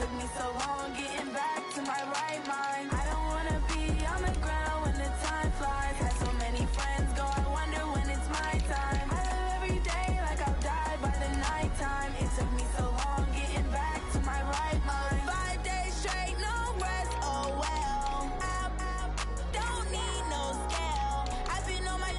took me so long getting back to my right mind. I don't wanna be on the ground when the time flies. Had so many friends go, I wonder when it's my time. I live every day like I'll die by the nighttime. It took me so long getting back to my right mind. 5 days straight, no rest, oh well. I don't need no scale. I've been on my,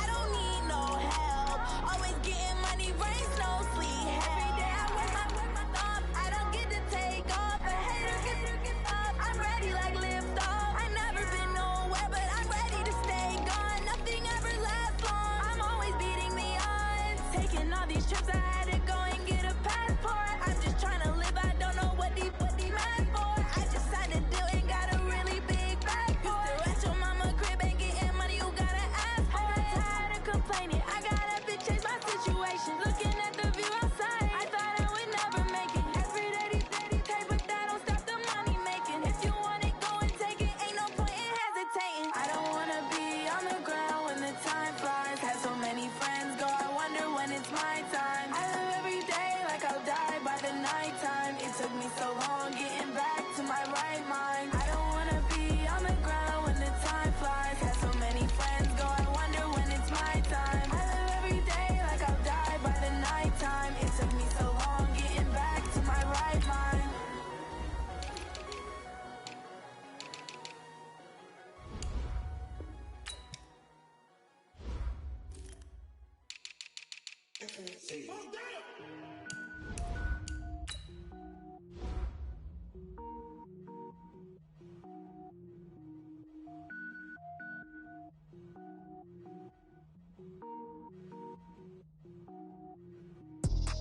I don't need no help. Always getting money, rains, no sleep. Every day I work my thumb, I don't get to take off. A hater get up, I'm ready like lift off. I never been nowhere, but I'm ready to stay gone. Nothing ever lasts long, I'm always beating the odds. Taking all these trips, I had to go and get a passport. I'm just trying to live, I don't know what the mad for. I just signed a deal and got a really big bag for it. At your mama crib and getting money, you gotta ask for it. I'm tired of complaining, I gotta change my situation. Looking at the view outside, I thought I would never make it. Every day they pay, but that don't stop the money making. If you want it, go and take it, ain't no point in hesitating. I don't wanna be on the ground when the time flies. Had so many friends go, I wonder when it's my time. I live every day like I'll die by the nighttime. It took me so long getting back to my right mind. I don't wanna be on the ground when the time flies. Had so many friends go, I wonder when it's my time. I live every day like I'll die by the nighttime. It took me so long getting back to my right mind.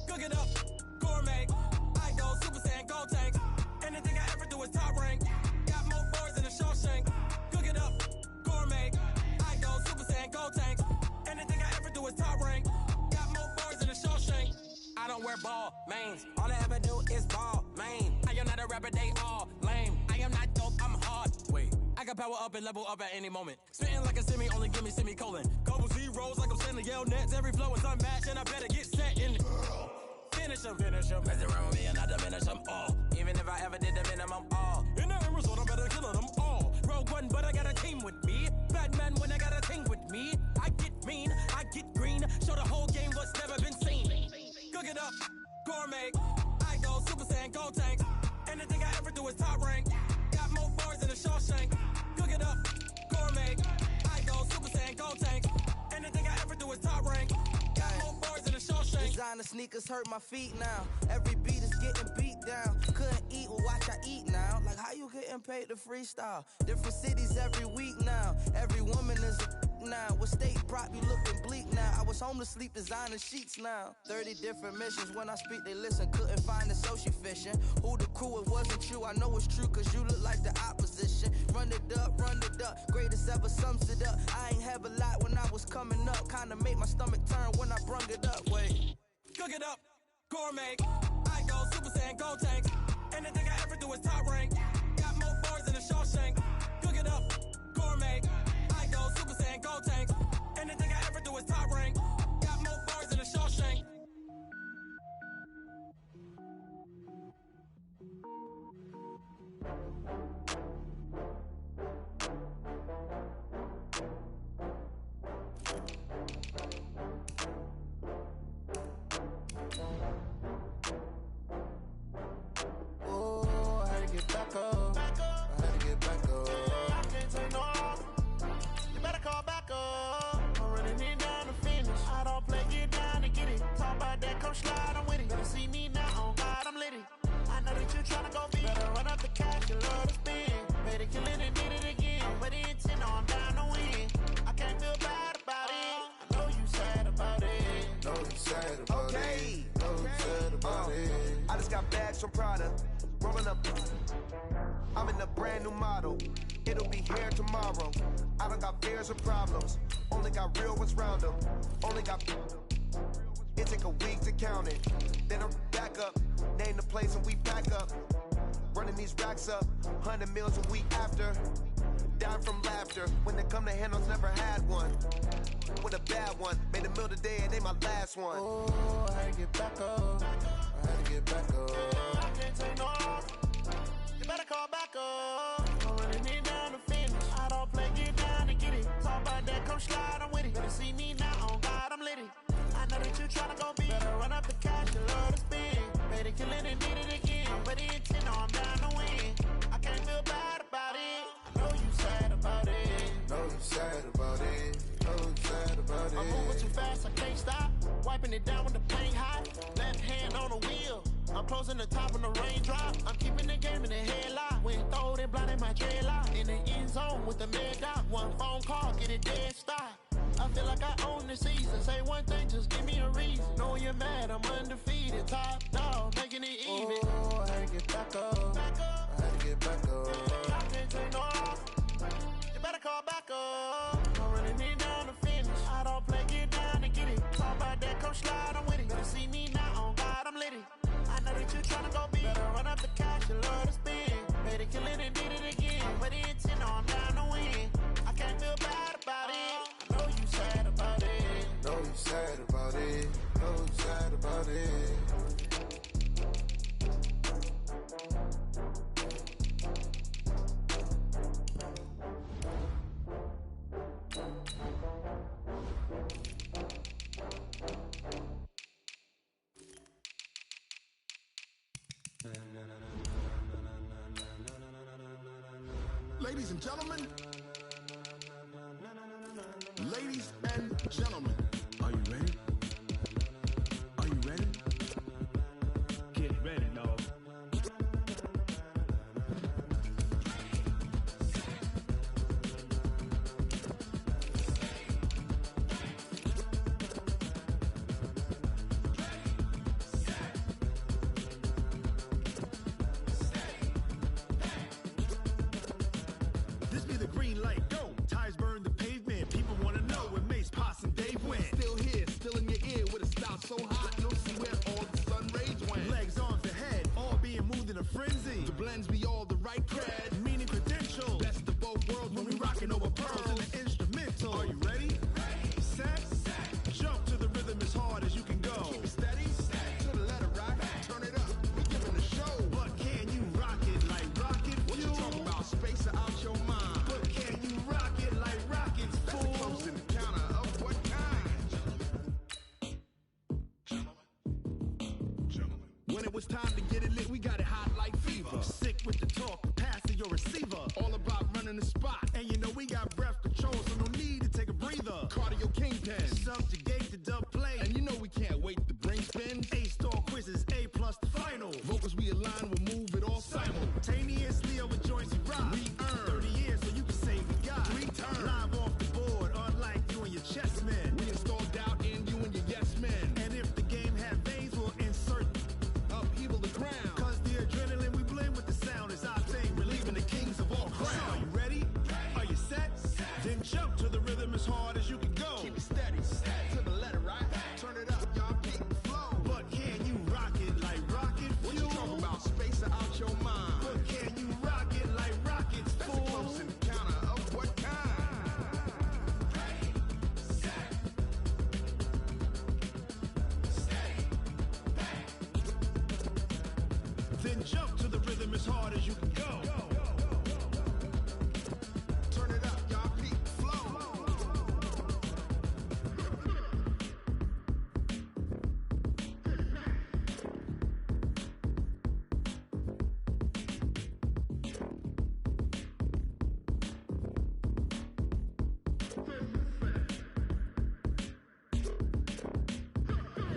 Cook it up, gourmet. I go Super Saiyan, go tank. Anything I ever do is top rank. Got more boards than a Shawshank. Cook it up, gourmet. I go Super Saiyan, go tank. Anything I ever do is top rank. Got more boards than a Shawshank. I don't wear ball mains. All I ever do is ball main. I am not a rapper, they all lame. I am not dope, I'm hard. Wait, I can power up and level up at any moment. Spitting like a semi, only give me semicolon. Couple zeros like I'm sending yell nets. Every flow is unmatched and I better get set in. Finish them. Mess around with me and I diminish them all. Even if I ever did the minimum, all. In the result, I better kill them all. Rogue One, but I got a team with me. Batman when I got a team with me. I get mean, I get green. Show the whole game what's never been seen. Cook it up, gourmet. I go Super Saiyan, go tank. Anything I ever do is top rank. Got more boards than a Shawshank. Cook it up, gourmet. I go Super Saiyan, go tank. Anything I ever do is top rank. Got more boards than a Shawshank. Designer sneakers hurt my feet now. Every beat is getting beat down. Couldn't eat, well watch I eat now. Like how you getting paid to freestyle? Different cities every week now. Every woman is a now. What state prop you looking bleak now? I was home to sleep designer sheets now. 30 different missions. When I speak they listen. Couldn't find the social fishing. Who the crew, it wasn't you. I know it's true cause you look like the opposition. Run it up. Greatest ever sums it up. I ain't have a lot when I was coming up. Kinda made my stomach turn when I brung it up. Wait. Cook it up, gourmet. I go Super Saiyan, go tank. Anything I ever do is top rank. Got more boards than a Shawshank. Cook it up, gourmet. I go Super Saiyan, go tank. Anything I ever do is top rank. Got more boards than a Shawshank. Back up. I had to get back up. I can't take no loss. You better call back up. I'm running it down to finish. I don't play, get down to get it. Talk about that, come slide, I'm with it. Better see me now, on God, I'm lit it. I know that you tryna go big. Better run up the cash, you love to spend. Better kill it and did it again. But the intent, no, I'm down to win. I can't feel bad about it. I know you sad about it. Know you sad about Okay. it. Know you sad about it. I just got bags from Prada. Rolling up, I'm in a brand new model. It'll be here tomorrow. I don't got fears or problems. Only got real ones round them. Only got. It take a week to count it. Then I'm back up. Name the place and we back up. Running these racks up. 100 meals a week after. Dying from laughter. When they come to handles, never had one. With a bad one. Made a meal today and they my last one. Oh, I had to get back up. I had to get back up. I can't take no loss. come slide, I'm with it. Better see me now, on God, I'm litty. I know that you tryna go big. Better run up the cash, you love to spend. Better kill it and need it again. I'm ready in 10, I'm down to win. I can't feel bad about it. I know you sad about it. Know you sad about it. Know you sad about it. I'm moving too fast, I can't stop. Wiping it down when the paint hot. Left hand on the wheel. I'm closing the top when the raindrop. I'm keeping the game in the headlock. When throwed and blinded my dreadlock. In the end zone with the mad dot. One phone call, get it dead stop. I feel like I own the season. Say one thing, just give me a reason. Knowing you're mad, I'm undefeated. Top dog, making it even. Oh, I had to get back up. I had to get back up. I can't take no off. You better call back up. I'm running it down to finish. I don't play, get down and get it. Talk about that, come slide, I'm with it. Better see me now, on God, I'm litty. I know that you tryna go big. Better run up the cash, you love to spend. Better kill it and did it again. I'm ready in 10, I'm down to win. I can't feel bad about it. I know you sad about it. Know you sad about it. Know you sad about it. Ladies and gentlemen, ladies and gentlemen, are you ready? Are you ready? Get ready, dog. This be the green light, go. Tires burn the pavement. People wanna know where Mace, Poss, and Dave went. Still here, still in your ear with a style so hot, no see where all the sun rays went. Legs, arms, the head, all being moved in a frenzy. The blends be all the right cred, meaning credentials. Best of both worlds when we rockin' over pearls in the instrumental. Are you ready? Ready. Set. Jump to the rhythm as hard as you can go. Keep it steady. To the letter right. Turn it up. We giving the show. But can you rock it like rocket fuel? What you talking about? Space out your mind. But can you rock it like rockets, fool? That's a close encounter of what kind? Gentlemen. When it was time to get it lit, we got it hot like fever. Sick with the talk, pass to your receiver. All about running the spot. And you know we got breath control, so no need to take a breather. Cardio kingpin, subjugate the dub play. And you know we can't wait to bring spin. A-star quizzes, A+ the final. Vocals we align, we'll move it all simultaneously over joints we rock. We earn 30 years so you can say we got 3 turns. Live off the board, unlike you and your chess men. We install doubt in you and your yes men. And if the game had veins, we'll insert upheaval the ground. Cause the adrenaline we blend with the sound is our thing, relieving the kings of all crowns. So are you ready? Are you set? Then jump to the rhythm as hard as you can go. Keep it steady, to the letter right. Turn it up, y'all keep the flow. But can you rock it like rocket fuel? What you talking about? Space out your mind. But can you rock it like rockets, fool? That's a close encounter of what kind? Ready, set, steady, back. Then jump to the rhythm as hard as you can go. Turn it up, y'all keep the flow.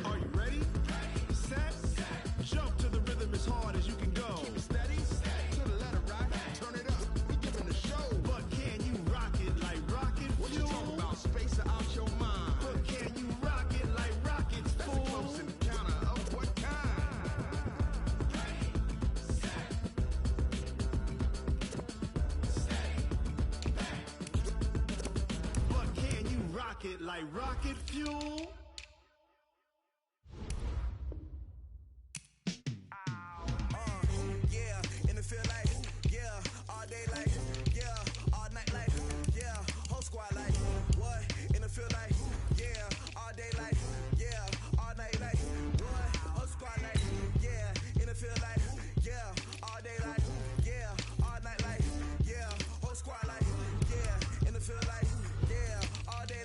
Are you ready? Set. Jump to the rhythm as hard as you can go. Keep it steady. To the letter right. Turn it up. We giving the show. But can you rock it like rocket fuel? What you talking about? Space out your mind. But can you rock it like rockets, fool? That's a close encounter of what kind? Ready, set, steady, back. But can you rock it like rocket fuel? Yeah, and it feel like, yeah, all day like, yeah, all night like, yeah, whole squad like, what? And it feel like, yeah, all day like, yeah, all night like, what? Whole squad like, yeah, and it feel like, yeah, all day like, yeah, all night like, yeah, whole squad like, yeah, and it feel like, yeah, all day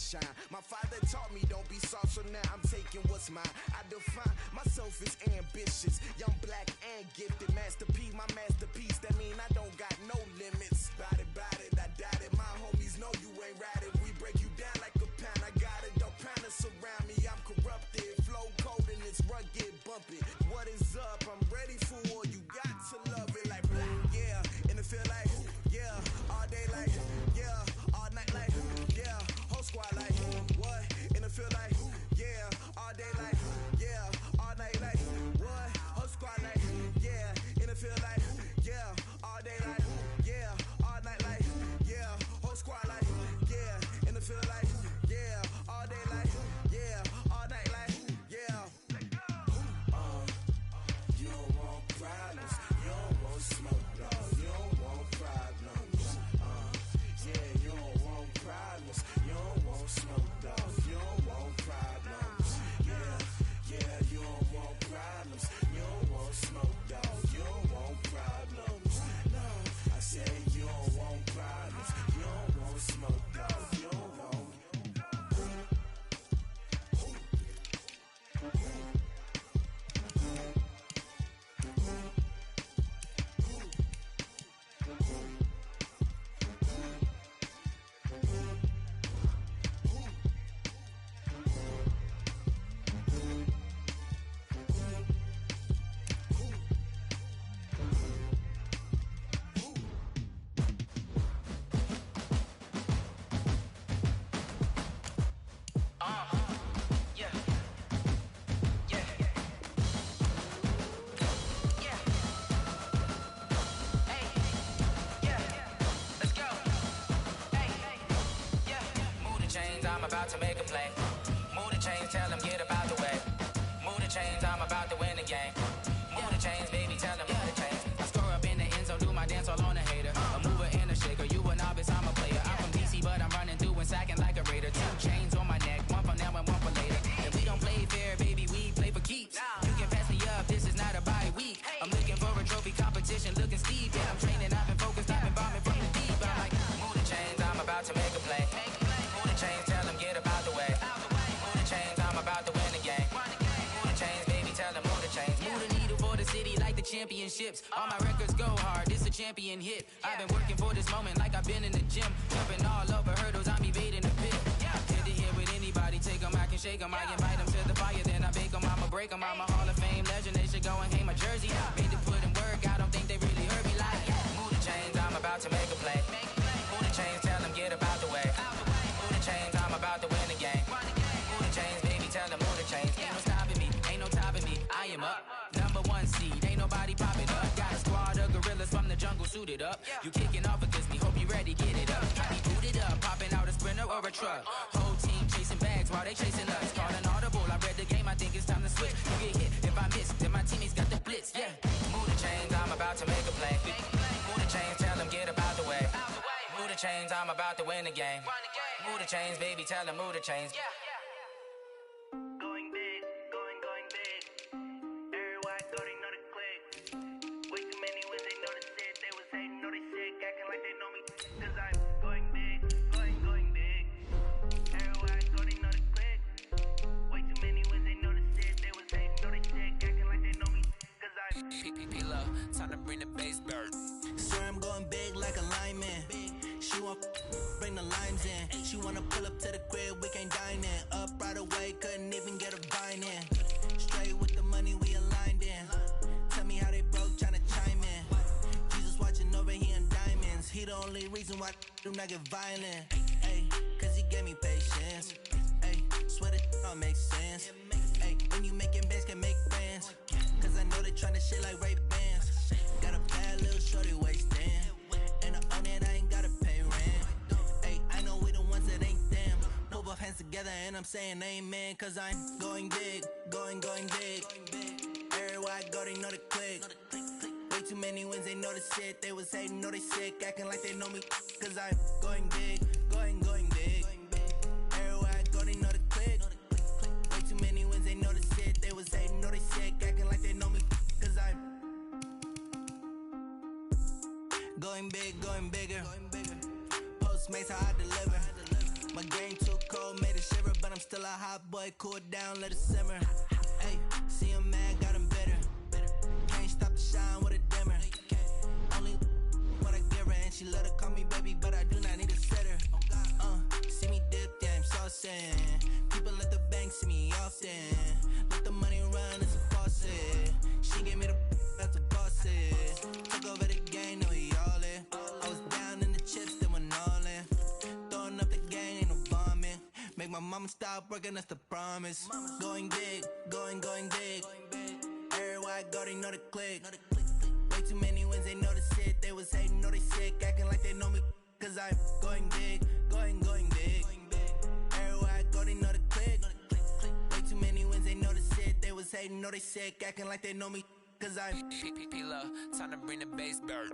shine. My father taught me don't be soft, so now I'm taking what's mine. I define myself as ambitious, young, black, and gifted. Master P, my masterpiece, that mean I don't got no limits. Bout it, I doubt it. My homies know you ain't ride it. We break you down like a pound. I got it, don't pound to surround me. I'm corrupted, flow cold and it's rugged, bumpy. What is up? I'm ready for war. You got to love it like yeah, and it feel like yeah, all day like yeah, all night like yeah, whole squad like what? And it feel like yeah, all day like yeah, all night like what? Whole squad like yeah, and it feel like yeah, all day like yeah, all night like yeah, whole squad like yeah, and it feel like yeah, all day like yeah, all night like yeah. You don't want problems, you don't want smoke, dog. You don't want problems. Yeah, you don't want problems, you don't want smoke, dog. You don't want problems. Yeah, you don't want problems, you don't want smoke, dog. You don't want problems. No, I said you don't want problems, you don't want smoke, dog. You don't want. I'm about to make a play. Move the chains, tell them get about the way. Move the chains, I'm about to win the game. Move the chains, baby, tell them move the chains. I score up in the end zone, do my dance all on a hater. A mover and a shaker, you a novice, I'm a player. I'm from DC, but I'm running through and sacking like a raider. 2 chains on my neck, one for now and one for later. And we don't play fair, baby, we play for keeps. You can pass me up, this is not a bye week. I'm looking for a trophy competition, looking steep. Yeah, I'm training, I've been focused, I've been bombing from the deep. I'm like, move the chains, I'm about to make a play. Move the chains, tell them get about the way. Move the chains, I'm about to win the game. Move the chains, baby, tell them move the chains. Move the needle for the city like the championships. All my records go hard, this a champion hit. I've been working for this moment like I've been in the gym. Jumping all over hurdles, I'm evading the pit. Hit to hit with anybody, take them, I can shake them. I invite them to the fire, then I bake them, I'ma break them. I'm a Hall of Fame legend, they should go and hang my jersey. Made to put in work, I don't think they really heard me like move the chains, I'm about to make a play. Move the chains, tell them get about the way. Move the chains, I'm about to win the game. Move the chains, baby, tell them move the chains. Ain't no stopping me, ain't no topping me. I am up, number 1 seed, ain't nobody popping up. Got a squad of gorillas from the jungle suited up. You kicking off against me, hope you ready, get it up. I be booted up, popping out a sprinter or a truck. Whole team chasing bags while they chasing us. Calling audible, I read the game, I think it's time to switch. You get hit, if I miss, then my teammates got the blitz, yeah. Move the chains, I'm about to make a play. Move the chains, tell them get about the way. Move the chains, I'm about to win the game. Move the chains, baby, tell them move the chains. Going big, going big. Everywhere I go, they know the click. Way too many wins, they know the shit. They was hating, know they sick, acting like they know me. Cause I'm going big, going big. Everywhere I go, they know the click. Way too many wins, they know the shit. They was hating, know they sick, acting like they know me. Cause I'm P-P-P-Low, time to bring the bass bird. Sir, I'm going big like a lineman. She want bring the limes in. She wanna pull up to the crib, we can't dine in. Up right away, couldn't even get a vine in. Straight with the money, we aligned in. Tell me how they broke, tryna chime in. Jesus watching over here in diamonds. He the only reason why do not get violent. Ay, cause he gave me patience. Ay, swear that all makes sense. Ay, when you making bands, can make friends. Cause I know they tryna shit like Ray-Bans. Got a bad little shorty wasting. And I own it, I ain't gotta pay rent. Ay, I know we the ones that ain't them. Put both hands together and I'm saying amen. Cause I'm going big, going big. Everywhere I go, they know the click. Way too many wins, they know the shit. They was hating, know they sick, acting like they know me. Cause I'm going big, going big. Everywhere I go, they know the click. Way too many wins, they know the shit. They was hating, know they sick, acting like they know me. Cause I'm going big, going bigger. Postmates how I deliver. My game too cold, made it shiver, but I'm still a hot boy. Cool it down, let it simmer. Hey, see him mad, got him bitter. Can't stop the shine with a dimmer. Only what I give her, and she love to call me baby, but I do not need a sitter. See me dip, yeah, I'm saucing. People let the bank see me often. Let the money run, it's a faucet. She gave me the that's a boss it. Took over the game, now we all in. I was down in the chips, then went all in. Throwing up the gang, ain't no bombing. Make my mama stop working, that's the promise. Going big, going big. Everywhere I go, they know the click. Way too many wins, they know the shit. They was hating, know they sick, acting like they know me. Cause I'm going big, going big. Everywhere I go, they know the click. Way too many wins, they know the shit. They was hating, know they sick, acting like they know me. Cause I'm P-P-P-Love, time to bring the bass back.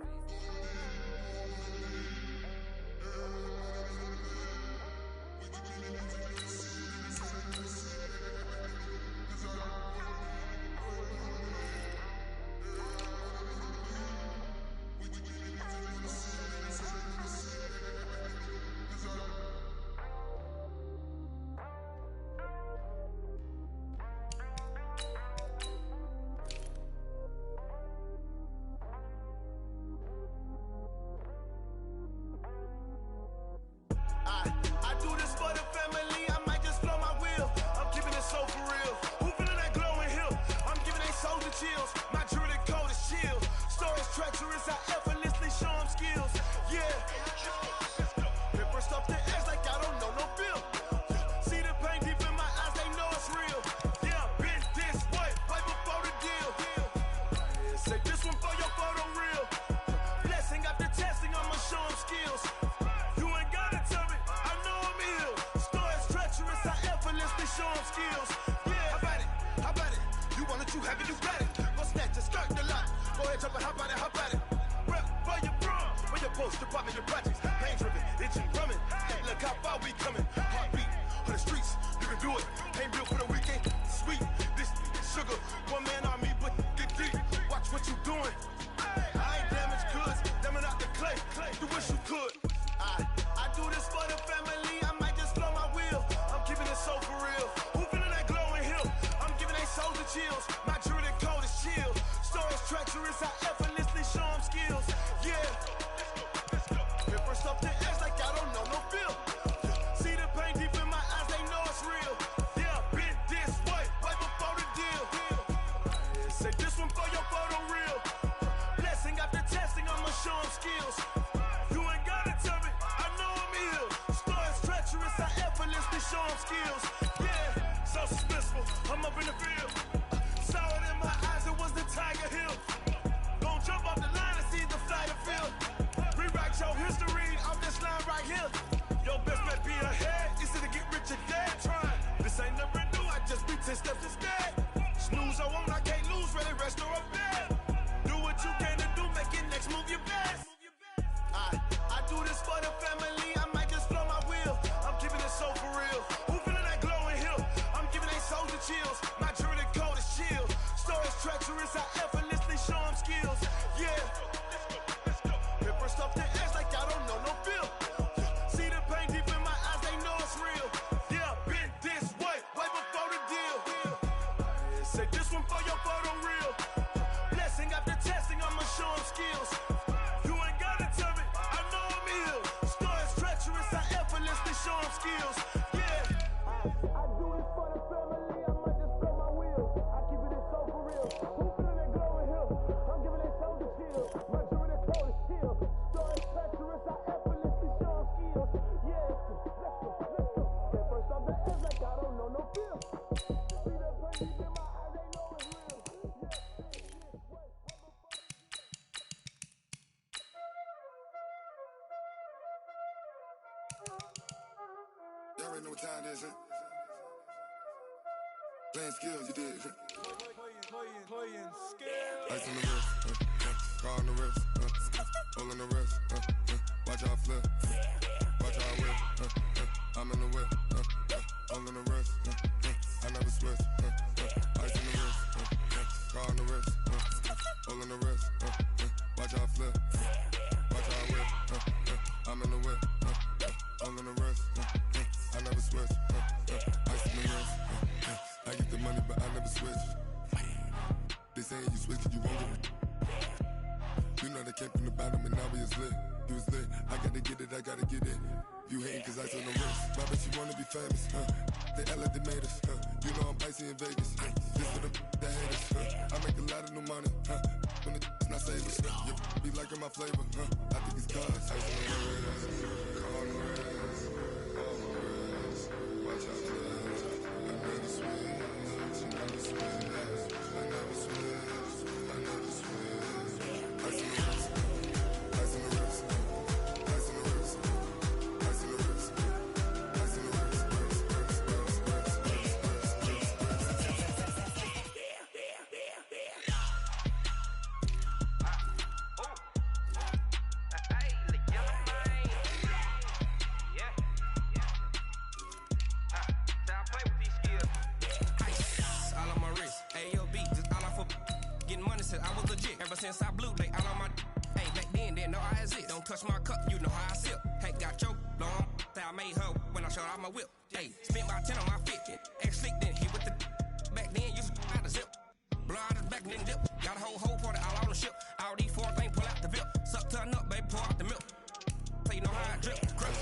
Chills. My jewelry code is chill. Stories treacherous, I effortlessly show them skills. Yeah. Paper stuff the edge like I don't know no feel. See the pain deep in my eyes, they know it's real. Yeah, been this way, right before the deal. Say this one for your photo real. Blessing after testing, I'ma show them skills. You ain't gotta tell me, I know I'm ill. Stories treacherous, I effortlessly show them skills. Yeah, how about it? You want it, you have it, you got it. Go snatch it, skirt the lot. Go ahead, jump it, how about it? Rep for your bro, for your post, your pop and your projects. Pain driven, itching, drumming. Look how far we coming. Heartbeat for the streets, you can do it. Ain't built for the weekend. Sweet, this sugar. One man army, but get deep. Watch what you doing. I ain't damaged goods, damn it out the clay. You wish you could. I do this for the family. I might just blow my wheel. I'm keeping it so for real. Who feeling that glowing hill? I'm giving they souls the chills. My jewelry code is chill. Stories treacherous, I effortlessly show them skills. Yeah. Paper stuff the edge like I don't know no feel. See the pain deep in my eyes, they know it's real. Yeah, been this way, right before the deal. Say this one for your photo real. Blessing after testing, I'ma show them skills. You ain't gotta tell me, I know I'm ill. Stories treacherous, I effortlessly show them skills. Yeah, so suspenseful, I'm up in the field. Saw it in my eyes, it was the Tiger Hill. Gon' jump off the line and see the flight of field. Rewrite your history off this line right here. Your best bet be ahead, easy to get rich or dead trying. This ain't never new, I just be 10 steps instead. Snooze I won't, I can't lose, ready, rest or a bed. Do what you can to do, make it next move your best. I do this for the family, I might just blow my wheel. I'm keeping it so for real. Who feeling that glowing hill? I'm giving they souls the chills. My jewelry code is chill. Stories treacherous, I effortlessly show them skills. Yeah. Paper stuff the edge like I don't know no feel. See the pain deep in my eyes, they know it's real. Yeah, been this way, right before the deal. Say this one for your photo real. Blessing after testing, I'ma show them skills. You ain't gotta tell me, I know I'm ill. Stories treacherous, I effortlessly show them skills. Yeah. I do this for the family, I might just blow my wheel. I keep it so for real. Who feeling that glowing hill? I'm giving it so to chill. My jewelry code is chill. Stories treacherous, I effortlessly show them skills. Yeah, let's go. Get first off the edge like I don't know no feel. See the pain deep in my eyes, they know it's real. Y'all already know what time it is, huh? Playing skills, you did. Playing skills. Ice on the wrist, car on the wrist, hole in the wrist, watch out flip, watch out whip, I'm in the whip, hole in the wrist, I never switch, ice on the wrist, car on the wrist, hole in the wrist, watch out flip, watch out whip, I'm in the whip, hole in the wrist, switch. They saying you switch, you won't get it. You know they came from the bottom and now we is lit. You was lit, I gotta get it, I gotta get it. You hating cause I told no risk. My bitch, you wanna be famous, They act like they made us, You know I'm icy in Vegas, This for the that hate us, I make a lot of new money, When it's not savers, You be liking my flavor, I think it's cause ice on the wrist, on the wrist, on the wrist. Watch out, please. I never switch, I never switch, I never switch, I never switch. Ice on the wrist, ice on the wrist, ice on the wrist, ice on the wrist, ice on the wrist. I was legit ever since I blew they all on my. Hey, back then didn't know I exist. Don't touch my cup, you know how I sip. Hey, got your long that I made her when I showed out my whip. Hey, spent about 10 on my fit. Ex slick then hit with the. Back then used to out the zip. Blow out his back then dip. Got a whole party all on the ship. All these four things pull out the VIP. Suck turn up, baby, pour out the milk. So you know how I drip. Crush.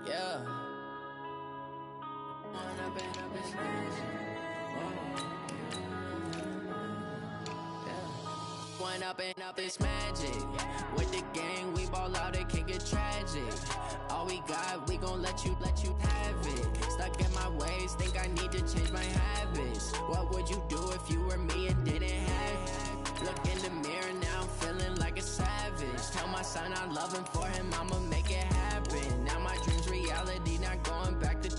Yeah. One up and up, it's magic. With the gang, we ball out, it can get tragic. All we got, we gon' let you have it. Stuck in my ways, think I need to change my habits. What would you do if you were me and didn't have it? Look in the mirror now, I'm feeling like a savage. Tell my son I love him, for him I'ma make it happen. Now my dream's reality, not going back to.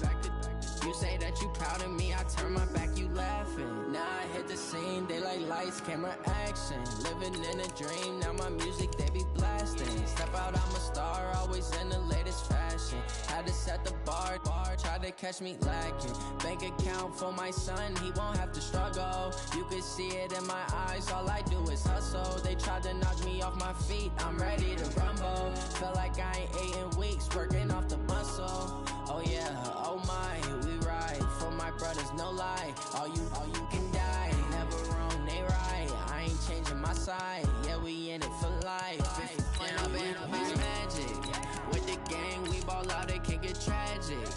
You say that you proud of me, I turn my back, you laughing. Now I hit the scene, they like lights, camera, action. Living in a dream, now my music, they be blasting. Step out, I'm a star, always in the latest fashion. Had to set the bar, try to catch me lacking. Bank account for my son, he won't have to struggle. You can see it in my eyes, all I do is hustle. They tried to knock me off my feet, I'm ready to rumble. Feel like I ain't ate in weeks, working off the muscle. Oh yeah, oh my, we ride for my brothers, no lie. All you can die, never wrong, they right. I ain't changing my side, yeah, we in it for life. When up and up, it's magic. With the gang, we ball out, it can get tragic.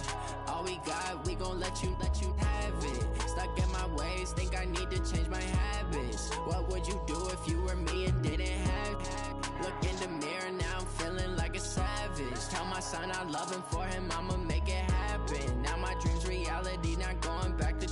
All we got, we gon' let you have it. Stuck in my ways, think I need to change my habits. What would you do if you were me and didn't have it? Look in the mirror now, I'm feeling like a savage. Tell my son I love him, for him I'ma make it happen. Now my dream's reality, not going back to.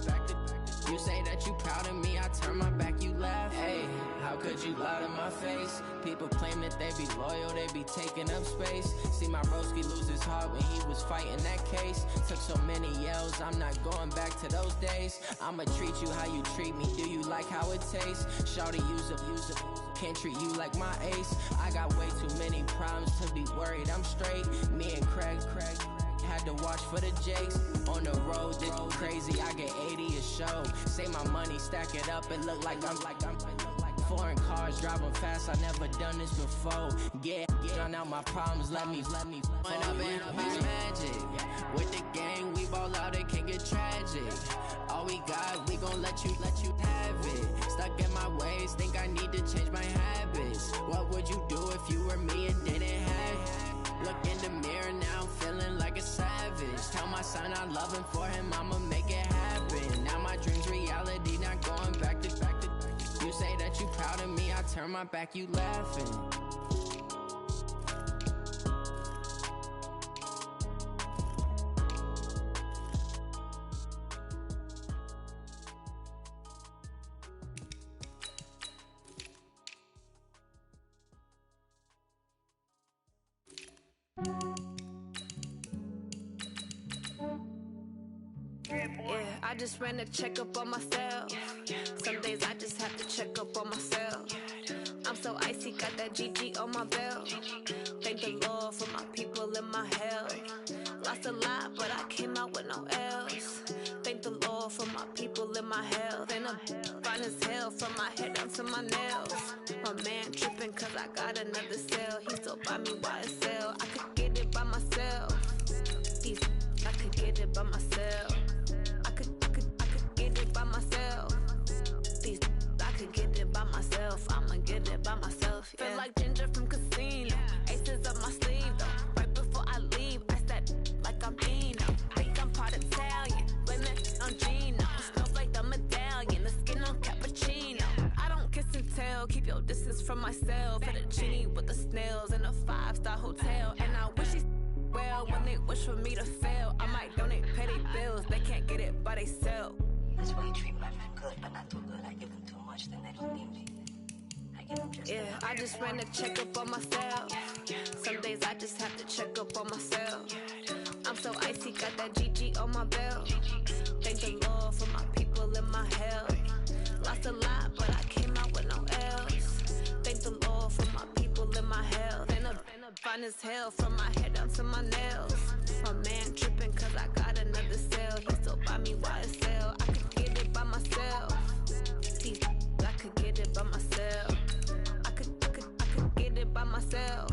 You say that you proud of me, I turn my back, you laugh. Hey, how could you lie to my face? People claim that they be loyal, they be taking up space. See my broski lose his heart when he was fighting that case. Took so many yells, I'm not going back to those days. I'ma treat you how you treat me, do you like how it tastes? Shawty, use up, can't treat you like my ace. I got way too many problems to be worried, I'm straight. Me and Craig had to watch for the Jakes. On the road, it's crazy, I get 80 a show. Say my money, stack it up, it look like I'm foreign cars, driving fast, I never done this before. Drown out my problems, let me When up and up, it's magic. With the gang, we ball out, it can get tragic. All we got, we gon' let you have it. Stuck in my ways, think I need to change my habits. What would you do if you were me and didn't have it? Look in the mirror now, I'm feeling like a savage. my son, I love him for him, I'ma make it happen. Now my dream's reality, not going back to. You say that you proud of me, I turn my back, you laughing. Yeah, I just ran a checkup on myself. Some days I just have to check up on myself. I'm so icy, got that GG on my belt. Thank the Lord for my people in my health. Lost a lot, but I came out with no else. Thank the Lord for my people in my health. And I'm fine as hell from my head down to my nails. My man tripping cause I got another cell. He still buy me YSL. I could get it by myself. I could get it by myself. I could get it by myself. I could get it by myself. I'ma get it by myself. Yeah. Feel like Ginger from Casino. Aces up my sleeve though. Right before I leave, I said like I'm Dino. Think I'm part Italian. Blame it on Gino. Smells like the medallion. The skin on cappuccino. I don't kiss and tell. Keep your distance from myself. At a genie with the snails in a 5-star hotel. And I wish he's well when they wish for me to fail. I might donate petty bills. They can't get it by themselves. That's why you treat my friend good, but not too good. I give them too much, then they don't need me. I give them just yeah, I just ran a checkup on myself. Some days I just have to check up on myself. I'm so icy, got that GG on my belt. Thank the Lord for my people in my health. Lost a lot, but I came out with no else. Thank the Lord for my people in my health. And I'm fine as hell from my head down to my nails. My man tripping cause I got another cell. He still buy me YSL. I could get it by myself. I could get it by myself. I could get it by myself.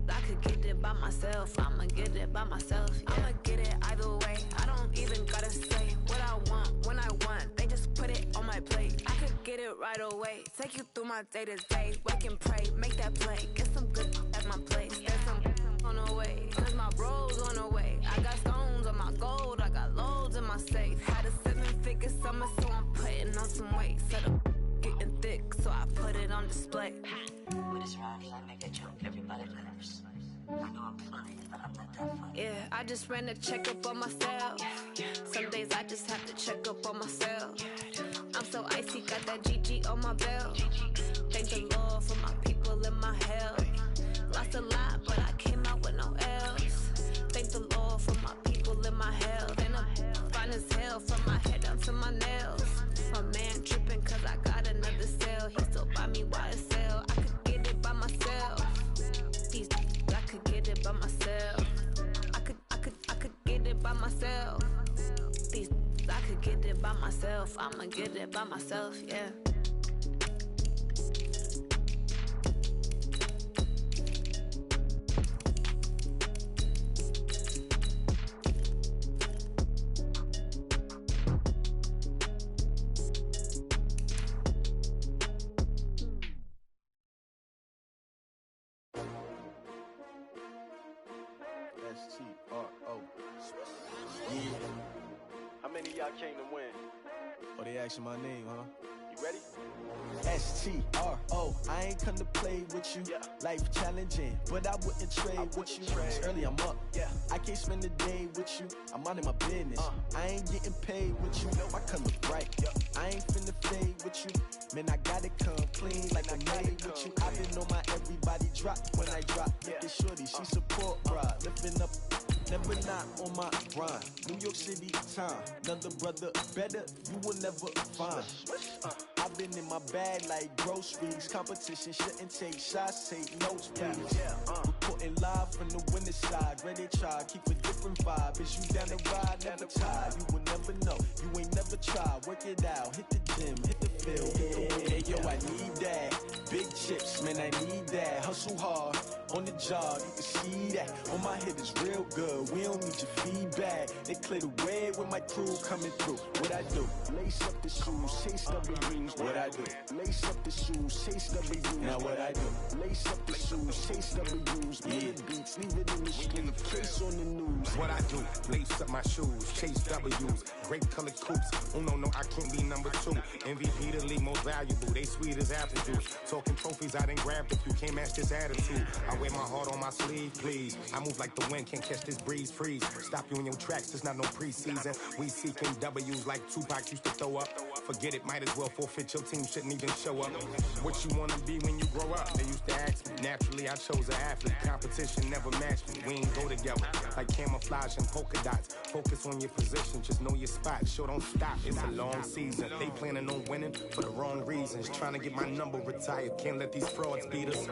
I could get it by myself. I'ma get it by myself. Yeah. I'ma get it either way. I don't even gotta say what I want when I want. They just put it on my plate. I could get it right away. Take you through my day to day. Wake and pray, make that play. Get some good at my place. There's some on the way. Cause my bro's on the way. I got stones on my gold. I got loads in my safe. Had a 7-figure summer, so I'm putting on some weight. Set up getting thick, so I put it on display. With this round, I make a joke. Everybody laughs. I know I'm funny, but I'm not that funny. Yeah, I just ran a checkup on myself. Some days I just have to check up on myself. I'm so icy, got that GG on my belt. Thank the Lord for my people in my health. Lost a lot, but I came out with no else. Thank the Lord for my people in my health. And I'm fine as hell from my head down to my nails. My man tripping cause I got another cell. He still buy me YSL. I could get it by myself. I could get it by myself. I could get it by myself. I could get it by myself. I'ma get it by myself, yeah. S-T-R-O. Yeah. How many of y'all came to win? Oh, they asking my name, huh? You ready? S-T-R-O. I ain't come to play with you. Life challenging, but I wouldn't trade with you. It's early, I'm up. I can't spend the day with you. I'm out of my business. I ain't getting paid with you. I come look right. I ain't finna fade with you. Man, I gotta come clean like I made with you. I been on my everybody drop when I drop. Look at shorty, she support bride. Lifting up, never not on my grind. New York City time, another brother better you will never find. I've been in my bag like groceries. Competition shouldn't take shots, take notes, please. Reporting live from the winning side. Ready to try, keep a different vibe. Is you down the ride, never tired. You will never know, you ain't never tried. Work it out, hit the gym, hit the field, hit the win. Hey yo, I need that. Big chips, man, I need that. Hustle hard, on the job, you can see that. On my head is real good, we don't need your feedback. They clear the way with my crew coming through. What I do? Lace up the shoes, chase the dreams. What I do? Lace up the shoes, chase the dreams. Now what I do? Lace up the shoes, chase the dreams. Beats, leave it in the street, case on the news. What I do, lace up my shoes, chase W's, grape colored coops. Oh no, I can't be number 2. MVP the league most valuable, they sweet as apple juice. Talking trophies, I done grabbed a few, can't match this attitude. I wear my heart on my sleeve, please. I move like the wind, can't catch this breeze, freeze. Stop you in your tracks, it's not no preseason. We seeking W's like Tupac used to throw up. Forget it, might as well forfeit, your team shouldn't even show up. What you wanna be when you grow up? They used to ask me. Naturally, I chose an athlete. Competition never matched me. We ain't go together. Like camouflage and polka dots. Focus on your position, just know your spot. Sure, don't stop, it's a long season. They planning on winning for the wrong reasons. Trying to get my number retired. Can't let these frauds beat us.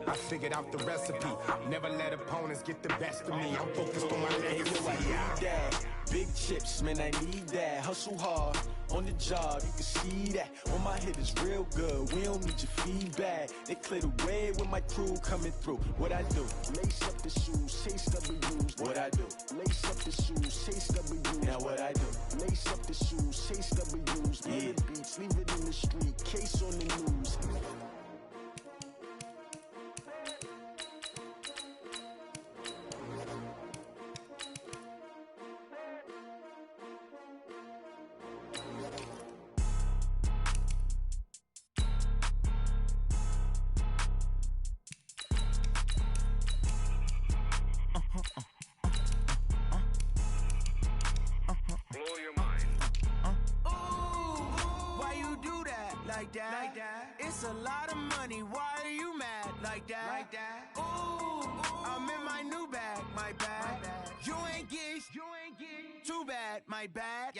I figured out the recipe. Never let opponents get the best of me. I'm focused on my legacy. Big chips, man, I need that. Hustle hard, on the job, you can see that. On my head is real good, we don't need your feedback. They clear the way with my crew coming through. What I do? Lace up the shoes, chase W's. What I do? Lace up the shoes, chase W's. Now what I do? Lace up the shoes, chase W's. Yeah. Beats, leave it in the street, case on the news. It's a lot of money, why are you mad like that? Ooh, I'm in my new bag, my bad. You ain't get too bad, my bad.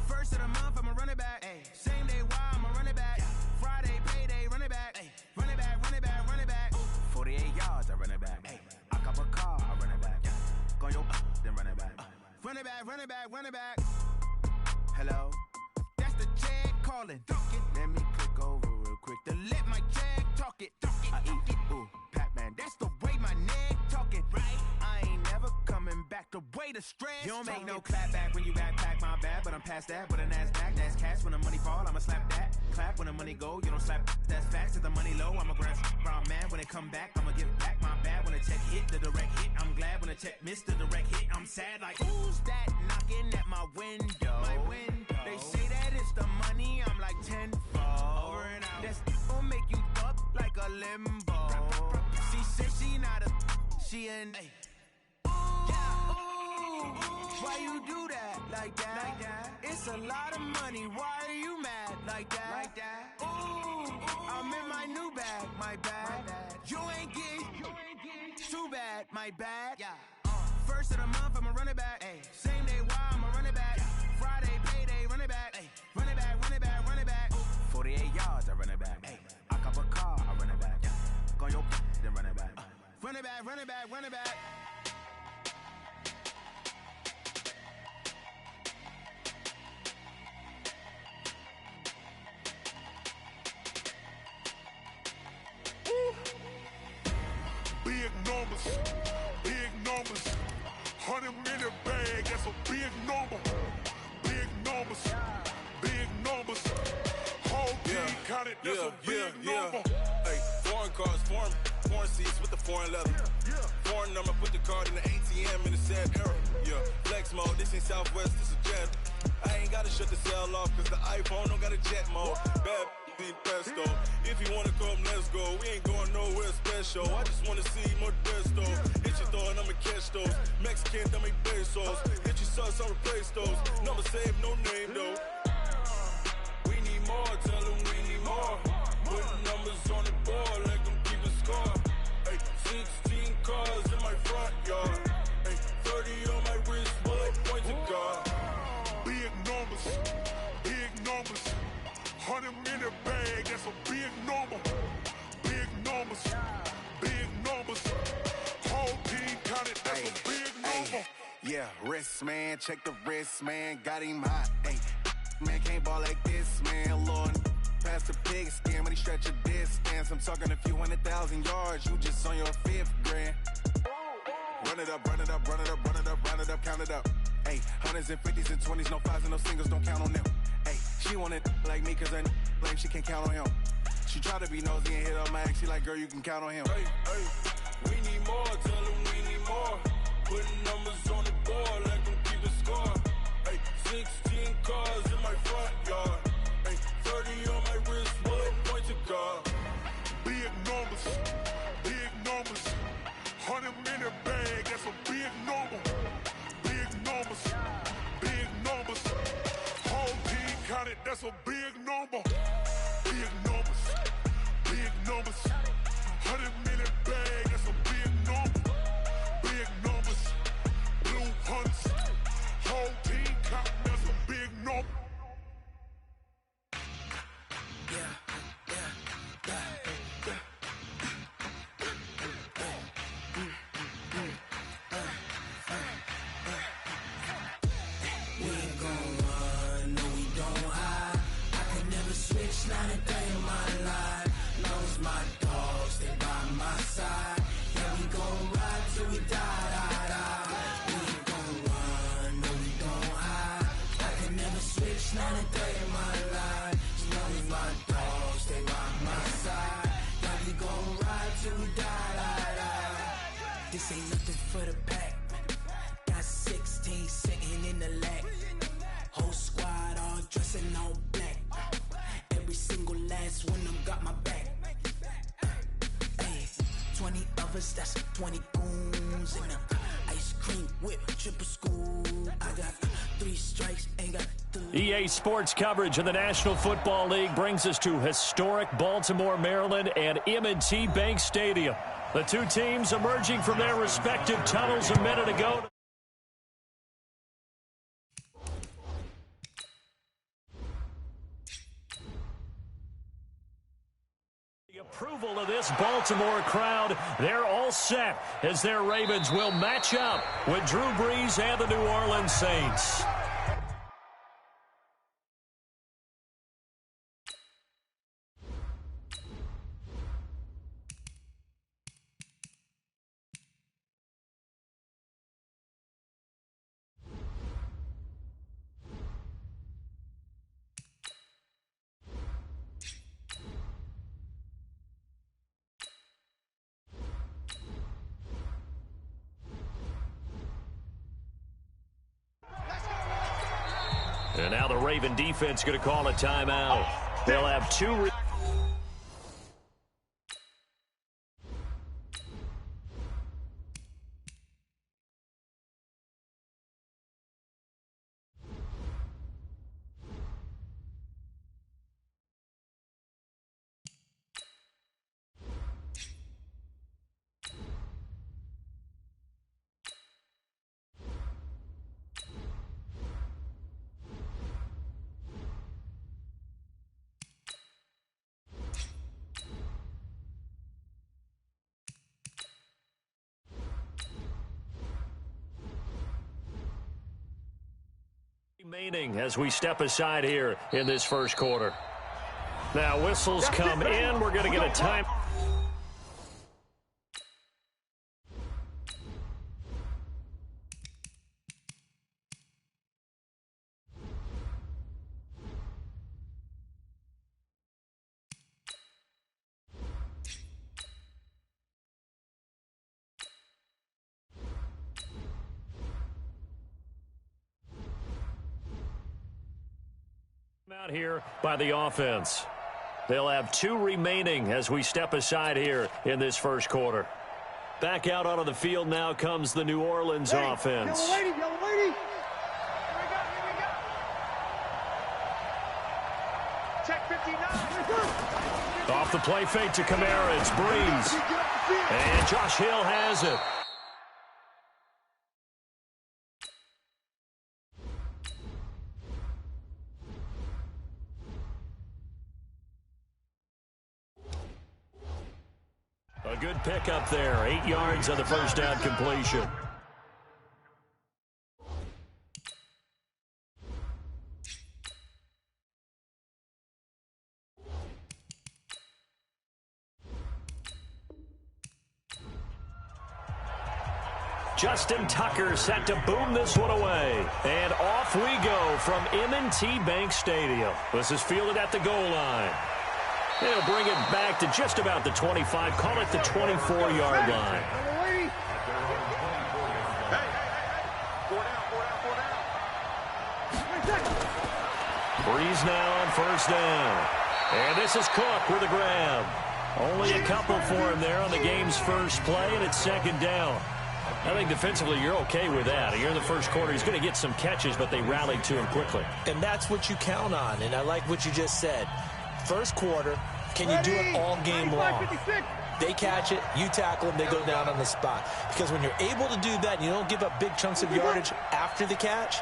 First of the month, I'ma run it back. Same day, why I'ma run it back. Friday, payday, run it back. Run it back, run it back, run it back. 48 yards, I run it back. I cop a car, I run it back. Go your then run it back. Run it back, run it back, run it back. Hello? That's the check calling. Let me click over real quick to let my check talk it. I eat it, ooh, Pac-Man. That's the way my neck talking. Right? I ain't never coming back the way the stress. You don't make no clap back when you backpack, my bad. But I'm past that, but a NASDAQ, that's cash. When the money fall, I'ma slap that. Clap when the money go, you don't slap. That's facts. If the money low, I'ma grab. I'm mad when it come back, I'ma give back my bad. When the check hit, the direct hit. I'm glad when the check missed the direct hit. I'm sad like, who's that knocking at my window? My window. They say that it's the money, I'm like tenfold. Over and out. That's gon' make you up like a limbo. She said she not a, she an. Why you do that like that? It's a lot of money, why are you mad like that? Ooh, I'm in my new bag, my bad. You ain't get too bad, my bad. First of the month, I'ma run it back. Same day, why I'ma run it back. Friday, payday, run it back. Run it back, run it back, run it back. 48 yards, I run it back. I cop a car, I run it back. Go your then run it back. Run it back, run it back, run it back. Big numbers, big numbers. 100 million bag, that's a big number. Big numbers, big numbers. Whole team counted, that's a big number. Hey, foreign cars, foreign seats with the foreign leather. Foreign number, put the card in the ATM in the sad era. Flex mode, this ain't Southwest, this a jet. I ain't gotta shut the cell off, cause the iPhone don't got a jet mode. Bad be pesto. If you wanna come, let's go. We ain't going nowhere special. I just wanna see Modesto. Hit your thought, I'ma catch those. Mexican, dummy pesos. Hit your sus, I'll replace those. Number saved, no name though. We need more, tell them we need more. Putting numbers on the board, like them keep a score. Hey, 16 cars in my front yard. Hey, 30 on my wrist, bullet point to God. Big numbers, big numbers. 100 million bag, that's a big number. Big numbers, big numbers. Whole team counted, that's a big number. Yeah, wrist man, check the wrist man, got him hot. Ay, man can't ball like this, man. Lord, past the pig skin when he stretch a distance. I'm talking a few 100,000 yards, you just on your 5th grand. Run it up, run it up, run it up, run it up, run it up, count it up. Ay, 100s and 50s and 20s, no 5s and no singles, don't count on them. Ay, she want it like me, cause her blame, she can't count on him. She try to be nosy and hit up my ex, she like, girl, you can count on him. Hey, we need more. more, tell them we need more. Putting numbers on the board, let them keep the score. Hey, 16 cars in my front yard. Hey, 30 on my wrist, bullet point to God. Big numbers, big numbers. 100-minute bag, that's a big number. Big numbers, big numbers. Whole team counted, that's a big number. Big numbers, big numbers. 100-minute bag, that's a big number. Big numbers, blue hunts. Whole team counting, that's a big number. Not a day in my life. Knows my dogs, they by my side. Yeah, we gon' ride till we die. We ain't gon' run, no, we don't hide. I can never switch, not a day in my life. Knows my dogs, they by my side. Yeah, we gon' ride till we die. This ain't nothing for the pack. Got 16 sitting in the lag. Whole squad all dressing all black. Every single last one of them got my back. Hey, 20 of us, that's 20 goons. And ice cream whip, triple school. I got 3 strikes, ain't got 3. EA Sports coverage of the National Football League brings us to historic Baltimore, Maryland and M&T Bank Stadium. The two teams emerging from their respective tunnels a minute ago. Approval of this Baltimore crowd. They're all set as their Ravens will match up with Drew Brees and the New Orleans Saints. And now the Raven defense going to call a timeout. They'll have 2. Remaining as we step aside here in this first quarter. Now whistles come in. We're going to get a time. Out here by the offense. They'll have 2 remaining as we step aside here in this first quarter. Back out onto the field now comes the New Orleans offense. Yellow lady. Here we go. Check 59. Off the play fake to Kamara. It's Brees. And Josh Hill has it. A good pickup there. 8 yards on the first down completion. Justin Tucker set to boom this one away. And off we go from M&T Bank Stadium. This is fielded at the goal line. They'll bring it back to just about the 25, call it the 24-yard line. Breeze now on first down. And this is Cook with a grab. Only a couple for him there on the game's first play, and it's second down. I think defensively you're okay with that. Here in the first quarter, he's going to get some catches, but they rallied to him quickly. And that's what you count on, and I like what you just said. First quarter, can you do it all game long? They catch it, you tackle them, they go down on the spot. Because when you're able to do that and you don't give up big chunks of yardage after the catch,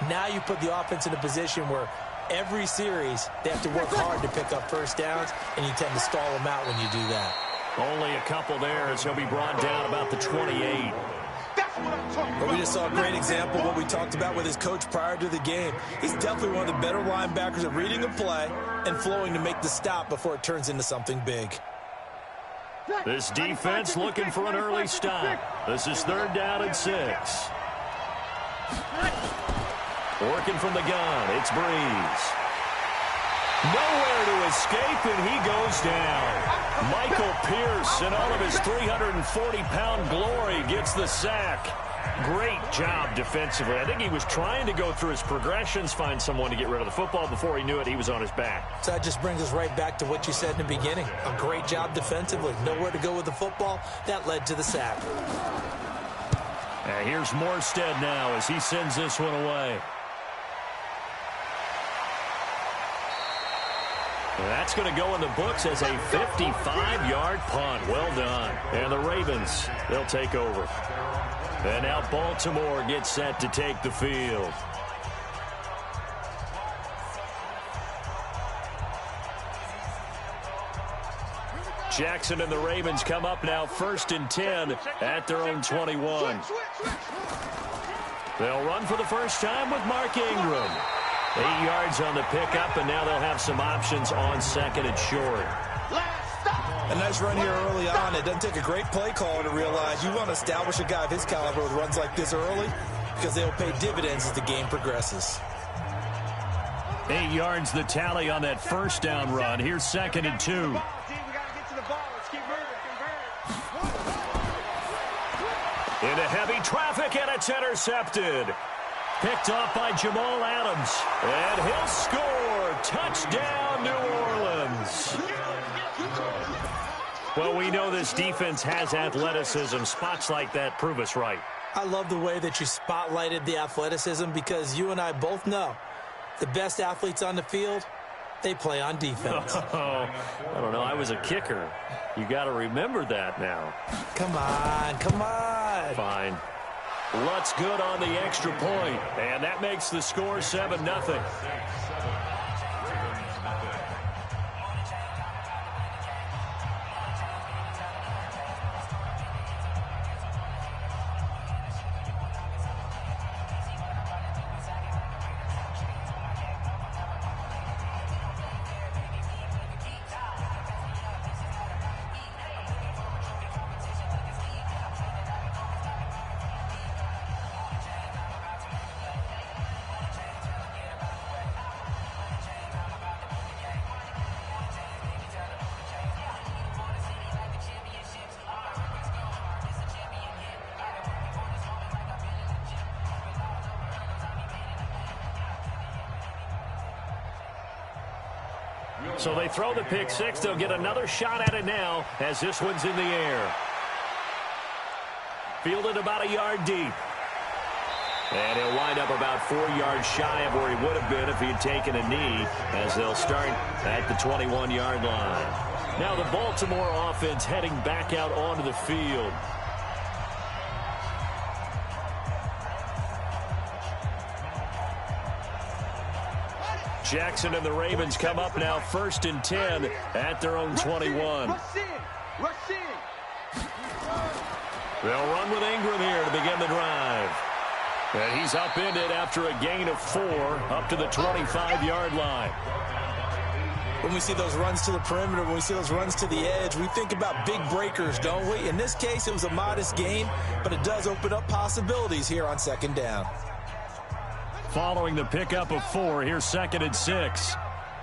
now you put the offense in a position where every series they have to work hard to pick up first downs, and you tend to stall them out when you do that. Only a couple there as he'll be brought down about the 28. But we just saw a great example of what we talked about with his coach prior to the game. He's definitely one of the better linebackers at reading a play and flowing to make the stop before it turns into something big. This defense looking for an early stop. This is third down and 6. Working from the gun, it's Breeze. Nowhere to escape, and he goes down. Michael Pierce, in all of his 340-pound glory, gets the sack. Great job defensively. I think he was trying to go through his progressions, find someone to get rid of the football. Before he knew it, he was on his back. So that just brings us right back to what you said in the beginning. A great job defensively. Nowhere to go with the football. That led to the sack. And here's Morstead now as he sends this one away. That's going to go in the books as a 55-yard punt. Well done. And the Ravens, they'll take over. And now Baltimore gets set to take the field. Jackson and the Ravens come up now 1st and 10 at their own 21. They'll run for the first time with Mark Ingram. 8 yards on the pickup, and now they'll have some options on 2nd and short. A nice run here early on. It doesn't take a great play caller to realize you want to establish a guy of his caliber with runs like this early because they'll pay dividends as the game progresses. 8 yards the tally on that first down run. Here's 2nd and 2. Into heavy traffic, and it's intercepted. Picked off by Jamal Adams. And he'll score. Touchdown, New Orleans. Well, we know this defense has athleticism. Spots like that prove us right. I love the way that you spotlighted the athleticism because you and I both know the best athletes on the field, they play on defense. Oh, I don't know. I was a kicker. You got to remember that now. Come on, come on. Fine. Lutz good on the extra point, and that makes the score 7-0. So they throw the pick six. They'll get another shot at it now as this one's in the air. Fielded about a yard deep. And he'll wind up about 4 yards shy of where he would have been if he had taken a knee, as they'll start at the 21-yard line. Now the Baltimore offense heading back out onto the field. Jackson and the Ravens come up now 1st and 10 at their own 21. They'll run with Ingram here to begin the drive. And he's upended after a gain of 4 up to the 25-yard line. When we see those runs to the perimeter, when we see those runs to the edge, we think about big breakers, don't we? In this case, it was a modest gain, but it does open up possibilities here on 2nd down. Following the pickup of 4, here's 2nd and 6.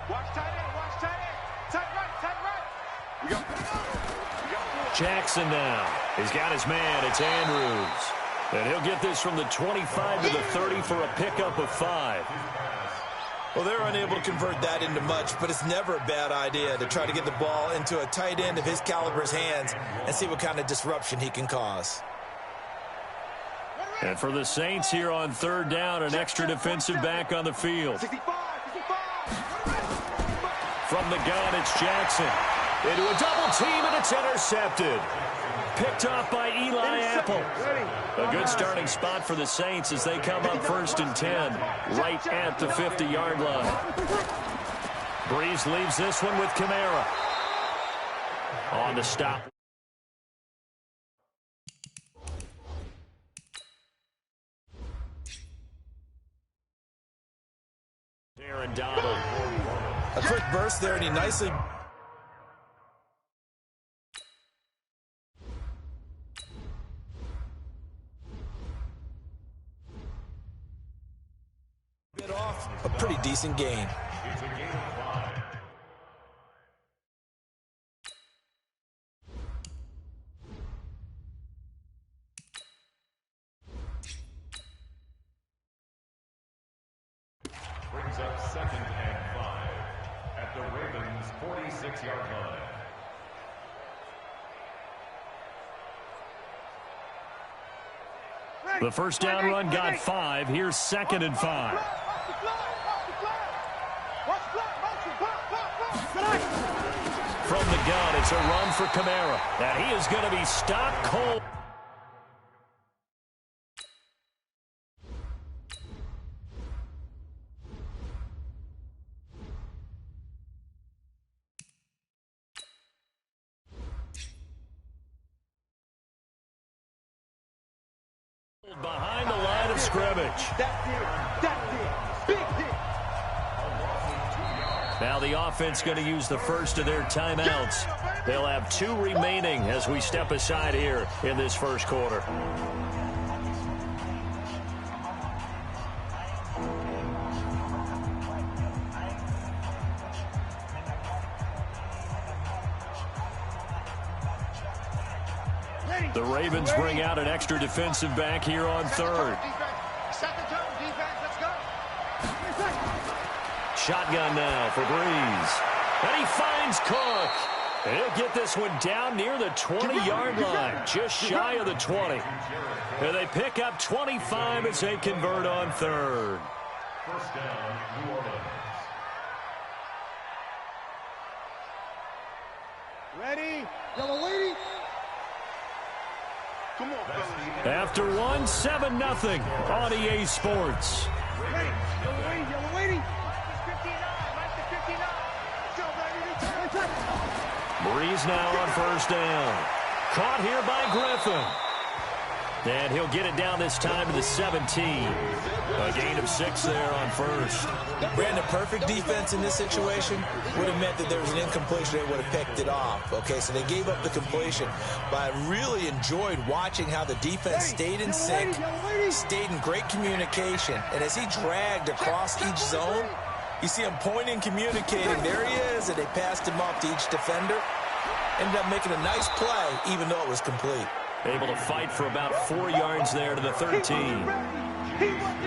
Watch tight end, watch tight end. Tight right. We go. Jackson now. He's got his man. It's Andrews. And he'll get this from the 25 to the 30 for a pickup of 5. Well, they're unable to convert that into much, but it's never a bad idea to try to get the ball into a tight end of his caliber's hands and see what kind of disruption he can cause. And for the Saints here on 3rd down, an extra defensive back on the field. From the gun, it's Jackson. Into a double team, and it's intercepted. Picked off by Eli Apple. A good starting spot for the Saints as they come up 1st and 10, right at the 50-yard line. Breeze leaves this one with Kamara. On the stop. Aaron Donald. A quick burst there, and he nicely... bit off a pretty decent gain. Brings up 2nd and 5 at the Ravens' 46-yard line. The first down run got 5. Here's 2nd and 5. From the gun, it's a run for Kamara. And he is going to be stopped cold. Behind the line of scrimmage. Now the offense going to use the first of their timeouts. They'll have 2 remaining as we step aside here in this first quarter. The Ravens bring out an extra defensive back here on 3rd. Shotgun now for Breeze. And he finds Cook. And he'll get this one down near the 20-yard line, just shy of the 20. And they pick up 25 as they convert on 3rd. First down, New Orleans. Ready? Yellow lady. Come on, fellas. After 1, 7-0 on EA Sports. Ready? Yellow lady, yellow lady. Breeze now on 1st down. Caught here by Griffin. And he'll get it down this time to the 17. A gain of 6 there on 1st. Brandon, perfect defense in this situation would have meant that there was an incompletion. They would have picked it off. Okay, so they gave up the completion. But I really enjoyed watching how the defense stayed in sync, stayed in great communication. And as he dragged across each zone, you see him pointing, communicating. There he is, and they passed him off to each defender. Ended up making a nice play, even though it was complete. Able to fight for about 4 yards there to the 13.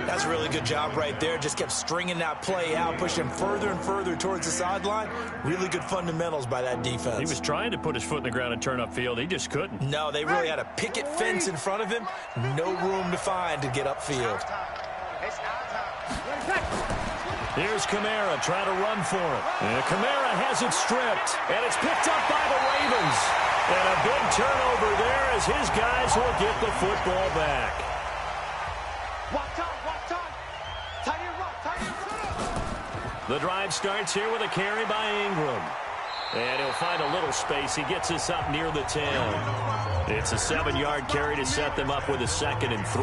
That's a really good job right there. Just kept stringing that play out, pushing further and further towards the sideline. Really good fundamentals by that defense. He was trying to put his foot in the ground and turn upfield. He just couldn't. No, they really had a picket fence in front of him. No room to find to get upfield. Here's Kamara trying to run for it. And Kamara has it stripped. And it's picked up by the Ravens. And a big turnover there as his guys will get the football back. The drive starts here with a carry by Ingram. And he'll find a little space. He gets us up near the 10. It's a 7-yard carry to set them up with a 2nd and 3.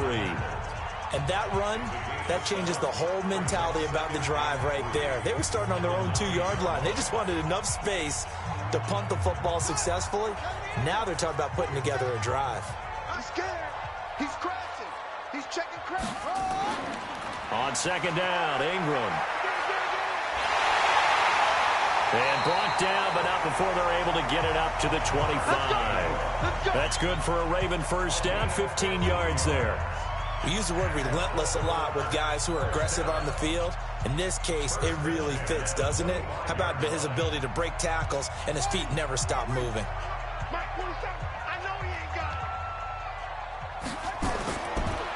And that run, that changes the whole mentality about the drive right there. They were starting on their own 2-yard line. They just wanted enough space to punt the football successfully. Now they're talking about putting together a drive. He's scared. He's crashing. He's checking crash. On 2nd down, Ingram. And brought down, but not before they're able to get it up to the 25. That's good for a Raven first down, 15 yards there. We use the word relentless a lot with guys who are aggressive on the field. In this case, it really fits, doesn't it? How about his ability to break tackles and his feet never stop moving?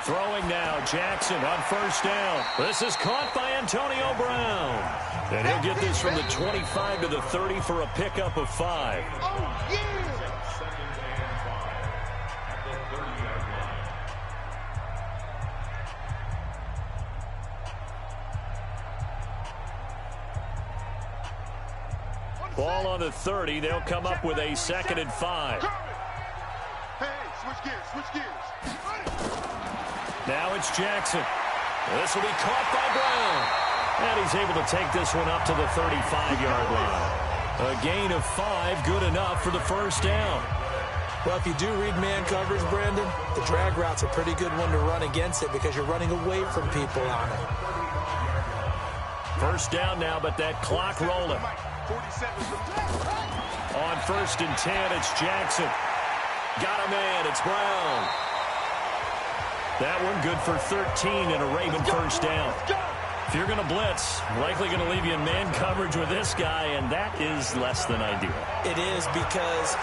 Throwing now, Jackson on first down. This is caught by Antonio Brown. And he'll get this from the 25 to the 30 for a pickup of 5. Oh, yeah! Ball on the 30. They'll come up with a 2nd and 5. Hey, switch gears. Now it's Jackson. This will be caught by Brown. And he's able to take this one up to the 35-yard line. A gain of 5, good enough for the first down. Well, if you do read man coverage, Brandon, the drag route's a pretty good one to run against it because you're running away from people on it. First down now, but that clock rolling. On 1st and 10, it's Jackson. Got a man, it's Brown. That one good for 13 and a Raven first down. If you're going to blitz, likely going to leave you in man coverage with this guy, and that is less than ideal. It is because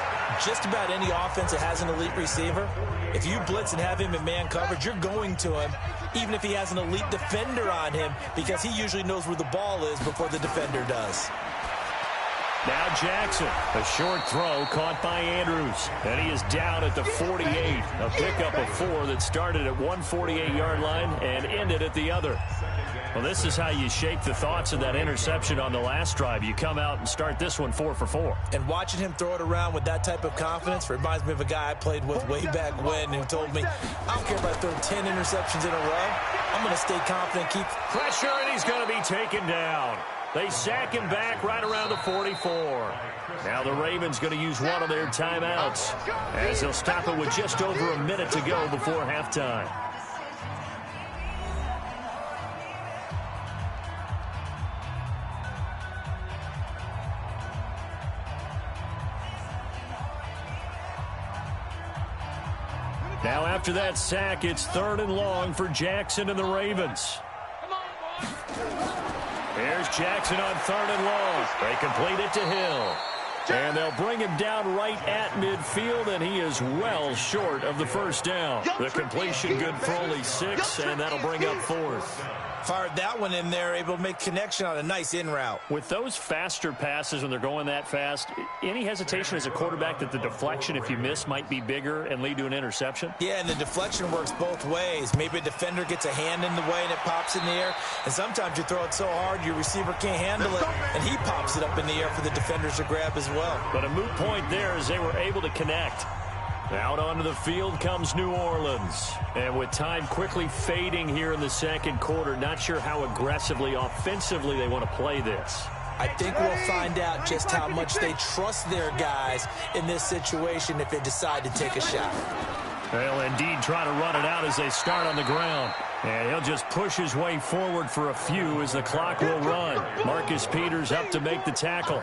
just about any offense that has an elite receiver, if you blitz and have him in man coverage, you're going to him, even if he has an elite defender on him, because he usually knows where the ball is before the defender does. Now Jackson, a short throw caught by Andrews, and he is down at the 48. A pickup of 4 that started at one 48-yard line and ended at the other. Well, this is how you shake the thoughts of that interception on the last drive. You come out and start this one 4 for 4. And watching him throw it around with that type of confidence reminds me of a guy I played with way back when who told me, I don't care if I throw 10 interceptions in a row. I'm going to stay confident, keep pressure, and he's going to be taken down. They sack him back right around the 44. Now the Ravens going to use one of their timeouts as they'll stop it with just over a minute to go before halftime. Now after that sack, it's 3rd and long for Jackson and the Ravens. Here's Jackson on 3rd and long. They complete it to Hill. And they'll bring him down right at midfield, and he is well short of the first down. The completion good for only 6, and that'll bring up 4th. Fired that one in there, able to make connection on a nice in route. With those faster passes when they're going that fast, any hesitation as a quarterback that the deflection, if you miss, might be bigger and lead to an interception? Yeah, and the deflection works both ways. Maybe a defender gets a hand in the way and it pops in the air, and sometimes you throw it so hard your receiver can't handle it, and he pops it up in the air for the defenders to grab as well. But a moot point there as they were able to connect. Out onto the field comes New Orleans. And with time quickly fading here in the second quarter, not sure how aggressively, offensively they want to play this. I think we'll find out just how much they trust their guys in this situation if they decide to take a shot. They'll indeed try to run it out as they start on the ground. And he'll just push his way forward for a few as the clock will run. Marcus Peters up to make the tackle.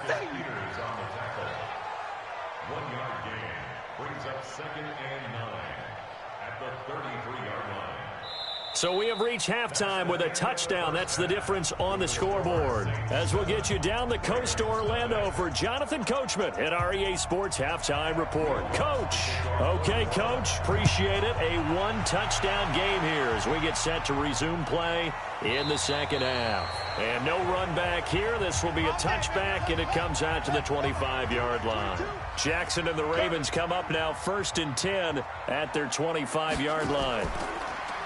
So we have reached halftime with a touchdown. That's the difference on the scoreboard. As we'll get you down the coast to Orlando for Jonathan Coachman at our EA Sports Halftime Report. Coach. Okay, Coach. Appreciate it. A one-touchdown game here as we get set to resume play in the second half. And no run back here. This will be a touchback, and it comes out to the 25-yard line. Jackson and the Ravens come up now 1st and 10 at their 25-yard line.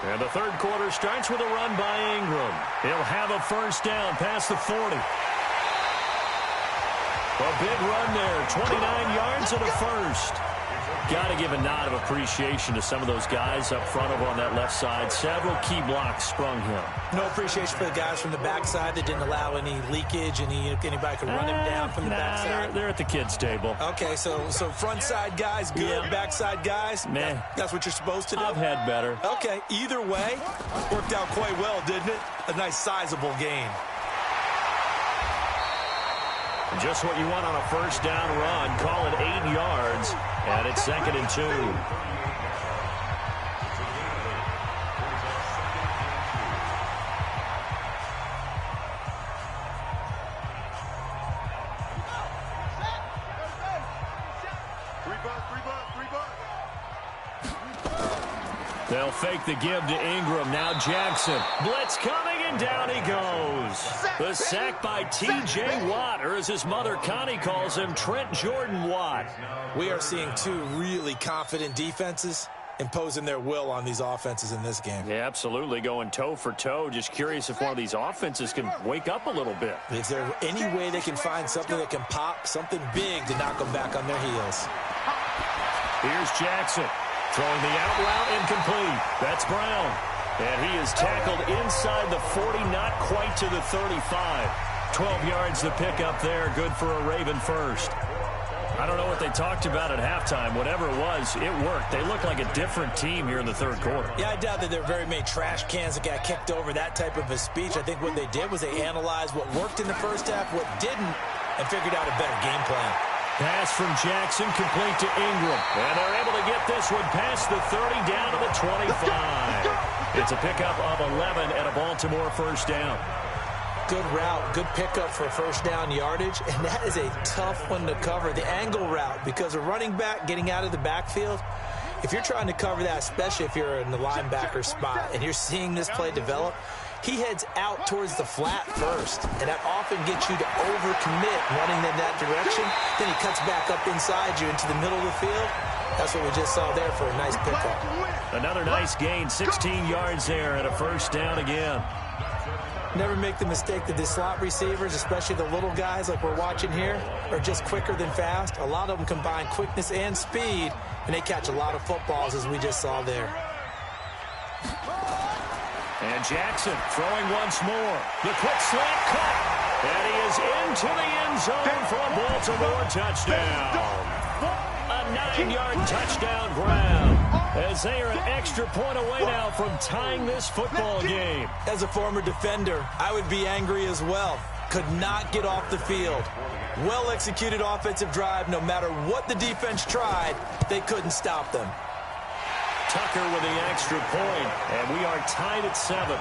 And the third quarter starts with a run by Ingram. He'll have a first down past the 40. A big run there, 29 yards and a first. Got to give a nod of appreciation to some of those guys up front over on that left side. Several key blocks sprung him. No appreciation for the guys from the backside that didn't allow any leakage, anybody could run him down from the backside. They're at the kids' table. Okay, so front side guys good, yeah. Backside guys, meh. That's what you're supposed to do? I've had better. Okay, either way, worked out quite well, didn't it? A nice sizable gain. Just what you want on a first down run. Call it 8 yards, and it's 2nd and 2. They'll fake the give to Ingram. Now Jackson. Blitz coming, and down he goes. The sack by T.J. Watt, or as his mother Connie calls him, Trent Jordan Watt. We are seeing two really confident defenses imposing their will on these offenses in this game. Yeah, absolutely, going toe for toe. Just curious if one of these offenses can wake up a little bit. Is there any way they can find something that can pop, something big to knock them back on their heels? Here's Jackson. Throwing the out route, incomplete. That's Brown. And he is tackled inside the 40, not quite to the 35. 12 yards to pick up there. Good for a Raven first. I don't know what they talked about at halftime. Whatever it was, it worked. They look like a different team here in the third quarter. Yeah, I doubt that there are very many trash cans that got kicked over, that type of a speech. I think what they did was they analyzed what worked in the first half, what didn't, and figured out a better game plan. Pass from Jackson, complete to Ingram. And they're able to get this one past the 30, down to the 25. It's a pickup of 11 and a Baltimore first down. Good route, good pickup for first down yardage, and that is a tough one to cover. The angle route, because a running back getting out of the backfield, if you're trying to cover that, especially if you're in the linebacker spot and you're seeing this play develop, he heads out towards the flat first, and that often gets you to overcommit running in that direction. Then he cuts back up inside you into the middle of the field. That's what we just saw there for a nice pickup. Another nice gain, 16 yards there, and a first down again. Never make the mistake that the slot receivers, especially the little guys like we're watching here, are just quicker than fast. A lot of them combine quickness and speed, and they catch a lot of footballs, as we just saw there. And Jackson throwing once more. The quick slant cut. And he is into the end zone for a Baltimore touchdown. A 9-yard touchdown grab. As they are an extra point away now from tying this football game. As a former defender, I would be angry as well. Could not get off the field. Well-executed offensive drive. No matter what the defense tried, they couldn't stop them. Tucker with the extra point, and we are tied at 7.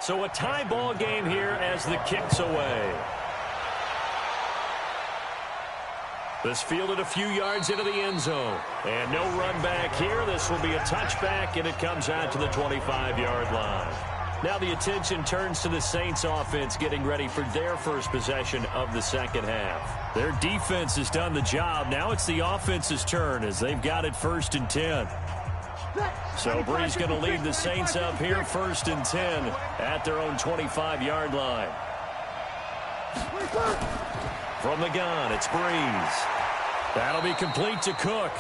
So a tie ball game here as the kick's away. This fielded a few yards into the end zone. And no run back here. This will be a touchback, and it comes out to the 25-yard line. Now the attention turns to the Saints offense getting ready for their first possession of the second half. Their defense has done the job. Now it's the offense's turn as they've got it 1st and 10. So Bree's going to lead the Saints up here 1st and 10 at their own 25-yard line. From the gun, it's Breeze. That'll be complete to Cook.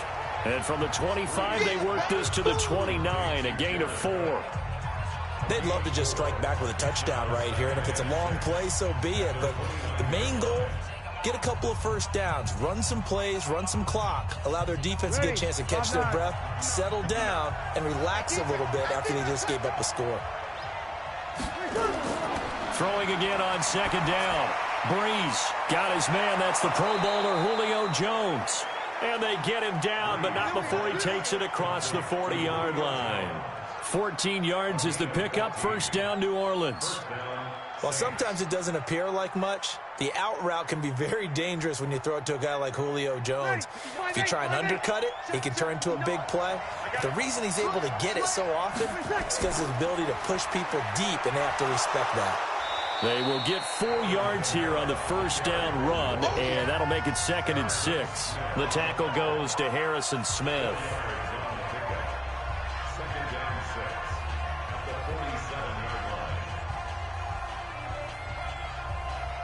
And from the 25, they work this to the 29, a gain of 4. They'd love to just strike back with a touchdown right here, and if it's a long play, so be it. But the main goal, get a couple of first downs, run some plays, run some clock, allow their defense to get a chance to catch their breath, settle down, and relax a little bit after they just gave up a score. Throwing again on 2nd down. Breeze got his man. That's the Pro Bowler Julio Jones. And they get him down, but not before he takes it across the 40-yard line. 14 yards is the pickup. 1st down, New Orleans. While sometimes it doesn't appear like much, the out route can be very dangerous when you throw it to a guy like Julio Jones. If you try and undercut it, he can turn into a big play. But the reason he's able to get it so often is because of his ability to push people deep, and they have to respect that. They will get 4 yards here on the first down run, and that'll make it 2nd and 6. The tackle goes to Harrison Smith.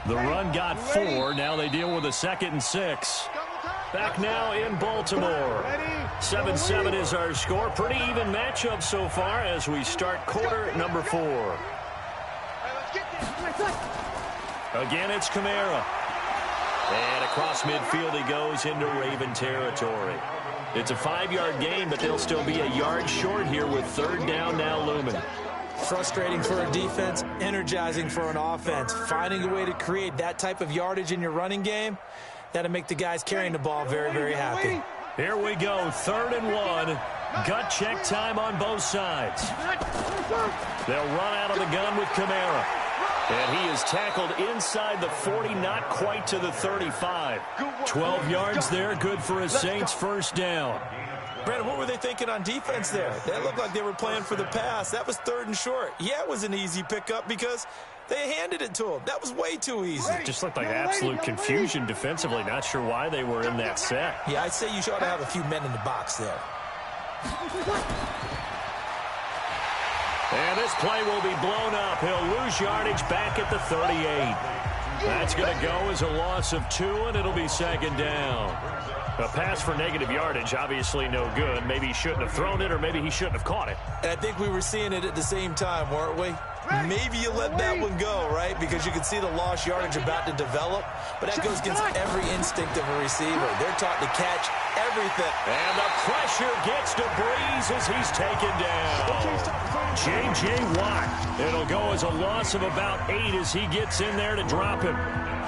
The run got 4. Now they deal with a 2nd and 6. Back now in Baltimore. 7-7 is our score. Pretty even matchup so far as we start quarter number 4. Again, it's Kamara. And across midfield he goes into Raven territory. It's a 5-yard gain, but they'll still be a yard short here with 3rd down now looming. Frustrating for a defense, energizing for an offense. Finding a way to create that type of yardage in your running game, that'll make the guys carrying the ball very, very happy. Here we go, 3rd and 1. Gut check time on both sides. They'll run out of the gun with Kamara. And he is tackled inside the 40, not quite to the 35. 12 yards there, good for a Saints first down. Brandon, what were they thinking on defense there? They looked like they were playing for the pass. That was 3rd and short. Yeah, it was an easy pickup because they handed it to him. That was way too easy. It just looked like absolute confusion defensively. Not sure why they were in that set. Yeah, I'd say you ought to have a few men in the box there. And this play will be blown up. He'll lose yardage back at the 38. That's going to go as a loss of 2, and it'll be 2nd down. A pass for negative yardage, obviously no good. Maybe he shouldn't have thrown it, or maybe he shouldn't have caught it. And I think we were seeing it at the same time, weren't we? Maybe you let that one go, right? Because you can see the lost yardage about to develop. But that goes against every instinct of a receiver. They're taught to catch everything. And the pressure gets to Breeze as he's taken down. J.J. Watt. It'll go as a loss of about 8 as he gets in there to drop him.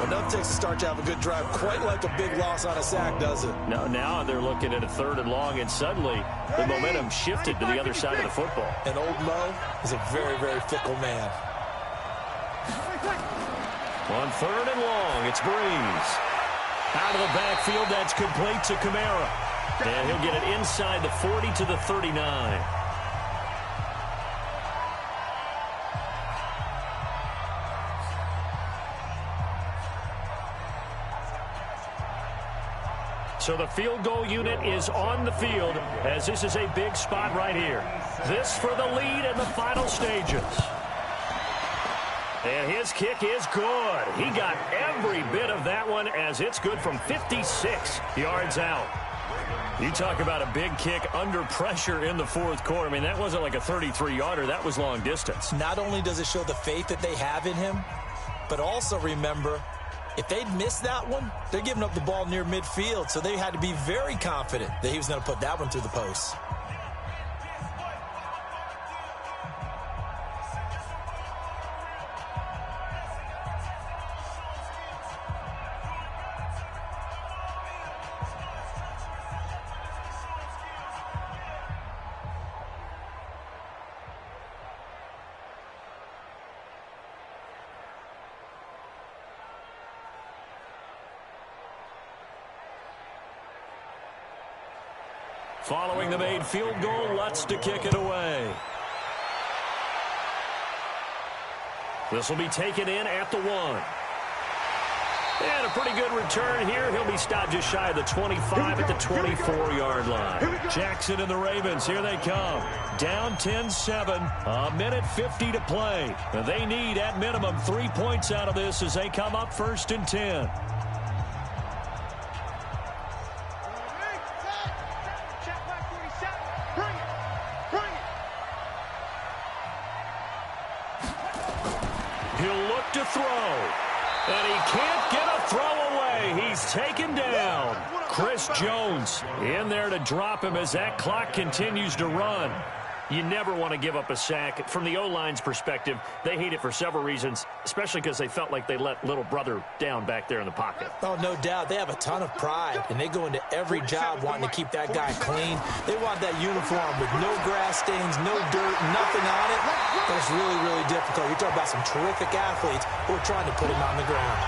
Enough takes to start to have a good drive. Quite like a big loss on a sack, does it? No, now they're looking at a 3rd and long, and suddenly the momentum shifted to the other side of the football. And old Mo is a very, very fickle man. On 3rd and long, it's Breeze. Out of the backfield, that's complete to Kamara. And he'll get it inside the 40 to the 39. So the field goal unit is on the field as this is a big spot right here. This for the lead in the final stages. And his kick is good. He got every bit of that one as it's good from 56 yards out. You talk about a big kick under pressure in the 4th quarter. I mean, that wasn't like a 33-yarder. That was long distance. Not only does it show the faith that they have in him, but also remember, if they'd missed that one, they're giving up the ball near midfield, so they had to be very confident that he was going to put that one through the post. Following the made field goal, Lutz to kick it away. This will be taken in at the 1. And a pretty good return here. He'll be stopped just shy of the 25 at the 24-yard line. Jackson and the Ravens, here they come. Down 10-7, a minute 50 to play. They need, at minimum, 3 points out of this as they come up 1st and 10. To throw, and he can't get a throw away. He's taken down. Chris Jones in there to drop him as that clock continues to run. You never want to give up a sack. From the O-line's perspective, they hate it for several reasons, especially because they felt like they let little brother down back there in the pocket. Oh, no doubt. They have a ton of pride, and they go into every job wanting to keep that guy clean. They want that uniform with no grass stains, no dirt, nothing on it. That's really, really difficult. You're talking about some terrific athletes who are trying to put him on the ground.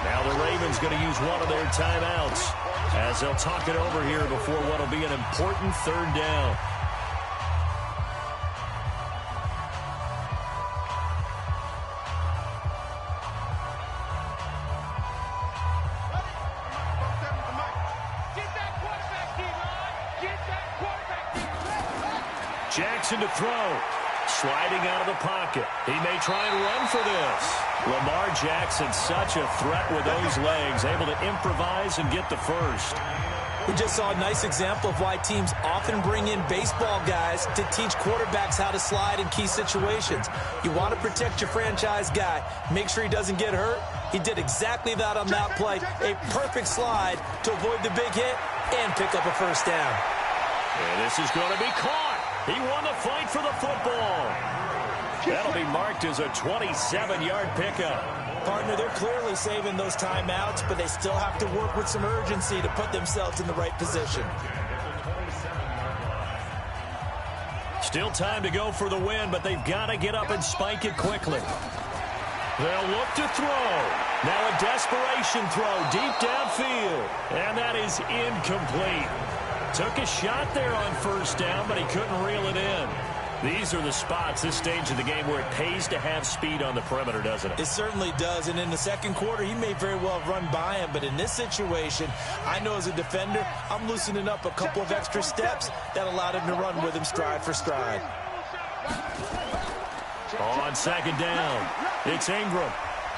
Now the Ravens going to use one of their timeouts as they'll talk it over here before what will be an important 3rd down. Jackson to throw. Sliding out of the pocket. He may try and run for this. Lamar Jackson, such a threat with those legs, able to improvise and get the first. We just saw a nice example of why teams often bring in baseball guys to teach quarterbacks how to slide in key situations. You want to protect your franchise guy. Make sure he doesn't get hurt. He did exactly that on that play. A perfect slide to avoid the big hit and pick up a first down. And this is going to be caught. He won the fight for the football. That'll be marked as a 27-yard pickup. Partner, they're clearly saving those timeouts, but they still have to work with some urgency to put themselves in the right position. Still time to go for the win, but they've got to get up and spike it quickly. They'll look to throw. Now a desperation throw deep downfield. And that is incomplete. Took a shot there on first down, but he couldn't reel it in. These are the spots, this stage of the game, where it pays to have speed on the perimeter, doesn't it? It certainly does. And in the second quarter, he may very well run by him. But in this situation, I know as a defender, I'm loosening up a couple of extra steps that allowed him to run with him stride for stride. On second down, it's Ingram.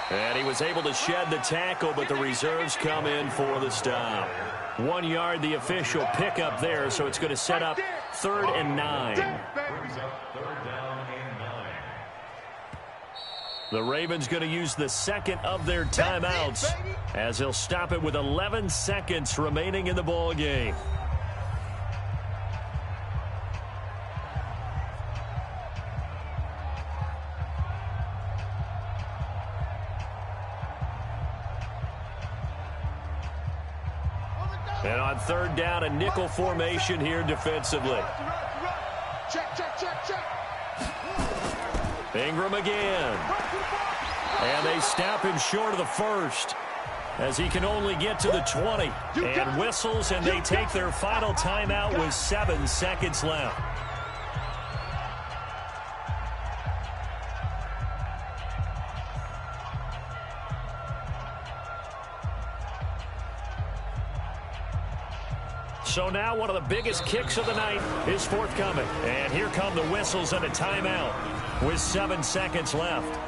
And he was able to shed the tackle, but the reserves come in for the stop. 1 yard, the official pickup there, so it's going to set up 3rd and 9. The Ravens going to use the second of their timeouts as they'll stop it with 11 seconds remaining in the ball game. And on 3rd down, a nickel formation here defensively. Ingram again. And they stop him short of the first as he can only get to the 20. And whistles, and they take their final timeout with 7 seconds left. So now one of the biggest kicks of the night is forthcoming. And here come the whistles and a timeout with 7 seconds left.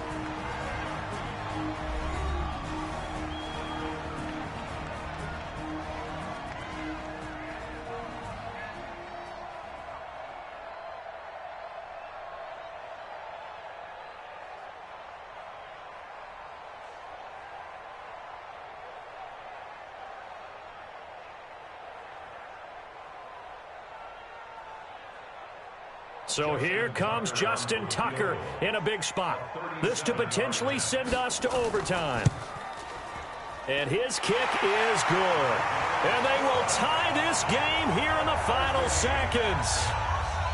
So here comes Justin Tucker in a big spot. This to potentially send us to overtime. And his kick is good. And they will tie this game here in the final seconds.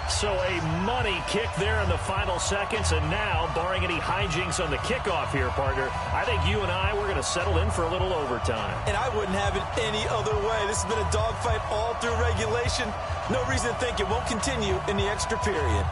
So a money kick there in the final seconds. And now, barring any hijinks on the kickoff here, partner, I think you and I, we're going to settle in for a little overtime. And I wouldn't have it any other way. This has been a dogfight all through regulation. No reason to think it won't continue in the extra period.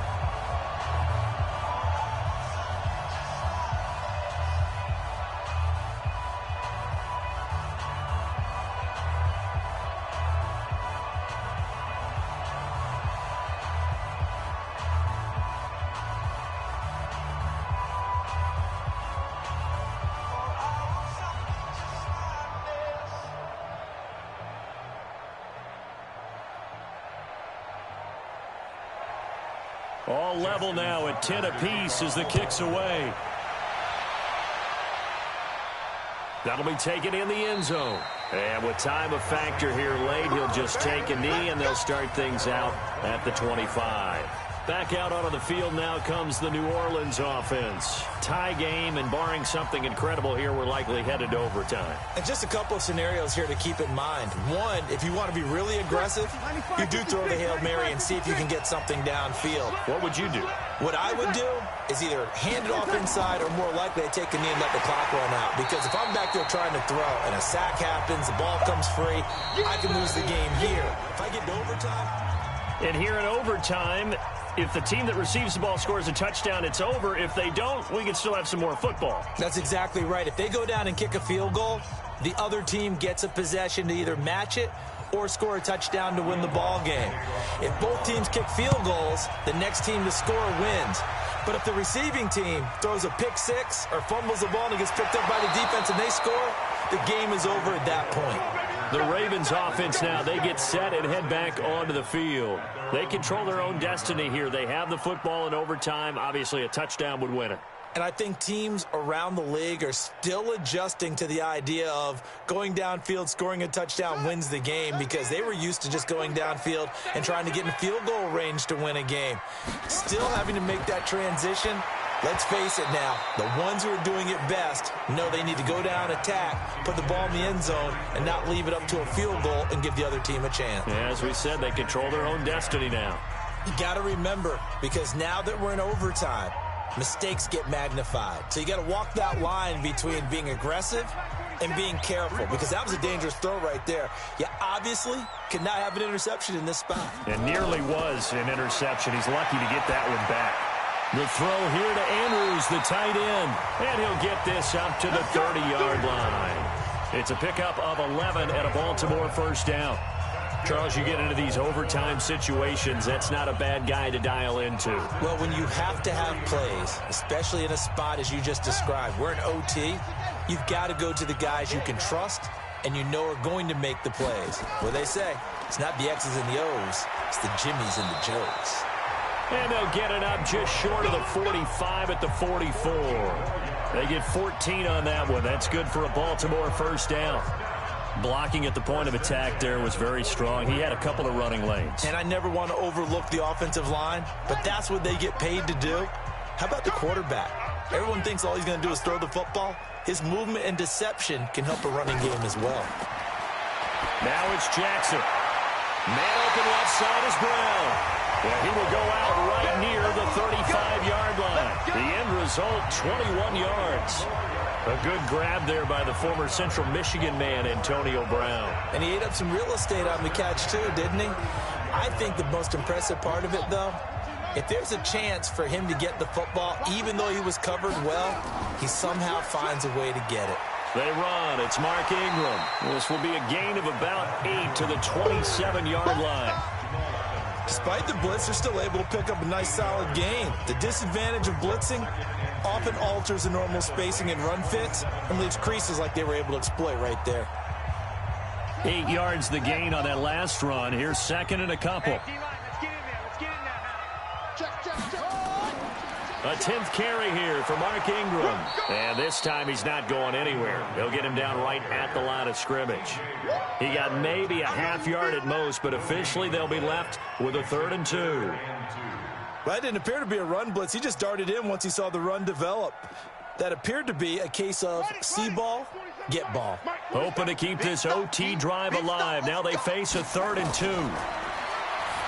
All level now at 10 apiece as the kick's away. That'll be taken in the end zone. And with time a factor here late, he'll just take a knee and they'll start things out at the 25. Back out onto the field now comes the New Orleans offense. Tie game, and barring something incredible here, we're likely headed to overtime. And just a couple of scenarios here to keep in mind. One, if you want to be really aggressive, you do throw the Hail Mary and see if you can get something downfield. What would you do? What I would do is either hand it off inside or more likely I take a knee and let the clock run out. Because if I'm back there trying to throw and a sack happens, the ball comes free, I can lose the game here. If I get to overtime. And here in overtime, if the team that receives the ball scores a touchdown, it's over. If they don't, we can still have some more football. That's exactly right. If they go down and kick a field goal, the other team gets a possession to either match it or score a touchdown to win the ball game. If both teams kick field goals, the next team to score wins. But if the receiving team throws a pick six or fumbles the ball and it gets picked up by the defense and they score, the game is over at that point. The Ravens offense now, they get set and head back onto the field. They control their own destiny here. They have the football in overtime. Obviously, a touchdown would win it. And I think teams around the league are still adjusting to the idea of going downfield, scoring a touchdown wins the game, because they were used to just going downfield and trying to get in field goal range to win a game. Still having to make that transition. Let's face it now, the ones who are doing it best know they need to go down, attack, put the ball in the end zone, and not leave it up to a field goal and give the other team a chance. Yeah, as we said, they control their own destiny now. You got to remember, because now that we're in overtime, mistakes get magnified. So you got to walk that line between being aggressive and being careful, because that was a dangerous throw right there. You obviously cannot have an interception in this spot. It nearly was an interception. He's lucky to get that one back. The throw here to Andrews, the tight end, and he'll get this up to the 30-yard line. It's a pickup of 11 and a Baltimore first down. Charles, you get into these overtime situations, that's not a bad guy to dial into. Well, when you have to have plays, especially in a spot as you just described, we're in OT, you've got to go to the guys you can trust and you know are going to make the plays. What they say, it's not the X's and the O's, it's the Jimmies and the Joes. And they'll get it up just short of the 45 at the 44. They get 14 on that one. That's good for a Baltimore first down. Blocking at the point of attack there was very strong. He had a couple of running lanes. And I never want to overlook the offensive line, but that's what they get paid to do. How about the quarterback? Everyone thinks all he's going to do is throw the football. His movement and deception can help a running game as well. Now it's Jackson. Man open left side is Brown. Well, he will go out right near the 35-yard line. The end result, 21 yards. A good grab there by the former Central Michigan man, Antonio Brown. And he ate up some real estate on the catch, too, didn't he? I think the most impressive part of it, though, if there's a chance for him to get the football, even though he was covered well, he somehow finds a way to get it. They run. It's Mark Ingram. This will be a gain of about 8 to the 27-yard line. Despite the blitz, they're still able to pick up a nice, solid gain. The disadvantage of blitzing often alters the normal spacing and run fits and leaves creases like they were able to exploit right there. 8 yards the gain on that last run. Here's second and a couple. A 10th carry here for Mark Ingram. And this time he's not going anywhere. They'll get him down right at the line of scrimmage. He got maybe a half yard at most, but officially they'll be left with a 3rd and 2. Well, that didn't appear to be a run blitz. He just darted in once he saw the run develop. That appeared to be a case of see ball, get ball. Hoping to keep this OT drive alive. Now they face a 3rd and 2.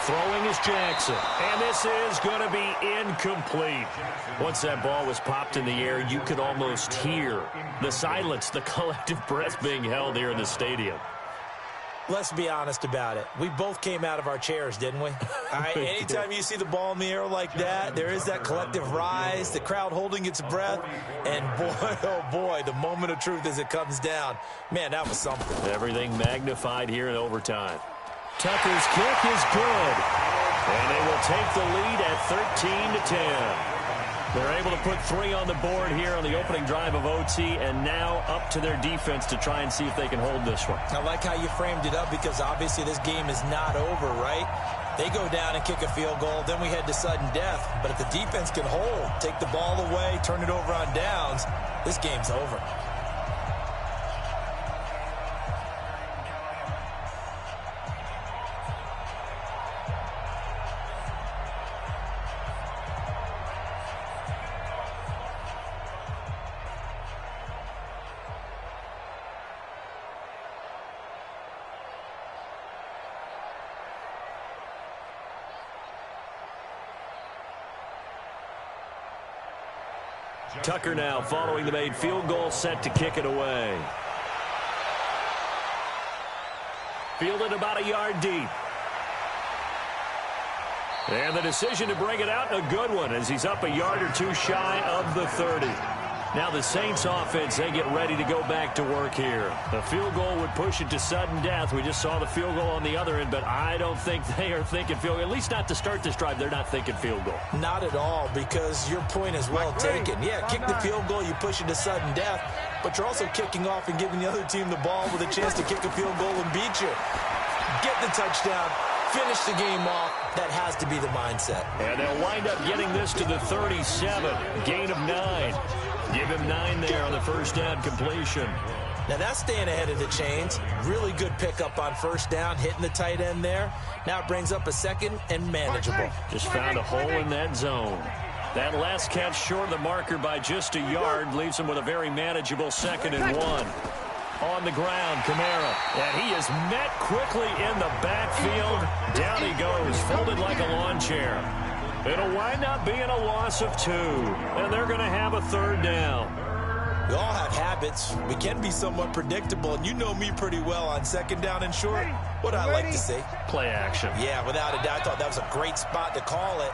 Throwing is Jackson, and this is going to be incomplete. Once that ball was popped in the air, you could almost hear the silence, the collective breath being held here in the stadium. Let's be honest about it. We both came out of our chairs, didn't we? All right, anytime you see the ball in the air like that, there is that collective rise, the crowd holding its breath, and boy, oh boy, the moment of truth as it comes down. Man, that was something. Everything magnified here in overtime. Tucker's kick is good, and they will take the lead at 13-10. They're able to put 3 on the board here on the opening drive of OT, and now up to their defense to try and see if they can hold this one. I like how you framed it up, because obviously this game is not over, right? They go down and kick a field goal, then we head to sudden death. But if the defense can hold, take the ball away, turn it over on downs, this game's over. Tucker now following the made field goal, set to kick it away. Fielded about a yard deep. And the decision to bring it out, a good one, as he's up a yard or two shy of the 30. Now the Saints offense, they get ready to go back to work here. The field goal would push it to sudden death. We just saw the field goal on the other end, but I don't think they are thinking field goal. At least not to start this drive. They're not thinking field goal. Not at all, because your point is well taken. Yeah, kick the field goal, you push it to sudden death, but you're also kicking off and giving the other team the ball with a chance to kick a field goal and beat you. Get the touchdown. Finish the game off. That has to be the mindset. And they'll wind up getting this to the 37. Gain of 9. Give him 9 there on the first down completion. Now that's staying ahead of the chains. Really good pickup on first down, hitting the tight end there. Now it brings up a second and manageable. Just found a hole in that zone. That last catch short of the marker by just a yard leaves him with a very manageable 2nd and 1. On the ground, Kamara. And he is met quickly in the backfield. Down he goes, folded like a lawn chair. It'll wind up being a loss of 2. And they're going to have a 3rd down. We all have habits. We can be somewhat predictable. And you know me pretty well on 2nd down and short. What do I like to say? Play action. Yeah, without a doubt. I thought that was a great spot to call it.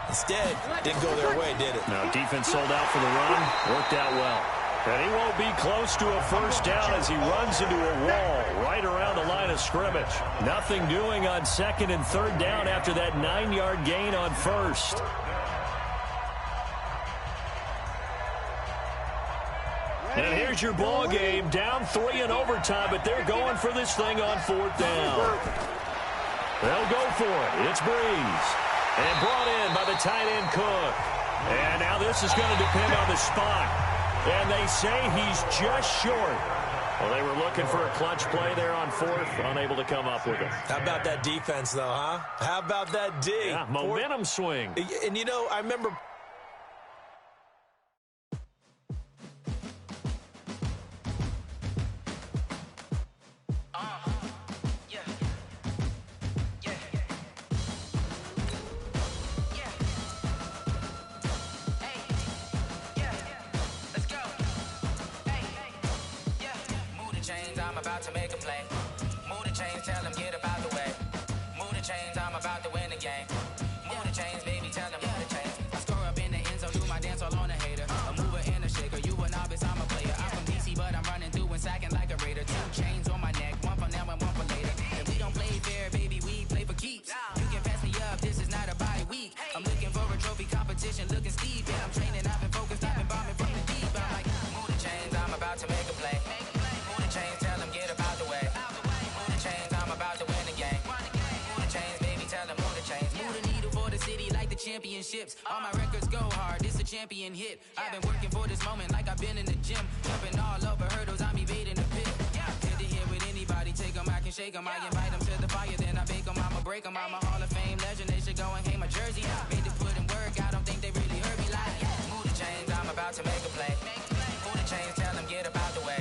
Instead, didn't go their way, did it? No, defense sold out for the run. Worked out well. And he won't be close to a first down as he runs into a wall right around the line of scrimmage. Nothing doing on 2nd and 3rd down after that 9-yard gain on 1st. And here's your ball game. Down 3 in overtime, but they're going for this thing on 4th down. They'll go for it. It's Breeze. And brought in by the tight end Cook. And now this is going to depend on the spot. And they say he's just short. Well, they were looking for a clutch play there on 4th, unable to come up with it. How about that defense, though, huh? How about that D? Yeah, momentum swing. And, you know, I remember... To make a play. Move the chains, tell them get about the way. Move the chains, I'm about to win the game. Move the chains, baby, tell them move the chains. I score up in the end zone, do my dance all on a hater. A mover and a shaker, you a novice, I'm a player. I'm from DC, but I'm running through and sacking like a raider. 2 chains on my neck, one for now and one for later. And we don't play fair, baby, we play for keeps. You can pass me up, this is not a bye week. I'm looking for a trophy competition, looking steep. And I'm training, I've been focused, I've been bombing from the deep. I'm like, move the chains, I'm about to make a play. Move the chains, tell them get about the way. Move the chains, I'm about to win the game. Move the chains, baby, tell them move the chains. Move the needle for the city like the championships. All my records go hard, this a champion hit. I've been working for this moment like I've been in the gym. Jumping all over hurdles, I'm evading the pit. Head to head with anybody, take them, I can shake them. I invite them to the fire, then I bake them. I'ma break them, I'm a Hall of Fame legend. They should go and hang my jersey. Made to put in work, I don't think they really heard me like. Move the chains, I'm about to make a play. Move the chains, tell them get about the way.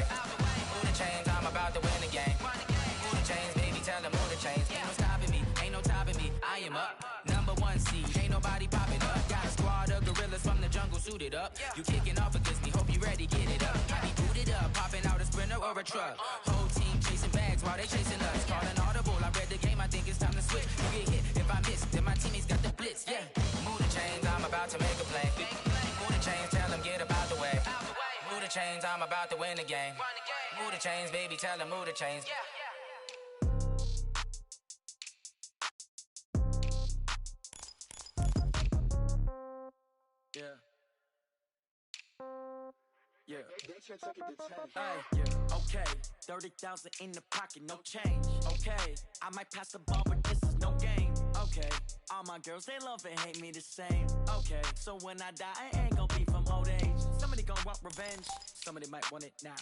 Move the chains, I'm about to win the game. Move the chains, baby, tell them move the chains. Ain't no stopping me, ain't no topping me. I am up, #1 seed, ain't nobody popping up. Got a squad of gorillas from the jungle suited up. You kicking off against me, hope you ready, get it up. I be booted up, popping out a Sprinter or a truck. Whole team chasing bags while they chasing us. Calling audible, I read the game, I think it's time to switch. You get hit, if I miss, then my teammates got the blitz, yeah. Move the chains, I'm about to make a play. Move the chains, tell them get about the way. Move the chains, I'm about to win the game. Move the chains, baby, tell them move the chains. Yeah. Hey, yeah. Okay, 30,000 in the pocket, no change. Okay, I might pass the ball, but this is no game. Okay, all my girls, they love and hate me the same. Okay, so when I die, I ain't gon' be from old age. Somebody gon' want revenge, somebody might want it now.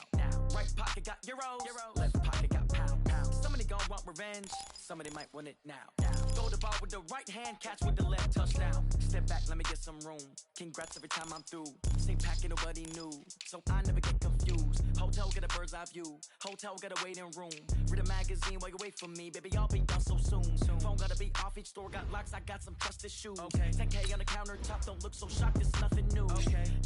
Right pocket got euros, left pocket got pound. Somebody gon' want revenge, somebody might want it now. Throw the ball with the right hand, catch with the left, touchdown. Step back, let me get some room. Congrats every time I'm through. Same packet, nobody knew, so I never get confused. Hotel get a bird's eye view, hotel got a waiting room. Read a magazine while you wait for me, baby, I'll be done so soon. Phone gotta be off, each store got locks, I got some trusted shoes. 10K on the countertop, don't look so shocked, it's nothing new.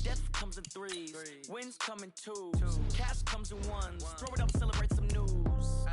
Death comes in threes, wins come in twos. Cash comes in ones, throw it up, celebrate some news.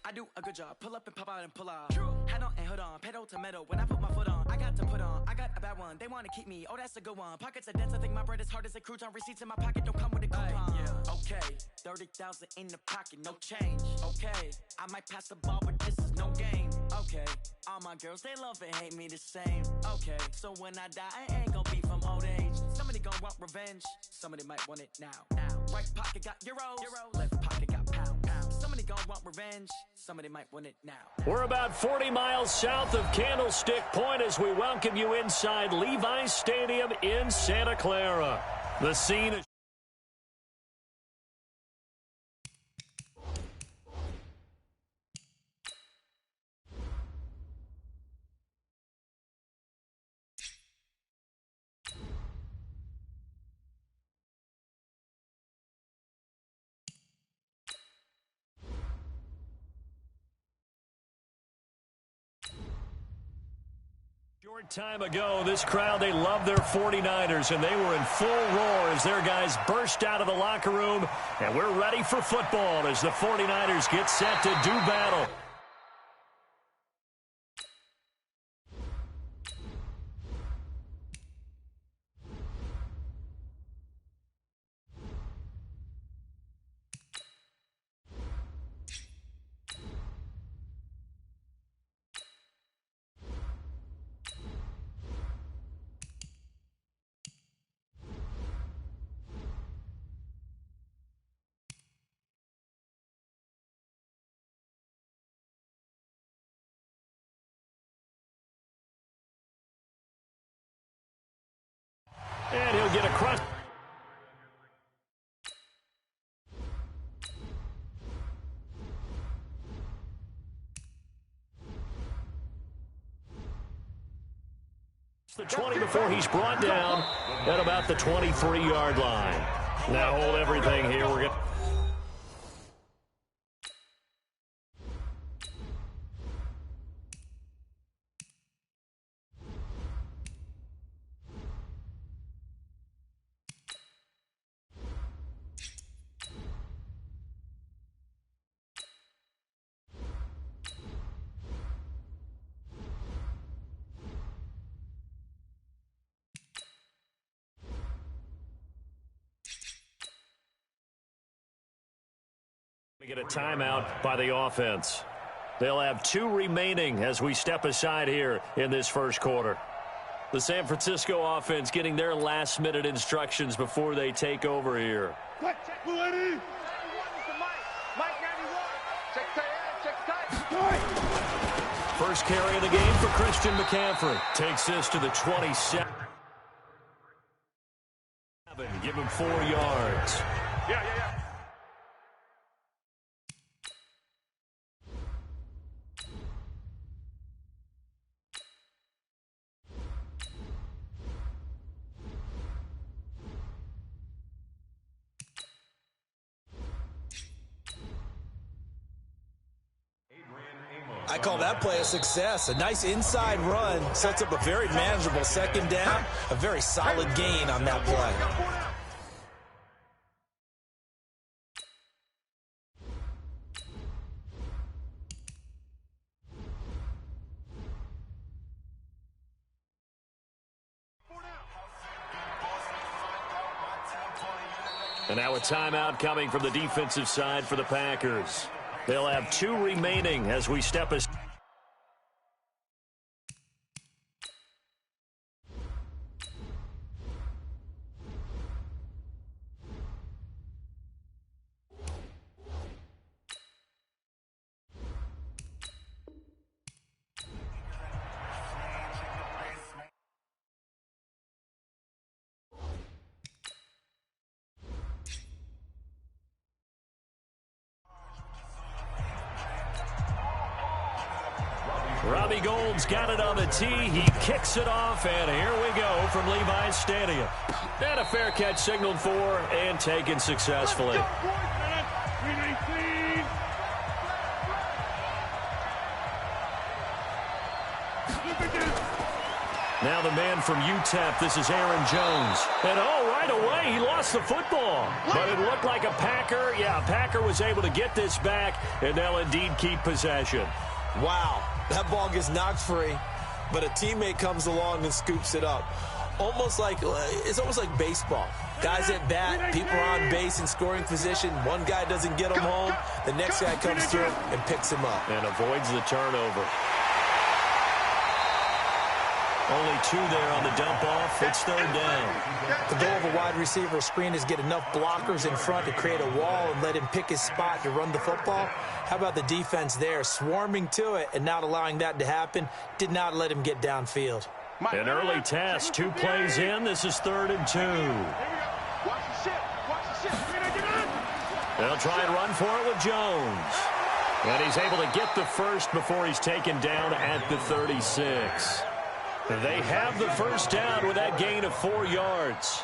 I do a good job, pull up and pop out and pull out. Hat on and hood on, pedal to metal, when I put my foot on, I got to put on. got a bad one. They want to keep me. Oh, that's a good one. Pockets are dense. I think my bread is hard as a crouton. Receipts in my pocket don't come with a coupon. Yeah. Okay, 30,000 in the pocket, no change. Okay, I might pass the ball, but this is no game. Okay, all my girls, they love and hate me the same. Okay, so when I die, I ain't gonna be from old age. Somebody gonna want revenge. Somebody might want it now. Right pocket got euros. Left pocket got pounds. Somebody gonna want revenge. Somebody might want it now. We're about 40 miles south of Candlestick Point as we welcome you inside Levi's Stadium in Santa Clara. The scene is... Short time ago, this crowd, they love their 49ers, and they were in full roar as their guys burst out of the locker room. And we're ready for football as the 49ers get set to do battle. And he'll get across. The 20 before he's brought down at about the 23-yard line. Now hold everything here. We're going to... get a timeout by the offense. They'll have 2 remaining as we step aside here in this first quarter. The San Francisco offense getting their last-minute instructions before they take over here. First carry of the game for Christian McCaffrey. Takes this to the 27. Give him 4 yards. Yeah. I call that play a success. A nice inside run sets up a very manageable second down. A very solid gain on that play. And now a timeout coming from the defensive side for the Packers. They'll have 2 remaining as we step aside. Robbie Gould's got it on the tee. He kicks it off, and here we go from Levi's Stadium. And a fair catch signaled for and taken successfully. Now the man from UTEP, this is Aaron Jones. And right away, he lost the football. But it looked like a Packer. Yeah, a Packer was able to get this back, and they'll indeed keep possession. Wow, that ball gets knocked free. but a teammate comes along and scoops it up. It's almost like baseball. Guys at bat, people are on base in scoring position. One guy doesn't get him home. The next guy comes through and picks him up. And avoids the turnover. Only 2 there on the dump off. It's third down. The goal of a wide receiver screen is get enough blockers in front to create a wall and let him pick his spot to run the football. How about the defense there, swarming to it and not allowing that to happen? Did not let him get downfield. An early test, 2 plays in. This is 3rd and 2. They'll try and run for it with Jones. And he's able to get the first before he's taken down at the 36. They have the first down with that gain of 4 yards.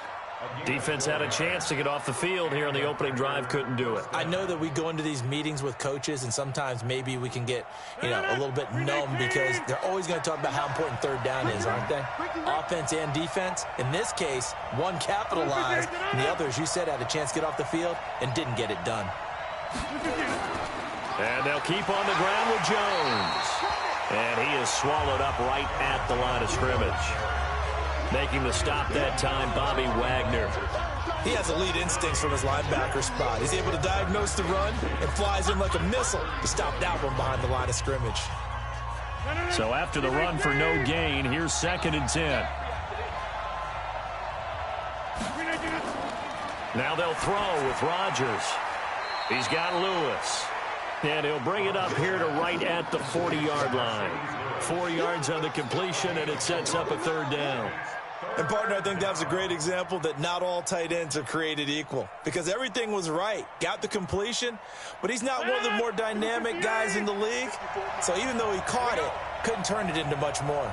Defense had a chance to get off the field here on the opening drive, couldn't do it. I know that we go into these meetings with coaches, and sometimes maybe we can get, a little bit numb because they're always going to talk about how important third down is, aren't they? Offense and defense. In this case, one capitalized, and the other, as you said, had a chance to get off the field and didn't get it done. And they'll keep on the ground with Jones. And he is swallowed up right at the line of scrimmage. Making the stop that time, Bobby Wagner. He has elite instincts from his linebacker spot. He's able to diagnose the run and flies in like a missile to stop that one behind the line of scrimmage. So after the run for no gain, here's 2nd and 10. Now they'll throw with Rodgers. He's got Lewis. And he'll bring it up here to right at the 40-yard line. 4 yards on the completion, and it sets up a 3rd down. And, partner, I think that was a great example that not all tight ends are created equal because everything was right. Got the completion, but he's not one of the more dynamic guys in the league. So even though he caught it, couldn't turn it into much more.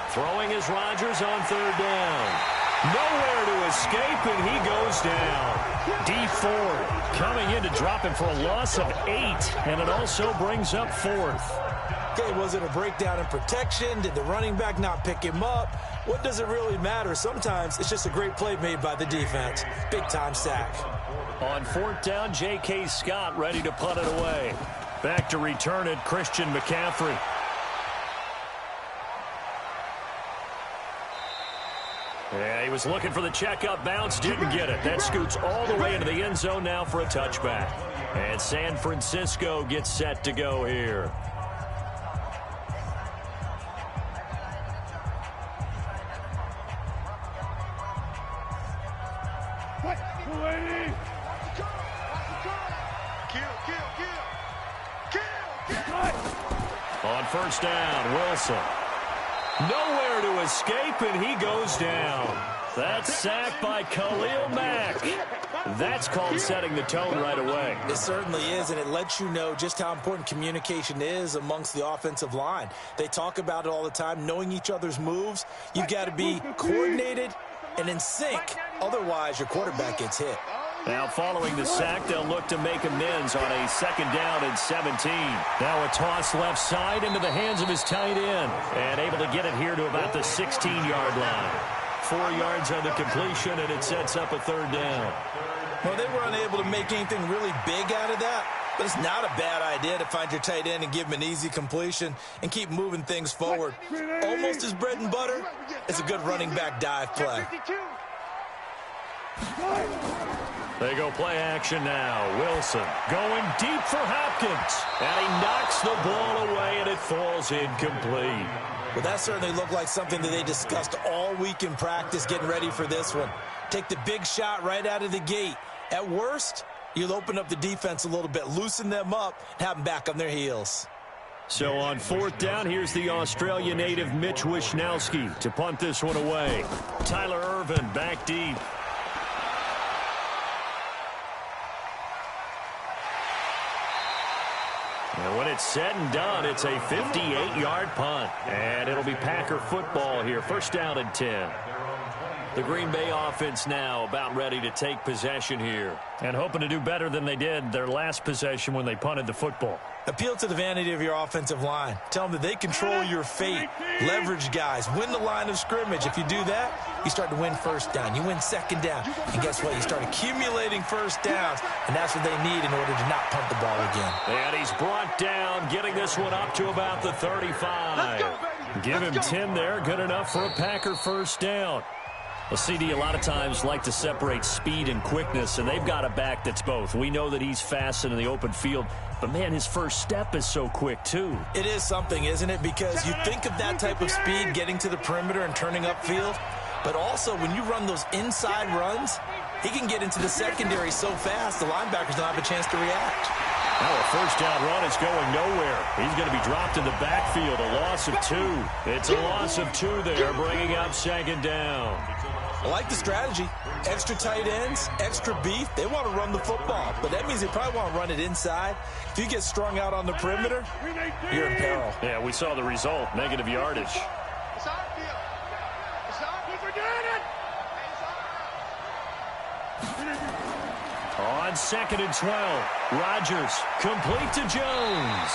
Throwing is Rodgers on 3rd down. Nowhere to escape, and he goes down. D Ford coming in to drop him for a loss of 8, and it also brings up 4th. Okay, was it a breakdown in protection? Did the running back not pick him up? What does it really matter? Sometimes it's just a great play made by the defense. Big-time sack. On 4th down, J.K. Scott ready to punt it away. Back to return it, Christian McCaffrey. Yeah, he was looking for the checkup bounce, didn't get it. That scoots all the way into the end zone now for a touchback. And San Francisco gets set to go here. On 1st down, Wilson. Nowhere to escape, and he goes down. That's sacked by Khalil Mack. That's called setting the tone right away. It certainly is, and it lets you know just how important communication is amongst the offensive line. They talk about it all the time, knowing each other's moves. You've got to be coordinated and in sync. Otherwise, your quarterback gets hit. Now following the sack, they'll look to make amends on a 2nd down and 17. Now a toss left side into the hands of his tight end. And able to get it here to about the 16-yard line. 4 yards on the completion, and it sets up a 3rd down. Well, they were unable to make anything really big out of that. But it's not a bad idea to find your tight end and give him an easy completion and keep moving things forward. Almost his bread and butter. It's a good running back dive play. They go play action now. Wilson going deep for Hopkins. And he knocks the ball away, and it falls incomplete. Well, that certainly looked like something that they discussed all week in practice getting ready for this one. Take the big shot right out of the gate. At worst, you'll open up the defense a little bit, loosen them up, and have them back on their heels. So on 4th down, here's the Australia native Mitch Wishnowski to punt this one away. Tyler Irvin back deep. And when it's said and done, it's a 58-yard punt. And it'll be Packer football here. 1st down and 10. The Green Bay offense now about ready to take possession here. And hoping to do better than they did their last possession when they punted the football. Appeal to the vanity of your offensive line. Tell them that they control your fate. Leverage guys. Win the line of scrimmage. If you do that, you start to win first down. You win second down. And guess what? You start accumulating first downs. And that's what they need in order to not punt the ball again. And he's brought down, getting this one up to about the 35. Give him 10 there. Good enough for a Packer first down. Well, CD, a lot of times like to separate speed and quickness, and they've got a back that's both. We know that he's fast in the open field, but, man, his first step is so quick, too. It is something, isn't it? Because you think of that type of speed getting to the perimeter and turning upfield, but also when you run those inside runs, he can get into the secondary so fast the linebackers don't have a chance to react. Now a first down run is going nowhere. He's going to be dropped in the backfield, a loss of 2. It's a loss of 2 there, bringing up second down. I like the strategy. Extra tight ends, extra beef. They want to run the football, but that means they probably want to run it inside. If you get strung out on the perimeter, you're in peril. Yeah, we saw the result, negative yardage. On 2nd and 12, Rodgers complete to Jones.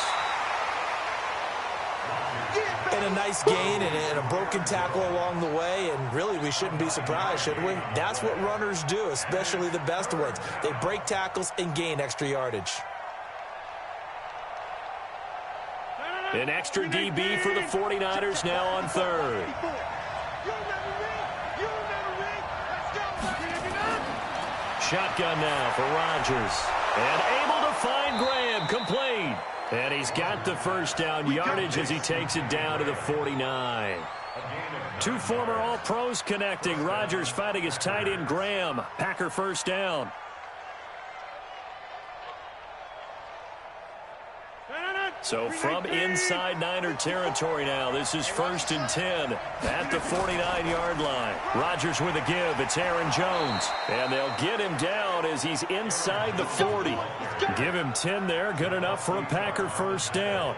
And a nice gain and a broken tackle along the way, and really we shouldn't be surprised, should we? That's what runners do, especially the best ones. They break tackles and gain extra yardage. An extra DB for the 49ers now on 3rd. Shotgun now for Rodgers. And able to find Graham, complete. And he's got the first down yardage as he takes it down to the 49. 2 former All-Pros connecting. Rodgers fighting his tight end Graham. Packer first down. So from inside Niner territory now, this is 1st and 10 at the 49-yard line. Rodgers with a give. It's Aaron Jones. And they'll get him down as he's inside the 40. Give him 10 there. Good enough for a Packer first down.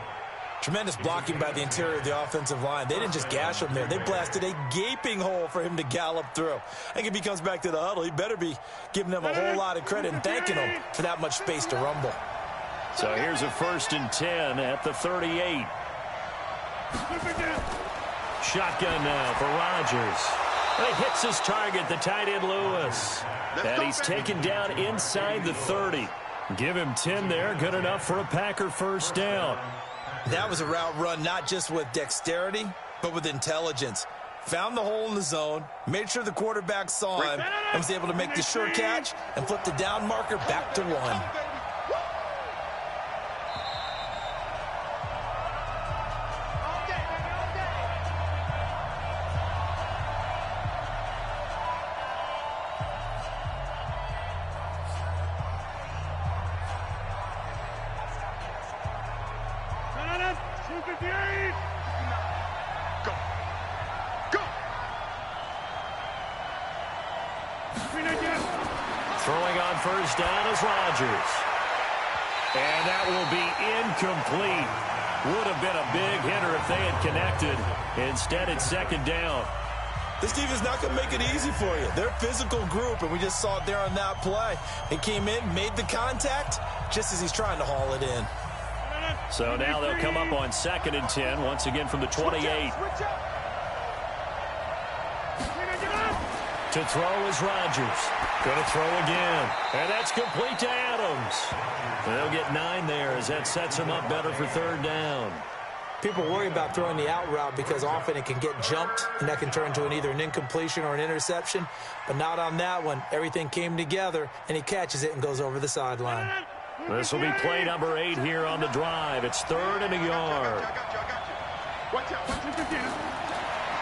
Tremendous blocking by the interior of the offensive line. They didn't just gash him there. They blasted a gaping hole for him to gallop through. I think if he comes back to the huddle, he better be giving them a whole lot of credit and thanking them for that much space to rumble. So here's a 1st and 10 at the 38. Shotgun now for Rodgers. He hits his target, the tight end Lewis. And he's taken down inside the 30. Give him 10 there. Good enough for a Packer first down. That was a route run not just with dexterity, but with intelligence. Found the hole in the zone, made sure the quarterback saw him, and was able to make the sure catch and flip the down marker back to 1. Throwing on first down is Rodgers. And that will be incomplete. Would have been a big hitter if they had connected. Instead, it's 2nd down. This team is not going to make it easy for you. They're a physical group, and we just saw it there on that play. He came in, made the contact, just as he's trying to haul it in. So now they'll come up on 2nd and 10, once again from the 28. To throw is Rodgers. Going to throw again. And that's complete to Adams. They'll get 9 there as that sets him up better for 3rd down. People worry about throwing the out route because often it can get jumped, and that can turn into either an incompletion or an interception. But not on that one. Everything came together, and he catches it and goes over the sideline. This will be play number 8 here on the drive. It's 3rd and a yard.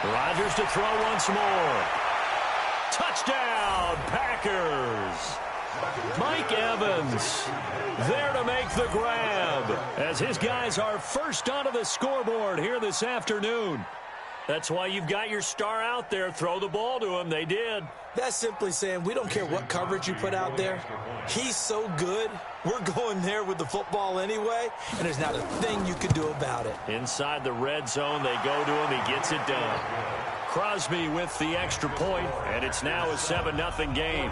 Rodgers to throw once more. Touchdown, Packers. Mike Evans there to make the grab as his guys are first onto the scoreboard here this afternoon. That's why you've got your star out there. Throw the ball to him. They did. That's simply saying we don't care what coverage you put out there. He's so good. We're going there with the football anyway, and there's not a thing you can do about it. Inside the red zone, they go to him. He gets it done. Crosby with the extra point, and it's now a 7-0 game.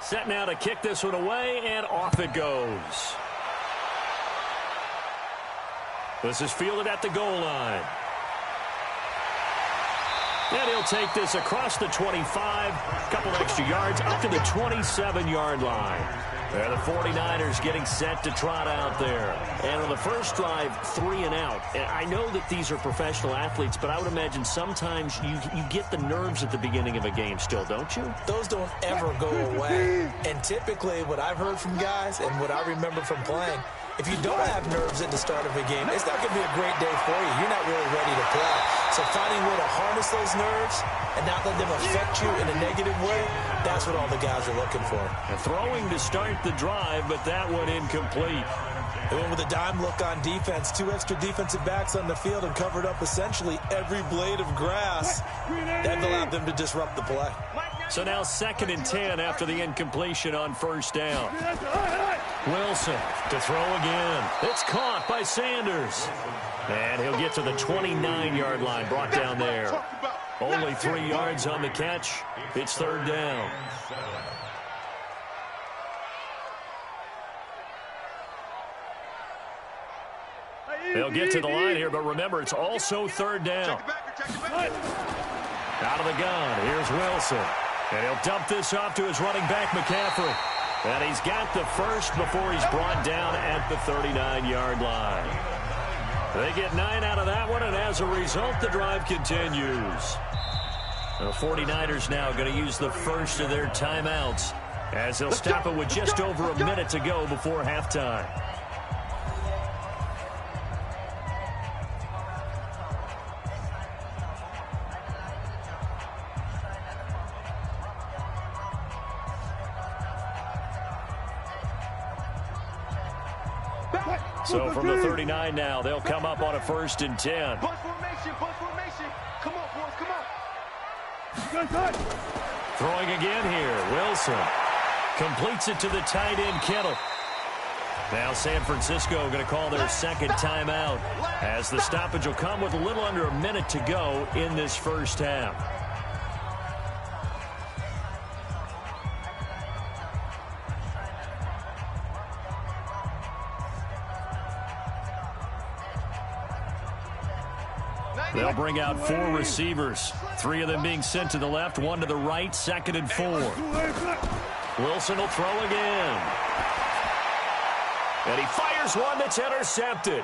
Set now to kick this one away, and off it goes. This is fielded at the goal line. And he'll take this across the 25, a couple extra yards, up to the 27-yard line. And the 49ers getting set to trot out there. And on the first drive, 3 and out. And I know that these are professional athletes, but I would imagine sometimes you get the nerves at the beginning of a game still, don't you? Those don't ever go away. And typically what I've heard from guys and what I remember from playing, if you don't have nerves at the start of a game, it's not going to be a great day for you. You're not really ready to play. So finding a way to harness those nerves and not let them affect you in a negative way, that's what all the guys are looking for. And throwing to start the drive, but that one incomplete. They went with a dime look on defense. 2 extra defensive backs on the field and covered up essentially every blade of grass. That allowed them to disrupt the play. So now 2nd and 10 after the incompletion on first down. Wilson to throw again. It's caught by Sanders. And he'll get to the 29-yard line, brought down there. Only 3 yards on the catch. It's 3rd down. They'll get to the line here, but remember, it's also 3rd down. Out of the gun, here's Wilson. And he'll dump this off to his running back, McCaffrey. And he's got the first before he's brought down at the 39-yard line. They get 9 out of that one, and as a result, the drive continues. The 49ers now going to use the first of their timeouts as they'll stop it with just over a minute to go before halftime. So from the 39 now, they'll come up on a 1st and 10. Bunch formation, bunch formation. Come on, boys, come on. Throwing again here, Wilson. Completes it to the tight end, Kittle. Now San Francisco going to call their 2nd timeout as the stoppage will come with a little under a minute to go in this first half. They'll bring out 4 receivers, 3 of them being sent to the left, 1 to the right, 2nd and 4. Wilson will throw again. And he fires one that's intercepted.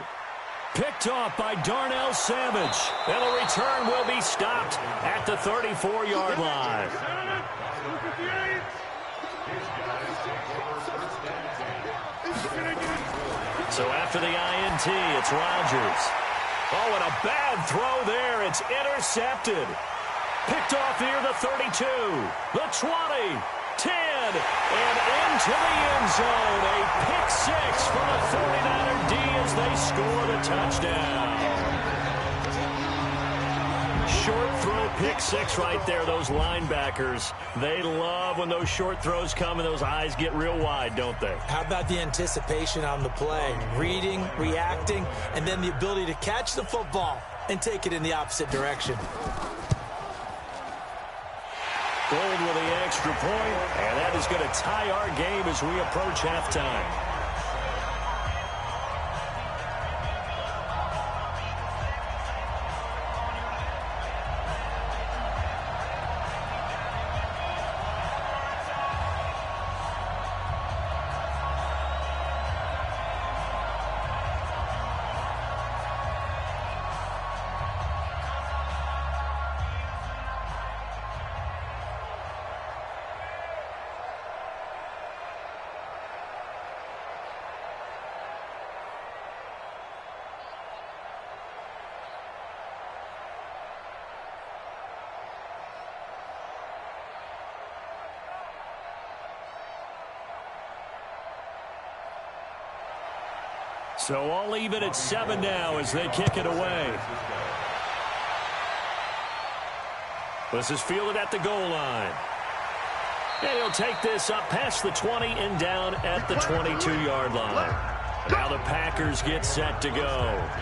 Picked off by Darnell Savage. And the return will be stopped at the 34-yard line. So after the INT, it's Rodgers. Oh, and a bad throw there. It's intercepted. Picked off near the 32, the 20, 10, and into the end zone. A pick 6 for the 49er D as they score the touchdown. Short throw, pick 6 right there. Those linebackers, they love when those short throws come and those eyes get real wide, don't they? How about the anticipation on the play? Reading, reacting, and then the ability to catch the football and take it in the opposite direction. Gold with the extra point, and that is going to tie our game as we approach halftime. So all even at 7 now as they kick it away. This is fielded at the goal line. And he'll take this up past the 20 and down at the 22-yard line. Now the Packers get set to go.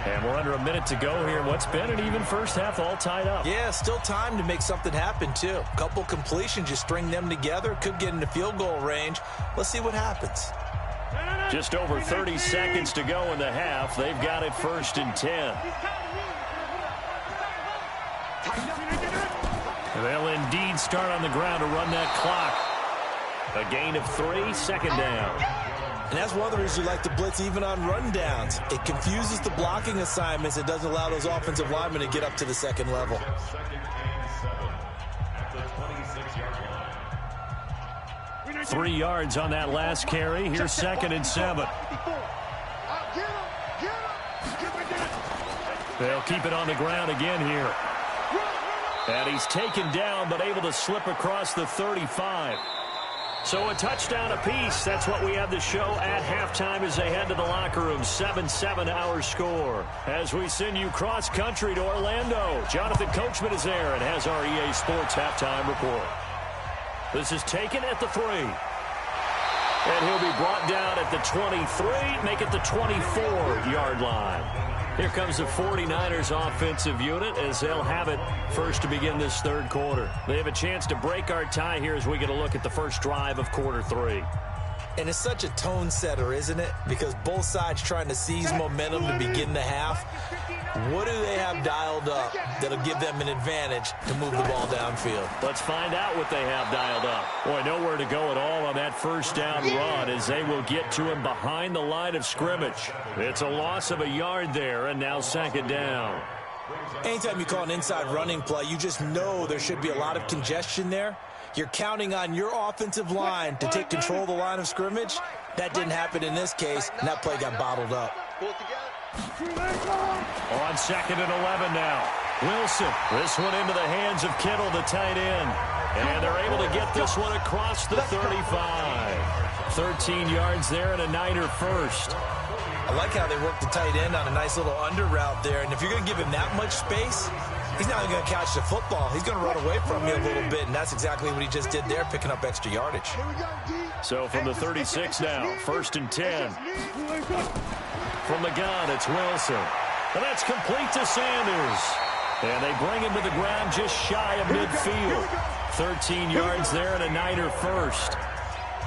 And we're under a minute to go here in what's been an even first half, all tied up. Yeah, still time to make something happen, too. A couple completions, you string them together, could get into field goal range. Let's see what happens. Just over 30 seconds to go in the half. They've got it 1st and 10. They'll indeed start on the ground to run that clock. A gain of 3, 2nd down. And that's one of the reasons you like to blitz even on rundowns. It confuses the blocking assignments. It doesn't allow those offensive linemen to get up to the second level. 3 yards on that last carry. Here's 2nd and 7. They'll keep it on the ground again here. And he's taken down, but able to slip across the 35. So a touchdown apiece. That's what we have to show at halftime as they head to the locker room. 7-7 our score. As we send you cross country to Orlando, Jonathan Coachman is there and has our EA Sports halftime report. This is taken at the 3. And he'll be brought down at the 23, make it the 24-yard line. Here comes the 49ers offensive unit as they'll have it first to begin this third quarter. They have a chance to break our tie here as we get a look at the first drive of quarter 3. And it's such a tone setter, isn't it? Because both sides trying to seize momentum to begin the half. What do they have dialed up that'll give them an advantage to move the ball downfield? Let's find out what they have dialed up. Boy, nowhere to go at all on that first down run as they will get to him behind the line of scrimmage. It's a loss of a yard there, and now 2nd down. Anytime you call an inside running play, you just know there should be a lot of congestion there. You're counting on your offensive line to take control of the line of scrimmage. That didn't happen in this case, and that play got bottled up. On 2nd and 11 now. Wilson, this one into the hands of Kittle, the tight end. And they're able to get this one across the 35. 13 yards there and a Niner first. I like how they work the tight end on a nice little under route there. And if you're going to give him that much space, he's not going to catch the football. He's going to run away from you a little bit, and that's exactly what he just did there, picking up extra yardage. So from the 36 now, 1st and 10. From the gun, it's Wilson. And that's complete to Sanders. And they bring him to the ground just shy of midfield. 13 yards there and a Niner first.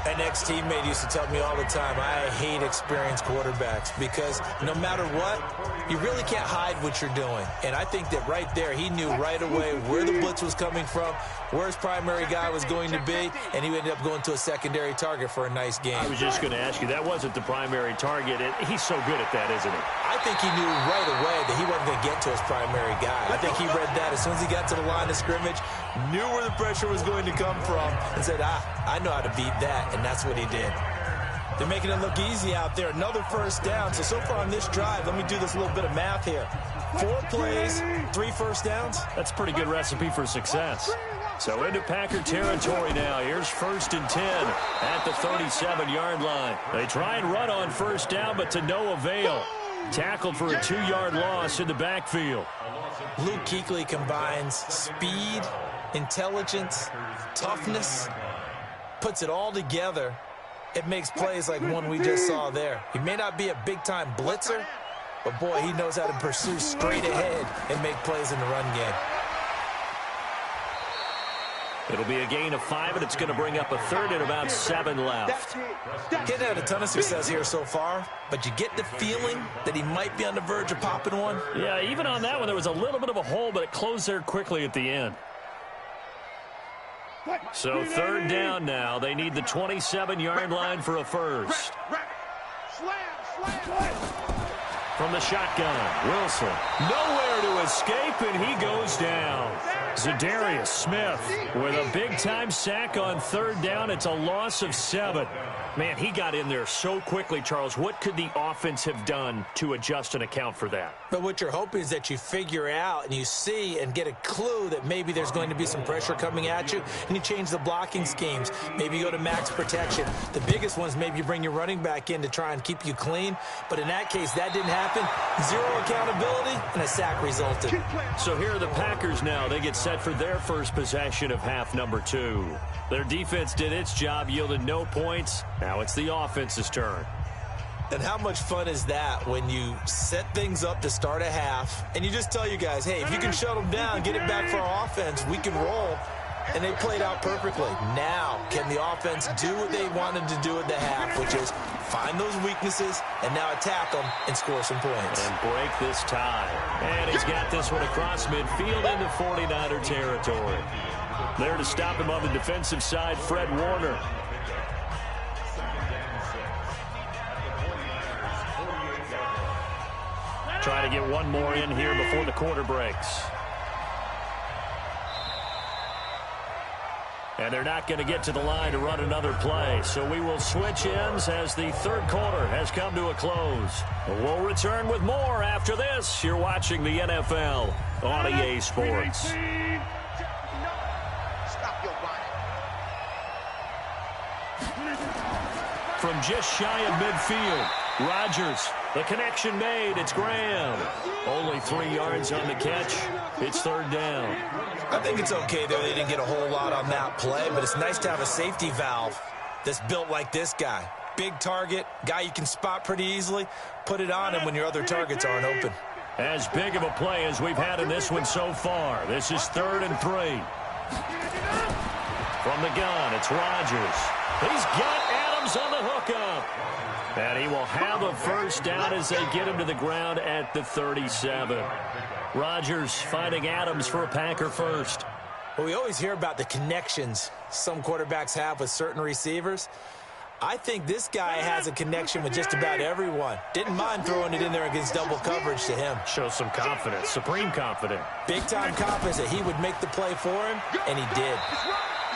An ex-teammate used to tell me all the time, I hate experienced quarterbacks because no matter what, you really can't hide what you're doing. And I think that right there, he knew right away where the blitz was coming from, where his primary guy was going to be, and he ended up going to a secondary target for a nice game. I was just going to ask you, that wasn't the primary target. He's so good at that, isn't he? I think he knew right away that he wasn't going to get to his primary guy. I think he read that as soon as he got to the line of scrimmage, knew where the pressure was going to come from, and said, I know how to beat that. And that's what he did. They're making it look easy out there. Another first down. So far on this drive, let me do this little bit of math here. 4 plays, 3 first downs. That's a pretty good recipe for success. So into Packer territory now. Here's 1st and 10 at the 37-yard line. They try and run on first down, but to no avail. Tackled for a 2-yard loss in the backfield. Luke Kuechly combines speed, intelligence, toughness, puts it all together. It makes plays like one we just saw there. He may not be a big-time blitzer, but boy, he knows how to pursue straight ahead and make plays in the run game. It'll be a gain of 5, and it's going to bring up a 3rd and about 7 left. He's had a ton of success here so far, but you get the feeling that he might be on the verge of popping one. Yeah, even on that one, there was a little bit of a hole, but it closed there quickly at the end. So 3rd down now. They need the 27-yard line for a first. From the shotgun, Wilson. Nowhere to escape, and he goes down. Zadarius Smith with a big-time sack on third down. It's a loss of 7. Man, he got in there so quickly, Charles. What could the offense have done to adjust and account for that? But what you're hoping is that you figure out and you see and get a clue that maybe there's going to be some pressure coming at you, and you change the blocking schemes. Maybe you go to max protection. The biggest ones, maybe you bring your running back in to try and keep you clean. But in that case, that didn't happen. Zero accountability, and a sack resulted. So here are the Packers now. They get set for their first possession of half number 2. Their defense did its job, yielded no points. Now it's the offense's turn. And how much fun is that when you set things up to start a half, and you just tell you guys, hey, if you can shut them down, get it back for our offense, we can roll. And they played out perfectly. Now, can the offense do what they wanted to do at the half, which is find those weaknesses and now attack them and score some points. And break this tie. And he's got this one across midfield into 49er territory. There to stop him on the defensive side, Fred Warner. Try to get one more in here before the quarter breaks. And they're not going to get to the line to run another play. So we will switch ends as the third quarter has come to a close. We'll return with more after this. You're watching the NFL on EA Sports. From just shy of midfield, Rodgers. The connection made. It's Graham. Only 3 yards on the catch. It's third down. I think it's okay, though. They didn't get a whole lot on that play, but it's nice to have a safety valve that's built like this guy. Big target, guy you can spot pretty easily. Put it on him when your other targets aren't open. As big of a play as we've had in this one so far. This is 3rd and 3. From the gun, it's Rodgers. He's got Adams on the hookup. And he will have a first down as they get him to the ground at the 37. Rodgers finding Adams for a Packer first. Well, we always hear about the connections some quarterbacks have with certain receivers. I think this guy has a connection with just about everyone. Didn't mind throwing it in there against double coverage to him. Shows some confidence, supreme confidence. Big-time confidence that he would make the play for him, and he did.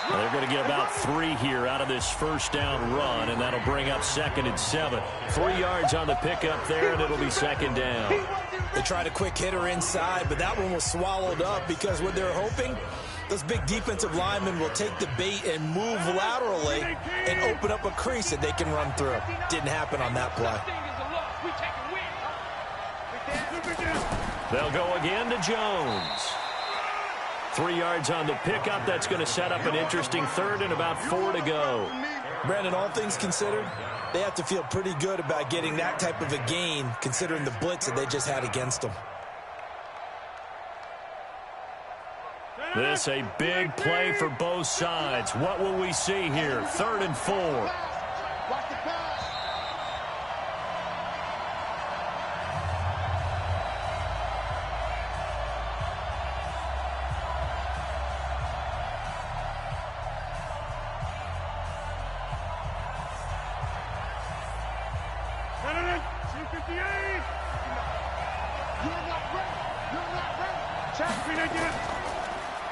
Well, they're going to get about 3 here out of this first down run, and that'll bring up 2nd and 7. 3 yards on the pickup there, and it'll be 2nd down. They tried a quick hitter inside, but that one was swallowed up because what they're hoping, those big defensive linemen will take the bait and move laterally and open up a crease that they can run through. Didn't happen on that play. They'll go again to Jones. 3 yards on the pickup. That's going to set up an interesting 3rd and about 4 to go. Brandon, all things considered, they have to feel pretty good about getting that type of a gain considering the blitz that they just had against them. This a big play for both sides. What will we see here? 3rd and 4.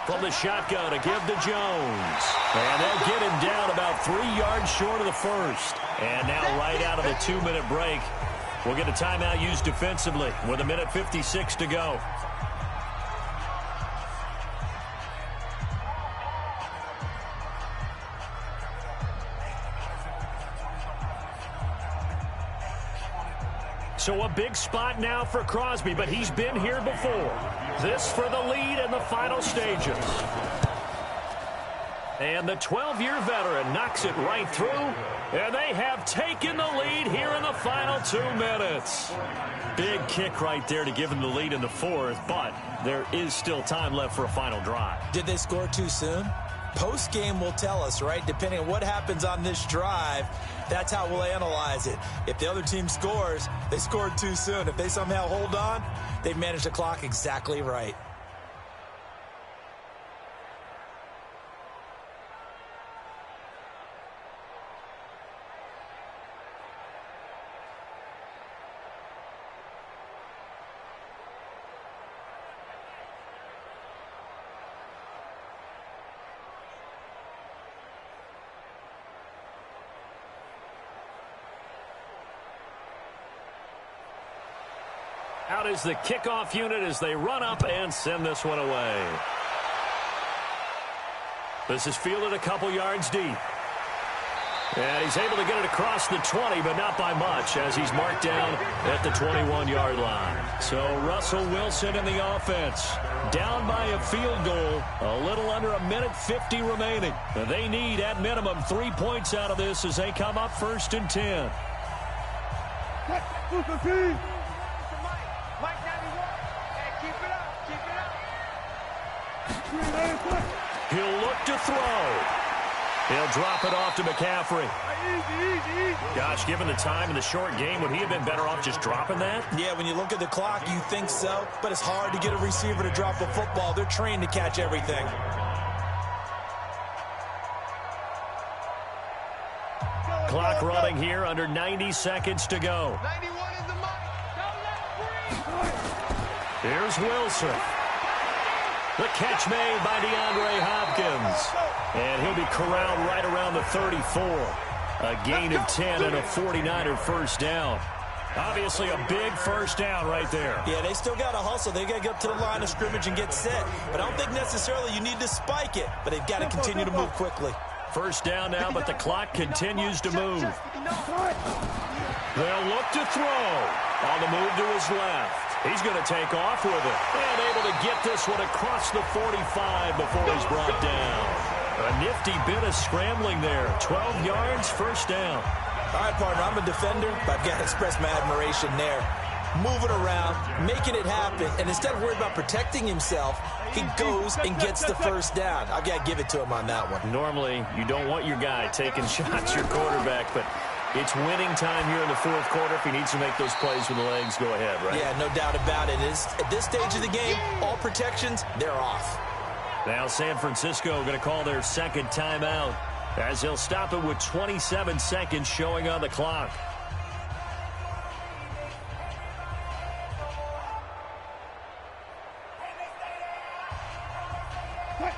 From the shotgun, a give to Jones. And they'll get him down about 3 yards short of the first. And now right out of the 2-minute break, we'll get a timeout used defensively with 1:56 to go. So a big spot now for Crosby, but he's been here before. This for the lead in the final stages. And the 12-year veteran knocks it right through, and they have taken the lead here in the final 2 minutes. Big kick right there to give them the lead in the 4th, but there is still time left for a final drive. Did they score too soon? Post-game will tell us, right? Depending on what happens on this drive, that's how we'll analyze it. If the other team scores, they scored too soon. If they somehow hold on, they've managed the clock exactly right. Out is the kickoff unit as they run up and send this one away. This is fielded a couple yards deep. And he's able to get it across the 20, but not by much, as he's marked down at the 21-yard line. So Russell Wilson in the offense, down by a field goal, a little under a minute 50 remaining. They need, at minimum, 3 points out of this as they come up 1st and 10. He'll look to throw. He'll drop it off to McCaffrey. Gosh, given the time in the short game, would he have been better off just dropping that? Yeah, when you look at the clock, you think so. But it's hard to get a receiver to drop a football. They're trained to catch everything. Clock running here, under 90 seconds to go. Here's Wilson. The catch made by DeAndre Hopkins. And he'll be corralled right around the 34. A gain of 10 and a 49er first down. Obviously a big first down right there. Yeah, they still got to hustle. They got to get up to the line of scrimmage and get set. But I don't think necessarily you need to spike it. But they've got to continue to move quickly. First down now, but the clock continues to move. They'll look to throw. On the move to his left. He's going to take off with it. And able to get this one across the 45 before he's brought down. A nifty bit of scrambling there. 12 yards, first down. All right, partner, I'm a defender, but I've got to express my admiration there. Moving around, making it happen, and instead of worrying about protecting himself, he goes and gets the first down. I've got to give it to him on that one. Normally, you don't want your guy taking shots, your quarterback, but it's winning time here in the fourth quarter. If he needs to make those plays with the legs, go ahead, right? Yeah, no doubt about it. At this stage of the game, all protections, they're off. Now San Francisco going to call their second timeout as they'll stop it with 27 seconds showing on the clock.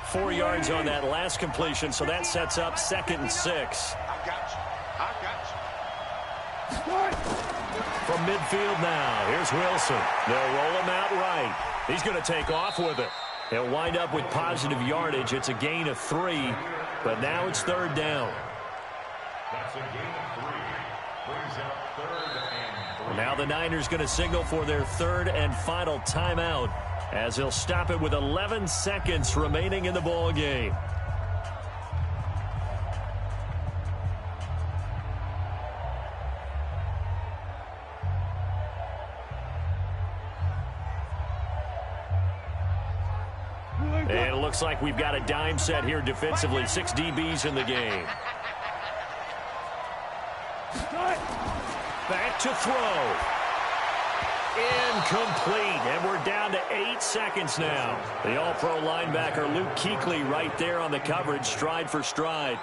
Four yards on that last completion, so that sets up 2nd and 6. From midfield now, here's Wilson. They'll roll him out right. He's going to take off with it. He'll wind up with positive yardage. It's a gain of 3, but now it's 3rd down. That's a gain of 3. Brings up 3rd and 3. Now the Niners going to signal for their 3rd and final timeout as he'll stop it with 11 seconds remaining in the ball game. And it looks like we've got a dime set here defensively. 6 DBs in the game. Back to throw. Incomplete. And we're down to 8 seconds now. The all-pro linebacker Luke Kuechly right there on the coverage, stride for stride.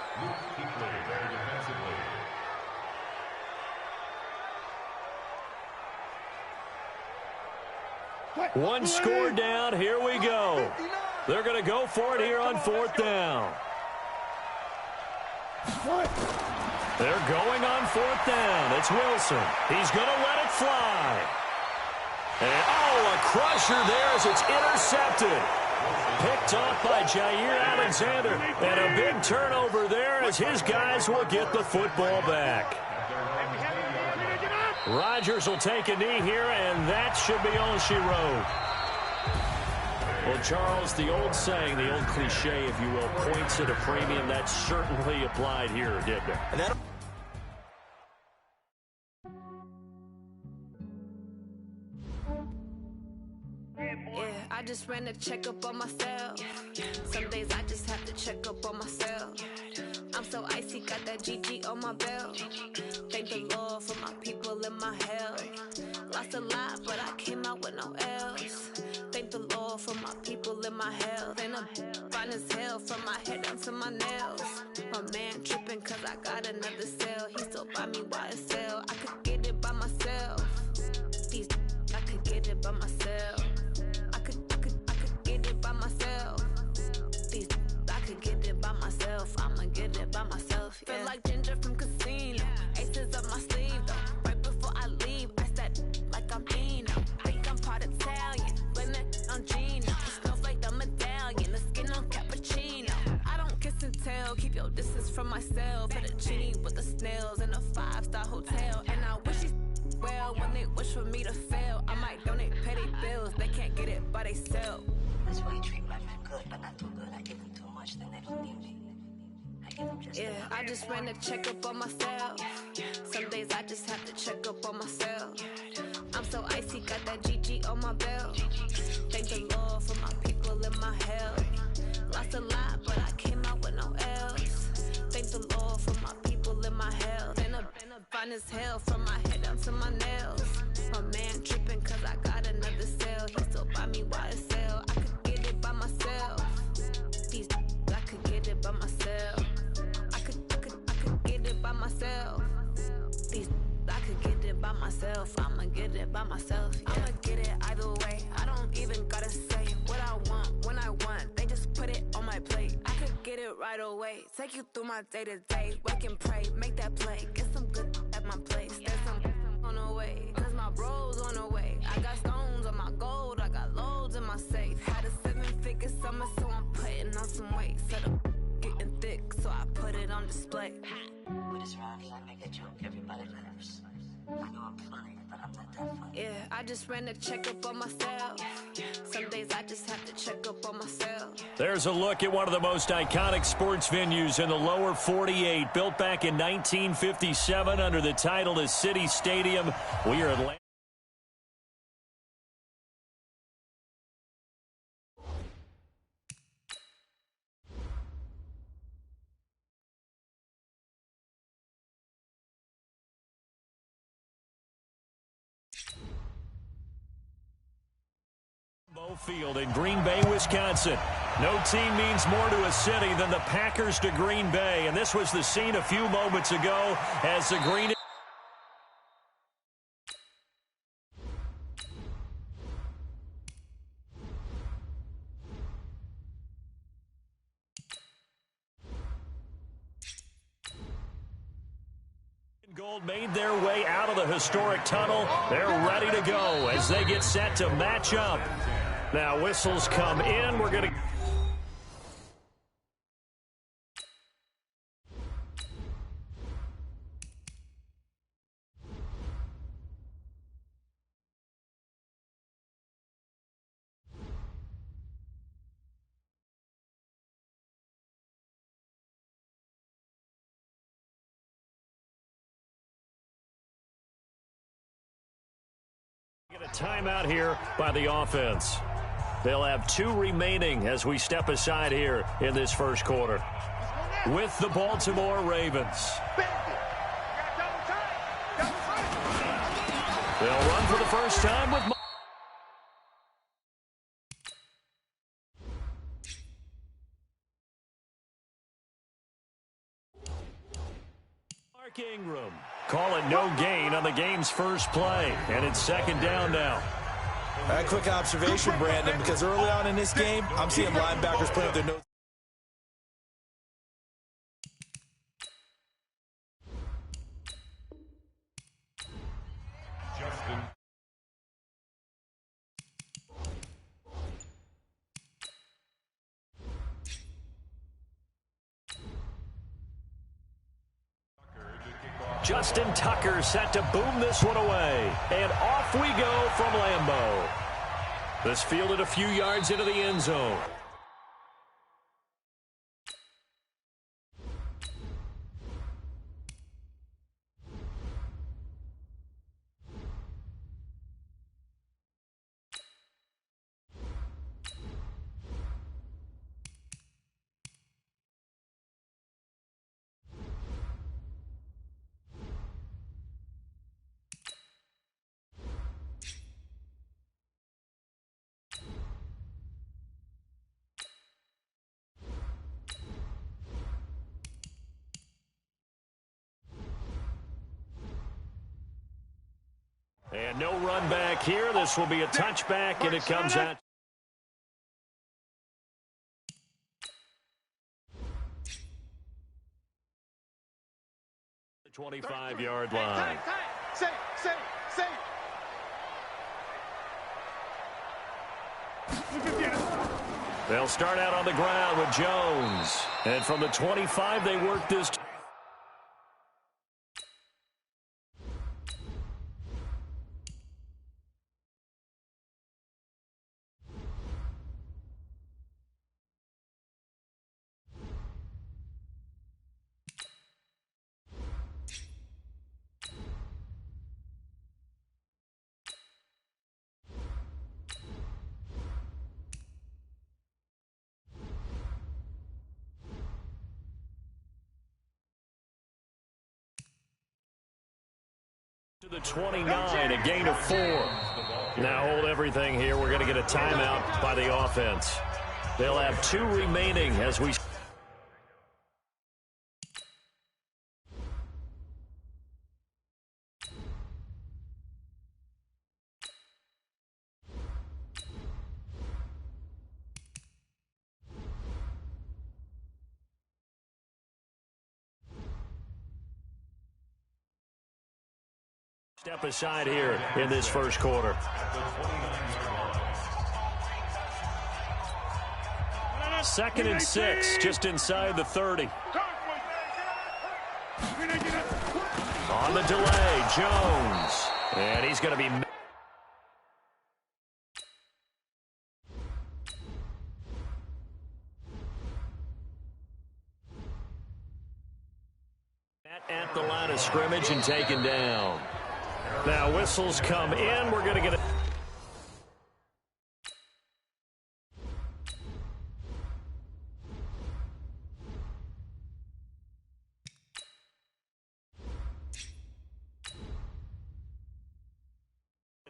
One score down. Here we go. They're going to go for it here on 4th down. They're going on 4th down. It's Wilson. He's going to let it fly. And, a crusher there as it's intercepted. Picked off by Jair Alexander. And a big turnover there as his guys will get the football back. Rodgers will take a knee here, and that should be all she wrote. Well, Charles, the old saying, the old cliche, if you will, points at a premium, that certainly applied here, didn't it? Yeah, I just ran a checkup on myself. Some days I just have to check up on myself. I'm so icy, got that GG on my belt. Thank the Lord for my people and my health. Lost a lot, but I came out with no L's. Thank the Lord for my people and my health. And I'm fine as hell from my head down to my nails. My man tripping cause I got another cell. He still buy me YSL. I could get it by myself. I could get it by myself. I could get it by myself. I could get it by myself. I'ma get it by myself. Yeah. Feel like Ginger from Casino. Aces up my sleeve though. Right before I leave, I said like I'm Dino. Think I'm from myself. For the genie with the snails in a 5-star hotel. And I wish these well when they wish for me to fail. I might donate, pay their bills. They can't get it by themselves. That's why you treat life good, but not too good. I give them too much, then they don't need me. I give them just enough. I just ran a checkup on myself. Some days I just have to check up on myself. I'm so icy, got that GG on my belt. Thank the Lord for my people in my health. Lost a lot, but I came out with no L's. Thank the Lord for my people in my health. Been a fine as hell from my head down to my nails. My man tripping cause I got another cell. He still buy me YSL. I could get it by myself. These I could get it by myself. I could get it by myself. These I could get it by myself. I'ma get it by myself. Yeah. I'ma get it either way. I don't even gotta say what I want when I want. They just put it on my plate. I could get it right away. Take you through my day to day. Wake and pray, make that play. Get some good at my place. There's some on the way. Cause my bros on the way. I got stones on my gold. I got loads in my safe. Had a 7-figure summer, so I'm putting on some weight. Set up getting thick, so I put it on display. But it's around here, I make a joke, everybody laughs. I know I'm funny, but I'm not that funny. Yeah, I just ran a checkup on myself. Some days I just have to check up on myself. There's a look at one of the most iconic sports venues in the lower 48. Built back in 1957 under the title of City Stadium. We are Atlanta. Field in Green Bay, Wisconsin. No team means more to a city than the Packers to Green Bay, and this was the scene a few moments ago as the Green Gold made their way out of the historic tunnel. They're ready to go as they get set to match up. Now whistles come in. We're going to... Get a timeout here by the offense. They'll have 2 remaining as we step aside here in this first quarter. With the Baltimore Ravens. They'll run for the first time with Mark Ingram. Call it no gain on the game's first play, and it's second down now. A quick observation, Brandon, because early on in this game, I'm seeing linebackers playing with their nose. Justin Tucker set to boom this one away. And off we go from Lambeau. This fielded a few yards into the end zone. And no run back here. This will be a touchback, and it comes out. 25-yard line. Say. You can get it. They'll start out on the ground with Jones. And from the 25, they work this. To the 29, a gain of 4. Now hold everything here. We're going to get a timeout by the offense. They'll have 2 remaining as we... Step aside here in this first quarter. Second and 6, just inside the 30. On the delay, Jones. And he's going to be... at the line of scrimmage and taken down. Now whistles come in. We're going to get it.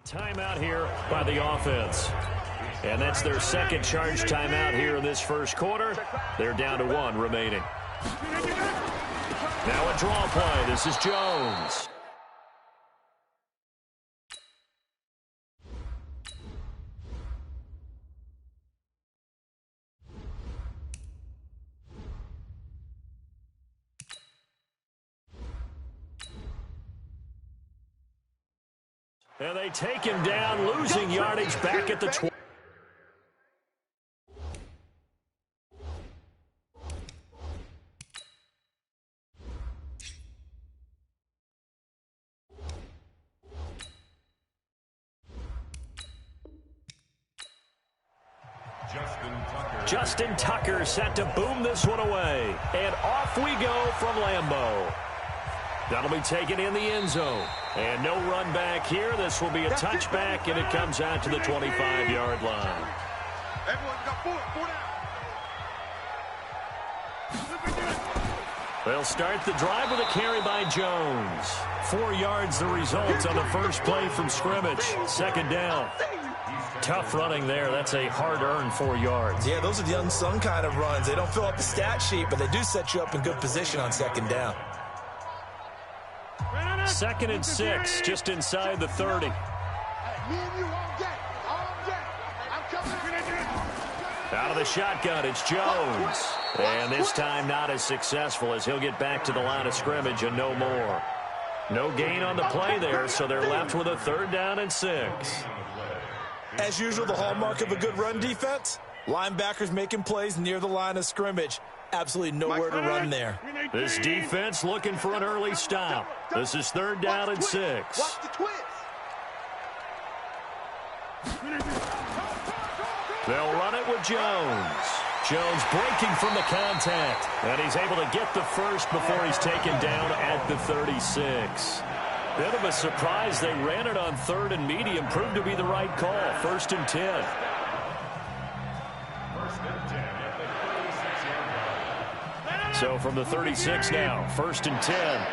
Timeout here by the offense. And that's their second charge timeout here in this first quarter. They're down to 1 remaining. Now a draw play. This is Jones. And they take him down, losing yardage back at the 20. Justin Tucker set to boom this one away. And off we go from Lambeau. That'll be taken in the end zone. And no run back here. This will be a touchback, and it comes out to the 25-yard line. Everyone's got 4 down. They'll start the drive with a carry by Jones. 4 yards the result on the first play from scrimmage. Second down. Tough running there. That's a hard-earned 4 yards. Yeah, those are the unsung kind of runs. They don't fill up the stat sheet, but they do set you up in good position on second down. Second and 6, just inside the 30. Out of the shotgun, it's Jones. And this time not as successful as he'll get back to the line of scrimmage and no more. No gain on the play there, so they're left with a 3rd down and 6. As usual, the hallmark of a good run defense, linebackers making plays near the line of scrimmage. Absolutely nowhere to run there. This defense looking for an early stop. This is 3rd down and 6. Watch the twist. They'll run it with Jones. Jones breaking from the contact. And he's able to get the first before he's taken down at the 36. Bit of a surprise. They ran it on 3rd and medium. Proved to be the right call. 1st and 10. So from the 36 now, 1st and 10.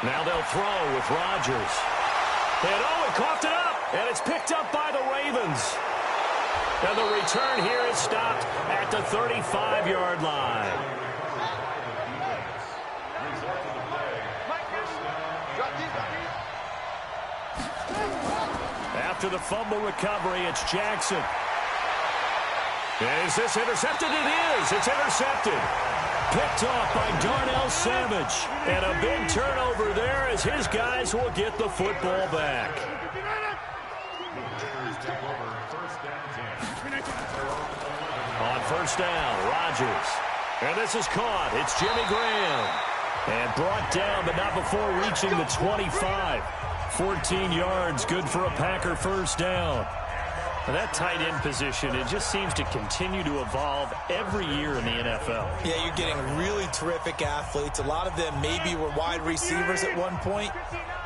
Now they'll throw with Rodgers. And Owen coughed it up, and it's picked up by the Ravens. And the return here is stopped at the 35-yard line. After the fumble recovery, it's Jackson. And is this intercepted? It is. It's intercepted. Picked off by Darnell Savage. And a big turnover there as his guys will get the football back. On first down, Rodgers. And this is caught. It's Jimmy Graham. And brought down, but not before reaching the 25. 14 yards, good for a Packer first down. And that tight end position, it just seems to continue to evolve every year in the NFL. Yeah, you're getting really terrific athletes. A lot of them maybe were wide receivers at one point.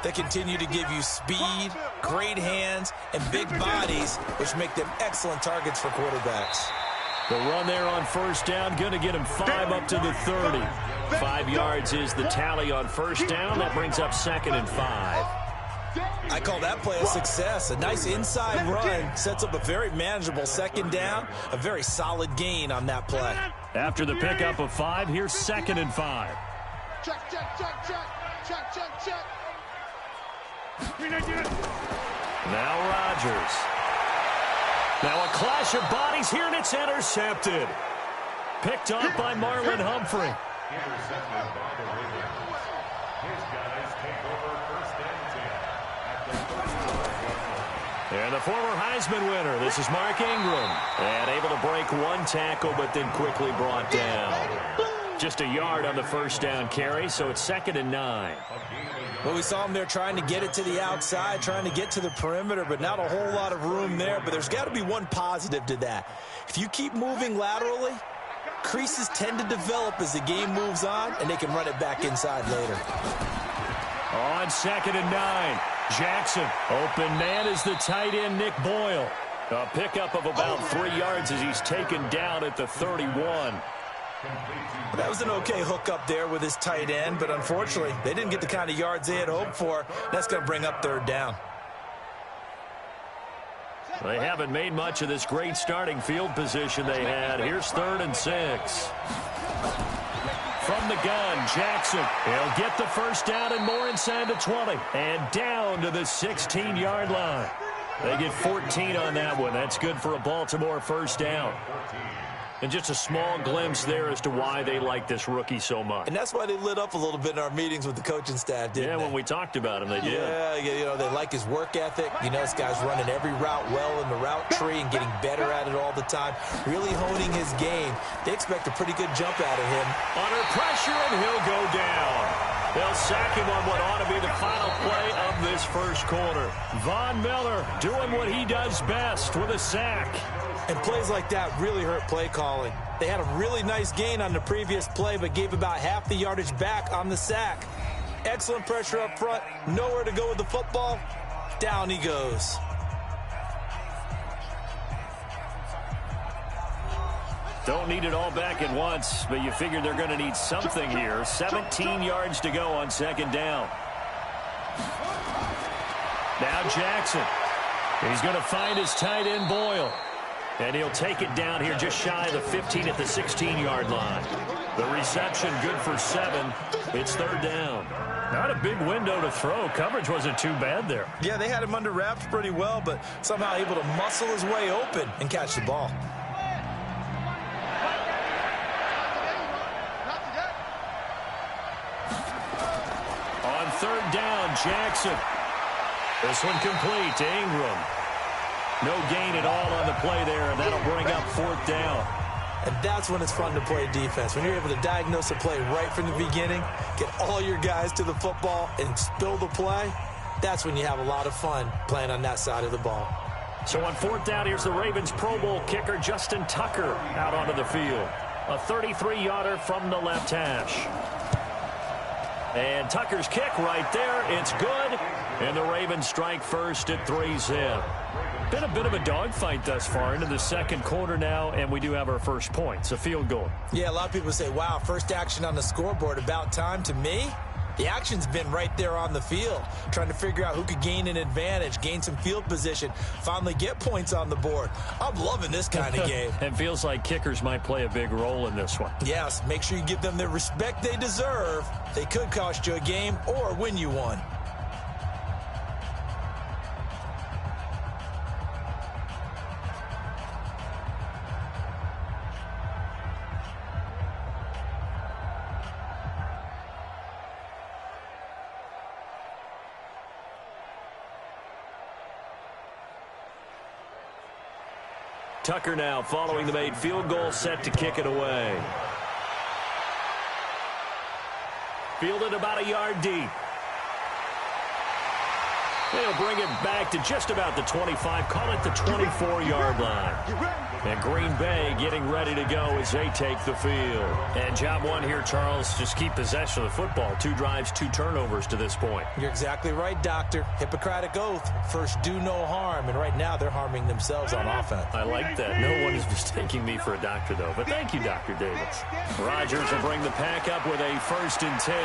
They continue to give you speed, great hands, and big bodies, which make them excellent targets for quarterbacks. The run there on first down, going to get him 5 up to the 30. 5 yards is the tally on first down. That brings up 2nd and 5. I call that play a success. A nice inside run sets up a very manageable 2nd down. A very solid gain on that play. After the pickup of 5, here's 2nd and 5. Check, check, check, check, check, check, check. Now Rodgers. Now a clash of bodies here, and it's intercepted. Picked up by Marlon Humphrey. Intercepted by the Ravens. His guys take over first and 10 at the 30. And the former Heisman winner, this is Mark Ingram. And able to break one tackle, but then quickly brought down. Just a yard on the first down carry, so it's 2nd and 9. Well, we saw him there trying to get it to the outside, trying to get to the perimeter, but not a whole lot of room there. But there's got to be one positive to that. If you keep moving laterally, creases tend to develop as the game moves on, and they can run it back inside later. On 2nd and 9, Jackson. Open man is the tight end, Nick Boyle. A pickup of about 3 yards as he's taken down at the 31. That was an okay hookup there with his tight end, but unfortunately, they didn't get the kind of yards they had hoped for. That's going to bring up 3rd down. They haven't made much of this great starting field position they had. Here's 3rd and 6. From the gun, Jackson. He'll get the first down and more inside the 20. And down to the 16-yard line. They get 14 on that one. That's good for a Baltimore first down. And just a small glimpse there as to why they like this rookie so much. And that's why they lit up a little bit in our meetings with the coaching staff, didn't they? Yeah, when we talked about him, they did. Yeah, you know, they like his work ethic. You know, this guy's running every route well in the route tree and getting better at it all the time, really honing his game. They expect a pretty good jump out of him. Under pressure, and he'll go down. They'll sack him on what ought to be the final play of this first quarter. Von Miller doing what he does best with a sack. And plays like that really hurt play calling. They had a really nice gain on the previous play, but gave about half the yardage back on the sack. Excellent pressure up front. Nowhere to go with the football. Down he goes. Don't need it all back at once, but you figure they're going to need something here. 17 yards to go on 2nd down. Now Jackson. He's going to find his tight end Boyle. And he'll take it down here just shy of the 15 at the 16-yard line. The reception good for 7. It's 3rd down. Not a big window to throw. Coverage wasn't too bad there. Yeah, they had him under wraps pretty well, but somehow able to muscle his way open and catch the ball. On 3rd down, Jackson. This one complete to Ingram. No gain at all on the play there, and that'll bring up 4th down. And that's when it's fun to play defense. When you're able to diagnose a play right from the beginning, get all your guys to the football, and spill the play, that's when you have a lot of fun playing on that side of the ball. So on 4th down, here's the Ravens Pro Bowl kicker Justin Tucker out onto the field. A 33-yarder from the left hash. And Tucker's kick right there. It's good. And the Ravens strike first at 3-zip. Been a bit of a dogfight thus far into the 2nd quarter now, and we do have our first points, a field goal. Yeah, a lot of people say, wow, first action on the scoreboard, about time. To me, the action's been right there on the field, trying to figure out who could gain an advantage, gain some field position, finally get points on the board. I'm loving this kind of game. It feels like kickers might play a big role in this one. Yes, make sure you give them the respect they deserve. They could cost you a game or win you one. Tucker now following the made field goal, set to kick it away. Fielded about a yard deep. They'll bring it back to just about the 25, call it the 24-yard line. And Green Bay getting ready to go as they take the field. And job one here, Charles, just keep possession of the football. 2 drives, 2 turnovers to this point. You're exactly right, Doctor. Hippocratic oath. First, do no harm. And right now, they're harming themselves on offense. I like that. No one is mistaking me for a doctor, though. But thank you, Dr. Davis. Rodgers will bring the pack up with a 1st and 10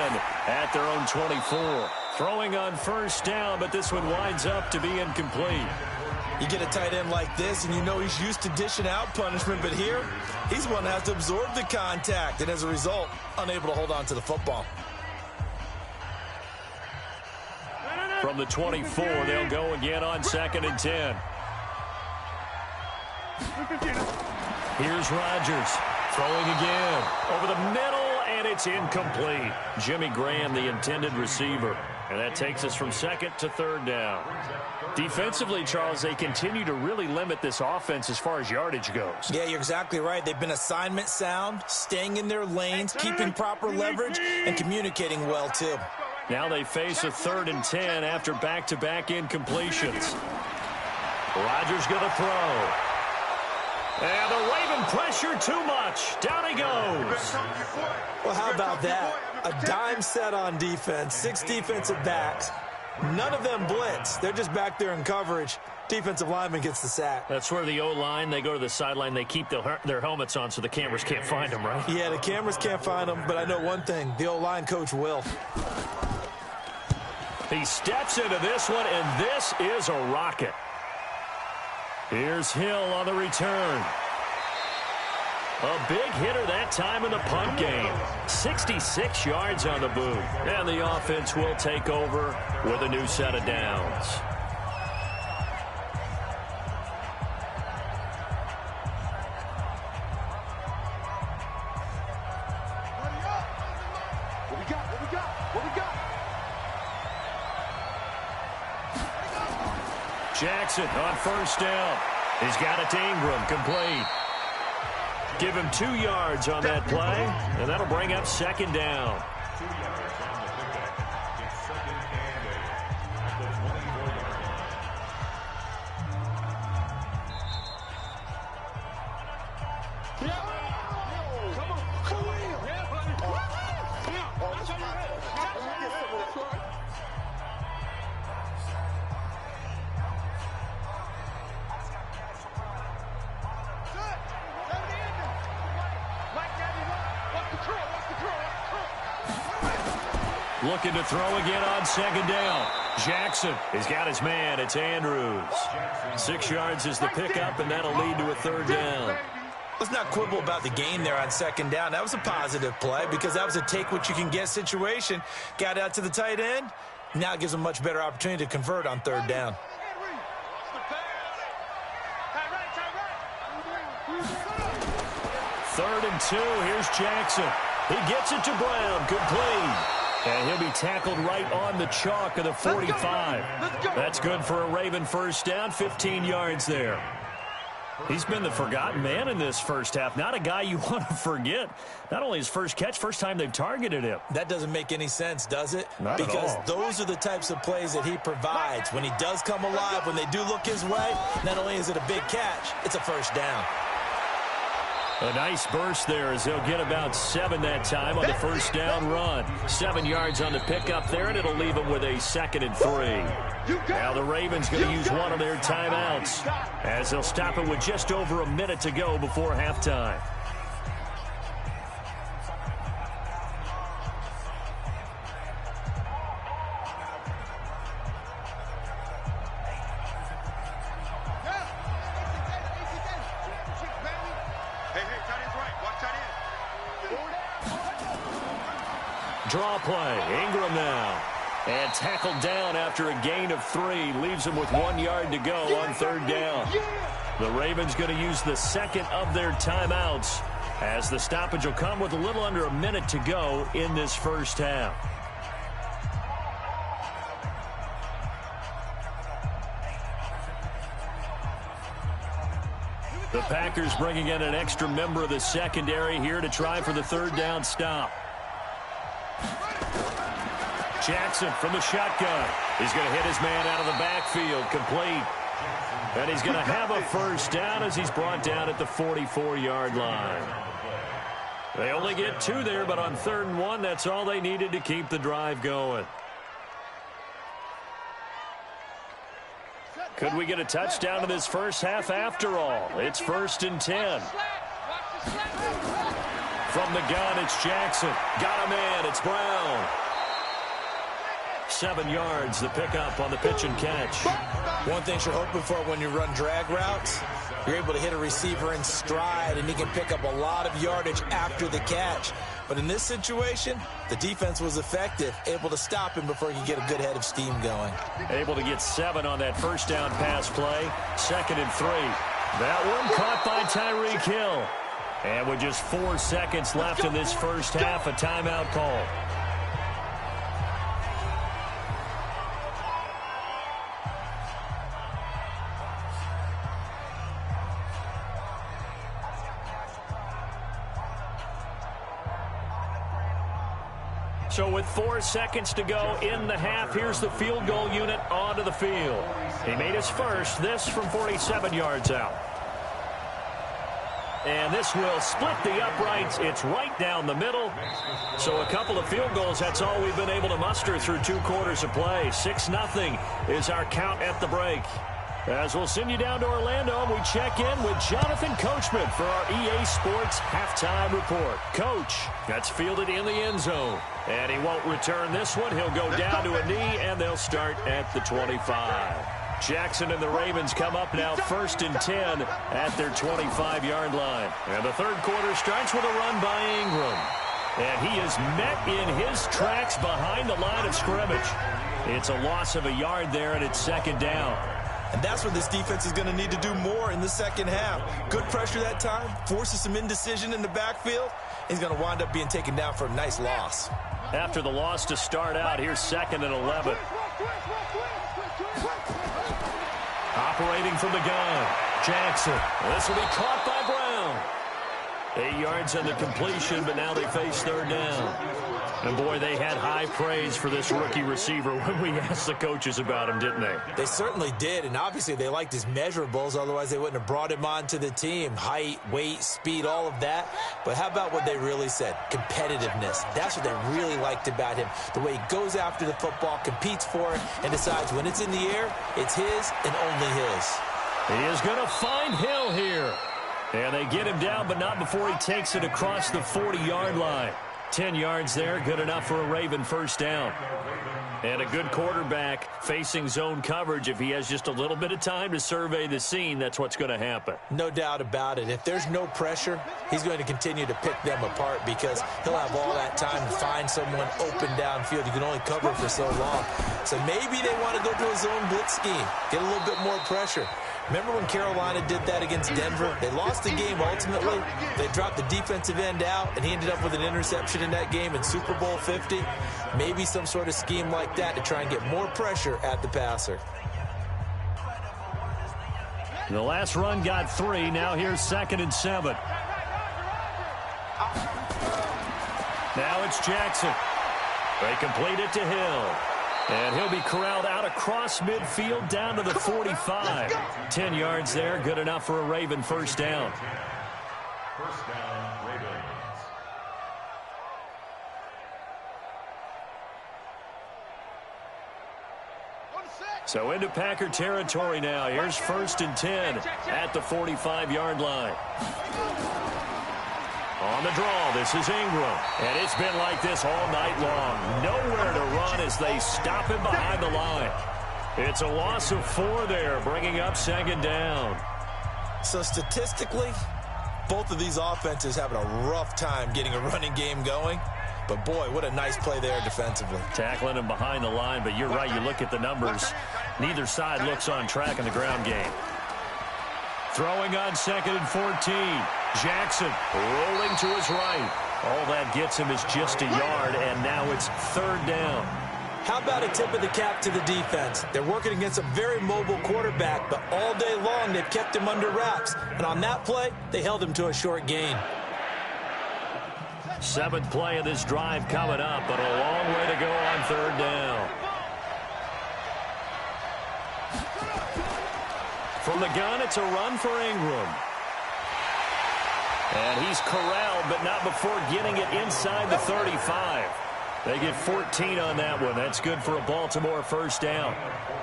at their own 24. Throwing on 1st down, but this one winds up to be incomplete. You get a tight end like this, and you know he's used to dishing out punishment, but here, he's the one that has to absorb the contact, and as a result, unable to hold on to the football. From the 24, they'll go again on 2nd and 10. Here's Rodgers throwing again over the middle, and it's incomplete. Jimmy Graham, the intended receiver. And that takes us from 2nd to 3rd down. Defensively, Charles, they continue to really limit this offense as far as yardage goes. Yeah, you're exactly right. They've been assignment sound, staying in their lanes, keeping proper leverage, and communicating well, too. Now they face a 3rd and 10 after back-to-back incompletions. Rodgers going to throw. And the Raven pressure too much. Down he goes. Well, how about that? A dime set on defense, 6 defensive backs. None of them blitz. They're just back there in coverage. Defensive lineman gets the sack. That's where the O-line, they go to the sideline, they keep their helmets on so the cameras can't find them, right? Yeah, the cameras can't find them, but I know one thing. The O-line coach will. He steps into this one, and this is a rocket. Here's Hill on the return. A big hitter that time in the punt game. 66 yards on the boot. And the offense will take over with a new set of downs. Jackson on 1st down. He's got it to Ingram, complete. Give him 2 yards on that play, and that'll bring up 2nd down. 2 yards on the pickup. It's 2nd and 8 at the 24-yard line. Looking to throw again on 2nd down. Jackson has got his man. It's Andrews. 6 yards is the pickup, and that'll lead to a 3rd down. Let's not quibble about the gain there on 2nd down. That was a positive play because that was a take-what-you-can-get situation. Got out to the tight end. Now it gives them a much better opportunity to convert on 3rd down. 3rd and 2. Here's Jackson. He gets it to Brown. Complete. And he'll be tackled right on the chalk of the 45. That's good for a Raven 1st down. 15 yards there. He's been the forgotten man in this first half. Not a guy you want to forget. Not only his first catch, first time they've targeted him. That doesn't make any sense, does it? Not at all. Because those are the types of plays that he provides. When he does come alive, when they do look his way, not only is it a big catch, it's a 1st down. A nice burst there as they'll get about 7 that time on the 1st down run. 7 yards on the pickup there, and it'll leave them with a 2nd and 3. Now the Ravens going to use one of their timeouts as they'll stop it with just over a minute to go before halftime. Draw play. Ingram now. And tackled down after a gain of 3. Leaves him with 1 yard to go on 3rd down. The Ravens going to use the 2nd of their timeouts as the stoppage will come with a little under a minute to go in this first half. The Packers bringing in an extra member of the secondary here to try for the third down stop. Jackson from the shotgun. He's going to hit his man out of the backfield, complete. And he's going to have a first down as he's brought down at the 44-yard line. They only get 2 there, but on 3rd and 1, that's all they needed to keep the drive going. Could we get a touchdown in this first half after all? It's 1st and 10. From the gun, it's Jackson. Got a man, it's Brown. 7 yards, the pickup on the pitch and catch. One thing you're hoping for when you run drag routes, you're able to hit a receiver in stride, and he can pick up a lot of yardage after the catch. But in this situation, the defense was effective, able to stop him before he could get a good head of steam going. Able to get 7 on that first down pass play. 2nd and 3. That one caught by Tyreek Hill. And with just 4 seconds left in this first half, a timeout call. So with 4 seconds to go in the half, here's the field goal unit onto the field. He made his first, this from 47 yards out. And this will split the uprights. It's right down the middle. So a couple of field goals, that's all we've been able to muster through 2 quarters of play. 6-0 is our count at the break. As we'll send you down to Orlando, and we check in with Jonathan Coachman for our EA Sports Halftime Report. Coach, that's fielded in the end zone. And he won't return this one. He'll go down to a knee, and they'll start at the 25. Jackson and the Ravens come up now 1st and 10 at their 25-yard line. And the third quarter starts with a run by Ingram. And he is met in his tracks behind the line of scrimmage. It's a loss of a yard there, and it's 2nd down. And that's where this defense is going to need to do more in the second half. Good pressure that time, forces some indecision in the backfield. He's going to wind up being taken down for a nice loss. After the loss to start out, here's 2nd and 11. Operating from the gun, Jackson. This will be caught by Brown. 8 yards on the completion, but now they face 3rd down. And, boy, they had high praise for this rookie receiver when we asked the coaches about him, didn't they? They certainly did, and obviously they liked his measurables. Otherwise, they wouldn't have brought him onto the team. Height, weight, speed, all of that. But how about what they really said? Competitiveness. That's what they really liked about him. The way he goes after the football, competes for it, and decides when it's in the air, it's his and only his. He is going to find Hill here. And they get him down, but not before he takes it across the 40-yard line. 10 yards there, good enough for a Raven first down. And a good quarterback facing zone coverage. If he has just a little bit of time to survey the scene, that's what's going to happen. No doubt about it. If there's no pressure, he's going to continue to pick them apart because he'll have all that time to find someone open downfield. You can only cover for so long. So maybe they want to go to a zone blitz scheme, get a little bit more pressure. Remember when Carolina did that against Denver? They lost the game ultimately. They dropped the defensive end out, and he ended up with an interception in that game in Super Bowl 50. Maybe some sort of scheme like that to try and get more pressure at the passer. The last run got 3. Now here's 2nd and 7. Now it's Jackson. They complete it to Hill. And he'll be corralled out across midfield down to the 45. 10 yards there, good enough for a Raven first down. First down, Ravens. So into Packer territory now. Here's 1st and 10 at the 45-yard line. On the draw, this is Ingram. And it's been like this all night long. Nowhere to run as they stop him behind the line. It's a loss of 4 there, bringing up 2nd down. So statistically, both of these offenses having a rough time getting a running game going. But, boy, what a nice play there defensively. Tackling him behind the line, but you're right. You look at the numbers. Neither side looks on track in the ground game. Throwing on 2nd and 14. Jackson rolling to his right. All that gets him is just a yard, and now it's 3rd down. How about a tip of the cap to the defense? They're working against a very mobile quarterback, but all day long they've kept him under wraps. And on that play, they held him to a short gain. 7th play of this drive coming up, but a long way to go on 3rd down. From the gun, it's a run for Ingram. And he's corralled, but not before getting it inside the 35. They get 14 on that one. That's good for a Baltimore 1st down.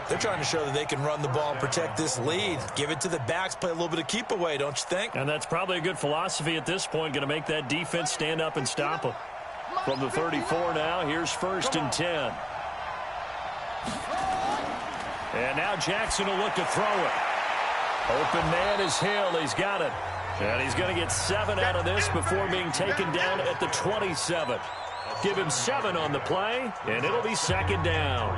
They're trying to show that they can run the ball and protect this lead. Give it to the backs, play a little bit of keep away, don't you think? And that's probably a good philosophy at this point. Going to make that defense stand up and stop them. From the 34 now, here's 1st and 10. And now Jackson will look to throw it. Open man is Hill. He's got it. And he's going to get 7 out of this before being taken down at the 27. Give him 7 on the play, and it'll be 2nd down.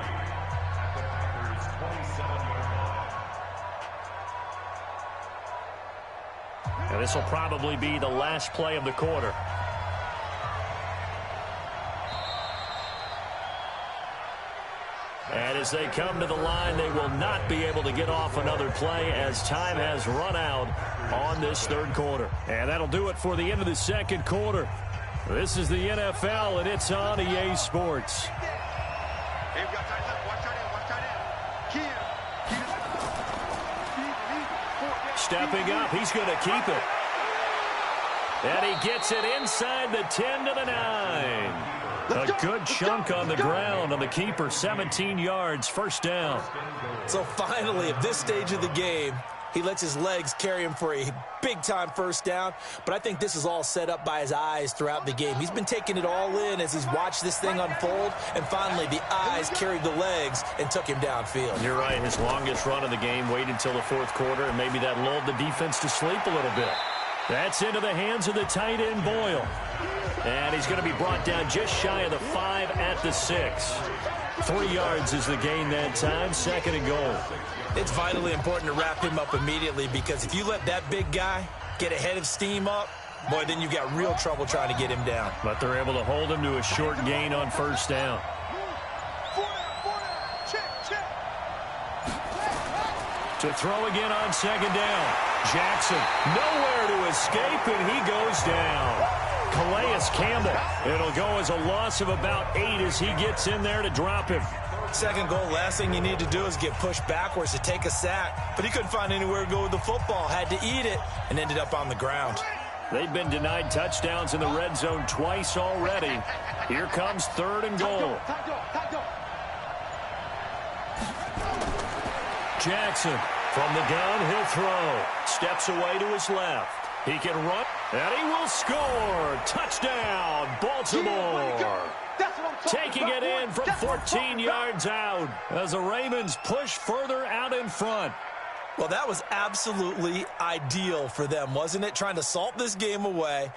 And this will probably be the last play of the quarter. And as they come to the line, they will not be able to get off another play as time has run out on this 3rd quarter. And that'll do it for the end of the 2nd quarter. This is the NFL, and it's on EA Sports. Stepping up, he's going to keep it. And he gets it inside the 10 to the 9. A good chunk on the ground on the keeper, 17 yards, 1st down. So finally, at this stage of the game, he lets his legs carry him for a big-time 1st down. But I think this is all set up by his eyes throughout the game. He's been taking it all in as he's watched this thing unfold. And finally, the eyes carried the legs and took him downfield. You're right. His longest run of the game waited until the 4th quarter, and maybe that lulled the defense to sleep a little bit. That's into the hands of the tight end, Boyle. And he's going to be brought down just shy of the 5 at the 6. 3 yards is the gain that time, 2nd and goal. It's vitally important to wrap him up immediately because if you let that big guy get a head of steam up, boy, then you've got real trouble trying to get him down. But they're able to hold him to a short gain on 1st down. To throw again on 2nd down. Jackson nowhere to escape, and he goes down. Calais Campbell. It'll go as a loss of about 8 as he gets in there to drop him. 2nd goal, last thing you need to do is get pushed backwards to take a sack. But he couldn't find anywhere to go with the football. Had to eat it and ended up on the ground. They've been denied touchdowns in the red zone twice already. Here comes 3rd and goal. Jackson from the gun, he'll throw. Steps away to his left. He can run, and he will score. Touchdown, Baltimore. Taking it in from 14 yards out as the Ravens push further out in front. Well, that was absolutely ideal for them, wasn't it? Trying to salt this game away.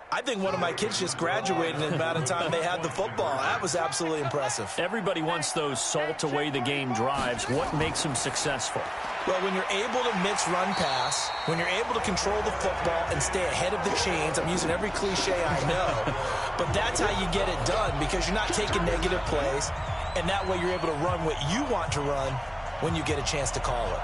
I think one of my kids just graduated in the amount of time they had the football. That was absolutely impressive. Everybody wants those salt away the game drives. What makes them successful? Well, when you're able to mix run pass, when you're able to control the football and stay ahead of the chains, I'm using every cliche I know, but that's how you get it done because you're not taking negative plays, and that way you're able to run what you want to run when you get a chance to call it.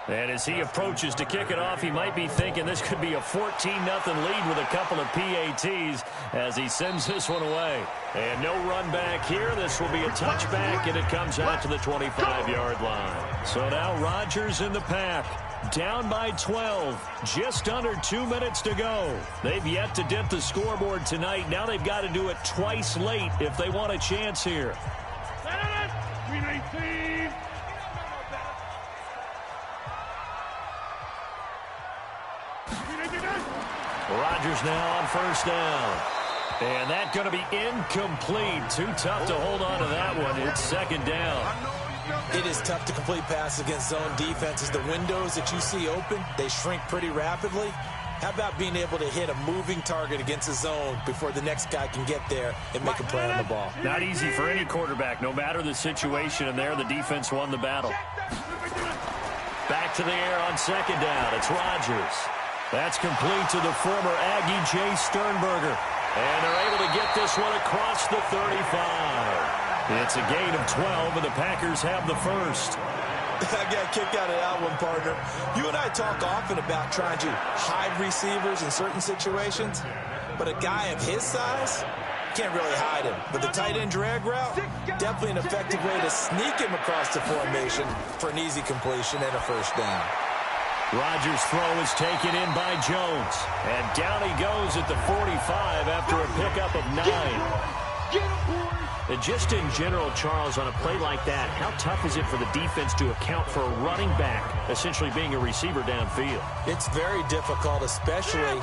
And as he approaches to kick it off, he might be thinking this could be a 14-0 lead with a couple of PATs as he sends this one away. And no run back here. This will be a touchback, and it comes out to the 25-yard line. So now Rodgers in the pack. Down by 12. Just under 2 minutes to go. They've yet to dip the scoreboard tonight. Now they've got to do it twice late if they want a chance here. Rodgers now on first down. And that's going to be incomplete. Too tough to hold on to that one. It's second down. It is tough to complete passes against zone defenses. The windows that you see open, they shrink pretty rapidly. How about being able to hit a moving target against a zone before the next guy can get there and make a play on the ball? Not easy for any quarterback, no matter the situation, and there the defense won the battle. Back to the air on second down. It's Rodgers. That's complete to the former Aggie Jay Sternberger. And they're able to get this one across the 35. It's a gain of 12, and the Packers have the first. I got a kick out of that one, partner. You and I talk often about trying to hide receivers in certain situations, but a guy of his size can't really hide him. But the tight end drag route, definitely an effective way to sneak him across the formation for an easy completion and a first down. Rodgers' throw is taken in by Jones, and down he goes at the 45 after a pickup of 9. And just in general, Charles, on a play like that, how tough is it for the defense to account for a running back essentially being a receiver downfield? It's very difficult, especially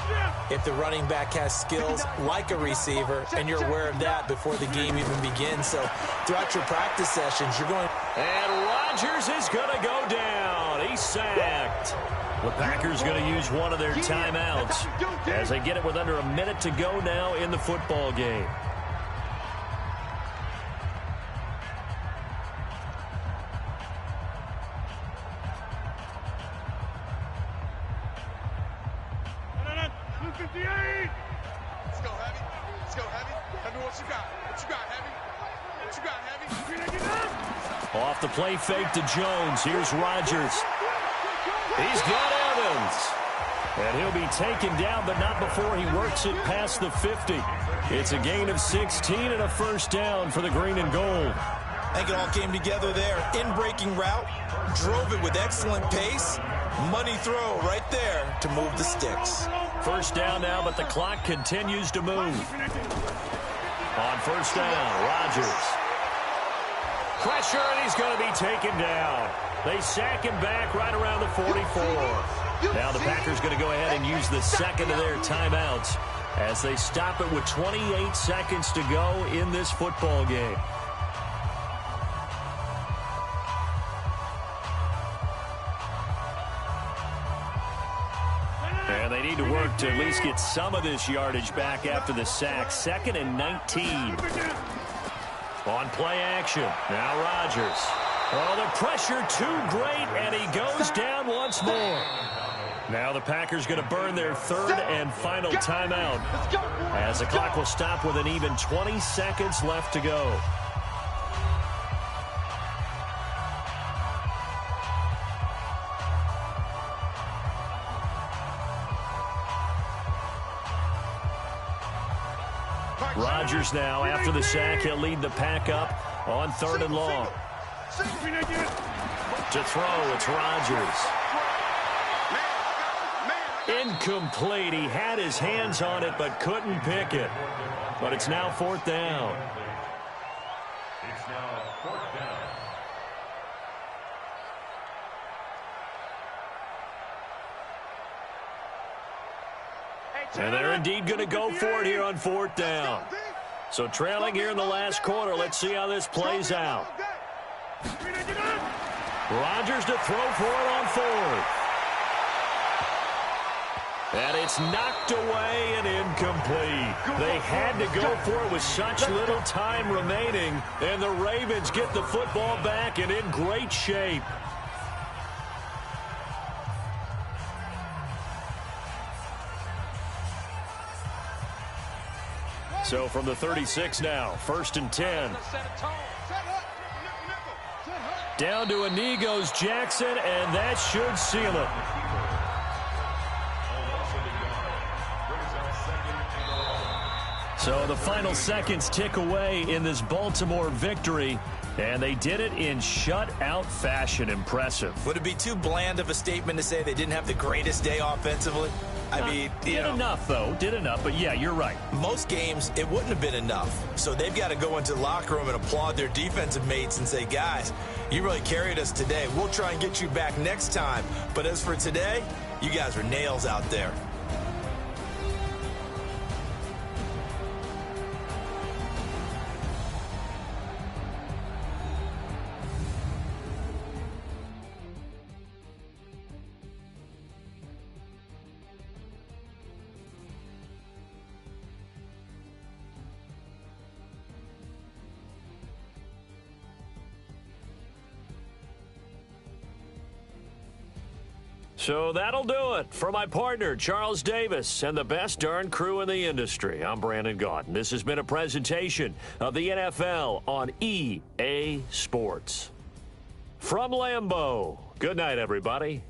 if the running back has skills like a receiver, and you're aware of that before the game even begins. So throughout your practice sessions, you're going... And Rodgers is going to go down. He's sacked. The Packers going to use one of their timeouts as they get it with under a minute to go now in the football game. Off the play fake to Jones. Here's Rodgers. He's got Evans. And he'll be taken down, but not before he works it past the 50. It's a gain of 16 and a first down for the green and gold. I think it all came together there. In-breaking route, drove it with excellent pace. Money throw right there to move the sticks. First down now, but the clock continues to move. On first down, Rodgers. Pressure, and he's going to be taken down. They sack him back right around the 44. Now the Packers going to go ahead and use the second of their timeouts as they stop it with 28 seconds to go in this football game. And they need to work to at least get some of this yardage back after the sack. 2nd and 19. On play action. Now Rodgers. Oh, the pressure too great, and he goes down once more. Now the Packers going to burn their third and final timeout as the clock will stop with an even 20 seconds left to go. Rodgers now, after the sack, he'll lead the pack up on 3rd and long. To throw, it's Rodgers. Incomplete. He had his hands on it, but couldn't pick it. But it's now 4th down. It's now 4th down. And they're indeed going to go for it here on 4th down. So trailing here in the last quarter. Let's see how this plays out. Rodgers to throw for it on 4th. And it's knocked away and incomplete. They had to go for it with such little time remaining. And the Ravens get the football back and in great shape. So from the 36 now, 1st and 10. Down to Inigos Jackson, and that should seal it. So the final seconds tick away in this Baltimore victory, and they did it in shutout fashion. Impressive. Would it be too bland of a statement to say they didn't have the greatest day offensively? I mean, did enough, though. Did enough, but yeah, you're right. Most games, it wouldn't have been enough. So they've got to go into the locker room and applaud their defensive mates and say, guys, you really carried us today. We'll try and get you back next time. But as for today, you guys are nails out there. So that'll do it. For my partner, Charles Davis, and the best darn crew in the industry, I'm Brandon Gaudin. This has been a presentation of the NFL on EA Sports. From Lambeau, good night, everybody.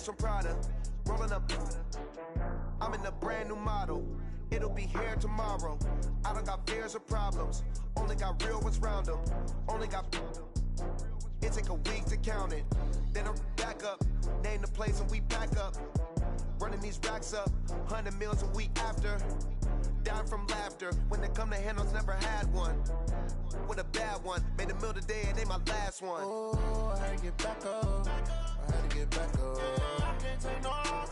Benz from Prada, rolling up. I'm in a brand new model. It'll be here tomorrow. I don't got fears or problems. Only got real ones round them. Only got. It take a week to count it. Then I'm back up. Name the place and we back up. Running these racks up. 100 meals a week after. Down from laughter. When it come to handles, never had one. With a bad one. Made a meal today and ain't my last one. Oh, I had to get back up. I had to get back up. I can't take no loss.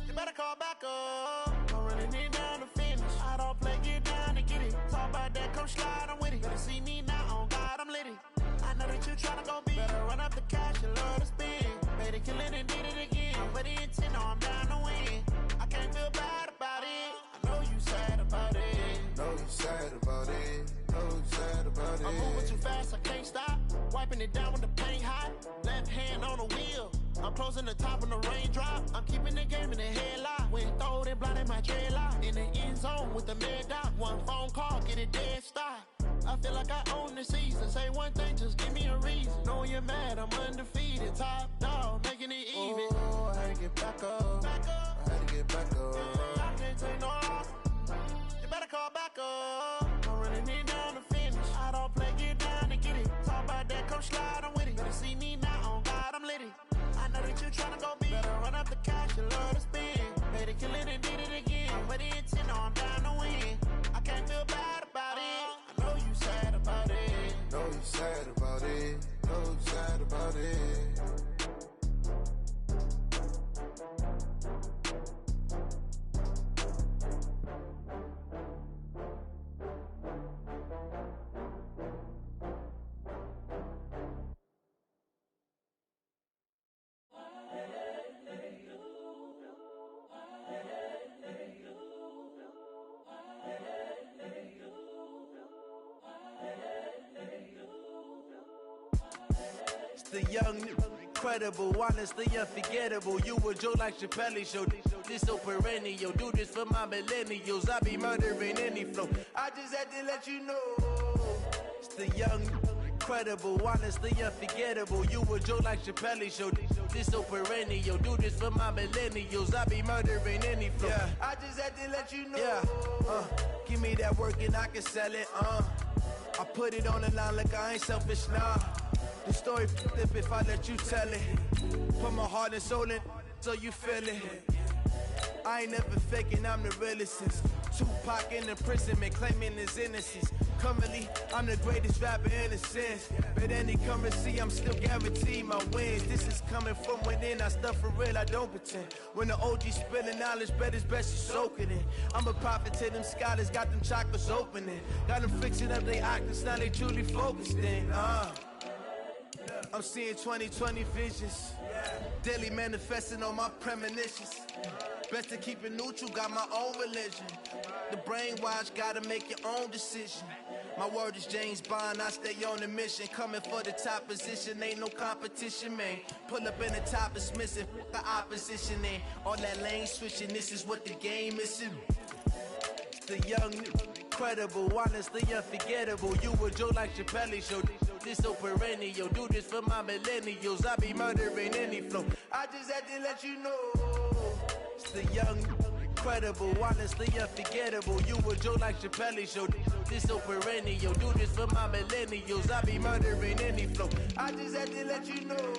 You better call back up. I'm running it down to finish. I don't play, get down to get it. Talk about that, come slide, I'm with it. Better see me now, on God, I'm litty. I know that you tryna go big. Better run up the cash, you love to spend. Made it, kill it, and did it again. I'm with the intent, no, I'm down to win. I can't feel bad about it. I know you sad about it. Know you sad about it. Know you sad about it. I'm moving too fast, I can't stop. Wiping it down when the paint hot. Left hand on the wheel. I'm closing the top when the raindrop. I'm keeping the game in the headlock. When throwed and blinded my dreadlock. In the end zone with the mid dot. One phone call, get it dead stop. I feel like I own the season. Say one thing, just give me a reason. Knowing you're mad, I'm undefeated. Top dog, making it even. Oh, I had to get back up. I had to get back up. I can't take no loss. You better call back up. I'm running it down to finish. I don't play, get down to get it. Talk about that, come slide, I'm with it. Better see me now, on God, I'm litty. I know that you tryna go big. Better run up the cash, you love to spend. Made it, kill it, and did it again. With the intent, no, I'm down to win. I can't feel bad about it. I know you sad about it. Know you sad about it. Know you sad about it. The young, incredible, honestly unforgettable. You a Joe like Chappelle show. This so perennial. Do this for my millennials. I be murdering any flow. I just had to let you know. It's the young, incredible, honestly unforgettable. You a Joe like Chappelle show. This so perennial. Do this for my millennials. I be murdering any flow. Yeah. I just had to let you know. Yeah. Give me that work and I can sell it. I put it on the line like I ain't selfish, nah. The story flip if I let you tell it. Put my heart and soul in so you feel it. I ain't never faking, I'm the realest since Tupac in imprisonment, claiming his innocence. Currently, I'm the greatest rapper in a sense. But any currency, I'm still guaranteed my wins. This is coming from within, I stuff for real, I don't pretend. When the OG spilling knowledge, bet it's best you soak it in. I'm a prophet to them scholars, got them chakras opening. Got them fixing up their octaves, now they truly focused in. I'm seeing 2020 visions. Daily manifesting on my premonitions. Best to keep it neutral, got my own religion. The brainwash, gotta make your own decision. My word is James Bond, I stay on the mission. Coming for the top position, ain't no competition, man. Pull up in the top, it's missing, the opposition ain't. All that lane switching, this is what the game is. The young, incredible, honestly unforgettable. You a Joe like Chappelle show. This so perennial. Do this for my millennials. I be murdering any flow. I just had to let you know. It's the young, incredible, honestly unforgettable. You a Joe like Chappelle show. This so perennial. Do this for my millennials. I be murdering any flow. I just had to let you know.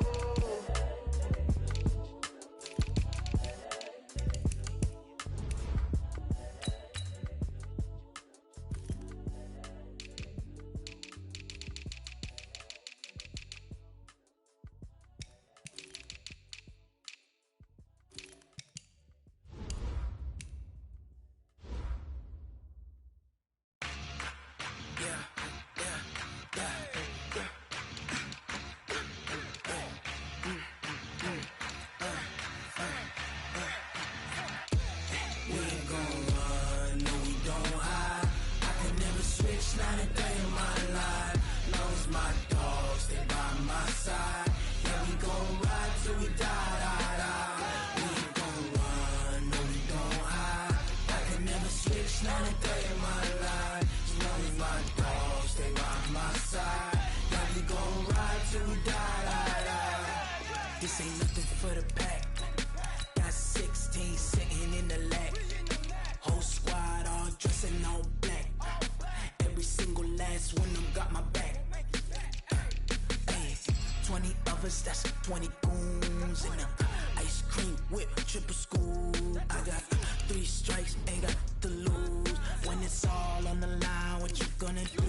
Not a day in my life, as long as my dog shots, that's 20 goons in them. Ice cream whip, triple scoop. I got 3 strikes, ain't got to lose. When it's all on the line, what you gonna do?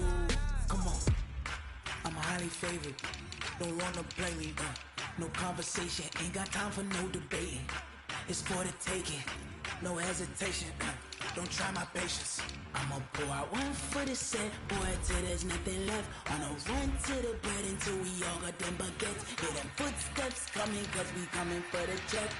Come on, I'm highly favored. Don't wanna play me, no conversation, ain't got time for no debating. It's for the taking, no hesitation. Don't try my patience. I'ma pour out one for the set, boy, till there's nothing left. On a run to the bread until we all got them baguettes. Hear them footsteps coming, cause we coming for the check.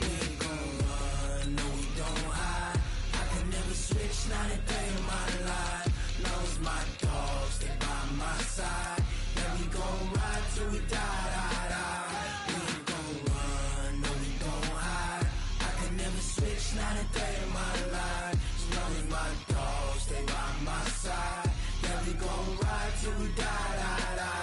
We ain't gon' run, no we don't hide. I can never switch, not a day in my life. Knows my dogs, they by my side. Yeah, we gon' ride till we die, die, die. We ain't gon' run, no we don't hide. I can never switch, not a day in my life. As long as my dogs, they by my side. Yeah, we gon' ride till we die, die, die.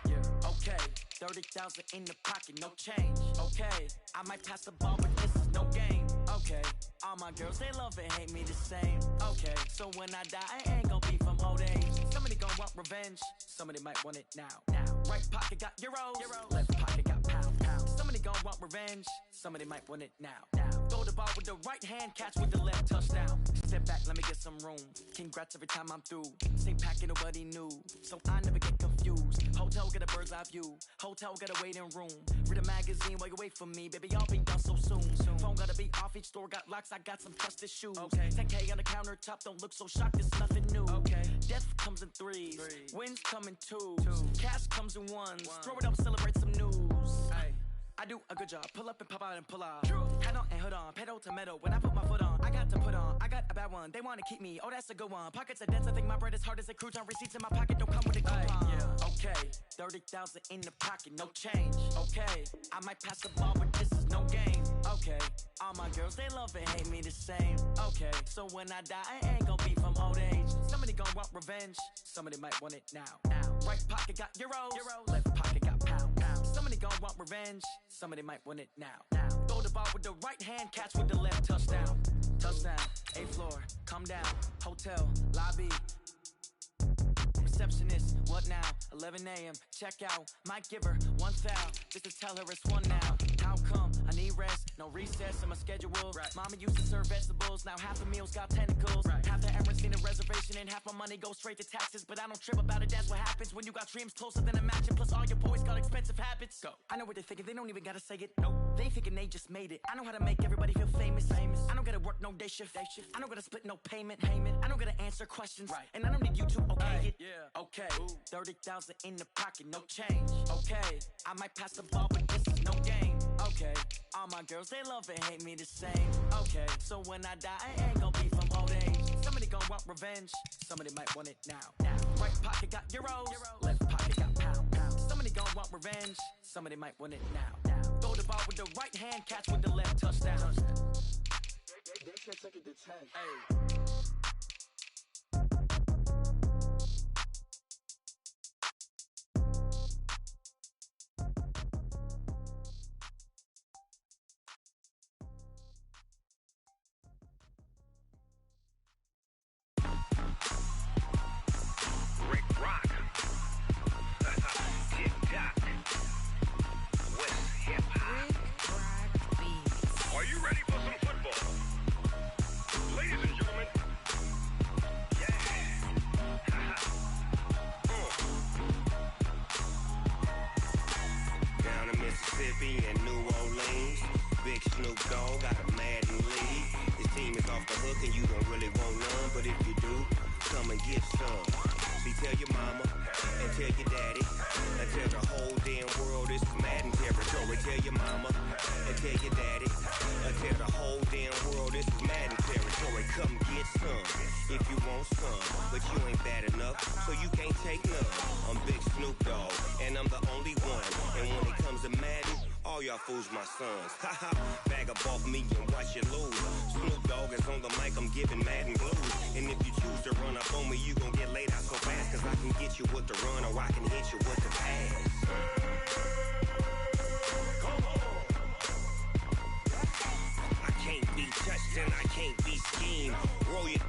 Yeah, okay, 30,000 in the pocket, no change. Okay, I might pass the ball, but this is no game. Okay, all my girls, they love and hate me the same. Okay, so when I die, I ain't gon' be from old age. Somebody gon' want revenge, somebody might want it now. Right pocket got euros, left pocket got pound. Somebody gon' want revenge, somebody might want it now. Throw the ball with the right hand, catch with the left, touchdown. Step back, let me get some room. Congrats every time I'm through. Same packet, nobody knew, so I never get confused. Hotel get a bird's eye view, hotel get a waiting room. Read a magazine while you wait for me, baby, I'll be done so soon. Phone gotta be off, each store got locks, I got some trusted shoes. Okay, 10K on the countertop, don't look so shocked, it's nothing new. Okay, death comes in threes, wins come in twos, cash comes in ones. Throw it up, celebrate some news. Ay. I do a good job, pull up and pop out and pull off. Head on and hood on, pedal to metal. When I put my foot on, I got to put on. I got a bad one, they wanna keep me, oh that's a good one. Pockets are dense, I think my bread is hard as a crouton. Receipts in my pocket, don't come with a coupon. Yeah, okay, 30,000 in the pocket, no change. Okay, I might pass the ball, but this is no game. Okay, all my girls, they love and hate me the same. Okay, so when I die, I ain't gon' be from old age. Somebody gon' want revenge, somebody might want it now. Right pocket got euros, left pocket got pound. Somebody gon' want revenge, somebody might want it now. Throw the ball with the right hand, catch with the left, touchdown. Touchdown, 8th floor, come down, hotel, lobby. Receptionist, what now? 11 a.m., check out. Might give her 1 foul, just to tell her it's one now. How come? I need rest, no recess in my schedule. Right. Mama used to serve vegetables, now half the meals got tentacles. Right. Half the errands need a reservation and half my money goes straight to taxes. But I don't trip about it, that's what happens when you got dreams closer than a match. And plus all your boys got expensive habits. Go. I know what they're thinking, they don't even gotta say it. Nope. They ain't thinking they just made it. I know how to make everybody feel famous. I don't gotta work no day shift. I don't gotta split no payment. I don't gotta answer questions. Right. And I don't need you to okay it. Yeah. Okay. 30,000 in the pocket, no change. Okay. I might pass the ball, but this is no game. Okay. All my girls, they love and hate me the same. Okay. So when I die, I ain't gon' be from old age. Somebody gon' want revenge, somebody might want it now. Right pocket got euros, left pocket got pound. Somebody gon' want revenge, somebody might want it now. Throw the ball with the right hand, catch with the left, touchdown. They can't take it to 10. Hey. If you want some, but you ain't bad enough, so you can't take none. I'm Big Snoop Dogg, and I'm the only one. And when it comes to Madden, all y'all fools my sons. Haha, bag up off me and watch you lose. Snoop Dogg is on the mic, I'm giving Madden blues. And if you choose to run up on me, you gon' get laid out so fast. Cause I can get you with the run or I can hit you with the pass. I can't be touched and I can't be schemed. Roll you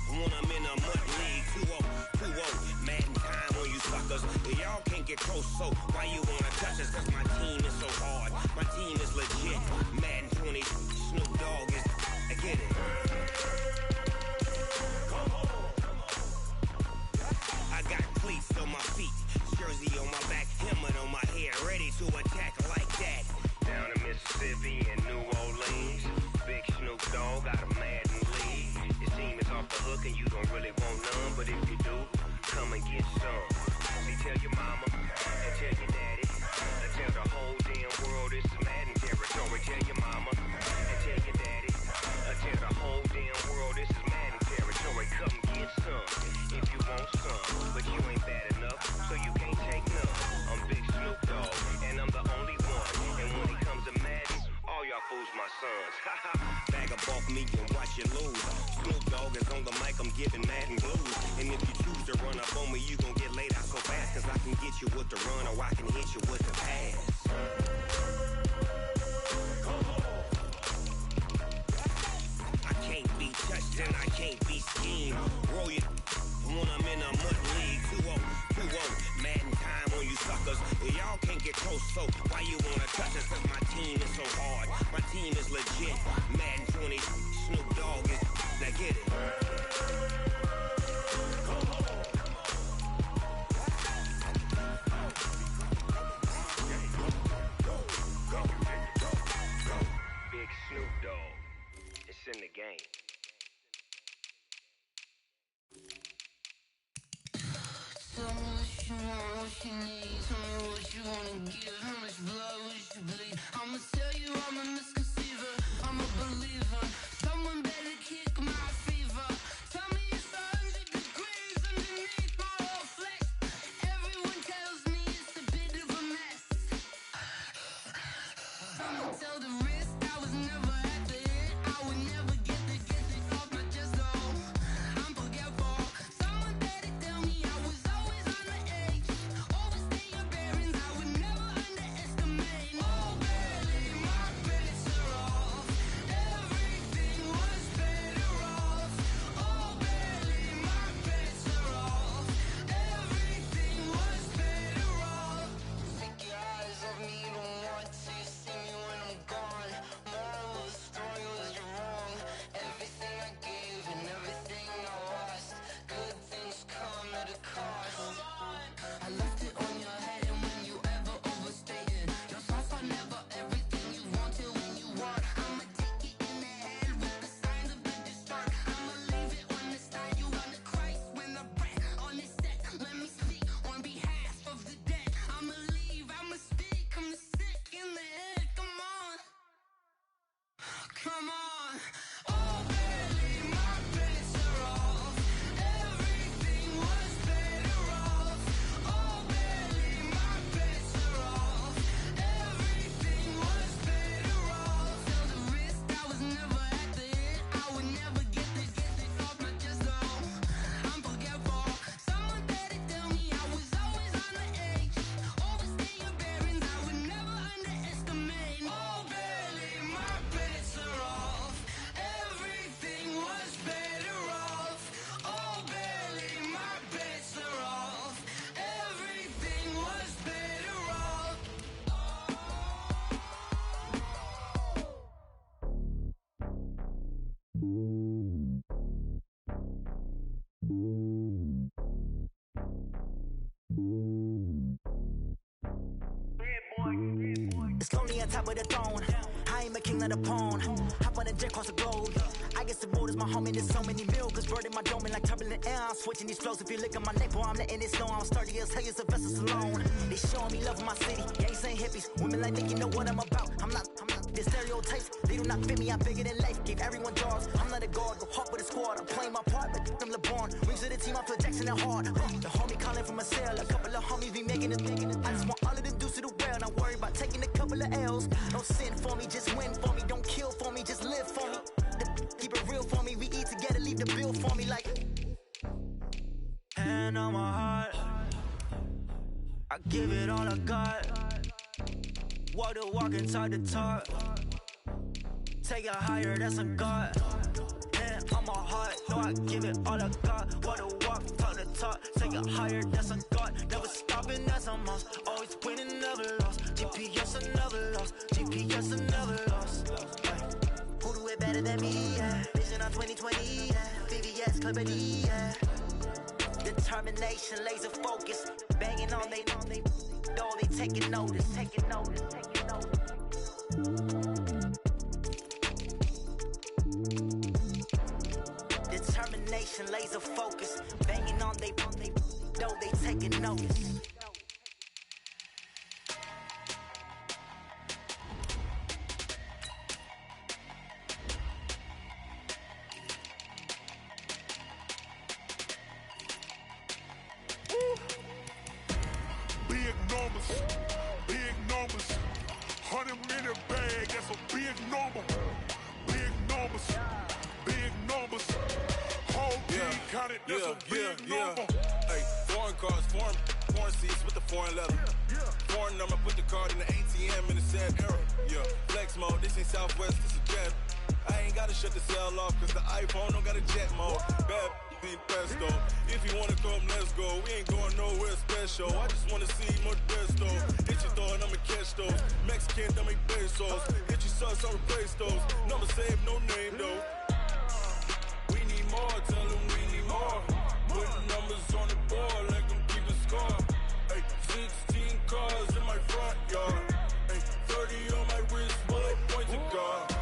when I'm in a mud league. 2-0, Madden time on you suckers. Y'all can't get close, so why you wanna touch us? Cause my team is so hard, my team is legit. Madden 20, Snoop Dogg is, I get it. I got cleats on my feet, jersey on my back, helmet on my head, ready to attack like that. Down in Mississippi and New Orleans, Big Snoop Dogg got a Madden league. Your team is off the hook and you don't really want none, but if you do, come and get some. See, tell your mama and tell your daddy, and tell the whole damn world this is Madden territory. Tell your mama and tell your daddy, and tell the whole damn world this is Madden territory. Come get some if you want some, but you ain't bad enough, so you can't take none. I'm Big Snoop Dogg, and I'm the only one. And when it comes to Madden, all y'all fools my sons. Haha, bag up off me and watch you lose. Snoop Dogg is on the mic, I'm giving Madden blues. And if you choose to run up on me, you gon' get laid out so fast. Cause I can get you with the run or I can hit you with the pass. I can't be touched and I can't be schemed. Roll you when I'm in a mud league. 2-0, Madden time on you suckers. Y'all can't get close, so why you wanna touch us? Cause my team is so hard, my team is legit. Madden 20, Snoop Dogg is, now get it. Big Snoop Dogg, it's in the game. Tell me what you want, what you need. Tell me what you wanna give. How much blood would you bleed? I'ma tell you I'm a misconceiver. I'm a believer. Someone better kick my fever. Tell me it's 100 degrees underneath my whole flesh. Everyone tells me it's a bit of a mess. I'ma tell the risk I was never at the end. I would never get it off my chest though. I'm forgetful. Someone better tell me I was always on the edge. Overstay your bearings, I would never underestimate. Oh, barely, my bets are off. Everything was better off. Oh, barely, my bets are off. Everything was better off. Take your eyes off me, don't want to see me when I'm gone. Moral of the story was you're wrong. Everything I gave and everything I lost. Good things come at a cost. I left it on your head, and when you ever overstay it, your thoughts are never everything you want till when you want. I'ma take it in the head with the signs of the distort. I'ma leave it on the side. You on the Christ when the breath on this set. Let me speak on behalf of the dead. I'ma leave, I'ma speak. I'm sick in the head. Come on, come on. Oh, barely, my bets are off. Everything was better off. Oh, barely, my bets are off. Everything was better off. Tell the risk I was never at the end. I would never get it off my chest though. I'm forgetful. Someone better tell me I was always on the edge. Overstay your bearings, I would never underestimate. Oh, barely, my bets are off. Everything was better off. Oh, barely, my bets are off. Everything was better off. It's lonely on top of the throne. I am a king, not a pawn. Hop on a jet across the globe. I guess the world is my home and there's so many bills. Bird in my dome and like turbulent air. I'm switching these flows. If you look at my neck, boy, I'm letting it snow. I'm sturdy as hell as a vessel alone. They showing me love in my city. Gangs ain't hippies. Women like think you know what I'm about. I'm not The stereotypes, they do not fit me, I'm bigger than life. Gave everyone jobs, I'm not a guard, go hard with a squad. I'm playing my part, like I'm LeBron. Rings to the team, I feel Jackson and hard. The homie calling from a cell, a couple of homies be making it. I just want all of them dudes to do well, not worry about taking a couple of L's. Don't sin for me, just win for me. Don't kill for me, just live for me. Keep it real for me, we eat together, leave the bill for me like. Hand on my heart, I give it all I got. Walk the walk inside the talk. Take it higher, that's a God. Hand on my heart, no, I give it all I got. Walk the walk, talk the talk. Take it higher, that's a God. Never stopping, that's a must. Always winning, never lost. GPS, I never lost. GPS, I never lost. Who do it better than me? Yeah. Vision on 2020, yeah. VVS, Clippity, yeah. Determination, laser focus. Banging on they taking notice, taking notice, taking notice. Determination, laser focus. Banging on they taking notice. Big numbers, 100 minute bag, that's a big number. Big numbers, whole team counted, that's a big number. Hey, foreign cars, foreign seats with the foreign leather. Foreign number, put the card in the ATM in the sad era. Yeah, flex mode, this ain't Southwest, this is jet. I ain't gotta shut the cell off, cause the iPhone don't got a jet mode. Bad be pesto. If you wanna come, let's go. We ain't going nowhere special. I just wanna see more pesto. Hit your thought, I'ma catch those. Mexican, dummy pesos. Hit your sauce, I'll replace those. Number save, no name though. We need more, tell them we need more. Putting numbers on the board, let them keep a score. Hey, 16 cars in my front yard. Hey, 30 on my wrist, bullet point to God.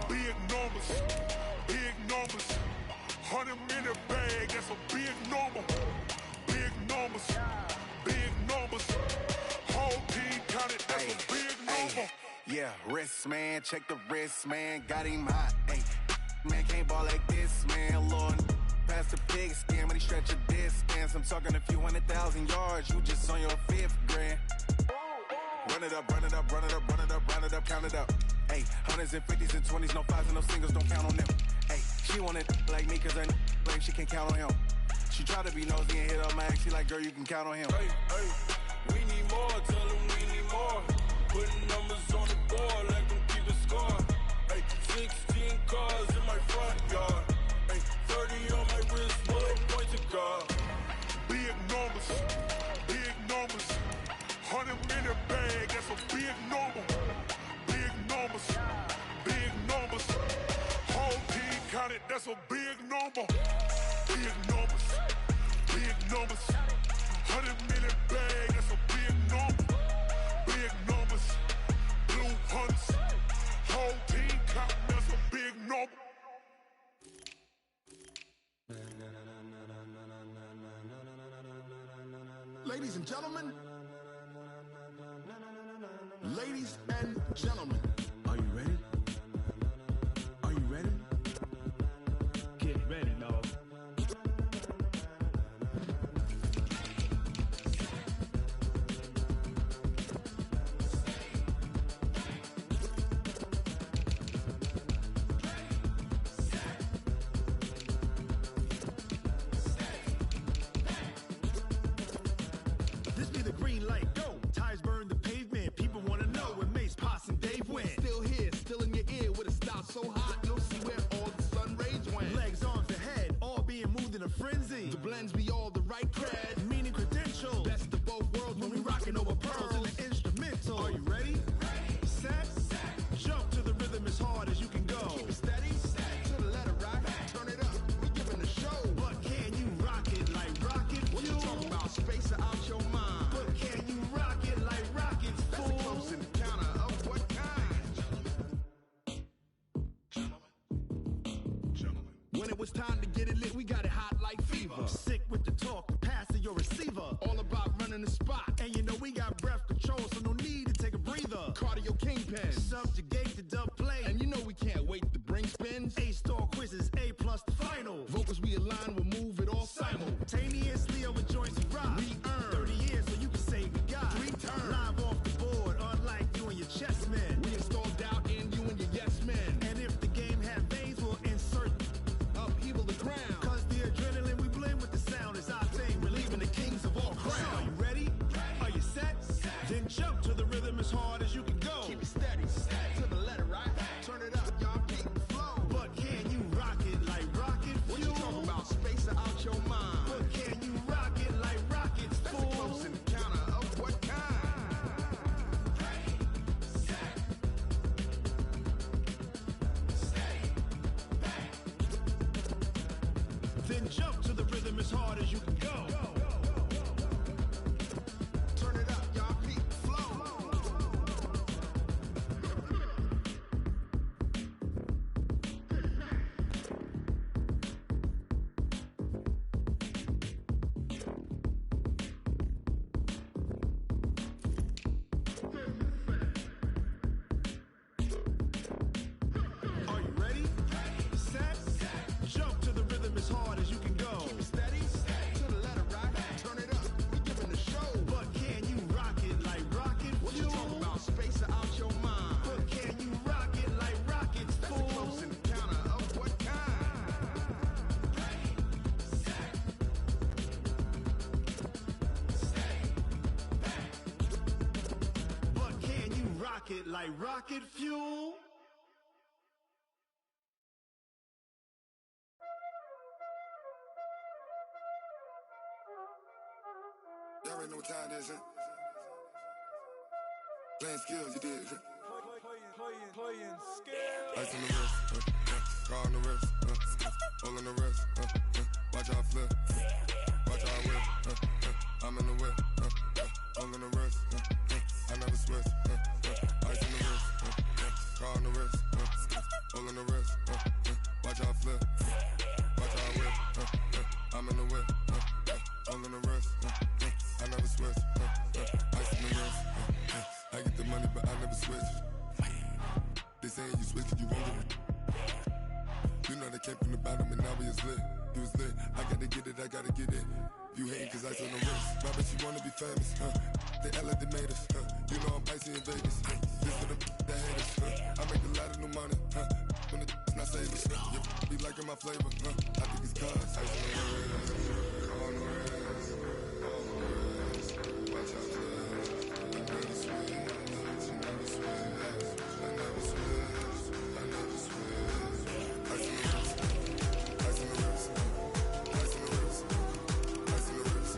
Big numbers, 100 minute bag, that's a big number. Big numbers, whole team counted, that's a big number. Yeah, wrist man, check the wrist man, got him hot. Ay, man can't ball like this, man. Lord, past the pig skin, but he stretch a distance. I'm talking a few 100,000 yards, you just on your 5th grand. Run it up, run it up, run it up, run it up, run it up, count it up. Ay, 100s and 50s and 20s, no 5s and no singles, don't count on them. Ay, she want it like me, cause her like she can't count on him. She try to be nosy and hit up my ex, she like, girl, you can count on him. Hey, we need more, tell them we need more. Putting numbers on the board, let them keep a score. Hey, 16 cars in my front yard. Hey, 30 on my wrist, bullet point to God. Big numbers, 100 minute bag, that's a big number. Big numbers, whole team counted, that's a big number. Big numbers, 100 minute bag, that's a big number. Big numbers, blue hunts, whole team counting, that's a big number. Ladies and gentlemen, are you ready? Are you ready? Get ready, dog. This be the green light, go! Tires burn the pavement, people wanna know where Mace, Posse, and Dave went. Still here, still in your ear, with a style so hot, you'll see where all the sun rays went. Legs, arms, and head, all being moved in a frenzy. The blends be all the right cred, meaning credentials. Best of both worlds when we rockin' over pearls in the instrumental. Are you ready? Set? Jump to the rhythm as hard as you can go. Keep it steady, to the letter right, turn it up, we giving the show. But can you rock it like rocket fuel? What you talking about, space out your mind? But can you rock it like rockets, fool? That's a close encounter of what kind? When it was time to get it lit, we got it hot like fever. Sick with the talk, pass to your receiver. All about running the spot, and you know we got breath control, so no need to take a breather. Cardio your kingpin. Subjugate the dub play, and you know we can't wait to bring spins. A-star quizzes, A+ the final. Vocals we align, we'll move it all simultaneously over joints and rock. We earn 30 years so you can say we got 3 turns. Live off the board, unlike you and your chess men. We install doubt in you and your yes men. And if the game had veins, we'll insert upheaval the ground. Cause the adrenaline we blend with the sound is our thing. We're leaving the kings of all crowns. So are you ready? Are you set? Then jump to the rhythm as hard as you can go. Keep it steady, to the letter, right? Turn it up, y'all keep the flow. But can you rock it like rocket fuel? What you talking about? Space out your mind. But can you rock it like rockets, fool? That's a close encounter of what kind? Then jump to the rhythm as hard as you can go. Turn it up, y'all keep the flow. Are you ready? Set? Jump to the rhythm as hard as you can go. Keep it steady, to the letter, right? Turn it up, we giving the show. But can you rock it like rocket fuel? What you talking about? Space out your mind. But can you rock it like rockets, fool? That's a close encounter of what kind? But can you rock it like rocket fuel? Y'all already know what time it is, huh? Playing skills, you did. Playing skills. Ice on the wrist, car on the wrist, all on the wrist, watch how I flip, watch how I whip, I'm in the whip, all on the wrist, I never switch, ice on the wrist, car on the wrist, all on the wrist, watch how I flip, watch how I whip, I'm in the whip, all on the wrist, I never switch, ice on the wrist, I get the money but I never switch. They saying you switch, you won't get it. You know they came from the bottom and now we is lit. You was lit, I gotta get it, I gotta get it. You hating cause ice on the wrist. My bitch, you wanna be famous, They Ella, they made us, You know I'm icy in Vegas, This for the that hate us, I make a lot of new money, When the not saving, Be liking my flavor, I think it's cause ice on the wrist, on the wrist, on the wrist. Watch out, I never switch, I never switch. I never switch, I never switch. Ice in the wrist, ice in the wrist, ice in the wrist, ice in the wrist, ice in the wrist,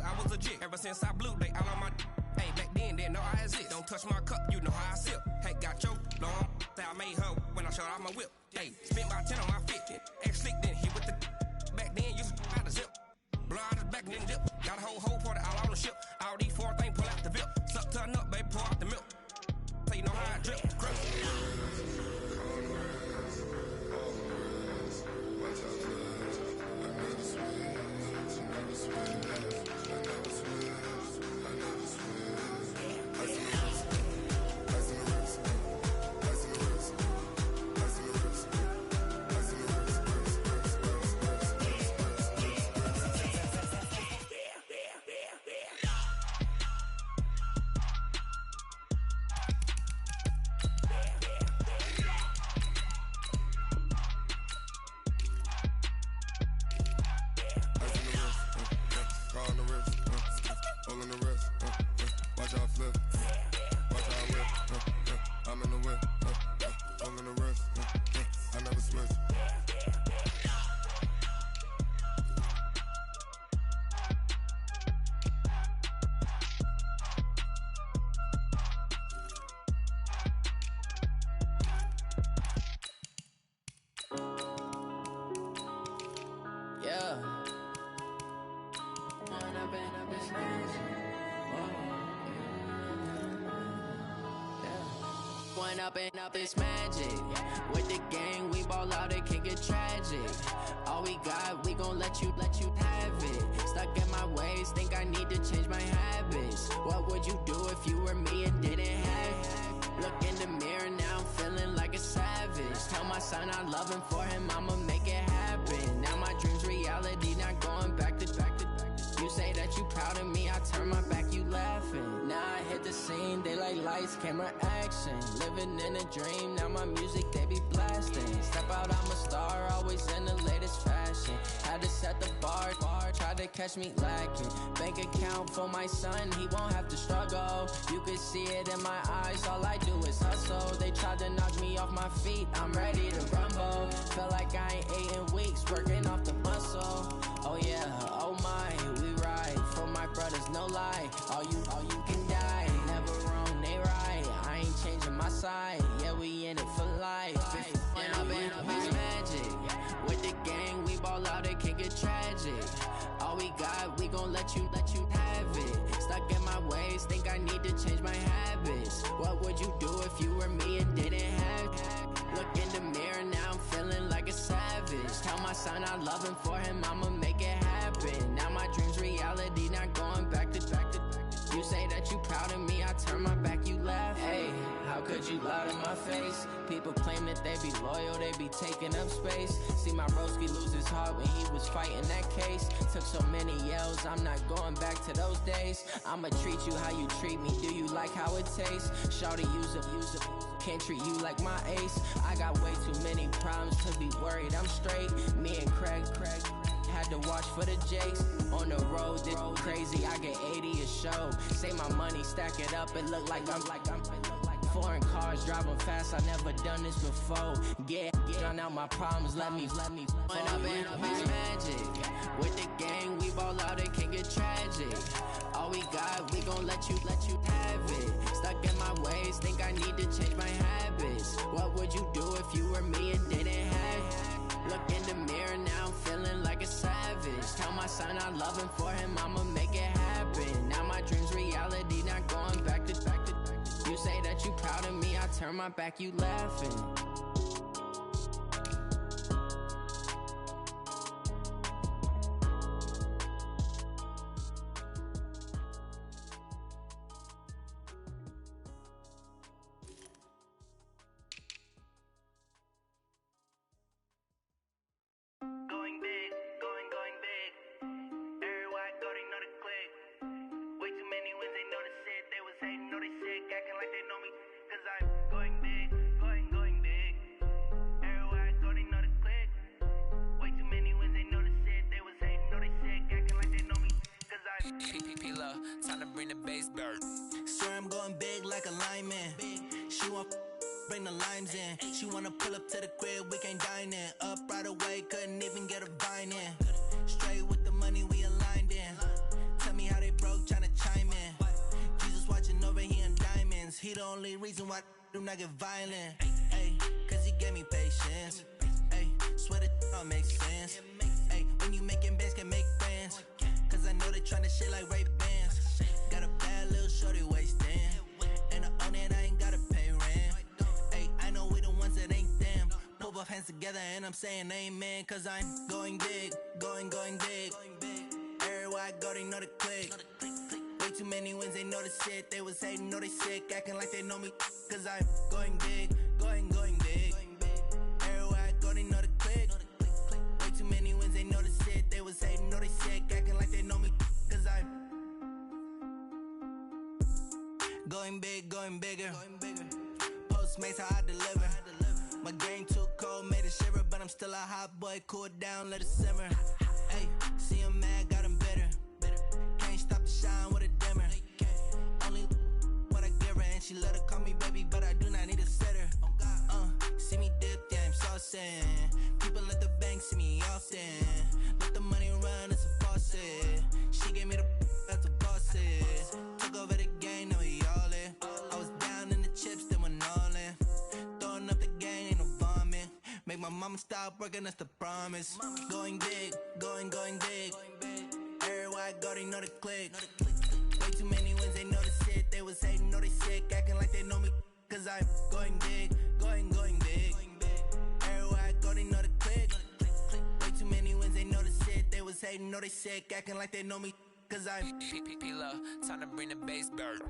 I was legit. Ever since I blew, they all on my. Hey, back then, didn't know I exist. Don't touch my cup, you know how I sip. Hey, got your long. Say I made her when I showed out my whip. Hey, spent about 10 on my fit. Ex slick, then hit with the. Back then, used to out the zip. Blow out his back, then dip. Got a whole party all on the ship. All these 4 things pull out the VIP. Suck, turn up, baby, pour out the milk. So you know how I drip. Crush. Yeah. Went up and up, it's magic. With the gang, we ball out, it can get tragic. All we got, we gon' let you have it. Stuck in my ways, think I need to change my habits. What would you do if you were me and didn't have it? Look in the mirror now, I'm feeling like a savage. Tell my son I love him, for him I'ma make it happen. Now my dream's reality, not going back to. You say that you proud of me, I turn my back, you laughing. Now I hit the scene, they like lights, camera, action. Living in a dream, now my music, they be blasting. Step out, I'm a star, always in the latest fashion. Had to set the bar, tried to catch me lacking. Bank account for my son, he won't have to struggle. You can see it in my eyes, all I do is hustle. They tried to knock me off my feet, I'm ready to rumble. Felt like I ain't ate in weeks, working off the muscle. Oh yeah, oh my, we ride for my brothers, no lie. All you can die, never wrong, they right. I ain't changing my side, yeah, we in it for life. And I've been it's magic. With the gang, we ball out, it can get tragic. All we got, we gon' let you have it. Stuck in my ways, think I need to change my habits. What would you do if you were me and didn't have it? Look in the mirror, now I'm feeling like a savage. Tell my son I love him, for him I'ma make it happen. Now my dream's reality, not going back to. You say that you proud of me, I turn my back, you laugh. Hey, how could you lie to my face? People claim that they be loyal, they be taking up space. See my broski lose his heart when he was fighting that case. Took so many yells, I'm not going back to those days. I'ma treat you how you treat me, do you like how it tastes? Shawty, use up, can't treat you like my ace. I got way too many problems to be worried, I'm straight. Me and Craig had to watch for the Jakes. On the road, this crazy, I get 80 a show. Say my money, stack it up, it look like I'm foreign cars, driving fast, I never done this before. Get drown out my problems, let me When I've been it's magic. With the gang, we ball out, it can get tragic. All we got, we gon' let you have it. Stuck in my ways, think I need to change my habits. What would you do if you were me and didn't have it? Look in the mirror, now I'm feeling like a savage. Tell my son I love him, for him I'ma make it happen. Now my dream's reality, not going back to. You say that you proud of me, I turn my back, you laughing. Time to bring the bass back. Swear I'm going big like a lineman. She want bring the limes in. She wanna pull up to the crib, we can't dine in. Up right away, couldn't even get a vine in. Straight with the money we aligned in. Tell me how they broke, tryna chime in. Jesus watching over here in diamonds. He the only reason why I do not get violent. Ay, cause he gave me patience. Ay, swear that all makes sense. Ay, when you making bands, can make friends. Cause I know they tryna shit like Ray-Bans. Got a bad little shorty wasting. And I own it, I ain't gotta pay rent. Ay, I know we the ones that ain't them. Pull both hands together and I'm saying amen. Cause I'm going big, going big. Everywhere I go, they know the click. Way too many wins, they know the shit. They was hating, know they sick, acting like they know me. Cause I'm going big, going big. Everywhere I go, they know the click. Way too many wins, they know the shit. They was hating, know they sick, acting like they know me. Cause I'm going big, going bigger. Postmates, how I deliver. My game too cold, made it shiver. But I'm still a hot boy, cool it down, let it simmer. Hey, see him mad, got him bitter. Can't stop the shine with a dimmer. Only what I give her, and she let her call me baby, but I do not need a sitter. See me dip, yeah, I'm saucing. People at the bank see me often. Let the money run, it's a faucet. She gave me the that's a faucet. Took over the game, now we all in. I was down in the chips, then went all in. Throwing up the game, ain't no vomit. Make my mama stop working, that's the promise. Going big, going big. Everywhere I go, they know the click. Way too many wins, they know the shit. They was hating, know they sick, acting like they know me. cause I'm going big, going big. Everywhere I go, they know the click. Way too many wins, they know the shit. They was hating, know they sick, acting like they know me, cause I'm P-Love, time to bring the bass bird.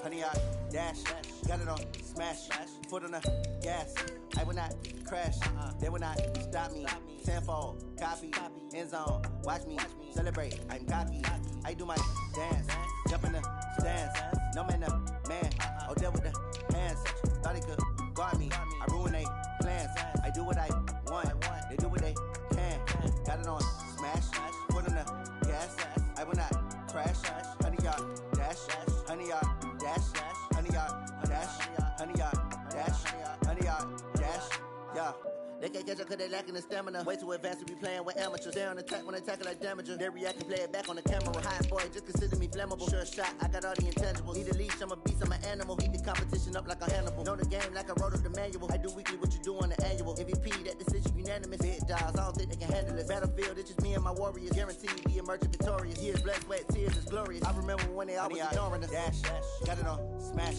Honey, I dash, got it on smash, foot on the gas. I will not crash, they will not stop me. Tenfold, copy, end zone, watch me celebrate. I'm cocky, I do my dance, jump in the stands. No man, man, oh there with the hands. Thought he could guard me, I ruin they plans. I do what I want, they do what they can. Got it on smash, foot on the gas. I will not crash, honey, y'all dash, honey, y'all dash, honey, y'all dash, honey, y'all dash, honey, y'all dash, yeah. They can't catch up cause they lacking the stamina. Way too advanced to be playing with amateurs. They on attack when they tackle like damager. They react and play it back on the camera. Hot boy, just consider me flammable. Sure shot, I got all the intangibles. Need a leash, I'm a beast, I'm an animal. Heat the competition up like a Hannibal. Know the game like I wrote up the manual. I do weekly what you do on the annual. MVP, that decision unanimous. Big dials, I don't think they can handle it. Battlefield, it's just me and my warriors. Guaranteed we emerge victorious. Years, blood, sweat, tears, is glorious. I remember when they always ignoring us. Dash, got it on smash,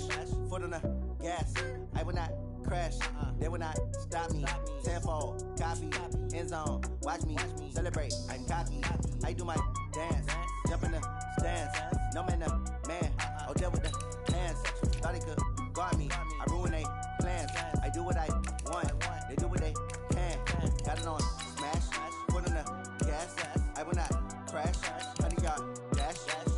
foot on the gas. I will not crash, they will not stop me. Tenfold, copy, end zone, watch me celebrate. I'm cocky, I do my dance, jump in the stands. No man, man, oh there with the hands. Thought he could guard me, I ruin they plans. I do what I want, they do what they can. Got it on smash, foot on the gas. I will not crash, honey y'all dash,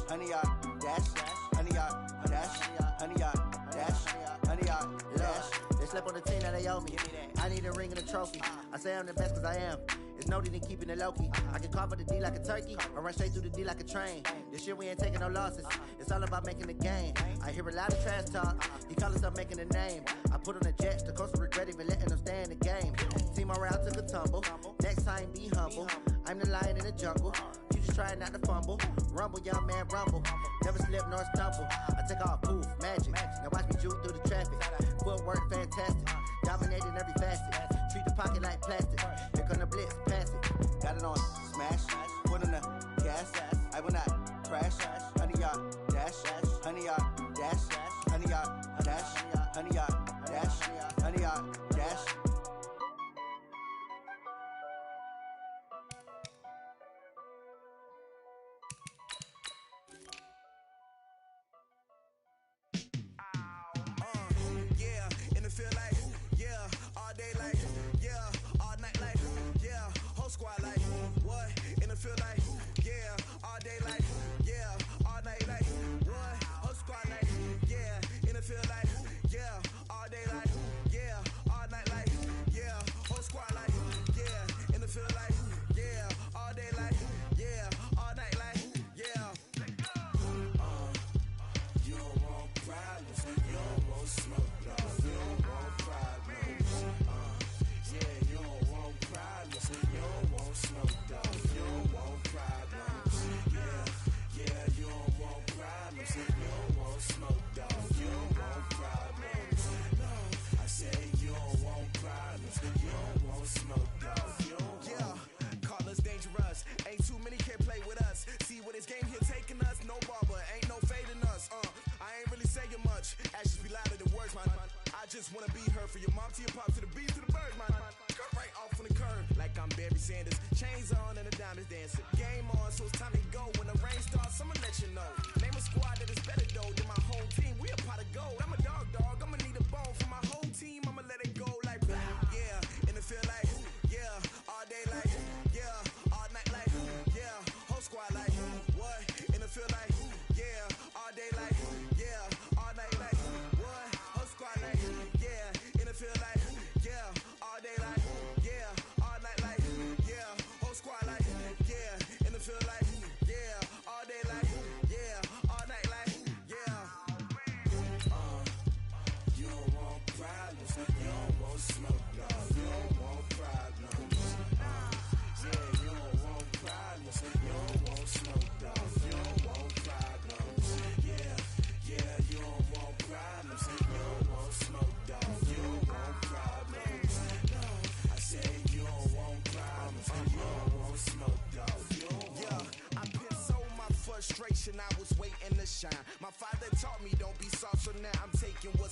honey y'all dash, honey y'all dash, honey y'all dash, honey y'all dash. They slept on the team that they owe me. I need a ring and a trophy. I say I'm the best cause I am. It's no need in keeping it low-key. I can carve up the D like a turkey or run straight through the D like a train. This year we ain't taking no losses. It's all about making the game. I hear a lot of trash talk. He call us up making a name. I put on the jets. The coach will regret even letting them stay in the game. Team morale took a tumble. Next time be humble. I'm the lion in the jungle. You just try not to fumble. Rumble, young man, rumble. Never slip nor stumble. I take off, poof, magic. Now watch me juke through the traffic. Footwork fantastic. Dominating every facet. Treat the pocket like plastic. Here come the blitz, pass it. Got it on smash, foot on the gas. I will not crash. Honey y'all dash, honey y'all dash, honey y'all dash, honey y'all dash, honey y'all dash. Yeah, and it feel like, yeah, all day like, yeah, all night like, yeah, whole squad like, what? And it feel like, yeah, all day like, yeah, all night like, what? Whole squad like, yeah, and it feel like, yeah, all day like, yeah, all night like, yeah, whole squad like, yeah, and it feel like, yeah, all day like, yeah, all night like, yeah. You don't want problems, you don't want smoke, dog. You don't want problems. Yeah, you don't want problems, you don't want smoke, dog. You don't want problems. Yeah, you don't want problems, you don't want smoke, dog. You don't want problems. No, I say you don't want problems, you don't want smoke, dog. You don't want. Call us dangerous. Ain't too many can play with us. See what this game here taking us. No barber, ain't no fading us. I ain't really saying much. Actions be louder than words, man. I just wanna be heard for your mom to your pop to the beat to the birds, man. Cut right off on the curb like I'm Barry Sanders. Chains on and the diamonds dancing. Game on, so it's time to go. When the rain starts, I'ma let you know. Name a squad that is better though than my whole team. We a pot of gold. I'm a dog. I'ma need a bone for my whole team. I'ma let it go like blah. Yeah, and it feel like, yeah, all day like, yeah, all night like, yeah, whole squad like, what? And it feel like, yeah, all day like, yeah, all night like, what? Whole squad like, yeah.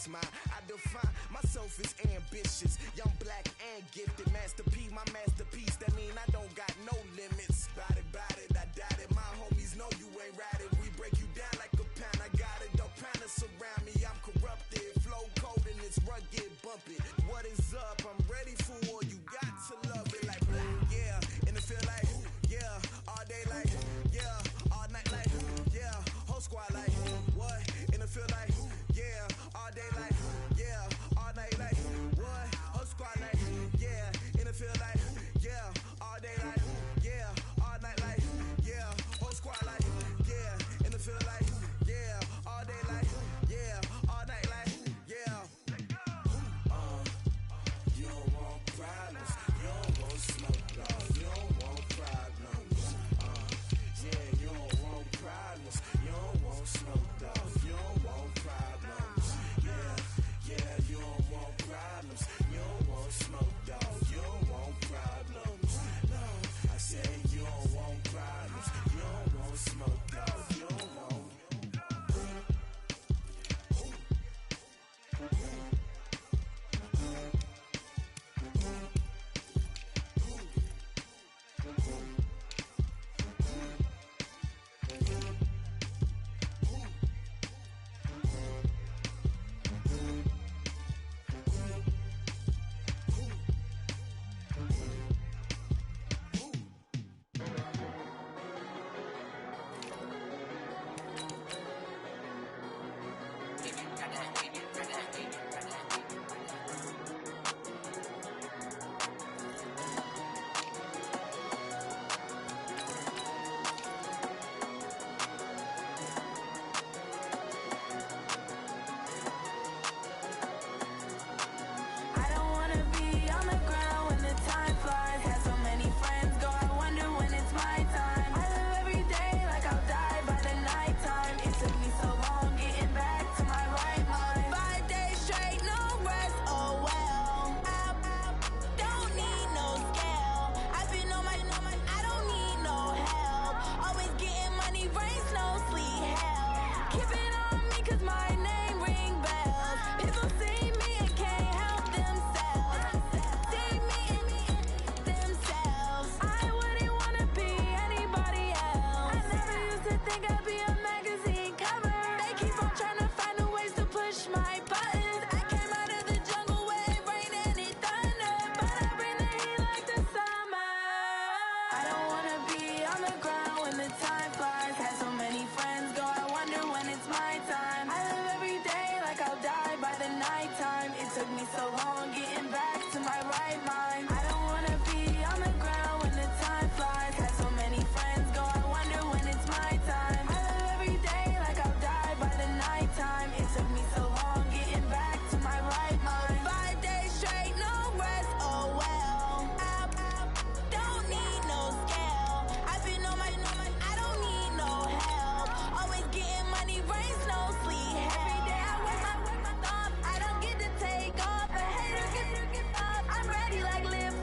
it's mine. I define myself as ambitious, young, black, and gifted. Master P, my masterpiece. That mean I don't got no limits. Bout it, I doubt it. My homies know you ain't ride it. We break you down like a pound. I got it, dog pound surround me. I'm corrupted, flow cold and it's rugged, bumpy. What is up? I'm ready for war. You got to love it like yeah, and it feel like yeah, all day like yeah, all night like yeah, whole squad like what? And it feel like yeah, all day like yeah, all night like what? Whole squad like yeah, and it feel like yeah, all day like yeah, all night like yeah, whole squad like yeah, and it feel like yeah, all day like yeah, all night like yeah. You don't want problems, you don't want smoke, dog. You don't want problems. Yeah, you don't want problems, you don't want smoke, dog. You don't want problems. Yeah, you don't want problems, you don't want smoke, dog. You don't want problems. No, I said you don't want problems, you don't want smoke, dog. You don't want. I don't wanna be on the ground when the time flies. Had so many friends go, I wonder when it's my time. I live every day like I'll die by the nighttime. It took me so long getting back to my right mind. 5 days straight, no rest, oh well. I don't need no scale. I've been on my, I don't need no help. Always getting money, rain, snow, sleet, hell. Keep it on me 'cause my name ring bells. People see me and can't help themselves. See me and themselves. I wouldn't wanna be anybody else. I never used to think I'd be a magazine cover. They keep on trying to find new ways to push my buttons. I came out of the jungle where it rained and it thundered, but I bring the heat like the summer. I don't wanna be on the ground when the time flies. Had so many friends go, I wonder when it's my time. I live every day like I'll die by the nighttime. It took me so long getting back to my right mind. I don't wanna be on the ground when the time flies. Had so many friends go, I wonder when it's my time. I live every day like I'll die by the nighttime. It took me so long getting back to my right mind. 5 days straight, no rest, oh well. I don't need no scale. I've been on my, I don't need no help. Always getting money, rain, snow, sleet, hell. Every day I work my thumb. I don't get to take off. A hater get up. I'm ready like live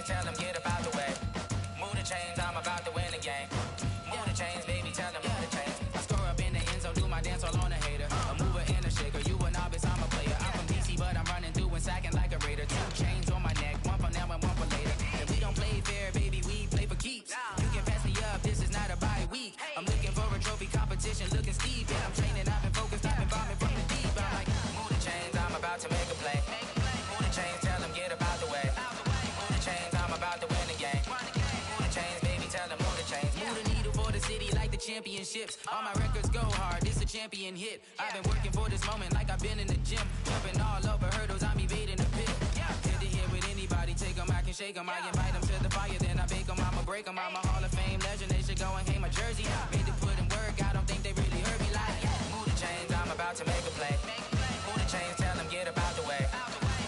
chains, tell them get up out the way. Move the chains, I'm about to win the game. Move the chains, baby, tell them move the chains. I score up in the end zone, do my dance all on a hater. A mover and a shaker, you a novice, I'm a player. I'm from DC, but I'm running through and sacking like a raider. 2 chains on my neck, one for now and one for later. If we don't play fair, baby, we play for keeps. You can pass me up, this is not a bye week. I'm looking for a trophy competition, looking steep. Yeah, I'm training, I've been focused, I've been bombing from the deep. I'm like, move the chains, I'm about to make a play. Move the chains, tell them get up out the way. Move the chains, I'm about to win the game. Move the chains, baby, tell them move the chains. Move the needle for the city like the championships. All my records go hard, this a champion hit. I've been working for this moment like I've been in the gym. Jumping all over hurdles, I'm evading the pit. Head to head with anybody, take them, I can shake them. I invite them to the fire, then I bake them, I'ma break them. I'm a Hall of Fame legend, they should go and hang my jersey. Made to put in work, I don't think they really heard me like. Move the chains, I'm about to make a play. Move the chains, tell them get up out the way.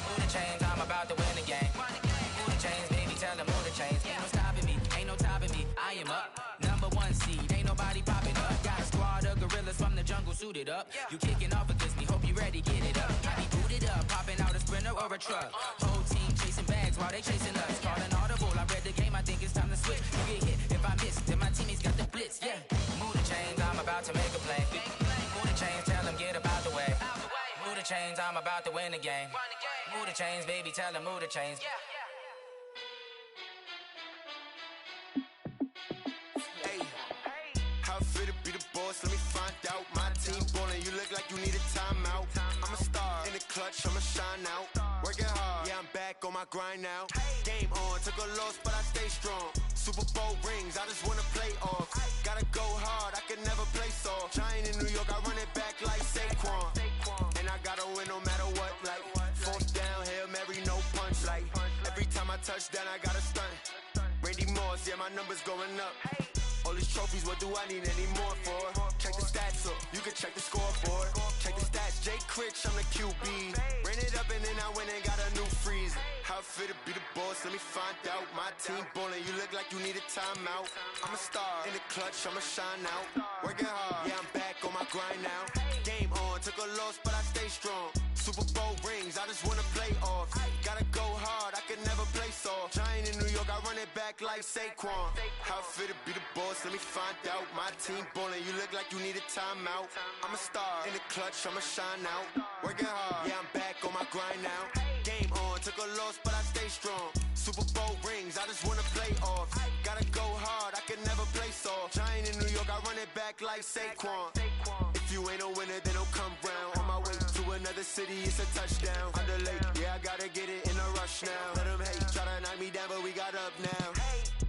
Move the chains, I'm about to win the game. Move the chains, baby, tell them move the chains. Ain't no stopping me, ain't no topping me, I am up. Number 1 seed, ain't nobody popping up. Got a squad of gorillas from the jungle suited up. You kicking off against me, hope you ready, get it up. I be booted up, popping out a sprinter or a truck. Whole team chasing bags while they chasing us. Calling audible, I read the game, I think it's time to switch. You get hit if I miss, then my teammates got the blitz, yeah. Move the chains, I'm about to make a play. Move the chains, tell them get up out the way. Move the chains, I'm about to win the game. Move the chains, baby, tell them move the chains. How fit to be the boss, let me find out. My team ballin', you look like you need a timeout. I'm a star, in the clutch, I'ma shine out. Working hard, yeah, I'm back on my grind now. Game on, took a loss, but I stay strong. Super Bowl rings, I just wanna play off. Gotta go hard, I can never play soft. Giant in New York, I run it back like Saquon. And I gotta win no matter what, like 4th down, Hail Mary, no punch. Like every time I touch down, I gotta stunt. Randy Moss, yeah, my numbers going up. All these trophies, what do I need any more for? Check the stats up, you can check the scoreboard. Check the stats, Jake Critch, I'm the QB. Ran it up and then I went and got a new freeze. How fit to be the boss, let me find out. My team ballin', you look like you need a timeout. I'm a star, in the clutch, I'ma shine out. Working hard, yeah, I'm back on my grind now. Game on, took a loss, but I stay strong. Super Bowl rings, I just wanna play off. Gotta go hard, I can never play soft. Giant in New York, I run it back like Saquon. How fit to be the boss, let me find out. My team ballin', you look like you need a timeout. I'm a star, in the clutch, I'ma shine out. Working hard, yeah, I'm back on my grind now. Game on, took a loss, but I stay strong. Super Bowl rings, I just wanna play off. Gotta go hard, I can never play soft. Giant in New York, I run it back like Saquon. If you ain't a winner, then don't come round. On my way to another city, it's a touchdown. Under late, yeah, I gotta get it in a rush now. Let them hate, try to knock me down, but we got up now.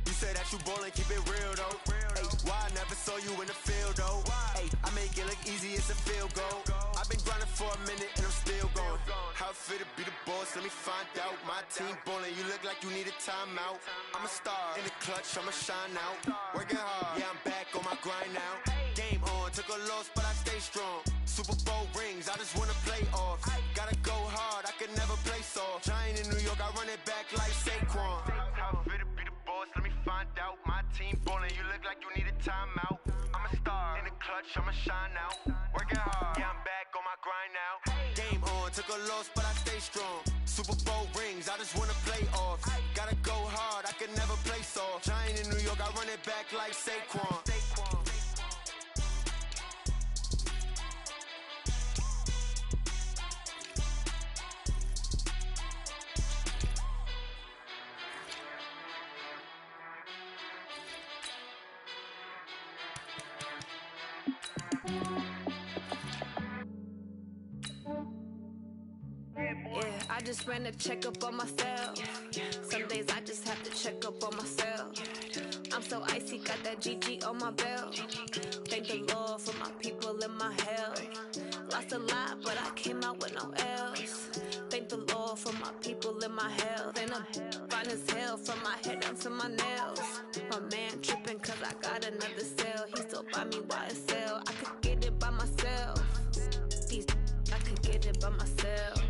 You say that you ballin', keep it real though. Hey, why I never saw you in the field though? Hey, I make it look easy, it's a field goal. I've been grinding for a minute and I'm still going. How fit to be the boss, let me find out. My team ballin', you look like you need a timeout. I'm a star, in the clutch, I'ma shine out. Working hard, yeah, I'm back on my grind now. Game on, took a loss, but I stay strong. Super Bowl rings, I just wanna play off. Gotta go hard, I can never play soft. Giant in New York, I run it back like Saquon. How fit to be the boss, let me find out. My team ballin', you look like you need a timeout. I'm a star, in the clutch, I'ma shine out. Working hard, yeah, I'm back on my grind now. Game on, took a loss, but I stay strong. Super Bowl rings, I just wanna play off. Gotta go hard, I can never play soft. Giant in New York, I run it back like Saquon. I just ran a checkup on myself. Some days I just have to check up on myself. I'm so icy, got that GG on my belt. Thank the Lord for my people and my health. Lost a lot, but I came out with no else. Thank the Lord for my people and my health. And I'm fine as hell from my head down to my nails. My man tripping cause I got another cell. He still buy me YSL. I could get it by myself. These I could get it by myself.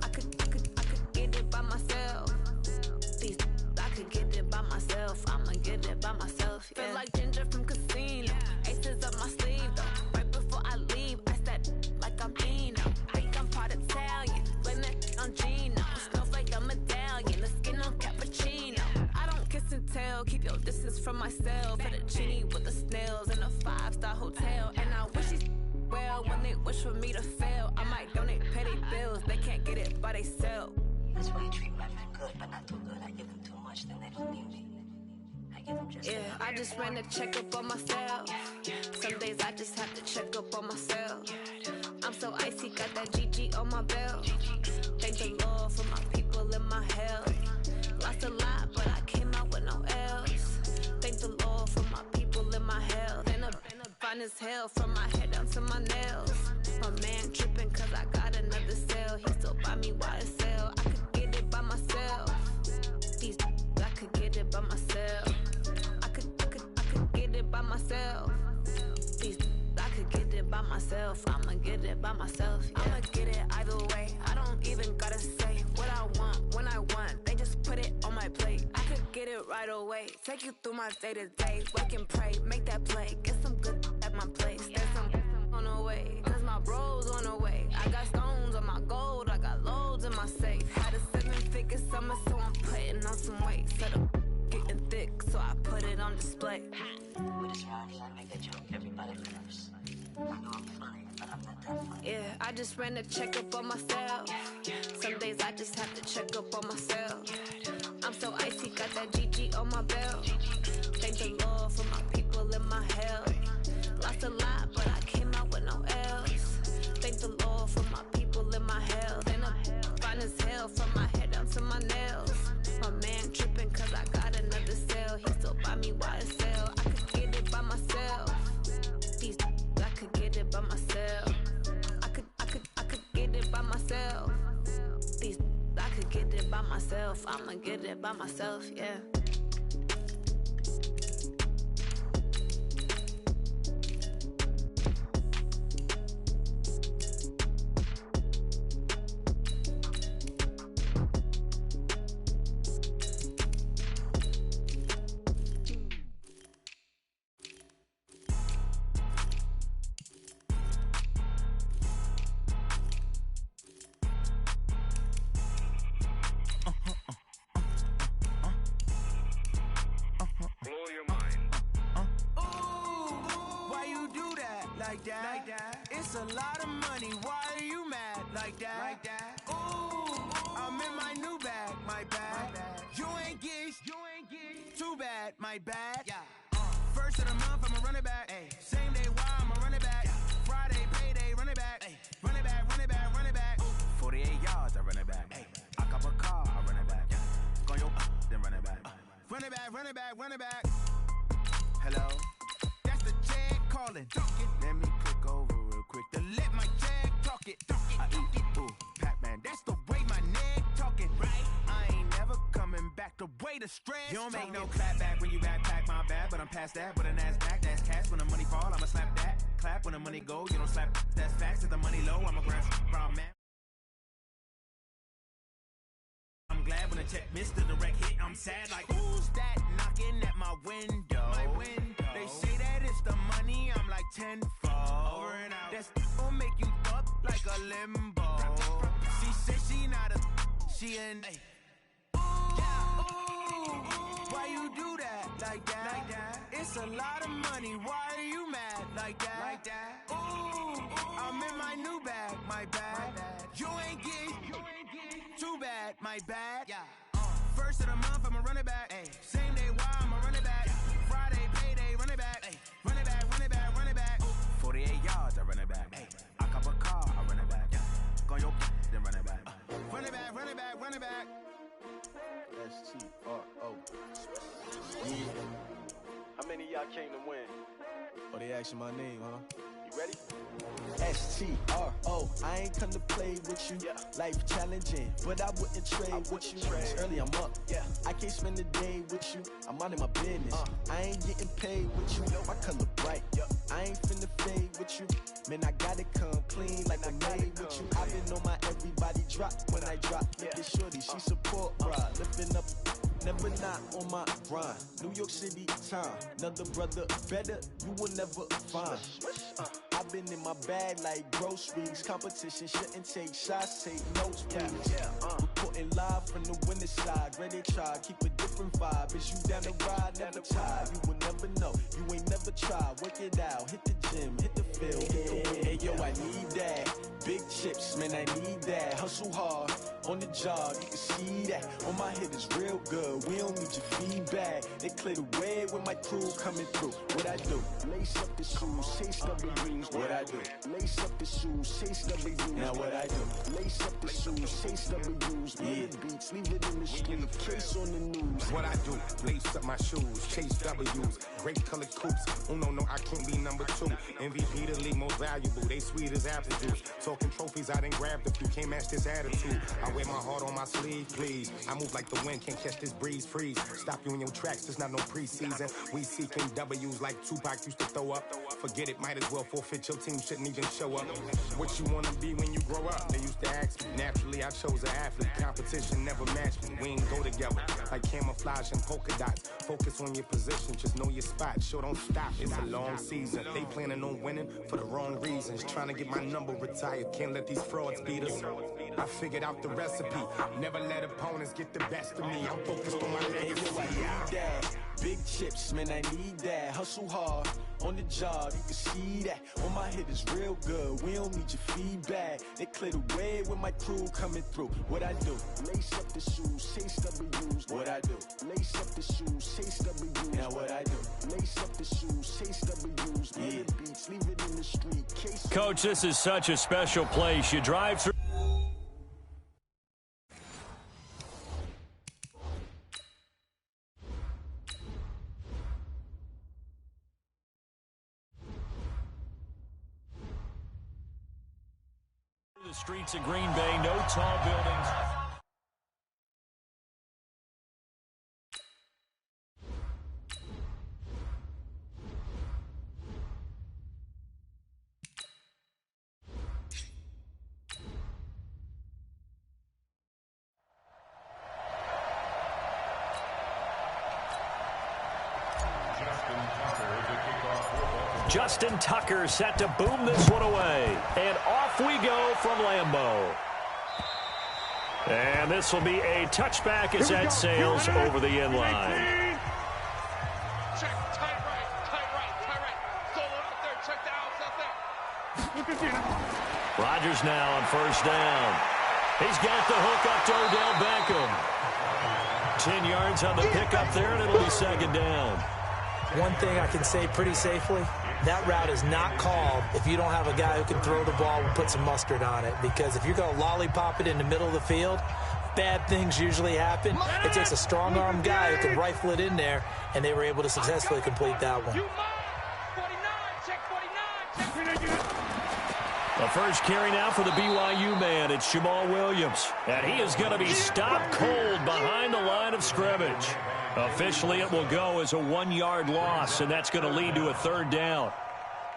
I could get it by myself. These I could get it by myself. I'ma get it by myself. Yeah. Feel like Ginger from Casino. Aces up my sleeve though. Right before I leave, I said like I'm Eno. Think I'm part Italian. Blame it on Gino. Smells like a medallion. The skin on cappuccino. tell. Keep your distance from myself. For the genie with the snails in a 5-star hotel. And I wish these well when they wish for me to fail. I might donate, pay their bills. They can't get it by they sell. That's why you treat my friend good, but not too good. I give them too much, then they don't need me. I give them just enough. I just ran a checkup on myself. Some days I just have to check up on myself. I'm so icy, got that GG on my belt. Thank the Lord for my people in my health. Lost a lot, but I came out with no else. Thank the Lord for my people in my health. And I'm fine as hell from my head down to my nails. My man tripping cause I got another cell. He still buy me YSL. I could get it by myself. These I could get it by myself. I could get it by myself. These I could get it by myself. I'ma get it by myself. Yeah. I'ma get it either way. I don't even gotta say what I want when I want. They just put it on my plate. I could get it right away. Take you through my day to day. Work and pray, make that play. Get some good at my place. There's some on the way. Cause my bros on the way. I got stones on my gold. I got loads in my safe. Had a 7-figure summer, so I'm putting on some weight. Set up getting thick, so I put it on display. With this round here, I make a joke. Everybody curse. I know I'm funny, but I'm not that funny. Yeah, I just ran a checkup on myself. Some days I just have to check up on myself. I'm so icy, got that GG on my belt. Thank the Lord for my people in my health. Lost a lot, but I came out with no else. Thank the Lord for my people in my health. And I'm fine as hell from my head down to my nails. My man tripping cause I got another cell. He still buy me YSL. I could get it by myself. These I could get it by myself. I could get it by myself. These I could get it by myself. I'ma get it by myself, yeah. Like that. It's a lot of money. Why are you mad like that? Like that. Ooh, I'm in my new bag. My bad. You ain't geeks. Too bad. My bad. Yeah. First of the month, I'ma run it back. Ay. Same day, why I'ma run it back. Friday, payday, run it back. Ay. Run it back, run it back, run it back. 48 yards, I run it back. Ay. I cop a car, I run it back. Go your then run it back. Run it back, run it back, run it back. Hello? That's the jag calling. Let me click over real quick to let my jag talk it. I eat it, ooh, Pac-Man. That's the way my neck talking. Right? I ain't never coming back. The way the stress. You don't make no clap back when you backpack, my bad. But I'm past that with a NASDAQ. That's cash when the money fall. I'ma slap that. Clap when the money go. You don't slap. That's facts. If the money low, I'ma grab problem, man. I'm glad when the check missed the direct hit. I'm sad like who's that knocking at my window? My window. They say that it's the money. I'm like tenfold. Over and out. That's gon' make you up like a limbo. She said she not a. She in. Ooh, why you do that like that? Like that? It's a lot of money. Why are you mad like that? Like that. Ooh, I'm in my new bag. My bad. You ain't geek. Too bad. My bad. Yeah. First of the month, I'ma run it back. Ay. Same day, why I'ma run it back. Friday, payday, run it back. Ay. Run it back, run it back, run it back. 48 yards, I run it back. Ay. I cop a car, I run it back. Go your then run it back. Run it back, run it back, run it back. STRO. Yeah. How many of y'all came to win? Oh, they asking my name, huh? You ready? STRO. I ain't come to play with you. Yeah. Life challenging, but I wouldn't trade with you. It's early, I'm up. Yeah. I can't spend the day with you. I'm minding my business. I ain't getting paid with you. My color bright. I ain't finna fade with you. Man, I gotta come clean like I made with you. I've been on my everybody drop when I drop. Look at shorty, she support bra. Lifting up never not on my grind. New York City time, another brother better, you will never find. I've been in my bag like groceries. Competition shouldn't take shots, take notes, please. Reporting live from the winning side. Ready to try, keep a different vibe. Is you down the ride, never tired. You will never know, you ain't never tried. Work it out, hit the gym, hit the field, hit the win. Hey yo, I need that. Big chips, man, I need that. Hustle hard, on the job, you can see that. On my head is real good, we don't need your feedback. They clear the way with my crew coming through. What I do? Lace up the shoes, chase W's. What I do? Lace up the shoes, chase W's. Now what I do? Lace up the shoes, chase W's. Yeah, beats, leave it in the street, case on the news. What I do? Lace up my shoes, chase W's. Great colored coops. Oh no, I can't be number 2. MVP the league most valuable. They sweet as apple juice. Talking trophies, I didn't grab the few. Can't match this attitude. I wear my heart on my sleeve, please. I move like the wind, can't catch this breeze, freeze. Stop you in your tracks, there's not no preseason. We seeking W's like Tupac used to throw up. Forget it, might as well forfeit. Your team shouldn't even show up. What you wanna be when you grow up? They used to ask me. Naturally, I chose an athlete. Competition never matched me. We ain't go together like camouflage and polka dots. Focus on your position, just know your spot. Sure, don't stop. It's a long season. They planning on winning for the wrong reasons. Trying to get my number retired. Can't let these frauds beat us. I figured out the recipe. Never let opponents get the best of me. I'm focused on my legacy. I need that. Big chips, man, I need that. Hustle hard, on the job, you can see that. On my head is real good, we don't need your feedback. They clear the way with my crew coming through. What I do? Lace up the shoes, chase W's. What I do? Lace up the shoes, chase W's. Now what I do? Lace up the shoes, chase W's. Yeah, beats, leave it in the street. Case Coach, this is such a special place. You drive through. The streets of Green Bay, no tall buildings. Justin Tucker set to boom this one away. And off we go from Lambeau. And this will be a touchback as that sails over the end line. Check, tight right. Solo out there, check the outs out there. Rodgers now on first down. He's got the hook up to Odell Beckham. 10 yards on the pickup there, and it'll be second down. One thing I can say pretty safely, that route is not called if you don't have a guy who can throw the ball and put some mustard on it. Because if you're going to lollipop it in the middle of the field, bad things usually happen. It takes a strong-arm guy who can rifle it in there, and they were able to successfully complete that one. The first carry now for the BYU man. It's Jamal Williams. And he is going to be stopped cold behind the line of scrimmage. Officially, it will go as a 1-yard loss, and that's going to lead to a third down.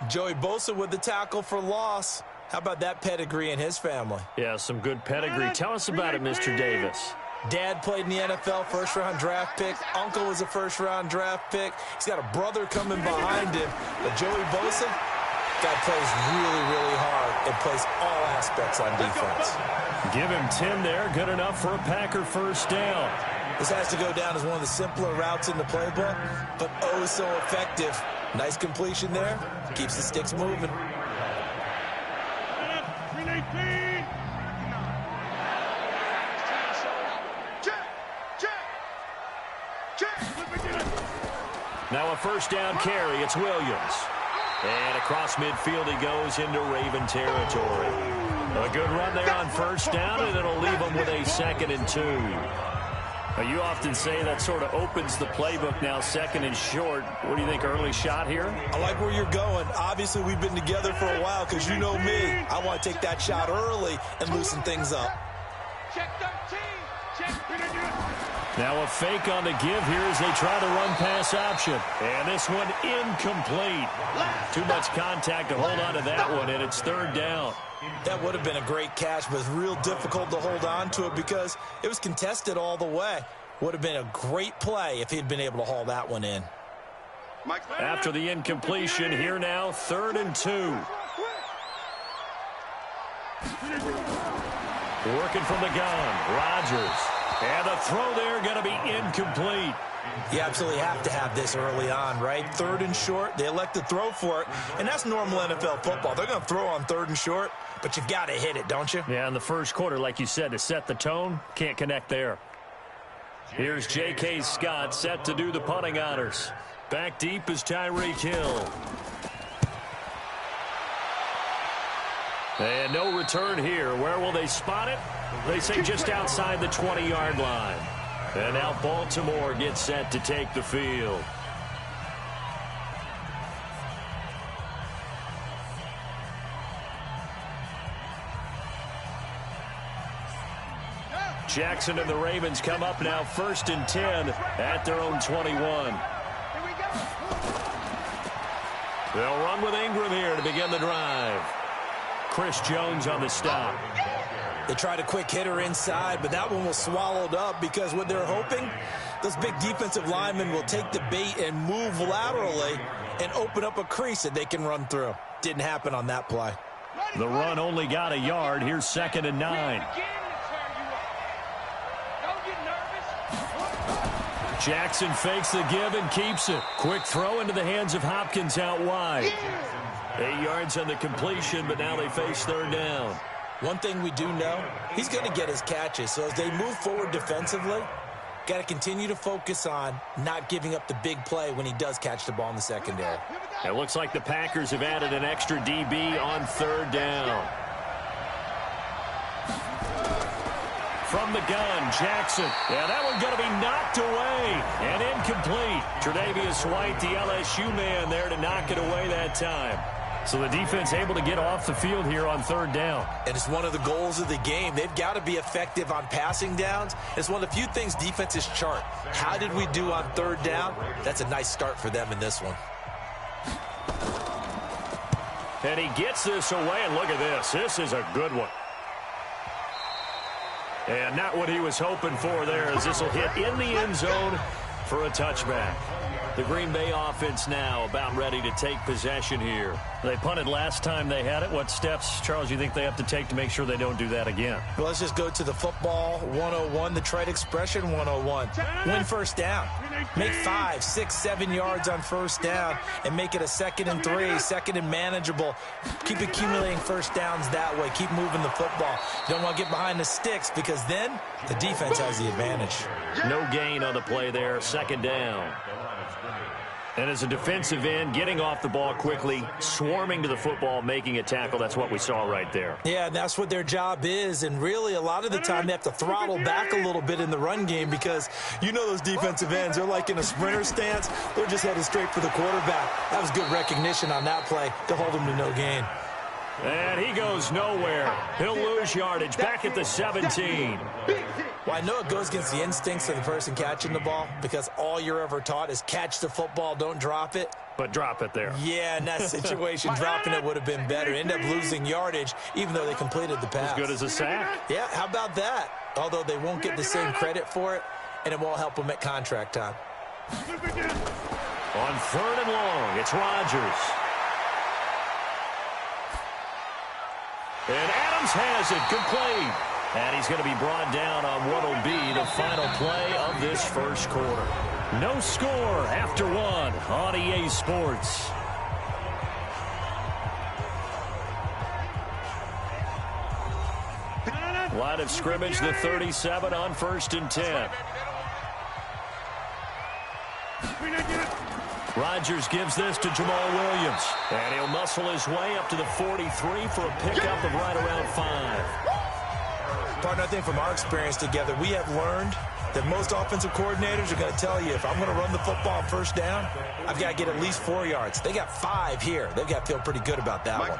Joey Bosa with the tackle for loss. How about that pedigree in his family? Yeah, some good pedigree. Tell us about it, Mr. Davis. Dad played in the NFL, first-round draft pick. Uncle was a first-round draft pick. He's got a brother coming behind him. But Joey Bosa, guy plays really, really hard and plays all aspects on defense. Give him 10 there. Good enough for a Packer first down. This has to go down as one of the simpler routes in the playbook, but oh so effective. Nice completion there. Keeps the sticks moving. Now a first down carry. It's Williams. And across midfield he goes into Raven territory. A good run there on first down, and it'll leave him with a 2nd and 2. You often say that sort of opens the playbook now, 2nd and short. What do you think, early shot here? I like where you're going. Obviously, we've been together for a while because you know me. I want to take that shot early and loosen things up. Now a fake on the give here as they try to run pass option. And this one incomplete. Too much contact to hold on to that one, and it's third down. That would have been a great catch, but it's real difficult to hold on to it because it was contested all the way. Would have been a great play if he'd been able to haul that one in. After the incompletion, here now, 3rd and 2. Working from the gun, Rodgers. And the throw there going to be incomplete. You absolutely have to have this early on, right? 3rd and short, they elect to throw for it, and that's normal NFL football. They're going to throw on 3rd and short, but you've got to hit it, don't you? Yeah, in the first quarter, like you said, to set the tone, can't connect there. Here's J.K. Scott set to do the punting honors. Back deep is Tyreek Hill. And no return here. Where will they spot it? They say just outside the 20-yard line. And now Baltimore gets set to take the field. Jackson and the Ravens come up now 1st and 10 at their own 21. They'll run with Ingram here to begin the drive. Chris Jones on the stop. They tried a quick hitter inside, but that one was swallowed up because what they're hoping, those big defensive linemen will take the bait and move laterally and open up a crease that they can run through. Didn't happen on that play. The run only got a yard. Here's 2nd and 9. Jackson fakes the give and keeps it. Quick throw into the hands of Hopkins out wide. 8 yards on the completion, but now they face 3rd down. One thing we do know, he's going to get his catches. So as they move forward defensively, got to continue to focus on not giving up the big play when he does catch the ball in the secondary. It looks like the Packers have added an extra DB on 3rd down. From the gun, Jackson. Yeah, that one going to be knocked away and incomplete. Tre'Davious White, the LSU man, there to knock it away that time. So the defense able to get off the field here on 3rd down. And it's one of the goals of the game. They've got to be effective on passing downs. It's one of the few things defenses chart. How did we do on 3rd down? That's a nice start for them in this one. And he gets this away, and look at this. This is a good one. And not what he was hoping for there, as this will hit in the end zone for a touchback. The Green Bay offense now about ready to take possession here. They punted last time they had it. What steps, Charles, you think they have to take to make sure they don't do that again? Well, let's just go to the football 101, the trite expression 101. Win 1st down. Make 5, 6, 7 yards on 1st down and make it a 2nd and 3, 2nd and manageable. Keep accumulating 1st downs that way. Keep moving the football. You don't want to get behind the sticks because then the defense has the advantage. No gain on the play there, 2nd down. And as a defensive end, getting off the ball quickly, swarming to the football, making a tackle, that's what we saw right there. Yeah, and that's what their job is. And really, a lot of the time, they have to throttle back a little bit in the run game because you know those defensive ends, they're like in a sprinter stance. They're just headed straight for the quarterback. That was good recognition on that play to hold him to no gain. And he goes nowhere. He'll lose yardage back at the 17. Well, I know it goes against the instincts of the person catching the ball because all you're ever taught is catch the football, don't drop it. But drop it there. Yeah, in that situation, dropping it would have been better. End up losing yardage, even though they completed the pass. As good as a sack. Yeah, how about that? Although they won't get the same credit for it, and it won't help them at contract time. On 3rd and long, it's Rodgers. And Adams has it, complete. And he's going to be brought down on what will be the final play of this 1st quarter. No score after 1 on EA Sports. Line of scrimmage, the 37 on 1st and 10. Rodgers gives this to Jamal Williams. And he'll muscle his way up to the 43 for a pickup of right around 5. Partner, I think from our experience together, we have learned that most offensive coordinators are going to tell you if I'm going to run the football on 1st down, I've got to get at least 4 yards. They got 5 here. They've got to feel pretty good about that one.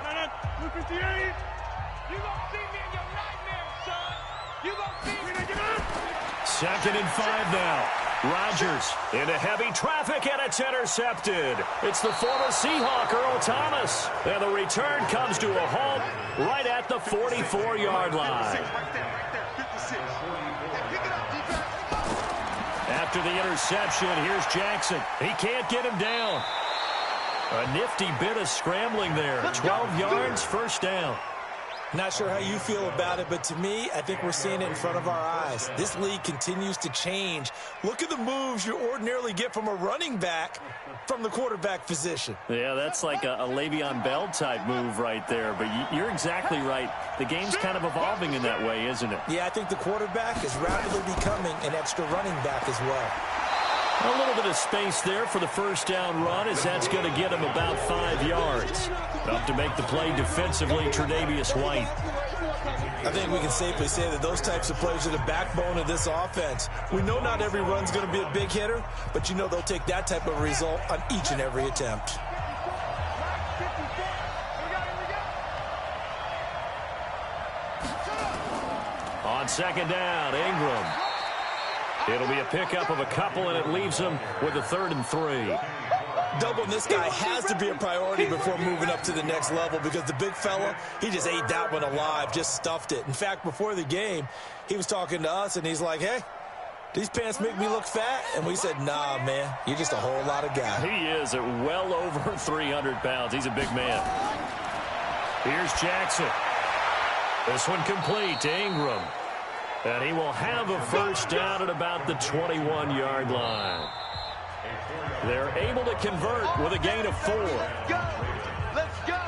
Second and 5 now. Rodgers into heavy traffic, and it's intercepted. It's the former Seahawk, Earl Thomas. And the return comes to a halt right at the 44-yard line. after the interception. Here's Jackson. He can't get him down. A nifty bit of scrambling there. 12 yards, first down. Not sure how you feel about it, but to me, I think we're seeing it in front of our eyes. This league continues to change. Look at the moves you ordinarily get from a running back from the quarterback position. Yeah, that's like a Le'Veon Bell type move right there, but you're exactly right. The game's kind of evolving in that way, isn't it? Yeah, I think the quarterback is rapidly becoming an extra running back as well. A little bit of space there for the first down run, as that's going to get him about 5 yards. Up to make the play defensively, Tre'Davious White. I think we can safely say that those types of plays are the backbone of this offense. We know not every run's going to be a big hitter, but you know they'll take that type of result on each and every attempt. On second down, Ingram. It'll be a pickup of a couple, and it leaves them with a 3rd and 3. Doubling this guy has to be a priority before moving up to the next level because the big fella, he just ate that one alive, just stuffed it. In fact, before the game, he was talking to us, and he's like, hey, these pants make me look fat? And we said, nah, man, you're just a whole lot of guy. He is at well over 300 pounds. He's a big man. Here's Jackson. This one complete to Ingram. And he will have a first down at about the 21-yard line. They're able to convert with a gain of 4. Let's go.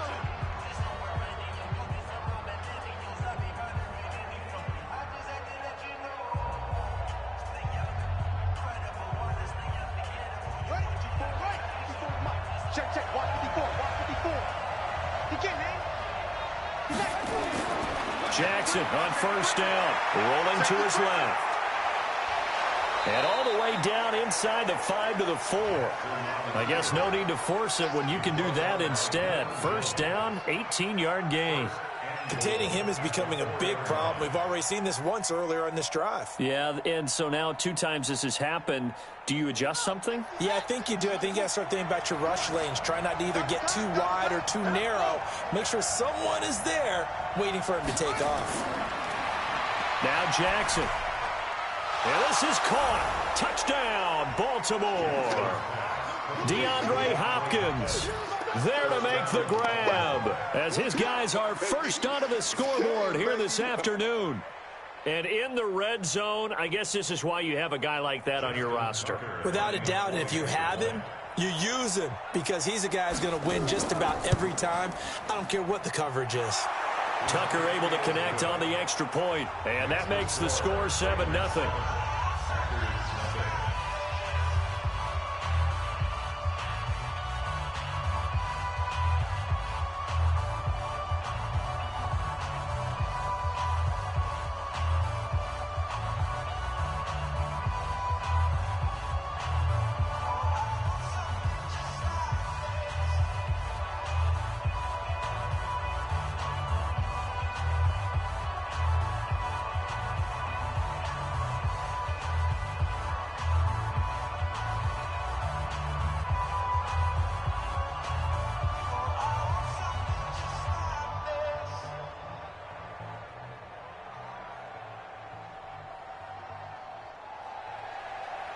Check. Watch 54. He can't, man. Jackson on first down, rolling to his left. And all the way down inside the 5 to the 4. I guess no need to force it when you can do that instead. First down, 18-yard gain. Containing him is becoming a big problem. We've already seen this once earlier on this drive. Yeah, and so now 2 times this has happened. Do you adjust something? Yeah, I think you do. I think you got to start thinking about your rush lanes. Try not to either get too wide or too narrow. Make sure someone is there waiting for him to take off. Now Jackson. And this is caught. Touchdown, Baltimore. DeAndre Hopkins there to make the grab as his guys are first onto the scoreboard here this afternoon. And in the red zone, I guess this is why you have a guy like that on your roster. Without a doubt, and if you have him, you use him because he's a guy who's going to win just about every time. I don't care what the coverage is. Tucker able to connect on the extra point, and that makes the score 7-0.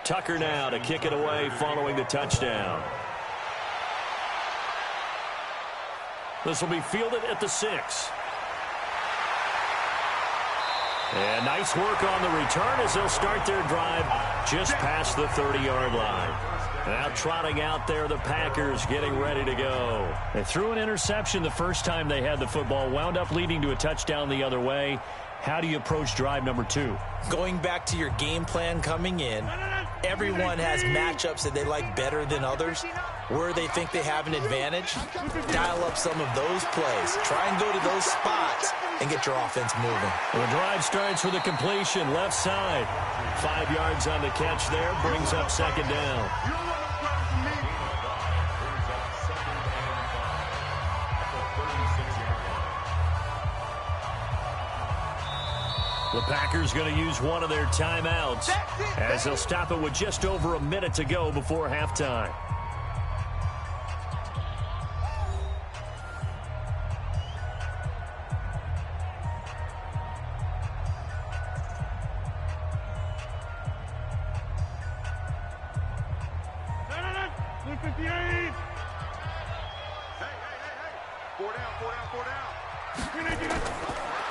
Tucker now to kick it away following the touchdown. This will be fielded at the 6. And nice work on the return as they'll start their drive just past the 30-yard line. Now trotting out there, the Packers getting ready to go. They threw an interception the first time they had the football, wound up leading to a touchdown the other way. How do you approach drive number 2? Going back to your game plan coming in, everyone has matchups that they like better than others. Where they think they have an advantage, dial up some of those plays. Try and go to those spots and get your offense moving. Well, the drive starts with a completion, left side. 5 yards on the catch there, brings up second down. The Packers going to use one of their timeouts as they'll stop it with just over a minute to go before halftime.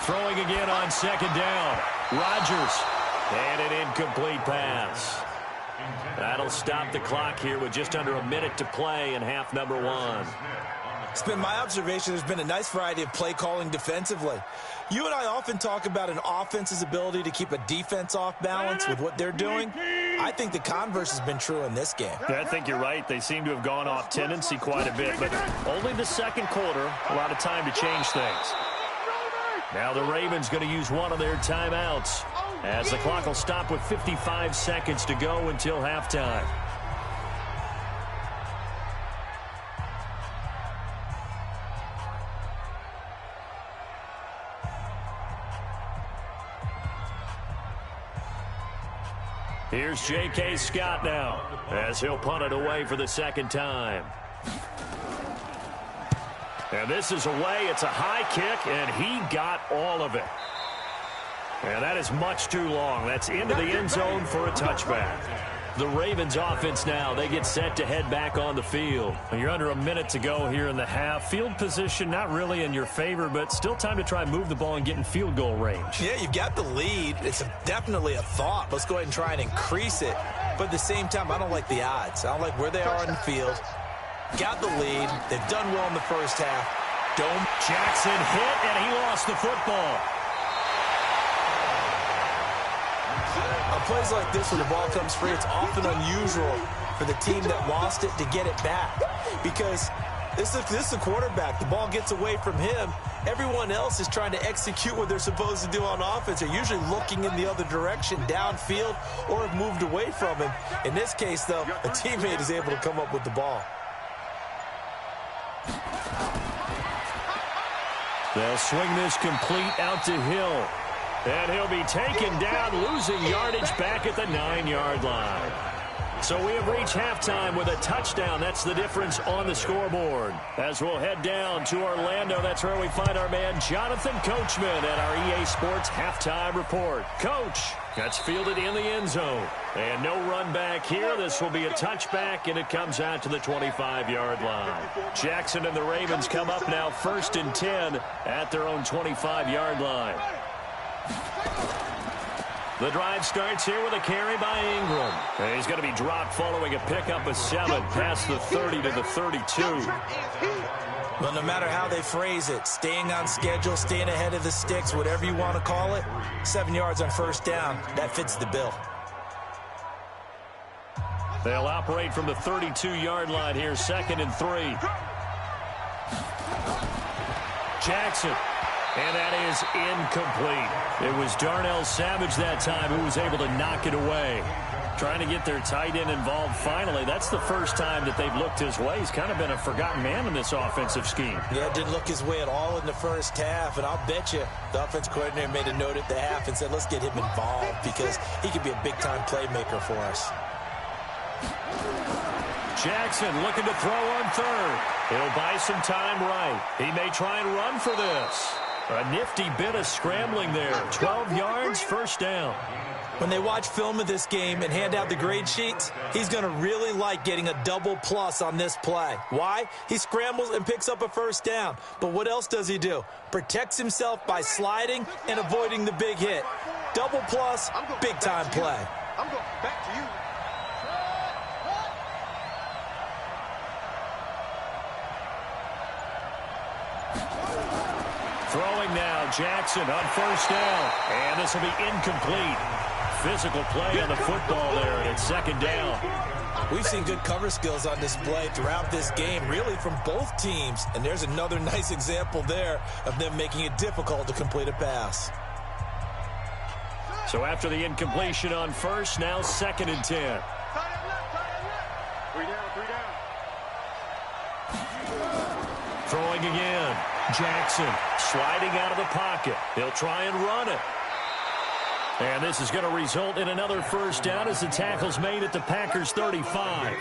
Throwing again on second down. Rodgers. And an incomplete pass. That'll stop the clock here with just under a minute to play in half number 1. It's been my observation there's been a nice variety of play calling defensively. You and I often talk about an offense's ability to keep a defense off balance with what they're doing. I think the converse has been true in this game. Yeah, I think you're right. They seem to have gone off tendency quite a bit, but only the second quarter, a lot of time to change things. Now the Ravens going to use one of their timeouts as the clock will stop with 55 seconds to go until halftime. Here's J.K. Scott now as he'll punt it away for the second time. And this is away. It's a high kick, and he got all of it. And that is much too long. That's into the end zone for a touchback. The Ravens offense now, they get set to head back on the field. You're under a minute to go here in the half. Field position not really in your favor, but still time to try and move the ball and get in field goal range. Yeah, you've got the lead. It's definitely a thought. Let's go ahead and try and increase it. But at the same time, I don't like the odds. I don't like where they are on the field. Got the lead. They've done well in the first half. Jackson hit, and he lost the football. On plays like this where the ball comes free, it's often unusual for the team that lost it to get it back. Because this is a quarterback. The ball gets away from him. Everyone else is trying to execute what they're supposed to do on offense. They're usually looking in the other direction, downfield, or have moved away from him. In this case, though, a teammate is able to come up with the ball. They'll swing this complete out to Hill. And he'll be taken down, losing yardage back at the 9-yard line. So we have reached halftime with a touchdown. That's the difference on the scoreboard. As we'll head down to Orlando, that's where we find our man Jonathan Coachman at our EA Sports Halftime Report. Coach, that's fielded in the end zone. And no run back here. This will be a touchback, and it comes out to the 25-yard line. Jackson and the Ravens come up now 1st and 10 at their own 25-yard line. The drive starts here with a carry by Ingram. And he's going to be dropped following a pickup of 7 past the 30 to the 32. Well, no matter how they phrase it, staying on schedule, staying ahead of the sticks, whatever you want to call it, 7 yards on first down, that fits the bill. They'll operate from the 32-yard line here, 2nd and 3. Jackson. And that is incomplete. It was Darnell Savage that time who was able to knock it away. Trying to get their tight end involved finally. That's the first time that they've looked his way. He's kind of been a forgotten man in this offensive scheme. Yeah, it didn't look his way at all in the first half. And I'll bet you the offense coordinator made a note at the half and said, let's get him involved because he could be a big-time playmaker for us. Jackson looking to throw on 3rd. He'll buy some time right. He may try and run for this. A nifty bit of scrambling there. 12 yards, first down. When they watch film of this game and hand out the grade sheets, he's going to really like getting a double plus on this play. Why? He scrambles and picks up a first down. But what else does he do? Protects himself by sliding and avoiding the big hit. Double plus, big-time play. I'm going back to you. Throwing now, Jackson on first down. And this will be incomplete. Physical play on the football there, and it's 2nd down. We've seen good cover skills on display throughout this game, really from both teams. And there's another nice example there of them making it difficult to complete a pass. So after the incompletion on first, now 2nd and 10. 3 down. Throwing again. Jackson sliding out of the pocket. He'll try and run it. And this is going to result in another first down as the tackle's made at the Packers' 35.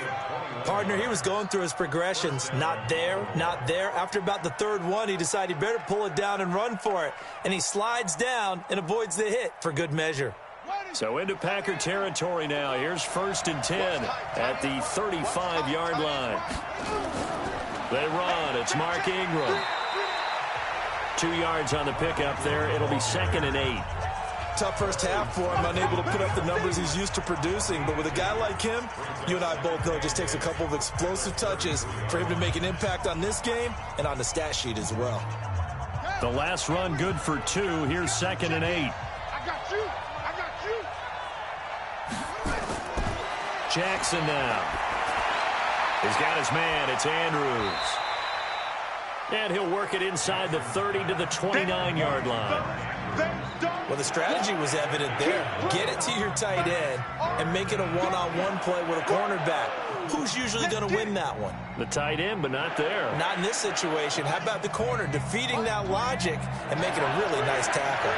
Partner, he was going through his progressions. Not there, not there. After about the 3rd one, he decided he better pull it down and run for it. And he slides down and avoids the hit for good measure. So into Packer territory now. Here's 1st and 10 at the 35-yard line. They run. It's Mark Ingram. 2 yards on the pickup there. It'll be 2nd and 8. Tough first half for him, unable to put up the numbers he's used to producing. But with a guy like him, you and I both know it just takes a couple of explosive touches for him to make an impact on this game and on the stat sheet as well. The last run good for 2. Here's 2nd and 8. I got you. I got you. Jackson now. He's got his man. It's Andrews. And he'll work it inside the 30 to the 29-yard line. Well, the strategy was evident there. Get it to your tight end and make it a one-on-one play with a cornerback. Who's usually going to win that one? The tight end, but not there. Not in this situation. How about the corner defeating that logic and making a really nice tackle?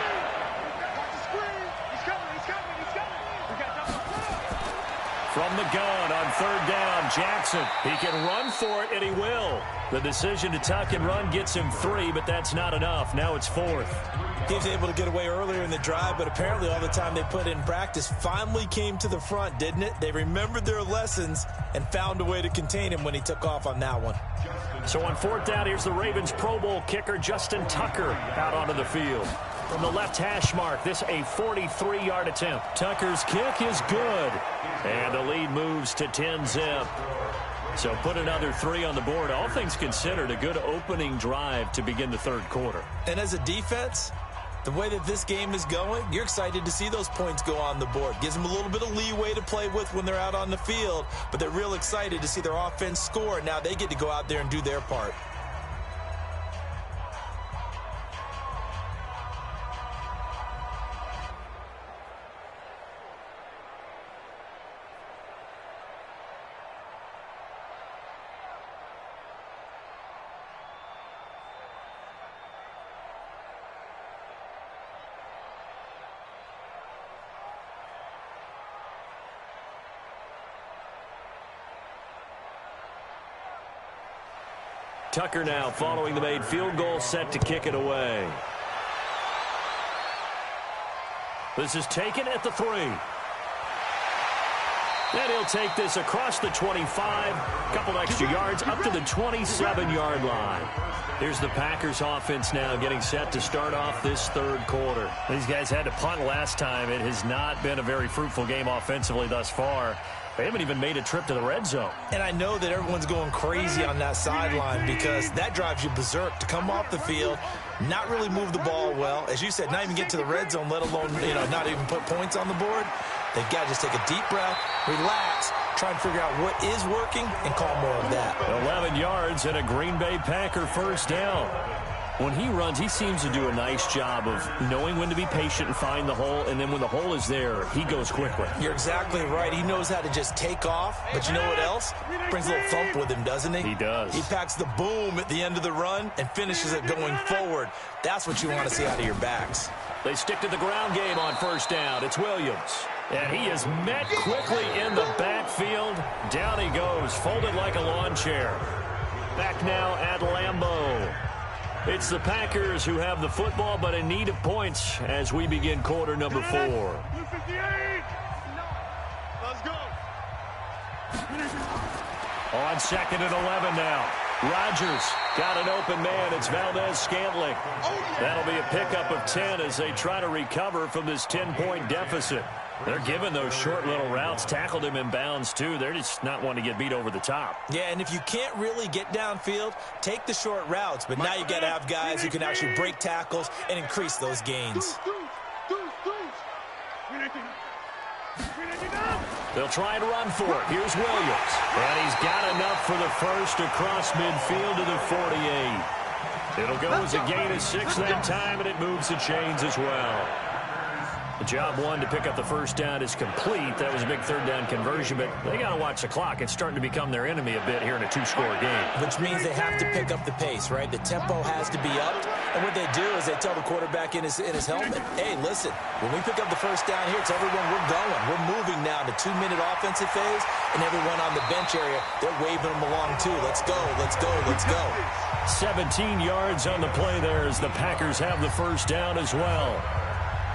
From the gun on 3rd down, Jackson. He can run for it, and he will. The decision to tuck and run gets him 3, but that's not enough. Now it's 4th. He was able to get away earlier in the drive, but apparently all the time they put in practice finally came to the front, didn't it? They remembered their lessons and found a way to contain him when he took off on that one. So on 4th down, here's the Ravens Pro Bowl kicker, Justin Tucker, out onto the field. From the left hash mark, this a 43-yard attempt. Tucker's kick is good. And the lead moves to 10-zip. So put another 3 on the board. All things considered, a good opening drive to begin the 3rd quarter. And as a defense, the way that this game is going, you're excited to see those points go on the board. Gives them a little bit of leeway to play with when they're out on the field, but they're real excited to see their offense score. Now they get to go out there and do their part. Tucker now following the made field goal, set to kick it away. This is taken at the 3. And he'll take this across the 25, couple extra yards up to the 27-yard line. Here's the Packers offense now getting set to start off this 3rd quarter. These guys had to punt last time. It has not been a very fruitful game offensively thus far. They haven't even made a trip to the red zone. And I know that everyone's going crazy on that sideline because that drives you berserk to come off the field, not really move the ball well. As you said, not even get to the red zone, let alone, not even put points on the board. They've got to just take a deep breath, relax, try and figure out what is working, and call more of that. 11 yards and a Green Bay Packer 1st down. When he runs, he seems to do a nice job of knowing when to be patient and find the hole, and then when the hole is there, he goes quickly. You're exactly right. He knows how to just take off, but you know what else? Brings a little thump with him, doesn't he? He does. He packs the boom at the end of the run and finishes it going forward. That's what you want to see out of your backs. They stick to the ground game on 1st down. It's Williams. And he is met quickly in the backfield. Down he goes, folded like a lawn chair. Back now at Lambeau. It's the Packers who have the football, but in need of points as we begin quarter number 4. Let's go. On 2nd and 11 now. Rodgers got an open man. It's Valdez-Scantling. That'll be a pickup of 10 as they try to recover from this 10-point deficit. They're giving those short little routes. Tackled him in bounds, too. They're just not wanting to get beat over the top. Yeah, and if you can't really get downfield, take the short routes. But now you've got to have guys who can actually break tackles and increase those gains. They'll try and run for it. Here's Williams. And he's got enough for the first across midfield to the 48. It'll go as a gain of 6 that time, and it moves the chains as well. The job one to pick up the 1st down is complete. That was a big 3rd down conversion, but they got to watch the clock. It's starting to become their enemy a bit here in a 2-score game. Which means they have to pick up the pace, right? The tempo has to be upped. And what they do is they tell the quarterback in his helmet, hey, listen, when we pick up the 1st down here, tell everyone we're going. We're moving now to 2-minute offensive phase, and everyone on the bench area, they're waving them along too. Let's go, let's go, let's go. 17 yards on the play there as the Packers have the 1st down as well.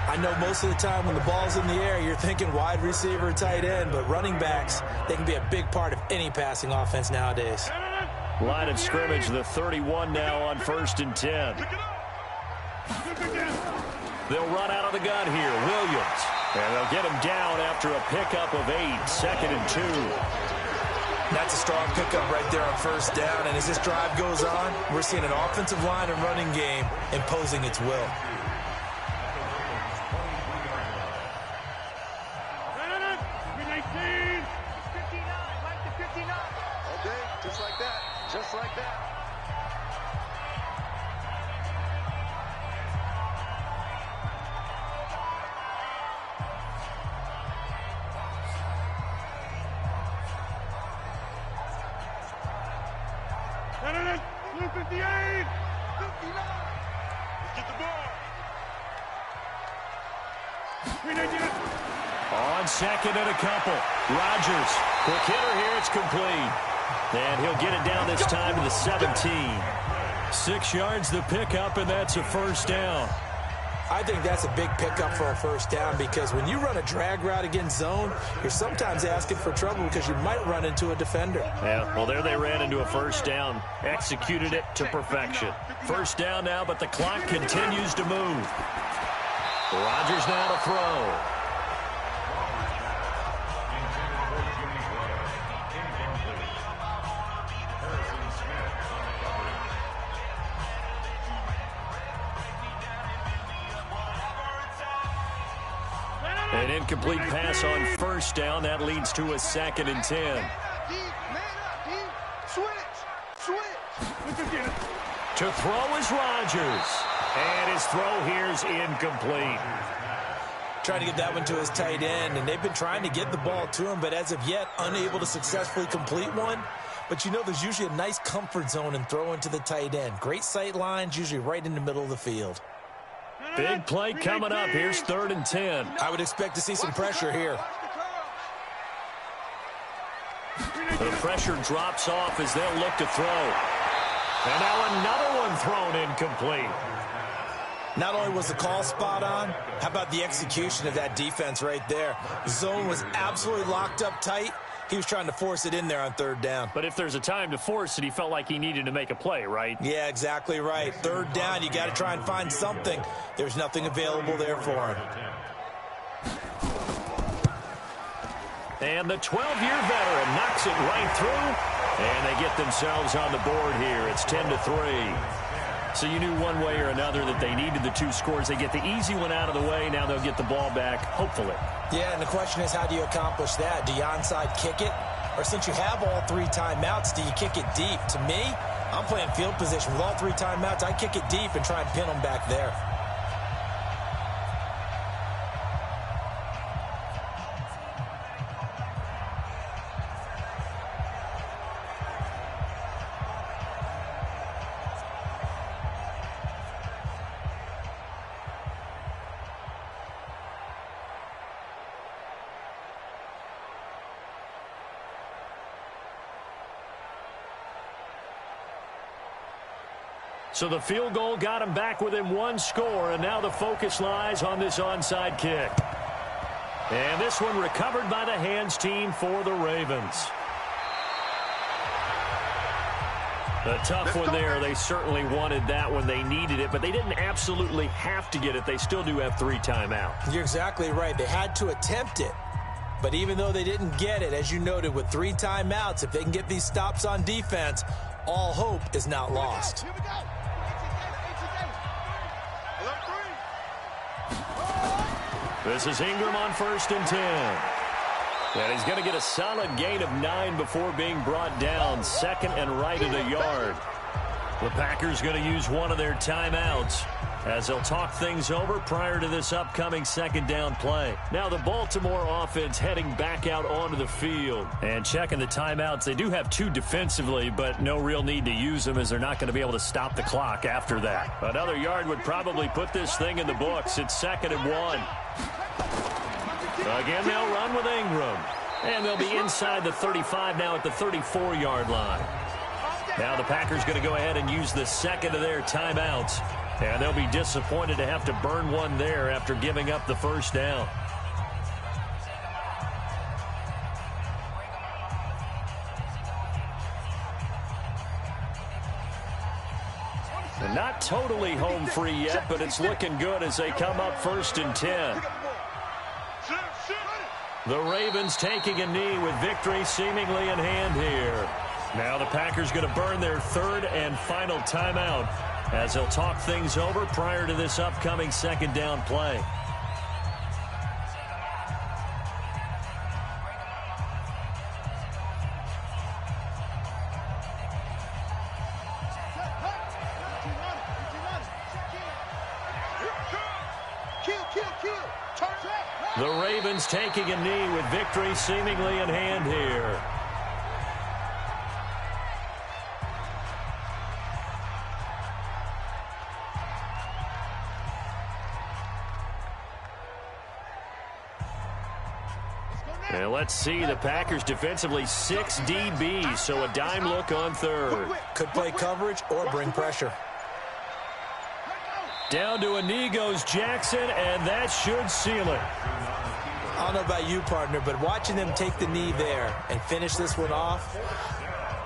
I know most of the time when the ball's in the air, you're thinking wide receiver, tight end, but running backs, they can be a big part of any passing offense nowadays. Line of scrimmage, the 31 now on 1st and 10. They'll run out of the gun here. Williams. And they'll get him down after a pickup of 8, 2nd and 2. That's a strong pickup right there on first down. And as this drive goes on, we're seeing an offensive line and running game imposing its will. Okay, just like that. Just like that. Blue 58! 59! Get the ball! On 2nd and a couple. Rodgers. Quick hitter here. It's complete. And he'll get it down this time to the 17. 6 yards the pickup, and that's a first down. I think that's a big pickup for a first down because when you run a drag route against zone, you're sometimes asking for trouble because you might run into a defender. Yeah, well, there they ran into a first down. Executed it to perfection. First down now, but the clock continues to move. Rodgers now to throw. An incomplete pass on first down. That leads to a 2nd and 10. To throw is Rodgers. And his throw here's incomplete. Trying to get that one to his tight end, and they've been trying to get the ball to him, but as of yet, unable to successfully complete one. But you know there's usually a nice comfort zone in throwing to the tight end. Great sight lines, usually right in the middle of the field. Big play coming up. Here's 3rd and 10. I would expect to see some pressure here. The pressure drops off as they'll look to throw. And now another one thrown incomplete. Not only was the call spot on, how about the execution of that defense right there? Zone was absolutely locked up tight. He was trying to force it in there on 3rd down. But if there's a time to force it, he felt like he needed to make a play, right? Yeah, exactly right. 3rd down, you got to try and find something. There's nothing available there for him. And the 12-year veteran knocks it right through, and they get themselves on the board here. It's 10-3. So you knew one way or another that they needed the 2 scores. They get the easy one out of the way. Now they'll get the ball back, hopefully. Yeah, and the question is, how do you accomplish that? Do you onside kick it? Or since you have all 3 timeouts, do you kick it deep? To me, I'm playing field position with all 3 timeouts. I kick it deep and try and pin them back there. So the field goal got him back within 1 score, and now the focus lies on this onside kick. And this one recovered by the hands team for the Ravens. A tough one there. They certainly wanted that when they needed it, but they didn't absolutely have to get it. They still do have 3 timeouts. You're exactly right. They had to attempt it. But even though they didn't get it, as you noted, with 3 timeouts, if they can get these stops on defense, all hope is not lost. Here we go. This is Ingram on 1st and 10. And he's going to get a solid gain of 9 before being brought down. 2nd and right at a yard. The Packers going to use one of their timeouts as they'll talk things over prior to this upcoming 2nd down play. Now the Baltimore offense heading back out onto the field. And checking the timeouts, they do have 2 defensively, but no real need to use them as they're not going to be able to stop the clock after that. Another yard would probably put this thing in the books. It's 2nd and 1. Again, they'll run with Ingram. And they'll be inside the 35 now at the 34-yard line. Now the Packers going to go ahead and use the 2nd of their timeouts. And they'll be disappointed to have to burn one there after giving up the 1st down. Not totally home free yet, but it's looking good as they come up 1st and 10. The Ravens taking a knee with victory seemingly in hand here. Now the Packers going to burn their 3rd and final timeout as they'll talk things over prior to this upcoming 2nd down play. The Ravens taking a knee with victory seemingly in hand here. And let's see, the Packers defensively 6 DBs, so a dime look on 3rd. Could play coverage or bring pressure. Down to a knee goes Jackson, and that should seal it. I don't know about you, partner, but watching them take the knee there and finish this one off,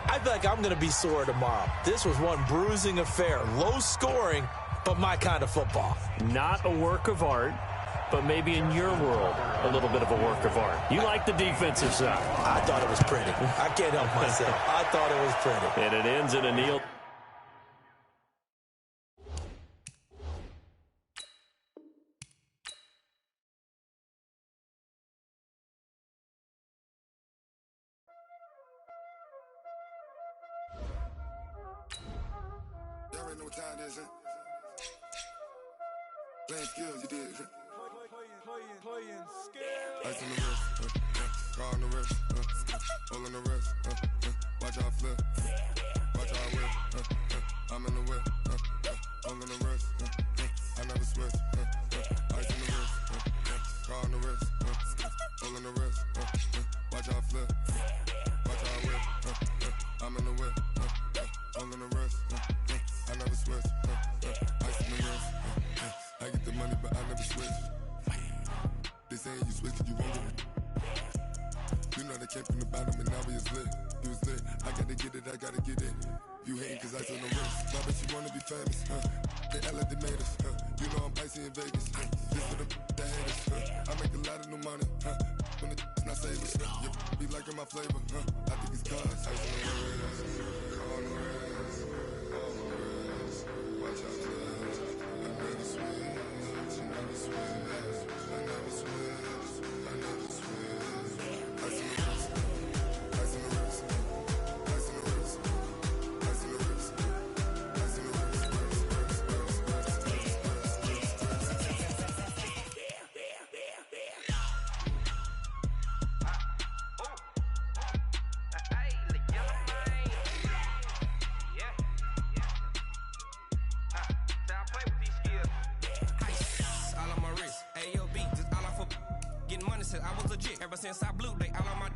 I feel like I'm going to be sore tomorrow. This was one bruising affair. Low scoring, but my kind of football. Not a work of art, but maybe in your world, a little bit of a work of art. You like the defensive side. I thought it was pretty. I can't help myself. I thought it was pretty. And it ends in a kneel. Y'all already know what time it is, huh? Playing skills, you did. Playing skills. Ice on the wrist, car on the wrist, hole in the wrist, watch out flip, watch out whip, I'm in the whip, hole in the wrist, I never switch, ice on the wrist, car on the wrist, hole in the wrist, watch out flip, watch out whip, I'm in the whip, hole in the wrist, I never switch, ice on the wrist, I get the money but I never switch. They saying you switch cause you won't get it. You know they came from the bottom and now we is lit. You was lit, I gotta get it, I gotta get it. You hating cause I on the wrist. Why bet you wanna be famous, They act like they made us, You know I'm icy in Vegas, This for the that hate us, I make a lot of new money, When it's not savers, Be liking my flavor, I think it's cause ice on the wrist, on the wrist, on the wrist. Watch out for that, I never switch, I never switch. Ever since I blew, they all on my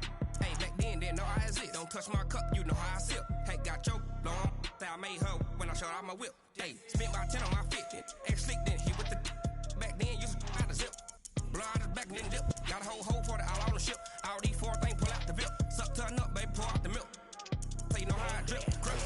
hey, back then, didn't know I exist. Don't touch my cup, you know how I sip. Hey, got your long, say I made her when I showed out my whip. Hey, spent about 10 on my fit, ex-slick, then hit with the back then, used to out the zip. Blow out his back, then dip. Got a whole hole for it, all on the ship. All these 4 things, pull out the VIP. Suck to a nut, baby, pour out the milk. So you know how I drip, crush.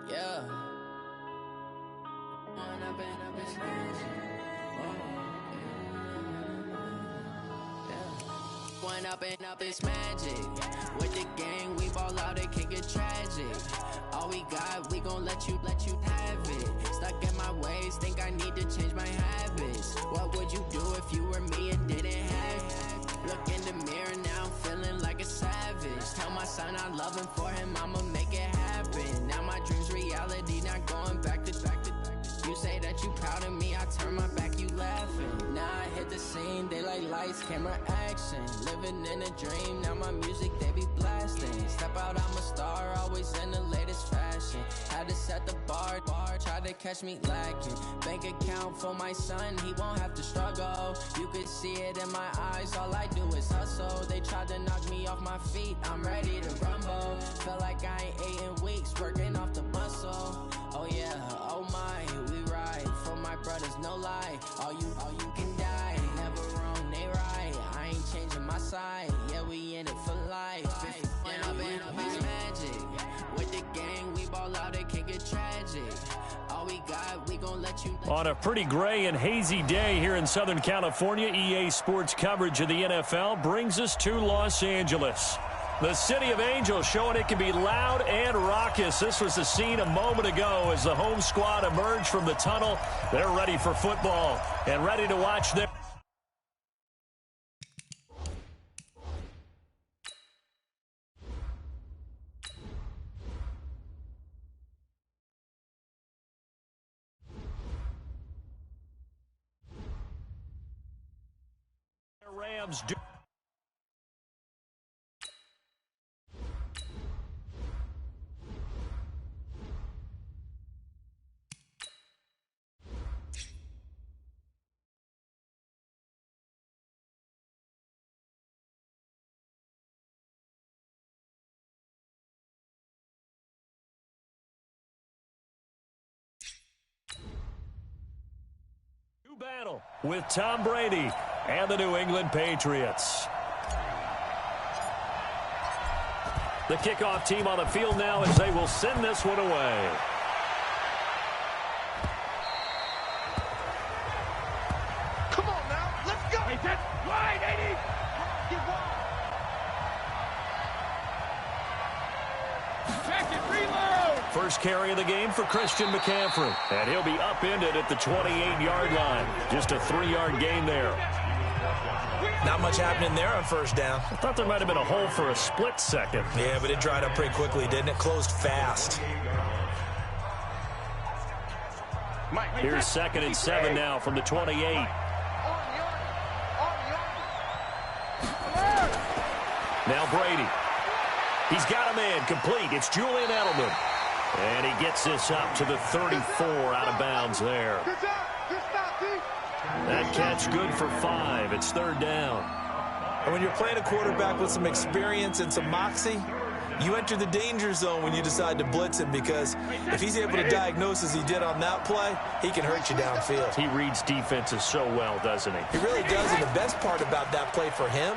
Yeah. going up and up, it's magic. With the gang, we ball out, it can get tragic. All we got, we gon' let you have it. Stuck in my ways, think I need to change my habits. What would you do if you were me and didn't have it? Look in the mirror now, I'm feeling like a savage. Tell my son I love him, for him I'ma make it happen. Now my dream's reality, not going back to. You say that you proud of me, I turn my back, you laughing. Now I hit the scene, they like lights, camera, action. Living in a dream, now my music, they be blasting. Step out, I'm a star, always in the latest fashion. Had to set the bar, try to catch me lacking. Bank account for my son, he won't have to struggle. You could see it in my eyes, all I do is hustle. They tried to knock me off my feet, I'm ready to rumble. Feel like I ain't ate in weeks, working off the muscle. Oh yeah, oh my, we ride for my brothers, no lie. All you can die, never wrong, they right. I ain't changing my side, yeah, we in it for life. It's magic. With the gang, we ball out, it can get tragic. All we got, we gon' let you. On a pretty gray and hazy day here in Southern California, EA Sports coverage of the NFL brings us to Los Angeles. The City of Angels showing it can be loud and raucous. This was the scene a moment ago as the home squad emerged from the tunnel. They're ready for football and ready to watch their Rams do. Battle with Tom Brady and the New England Patriots. The kickoff team on the field now as they will send this one away. Come on now, let's go. Hey, that's wide, 80. Get wide. Check it, reload. First carry of the game for Christian McCaffrey. And he'll be upended at the 28-yard line. Just a 3-yard gain there. Not much happening there on first down. I thought there might have been a hole for a split second. Yeah, but it dried up pretty quickly, didn't it? Closed fast. Here's 2nd and 7 now from the 28. Now Brady. He's got a man complete. It's Julian Edelman. And he gets this up to the 34 out of bounds there. That catch good for 5. It's 3rd down. And when you're playing a quarterback with some experience and some moxie, you enter the danger zone when you decide to blitz him, because if he's able to diagnose as he did on that play, he can hurt you downfield. He reads defenses so well, doesn't he? He really does, and the best part about that play for him,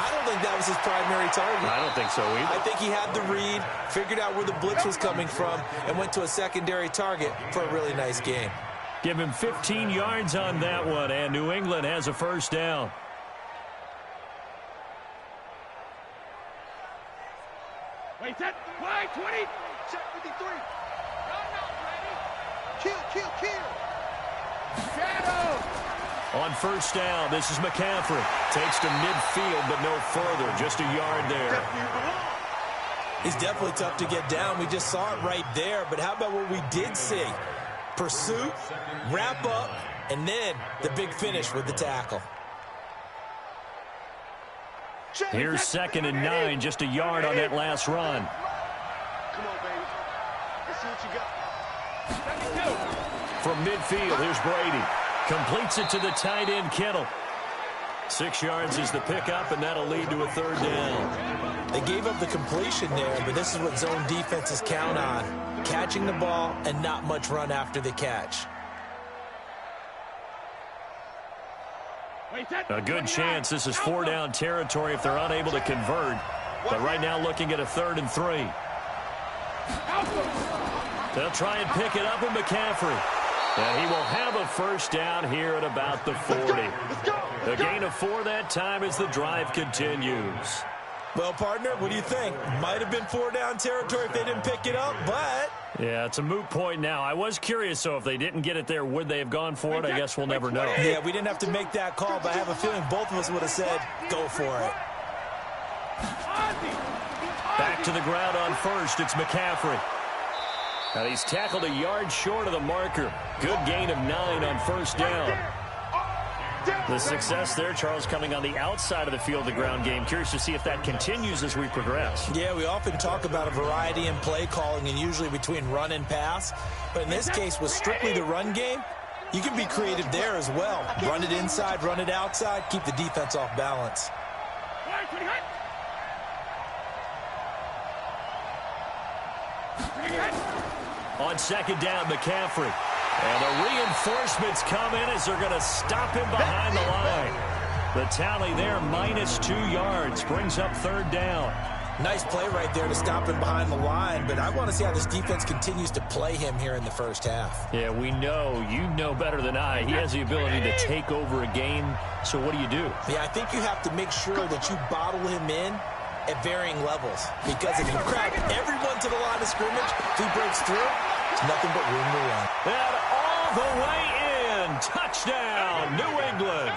I don't think that was his primary target. I don't think so either. I think he had the read, figured out where the blitz was coming from, and went to a secondary target for a really nice game. Give him 15 yards on that one, and New England has a first down. Wait, that wide 20. Check 53. Kill. Shadow. On first down, this is McCaffrey. Takes to midfield, but no further. Just a yard there. He's definitely tough to get down. We just saw it right there. But how about what we did see? Pursuit, wrap up, and then the big finish with the tackle. Here's 2nd and 9, just a yard on that last run. Come on, baby. Let's see what you got. From midfield, here's Brady. Completes it to the tight end, Kittle. 6 yards is the pickup, and that'll lead to a 3rd down. They gave up the completion there, but this is what zone defenses count on. Catching the ball and not much run after the catch. A good chance this is 4-down territory if they're unable to convert. But right now looking at a 3rd and 3. They'll try and pick it up with McCaffrey. And he will have a first down here at about the 40. A gain of 4 that time as the drive continues. Well, partner, what do you think? Might have been 4-down territory if they didn't pick it up, but... Yeah, it's a moot point now. I was curious, so if they didn't get it there, would they have gone for it? I guess we'll never know. Yeah, we didn't have to make that call, but I have a feeling both of us would have said, go for it. Back to the ground on first, it's McCaffrey. Now he's tackled a yard short of the marker. Good gain of 9 on first down. The success there, Charles, coming on the outside of the field, the ground game. Curious to see if that continues as we progress. Yeah, we often talk about a variety in play calling and usually between run and pass. But in this case, with strictly the run game, you can be creative there as well. Run it inside, run it outside, keep the defense off balance. On second down, McCaffrey. And the reinforcements come in as they're going to stop him behind the line. The tally there, -2 yards, brings up third down. Nice play right there to stop him behind the line, but I want to see how this defense continues to play him here in the first half. Yeah, we know. You know better than I. He has the ability to take over a game, so what do you do? Yeah, I think you have to make sure that you bottle him in at varying levels, because if you crowd everyone to the line of scrimmage, if he breaks through, it's nothing but room to run. And all the way in, touchdown, New England.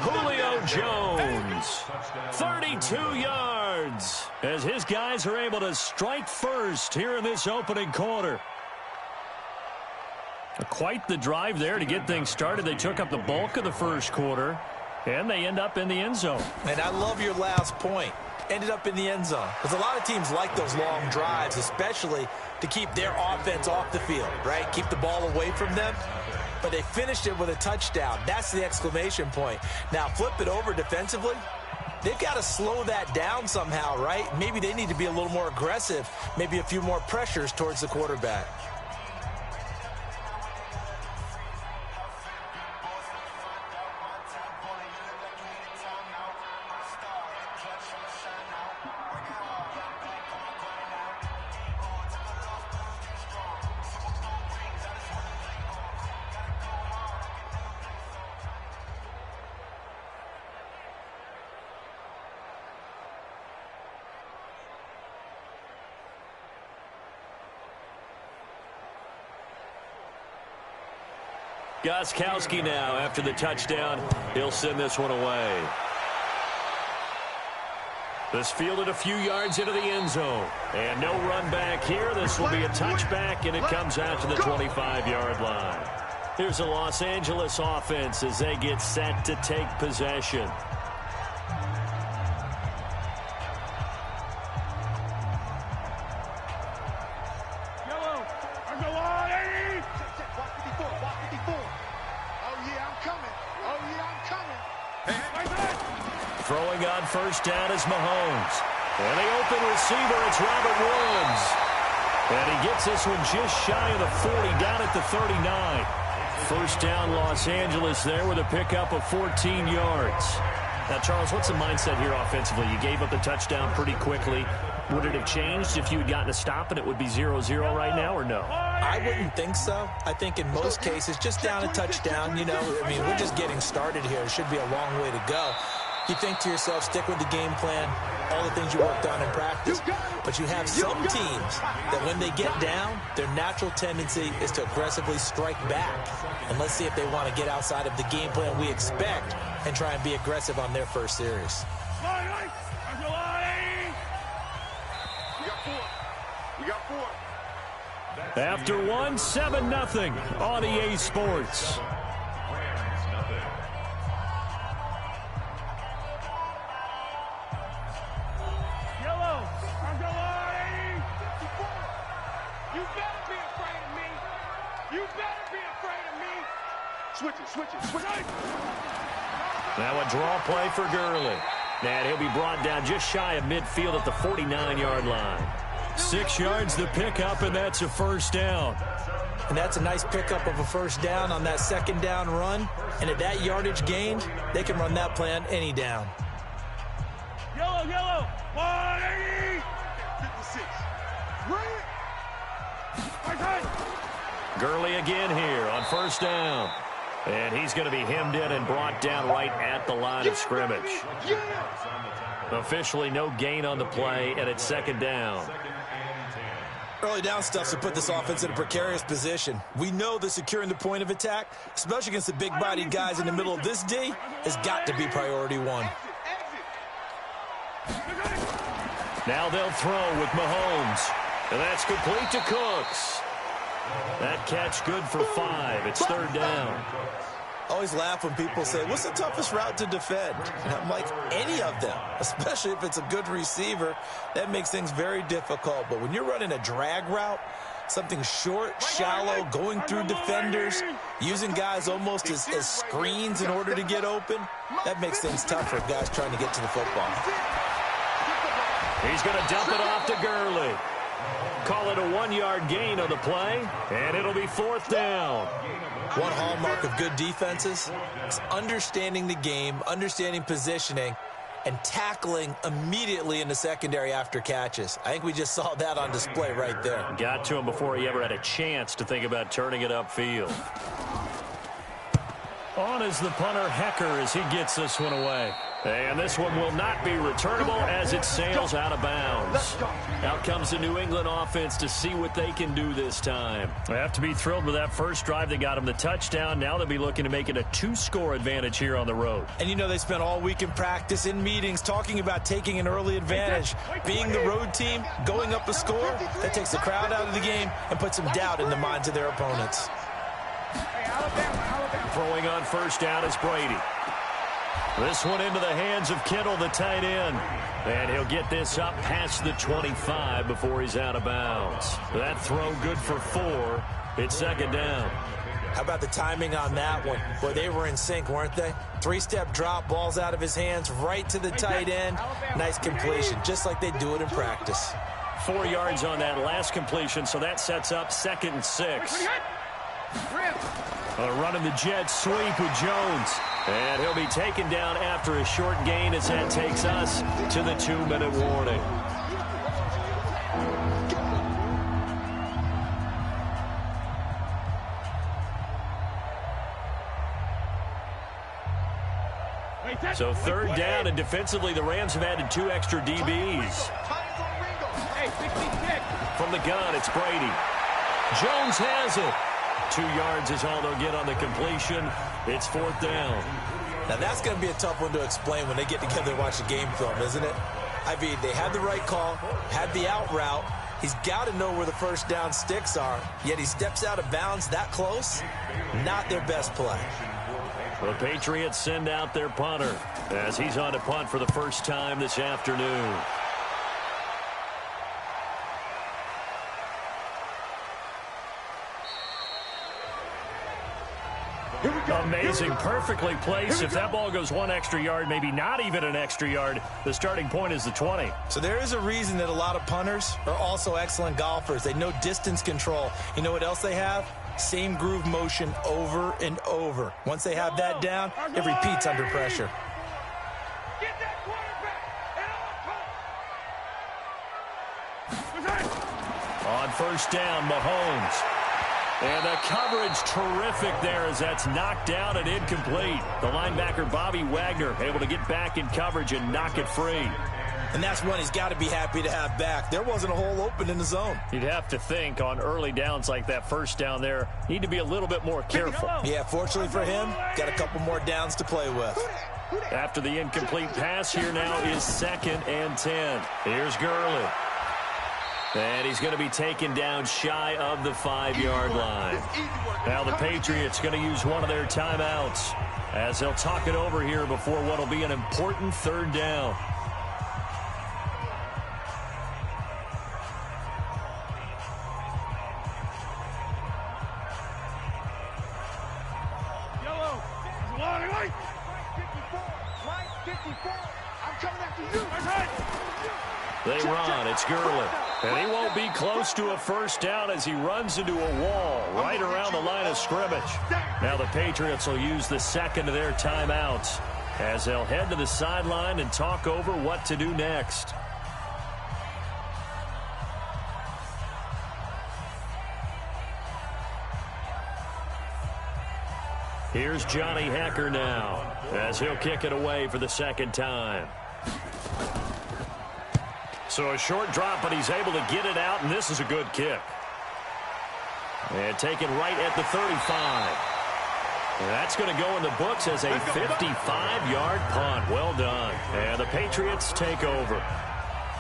Julio Jones, 32 yards, as his guys are able to strike first here in this opening quarter. Quite the drive there to get things started. They took up the bulk of the first quarter, and they end up in the end zone. And I love your last point. Ended up in the end zone. Because a lot of teams like those long drives, especially to keep their offense off the field, right? Keep the ball away from them. But they finished it with a touchdown. That's the exclamation point. Now, flip it over defensively. They've got to slow that down somehow, right? Maybe they need to be a little more aggressive. Maybe a few more pressures towards the quarterback. Gostkowski now after the touchdown. He'll send this one away. This fielded a few yards into the end zone. And no run back here. This will be a touchback, and it comes out to the 25-yard line. Here's the Los Angeles offense as they get set to take possession. Throwing on first down is Mahomes. And the open receiver, it's Robert Woods. And he gets this one just shy of the 40, down at the 39. First down, Los Angeles there with a pickup of 14 yards. Now, Charles, what's the mindset here offensively? You gave up the touchdown pretty quickly. Would it have changed if you had gotten a stop and it would be 0-0 right now, or no? I wouldn't think so. I think in most cases, just down a touchdown, you know, I mean, we're just getting started here. It should be a long way to go. You think to yourself, stick with the game plan, all the things you worked on in practice. But you have some teams that when they get down, their natural tendency is to aggressively strike back. And let's see if they want to get outside of the game plan we expect and try and be aggressive on their first series. We got four. After one, 7-0 on EA Sports. Switch it. Now a draw play for Gurley. And he'll be brought down just shy of midfield at the 49-yard line. 6 yards the pickup, and that's a first down. And that's a nice pickup of a first down on that second down run. And at that yardage gained, they can run that play on any down. Yellow. 180. 56. Right. Gurley again here on first down. And he's going to be hemmed in and brought down right at the line of scrimmage. Officially no gain on the play, and it's second down. Early down stuff to put this offense in a precarious position. We know that securing the point of attack, especially against the big-bodied guys in the middle of this D, has got to be priority one. Now they'll throw with Mahomes. And that's complete to Cooks. That catch good for 5. It's third down. Always laugh when people say, what's the toughest route to defend? And I'm like, any of them, especially if it's a good receiver. That makes things very difficult. But when you're running a drag route, something short, shallow, going through defenders, using guys almost as screens in order to get open, that makes things tough for guys trying to get to the football. He's going to dump it off to Gurley. Call it a 1-yard gain on the play, and it'll be fourth down. One hallmark of good defenses is understanding the game, understanding positioning, and tackling immediately in the secondary after catches. I think we just saw that on display right there. Got to him before he ever had a chance to think about turning it upfield. On is the punter, Hecker, as he gets this one away. And this one will not be returnable as it sails out of bounds. Out comes the New England offense to see what they can do this time. They have to be thrilled with that first drive. They got them the touchdown. Now they'll be looking to make it a 2-score advantage here on the road. And you know they spent all week in practice, in meetings, talking about taking an early advantage. Being the road team, going up a score, that takes the crowd out of the game and puts some doubt in the minds of their opponents. Throwing on first down is Brady. This one into the hands of Kittle, the tight end. And he'll get this up past the 25 before he's out of bounds. That throw good for 4. It's second down. How about the timing on that one? Boy, they were in sync, weren't they? 3-step drop, balls out of his hands, right to the tight end. Nice completion, just like they do it in practice. 4 yards on that last completion, so that sets up 2nd and 6. Running the jet sweep with Jones. And he'll be taken down after a short gain as that takes us to the 2-minute warning. So third down, and defensively the Rams have added 2 extra DBs. From the gun, it's Brady. Jones has it. 2 yards is all they'll get on the completion. It's fourth down. Now that's going to be a tough one to explain when they get together and watch the game film, isn't it? I mean, they had the right call, had the out route. He's got to know where the first down sticks are, yet he steps out of bounds that close. Not their best play. The Patriots send out their punter as he's on to punt for the first time this afternoon. Amazing, perfectly placed. If that ball goes 1 extra yard, maybe not even an extra yard, the starting point is the 20. So there is a reason that a lot of punters are also excellent golfers. They know distance control. You know what else they have? Same groove motion over and over. Once they have that down, it repeats under pressure. On first down, Mahomes. And the coverage terrific there as that's knocked down and incomplete. The linebacker, Bobby Wagner, able to get back in coverage and knock it free. And that's one he's got to be happy to have back. There wasn't a hole open in the zone. You'd have to think on early downs like that first down there, need to be a little bit more careful. Yeah, fortunately for him, got a couple more downs to play with. After the incomplete pass, here now is 2nd and 10. Here's Gurley. And he's going to be taken down shy of the 5-yard line. Now the Patriots going to use one of their timeouts as they'll talk it over here before what will be an important third down. Yellow, there's a lot of light. Line 54, I'm coming after you. They run, it's Gurley. And he won't be close to a first down as he runs into a wall right around the line of scrimmage. Now the Patriots will use the 2nd of their timeouts as they'll head to the sideline and talk over what to do next. Here's Johnny Hecker now, as he'll kick it away for the second time. So a short drop, but he's able to get it out, and this is a good kick. And taken right at the 35. And that's going to go in the books as a 55-yard punt. Well done. And the Patriots take over.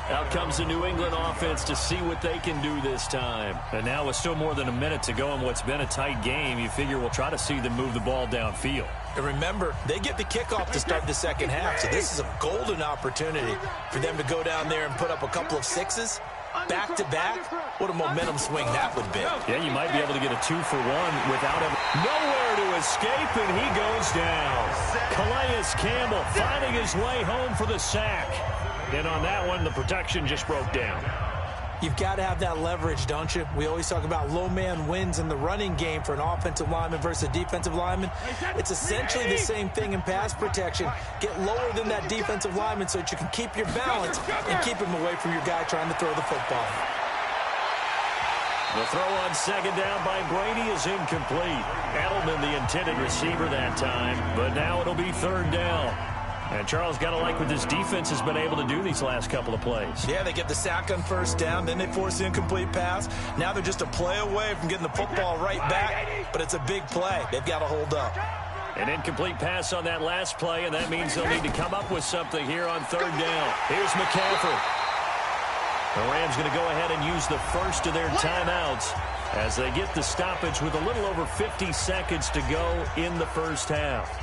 Out comes the New England offense to see what they can do this time. And now with still more than a minute to go in what's been a tight game, you figure we'll try to see them move the ball downfield. And remember, they get the kickoff to start the second half, so this is a golden opportunity for them to go down there and put up a couple of sixes. Back-to-back, what a momentum swing that would be. Yeah, you might be able to get a 2-for-1 without him. Nowhere to escape, and he goes down. Calais Campbell finding his way home for the sack. And on that one, the protection just broke down. You've got to have that leverage, don't you? We always talk about low man wins in the running game for an offensive lineman versus a defensive lineman. It's essentially the same thing in pass protection. Get lower than that defensive lineman so that you can keep your balance and keep him away from your guy trying to throw the football. The throw on second down by Brady is incomplete. Edelman, the intended receiver that time, but now it'll be third down. And Charles, got to like what this defense has been able to do these last couple of plays. Yeah, they get the sack on first down, then they force the incomplete pass. Now they're just a play away from getting the football right back, but it's a big play. They've got to hold up. An incomplete pass on that last play, and that means they'll need to come up with something here on third down. Here's McCaffrey. The Rams going to go ahead and use the first of their timeouts as they get the stoppage with a little over 50 seconds to go in the first half.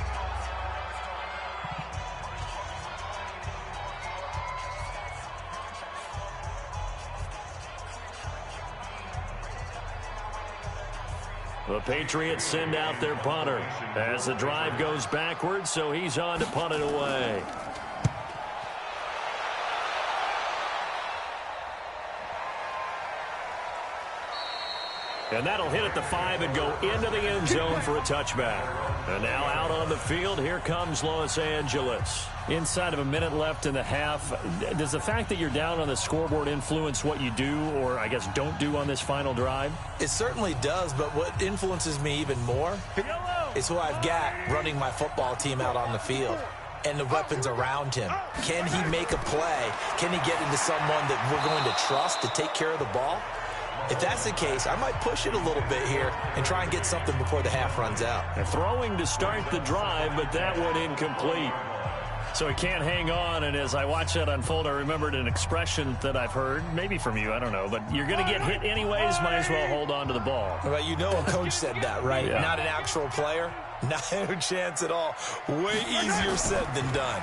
The Patriots send out their punter as the drive goes backwards, so he's on to punt it away. And that'll hit at the 5 and go into the end zone for a touchback. And now out on the field, here comes Los Angeles. Inside of a minute left in the half, does the fact that you're down on the scoreboard influence what you do or, I guess, don't do on this final drive? It certainly does, but what influences me even more is who I've got running my football team out on the field and the weapons around him. Can he make a play? Can he get into someone that we're going to trust to take care of the ball? If that's the case, I might push it a little bit here and try and get something before the half runs out. And throwing to start the drive, but that one incomplete. So he can't hang on, and as I watch that unfold, I remembered an expression that I've heard, maybe from you, I don't know, but you're going to get hit anyways, might as well hold on to the ball. Well, you know a coach said that, right? Yeah. Not an actual player. Not a chance at all. Way easier said than done.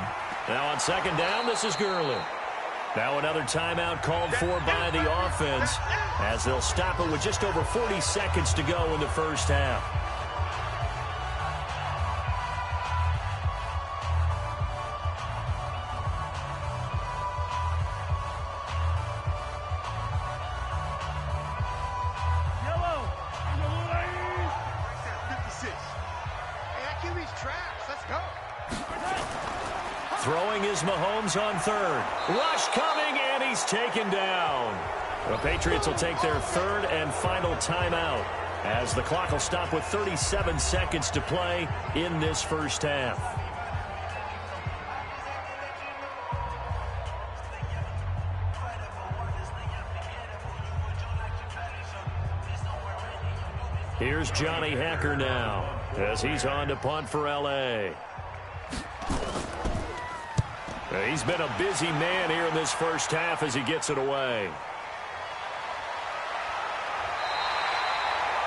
Now on second down, this is Gurley. Now another timeout called for by the offense as they'll stop it with just over 40 seconds to go in the first half. Throwing is Mahomes on third. Rush coming, and he's taken down. The Patriots will take their third and final timeout as the clock will stop with 37 seconds to play in this first half. Here's Johnny Hecker now as he's on to punt for L.A. He's been a busy man here in this first half as he gets it away.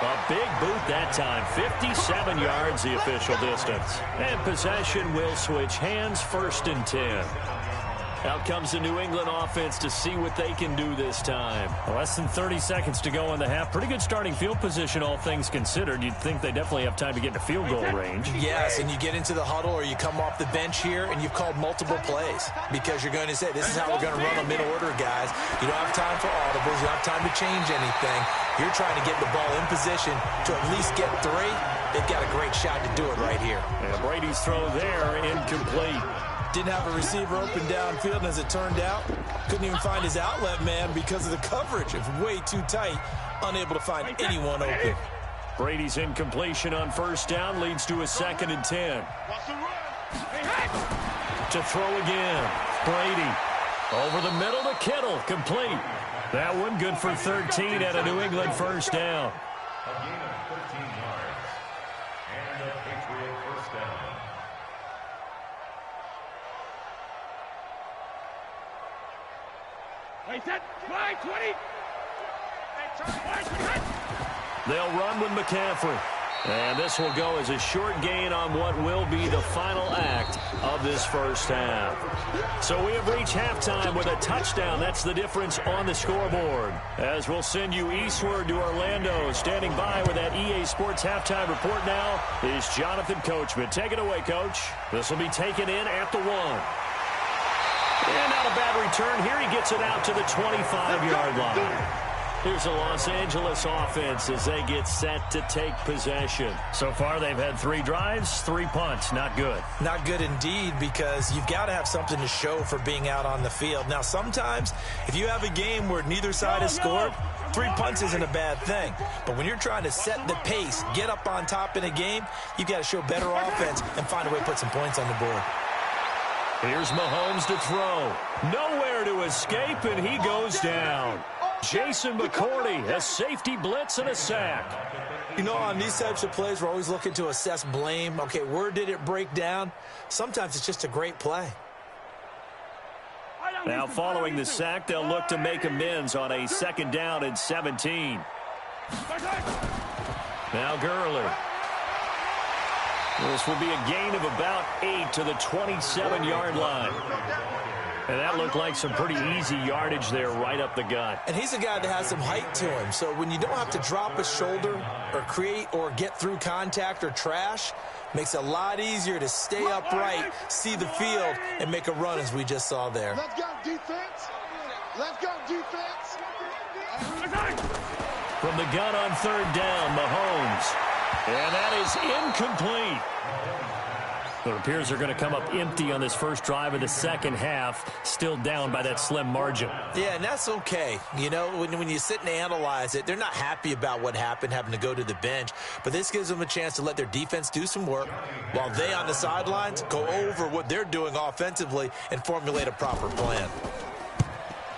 A big boot that time. 57 yards the official distance. And possession will switch hands, 1st and 10. Out comes the New England offense to see what they can do this time. Less than 30 seconds to go in the half. Pretty good starting field position, all things considered. You'd think they definitely have time to get into field goal range. Yes, and you get into the huddle or you come off the bench here and you've called multiple plays because you're going to say, this is how we're going to run them in order, guys. You don't have time for audibles. You don't have time to change anything. You're trying to get the ball in position to at least get 3. They've got a great shot to do it right here. And Brady's throw there, incomplete. Didn't have a receiver open downfield, and as it turned out, couldn't even find his outlet man because of the coverage. It's way too tight, unable to find anyone open. Brady's incompletion on first down leads to a 2nd and 10. To throw again. Brady over the middle to Kittle. Complete. That one good for 13 at a New England first down. A gain of 13 yards. And a Patriot first down. Set. Fly, 20. They'll run with McCaffrey. And this will go as a short gain on what will be the final act of this first half. So we have reached halftime with a touchdown. That's the difference on the scoreboard. As we'll send you eastward to Orlando. Standing by with that EA Sports halftime report now is Jonathan Coachman. Take it away, Coach. This will be taken in at the 1. And not a bad return here. He gets it out to the 25-yard line. Here's the Los Angeles offense as they get set to take possession. So far, they've had 3 drives, 3 punts. Not good. Not good indeed, because you've got to have something to show for being out on the field. Now, sometimes, if you have a game where neither side has scored, 3 punts isn't a bad thing. But when you're trying to set the pace, get up on top in a game, you've got to show better offense and find a way to put some points on the board. Here's Mahomes to throw. Nowhere to escape, and he goes down. Jason McCourty, a safety blitz and a sack. You know, on these types of plays, we're always looking to assess blame. Okay, where did it break down? Sometimes it's just a great play. Now, following the sack, they'll look to make amends on a 2nd down and 17. Now Gurley. This will be a gain of about 8 to the 27-yard line. And that looked like some pretty easy yardage there right up the gut. And he's a guy that has some height to him. So when you don't have to drop a shoulder or create or get through contact or trash, makes it a lot easier to stay upright, see the field, and make a run as we just saw there. Let's go, defense. Let's go, defense. From the gun on 3rd down, Mahomes. And that is incomplete. It appears they're going to come up empty on this first drive of the second half, still down by that slim margin. Yeah, and that's okay. You know, when you sit and analyze it, they're not happy about what happened, having to go to the bench. But this gives them a chance to let their defense do some work while they on the sidelines go over what they're doing offensively and formulate a proper plan.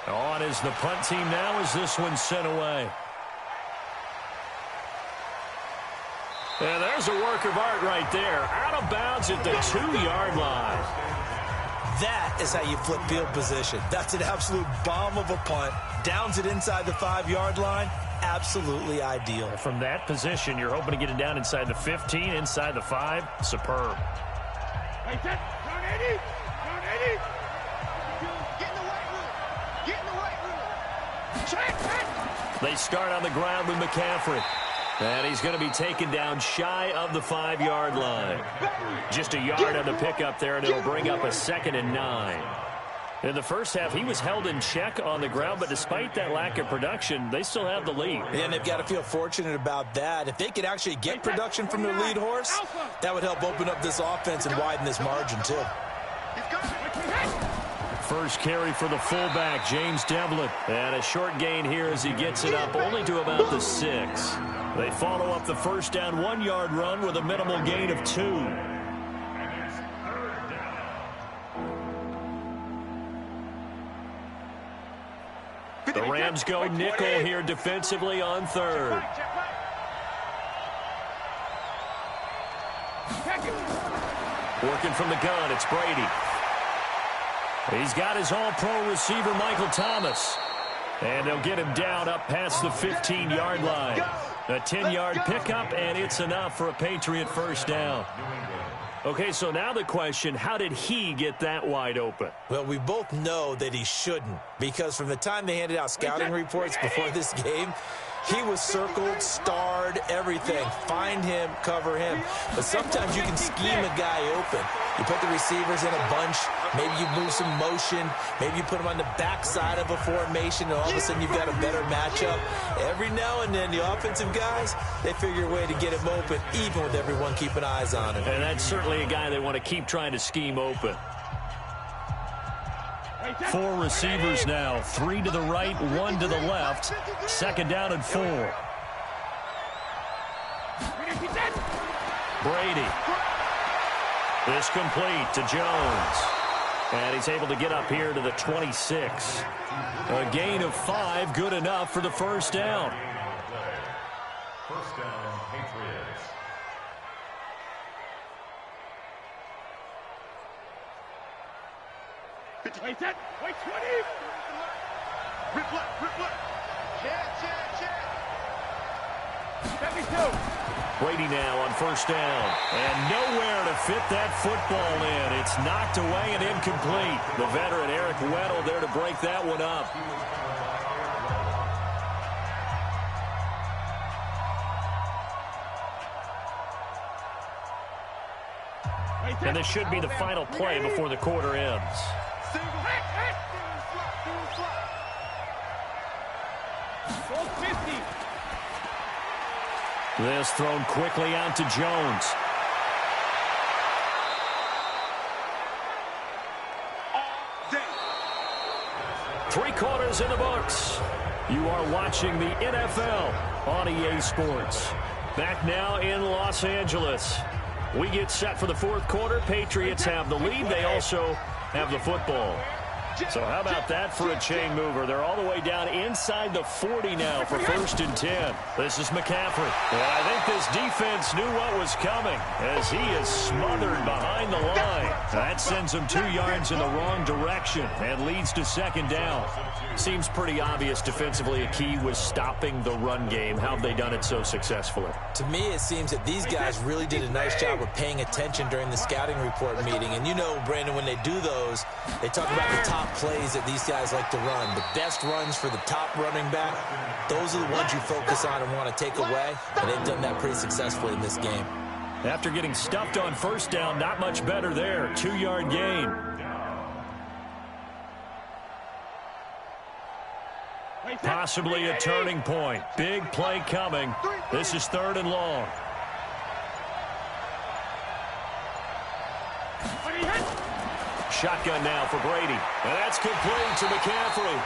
On is the punt team now as this one's sent away. And there's a work of art right there. Out of bounds at the 2-yard line. That is how you flip field position. That's an absolute bomb of a punt. Downs it inside the 5-yard line. Absolutely ideal. From that position, you're hoping to get it down inside the 15, inside the 5. Superb. Hey, set. Down 80. Down 80. Get in the white room. Get in the white room. Check. They start on the ground with McCaffrey. And he's going to be taken down shy of the 5-yard line. Just a yard on the pickup there, and it'll bring up a 2nd and 9. In the first half, he was held in check on the ground, but despite that lack of production, they still have the lead. And they've got to feel fortunate about that. If they could actually get production from their lead horse, that would help open up this offense and widen this margin, too. First carry for the fullback, James Devlin. And a short gain here as he gets it up only to about the 6. They follow up the first down 1-yard run with a minimal gain of 2. The Rams go nickel here defensively on 3rd. Working from the gun, it's Brady. He's got his all-pro receiver, Michael Thomas. And they'll get him down up past the 15-yard line. A 10-yard pickup, and it's enough for a Patriot first down. Okay, so now the question, how did he get that wide open? Well, we both know that he shouldn't, because from the time they handed out scouting reports before this game, he was circled, starred, everything. Find him, cover him. But sometimes you can scheme a guy open. You put the receivers in a bunch. Maybe you move some motion. Maybe you put them on the backside of a formation, and all of a sudden you've got a better matchup. Every now and then, the offensive guys, they figure a way to get him open, even with everyone keeping eyes on him. And that's certainly a guy they want to keep trying to scheme open. 4 receivers now, 3 to the right, 1 to the left. 2nd down and 4. Brady. This complete to Jones. And he's able to get up here to the 26. A gain of 5, good enough for the first down. First down, Patriots. Wait, set. Wait, 20. Rip left, rip left. Check. 72. Brady now on first down. And nowhere to fit that football in. It's knocked away and incomplete. The veteran Eric Weddle there to break that one up. And this should be the final play before the quarter ends. This thrown quickly out to Jones. Three quarters in the books. You are watching the NFL on EA Sports. Back now in Los Angeles. We get set for the fourth quarter. Patriots have the lead. They also have the football. So how about that for a chain mover? They're all the way down inside the 40 now for 1st and 10. This is McCaffrey. And I think this defense knew what was coming as he is smothered behind the line. That sends him 2 yards in the wrong direction and leads to 2nd down. Seems pretty obvious defensively a key was stopping the run game. How have they done it so successfully? To me, it seems that these guys really did a nice job of paying attention during the scouting report meeting. And you know, Brandon, when they do those, they talk about the top plays that these guys like to run. The best runs for the top running back, those are the ones you focus on and want to take away. And they've done that pretty successfully in this game. After getting stuffed on first down, not much better there. 2-yard gain. Possibly a turning point. Big play coming. This is 3rd and long. Shotgun now for Brady. And that's complete to McCaffrey.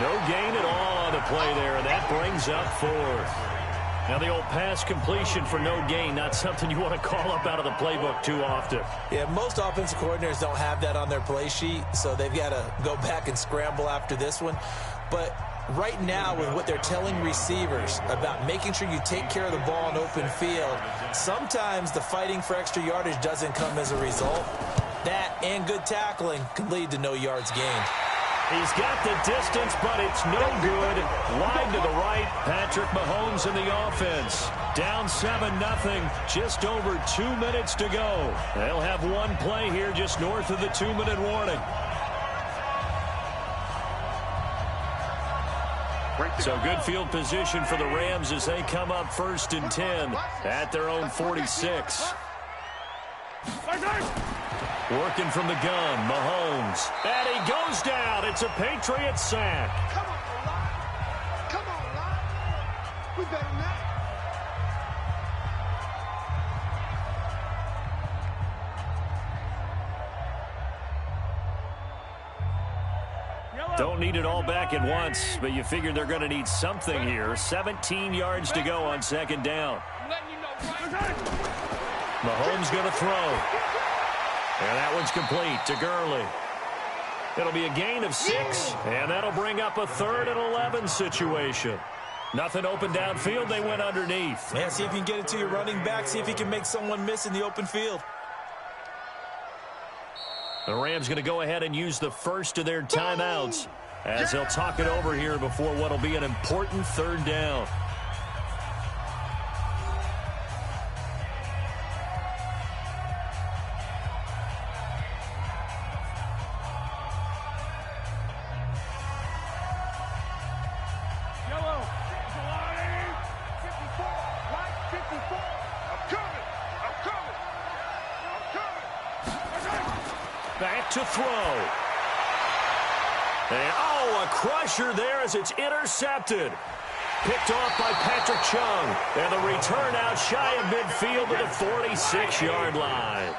No gain at all on the play there, and that brings up 4th. Now the old pass completion for no gain, not something you want to call up out of the playbook too often. Yeah, most offensive coordinators don't have that on their play sheet, so they've got to go back and scramble after this one. But right now, with what they're telling receivers about making sure you take care of the ball in open field, sometimes the fighting for extra yardage doesn't come as a result. That and good tackling can lead to no yards gained. He's got the distance, but it's no good. Wide to the right, Patrick Mahomes in the offense. Down 7-0, just over 2 minutes to go. They'll have one play here just north of the 2-minute warning. So good field position for the Rams as they come up 1st and 10 at their own 46. Working from the gun, Mahomes. And he goes down. It's a Patriots sack. Come on, Lyle. Come on, Lyle. We better than that. Don't need it all back at once, but you figure they're going to need something here. 17 yards to go on 2nd down. Mahomes going to throw. And that one's complete to Gurley. It'll be a gain of 6, and that'll bring up a 3rd and 11 situation. Nothing open downfield. They went underneath. Yeah, see if you can get it to your running back. See if you can make someone miss in the open field. The Rams going to go ahead and use the first of their timeouts as they'll talk it over here before what will be an important 3rd down. Back to throw. And, oh, a crusher there as it's intercepted. Picked off by Patrick Chung. And the return out shy of midfield to the 46-yard line.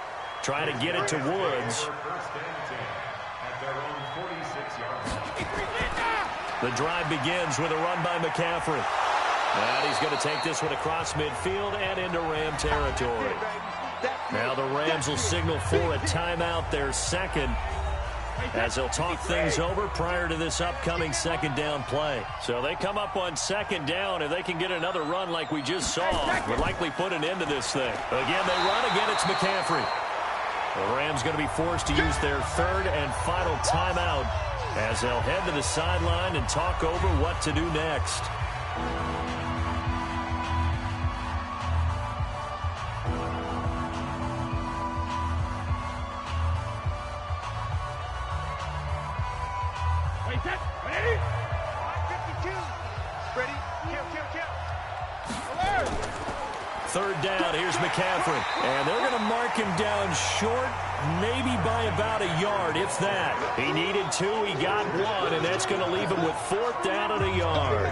Trying to get it to Woods. The drive begins with a run by McCaffrey. And he's going to take this one across midfield and into Ram territory. Now the Rams will signal for a timeout, their second, as they'll talk things over prior to this upcoming second down play. So they come up on second down. If they can get another run like we just saw, we'll likely put an end to this thing. Again, they run. Again, it's McCaffrey. The Rams going to be forced to use their third and final timeout as they'll head to the sideline and talk over what to do next. Third down, here's McCaffrey. And they're going to mark him down short, maybe by about a yard, if that. He needed 2, he got 1, and that's going to leave him with 4th down and a yard.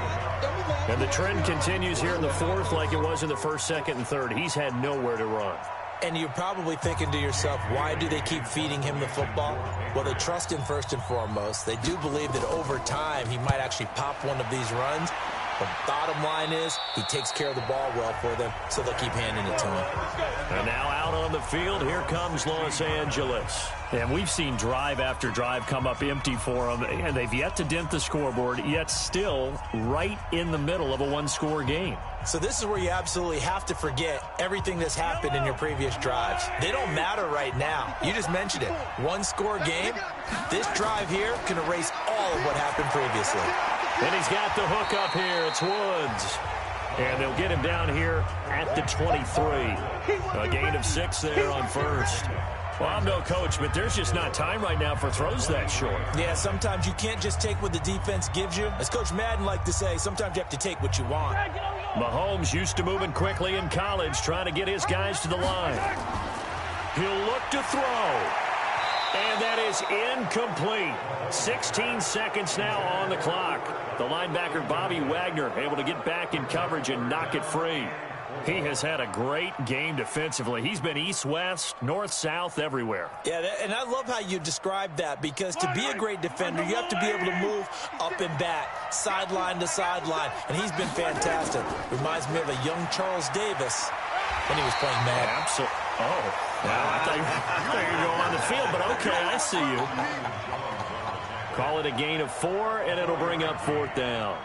And the trend continues here in the 4th like it was in the 1st, 2nd, and 3rd. He's had nowhere to run. And you're probably thinking to yourself, why do they keep feeding him the football? Well, they trust him first and foremost. They do believe that over time he might actually pop one of these runs. The bottom line is he takes care of the ball well for them, so they'll keep handing it to him. And now out on the field, here comes Los Angeles. And we've seen drive after drive come up empty for them, and they've yet to dent the scoreboard, yet still right in the middle of a one-score game. So this is where you absolutely have to forget everything that's happened in your previous drives. They don't matter right now. You just mentioned it. One-score game. This drive here can erase all of what happened previously. And he's got the hook up here. It's Woods. And they'll get him down here at the 23. A gain of 6 there on first. Well, I'm no coach, but there's just not time right now for throws that short. Yeah, sometimes you can't just take what the defense gives you. As Coach Madden liked to say, sometimes you have to take what you want. Mahomes used to moving quickly in college, trying to get his guys to the line. He'll look to throw. And that is incomplete. 16 seconds now on the clock. The linebacker, Bobby Wagner, able to get back in coverage and knock it free. He has had a great game defensively. He's been east-west, north-south, everywhere. Yeah, and I love how you described that, because to be a great defender, you have to be able to move up and back, sideline to sideline, and he's been fantastic. Reminds me of a young Charles Davis when he was playing Madden. Absolutely. Oh, wow, I thought you were going on the field, but okay, I see you. Call it a gain of 4, and it'll bring up 4th down.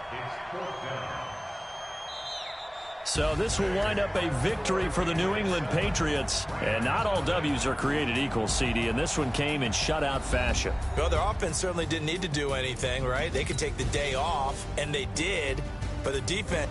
So this will wind up a victory for the New England Patriots. And not all W's are created equal, CD, and this one came in shutout fashion. Well, their offense certainly didn't need to do anything, right? They could take the day off, and they did, but the defense...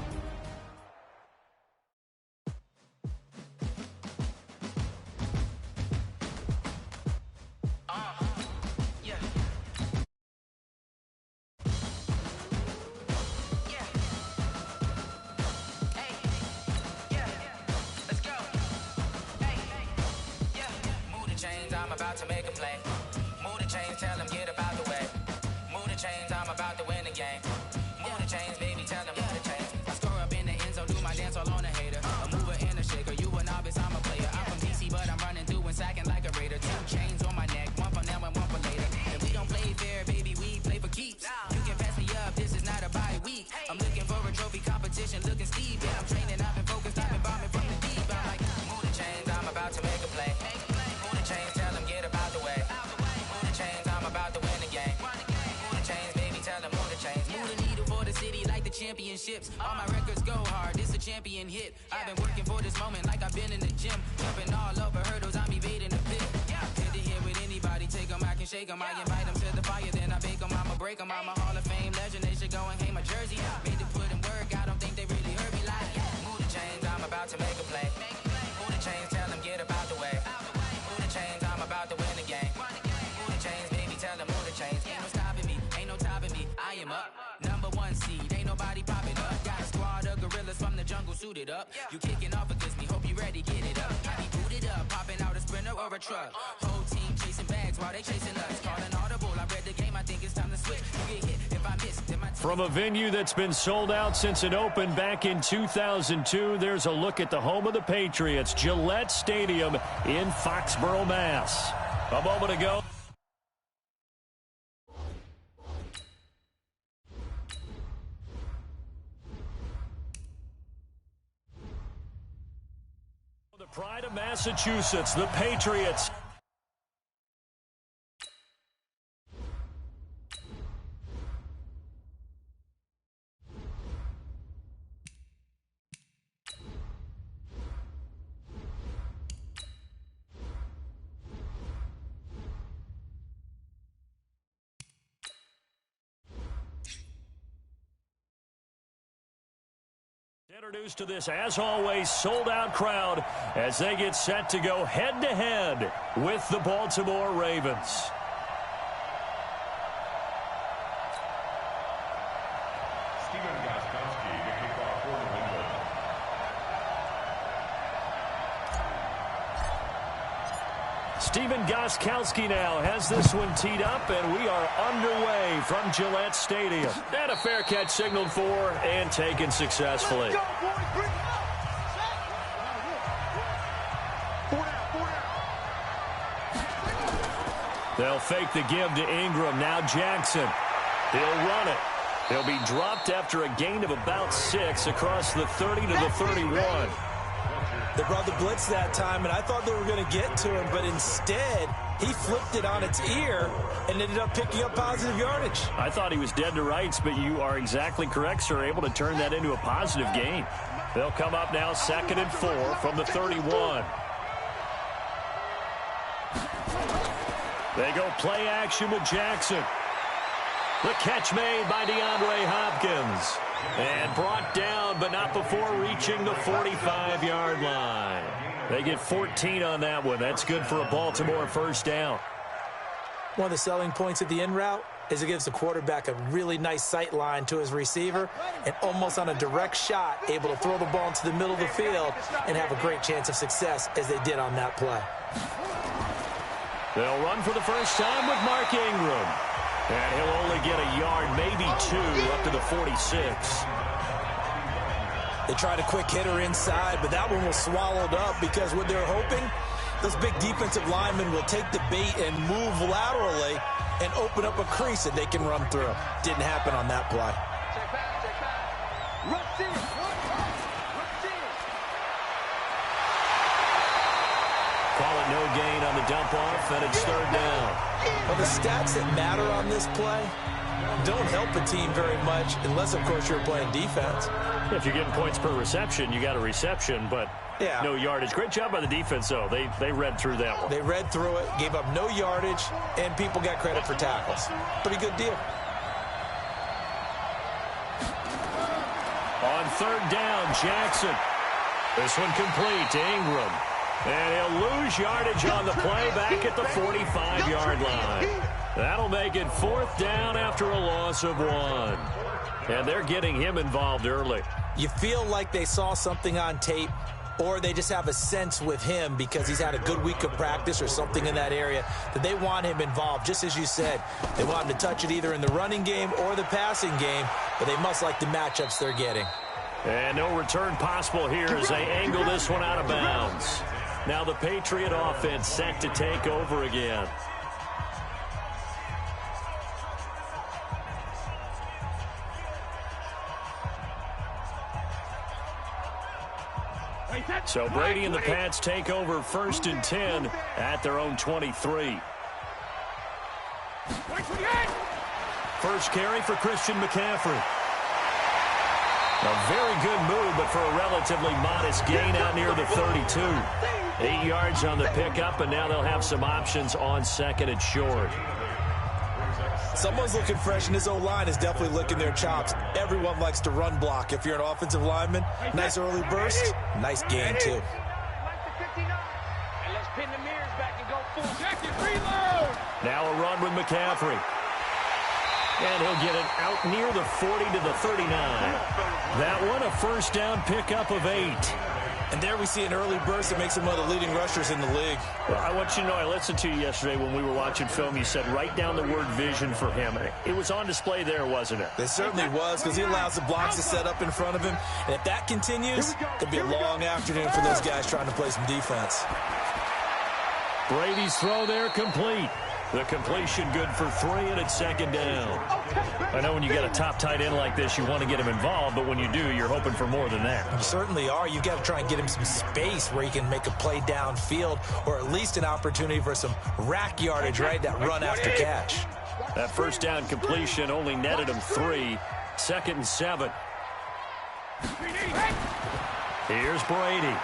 All my records go hard, this a champion hit. I've been working for this moment like I've been in the gym. Jumping all over hurdles, I'm evading the pit. Head to head with anybody, take them, I can shake them. I invite them to the fire, then I bake them. I'ma break them, I'm a Hall of Fame legend. They should go and hang my jersey. Made to put in work, I don't think they really heard me like. Move the chains, I'm about to make a play. Move the chains, tell them get about the way. Move the chains, I'm about to win the game. Move the chains, baby, tell them move the chains. Ain't no stopping me, ain't no topping me. I am up, #1 seed, ain't nobody popping up. Got a squad of gorillas from the jungle suited up. You kicking off against me, hope you ready, get it up. I be booted up, popping out a sprinter or a truck. Whole team chasing bags while they chasing us. Calling audible, I read the game, I think it's time to switch. You get hit, if I miss, then my team... From a venue that's been sold out since it opened back in 2002, there's a look at the home of the Patriots, Gillette Stadium in Foxborough, Mass. A moment ago. Pride of Massachusetts, the Patriots. Introduced to this, as always, sold-out crowd as they get set to go head-to-head with the Baltimore Ravens. Stephen Gostkowski now has this one teed up, and we are underway from Gillette Stadium. And a fair catch signaled for and taken successfully. They'll fake the give to Ingram. Now Jackson. He'll run it. He'll be dropped after a gain of about 6 across the 30 to the 31. They brought the blitz that time, and I thought they were going to get to him, but instead, he flipped it on its ear and ended up picking up positive yardage. I thought he was dead to rights, but you are exactly correct, sir, able to turn that into a positive gain. They'll come up now 2nd and 4 from the 31. They go play action with Jackson. The catch made by DeAndre Hopkins. And brought down, but not before reaching the 45-yard line. They get 14 on that one. That's good for a Baltimore first down. One of the selling points of the in route is it gives the quarterback a really nice sight line to his receiver and almost on a direct shot able to throw the ball into the middle of the field and have a great chance of success as they did on that play. They'll run for the first time with Mark Ingram. And he'll only get a yard, maybe 2, up to the 46. They tried a quick hitter inside, but that one was swallowed up because what they're hoping, those big defensive linemen will take the bait and move laterally and open up a crease that they can run through. Didn't happen on that play. Call it no gain on the dump off, and it's 3rd down. Well, the stats that matter on this play don't help a team very much unless, of course, you're playing defense. If you're getting points per reception, you got a reception, but no yardage. Great job by the defense, though. They read through that one. They read through it, gave up no yardage, and people got credit for tackles. Pretty good deal. On 3rd down, Jackson. This one complete to Ingram. And he'll lose yardage on the play back at the 45-yard line. That'll make it 4th down after a loss of 1. And they're getting him involved early. You feel like they saw something on tape, or they just have a sense with him because he's had a good week of practice or something in that area that they want him involved. Just as you said, they want him to touch it either in the running game or the passing game, but they must like the matchups they're getting. And no return possible here as they angle this one out of bounds. Now the Patriot offense set to take over again. So Brady and the Pats take over 1st and 10 at their own 23. First carry for Christian McCaffrey. A very good move, but for a relatively modest gain out near the 32. 8 yards on the pickup, and now they'll have some options on 2nd and short. Someone's looking fresh, and his O-line is definitely licking their chops. Everyone likes to run block. If you're an offensive lineman, nice early burst, nice gain, too. Now a run with McCaffrey. And he'll get it out near the 40 to the 39. That one, a first down pickup of 8. And there we see an early burst that makes him one of the leading rushers in the league. Well, I want you to know, I listened to you yesterday when we were watching film. You said write down the word vision for him. It was on display there, wasn't it? It certainly was, because he allows the blocks to set up in front of him. And if that continues, it'll be a long afternoon for those guys trying to play some defense. Brady's throw there complete. The completion good for 3, and it's second down. I know when you get a top tight end like this, you want to get him involved, but when you do, you're hoping for more than that. You certainly are. You've got to try and get him some space where he can make a play downfield, or at least an opportunity for some rack yardage, right? That run after catch. That first down completion only netted him 3. 2nd and 7. Here's Brady.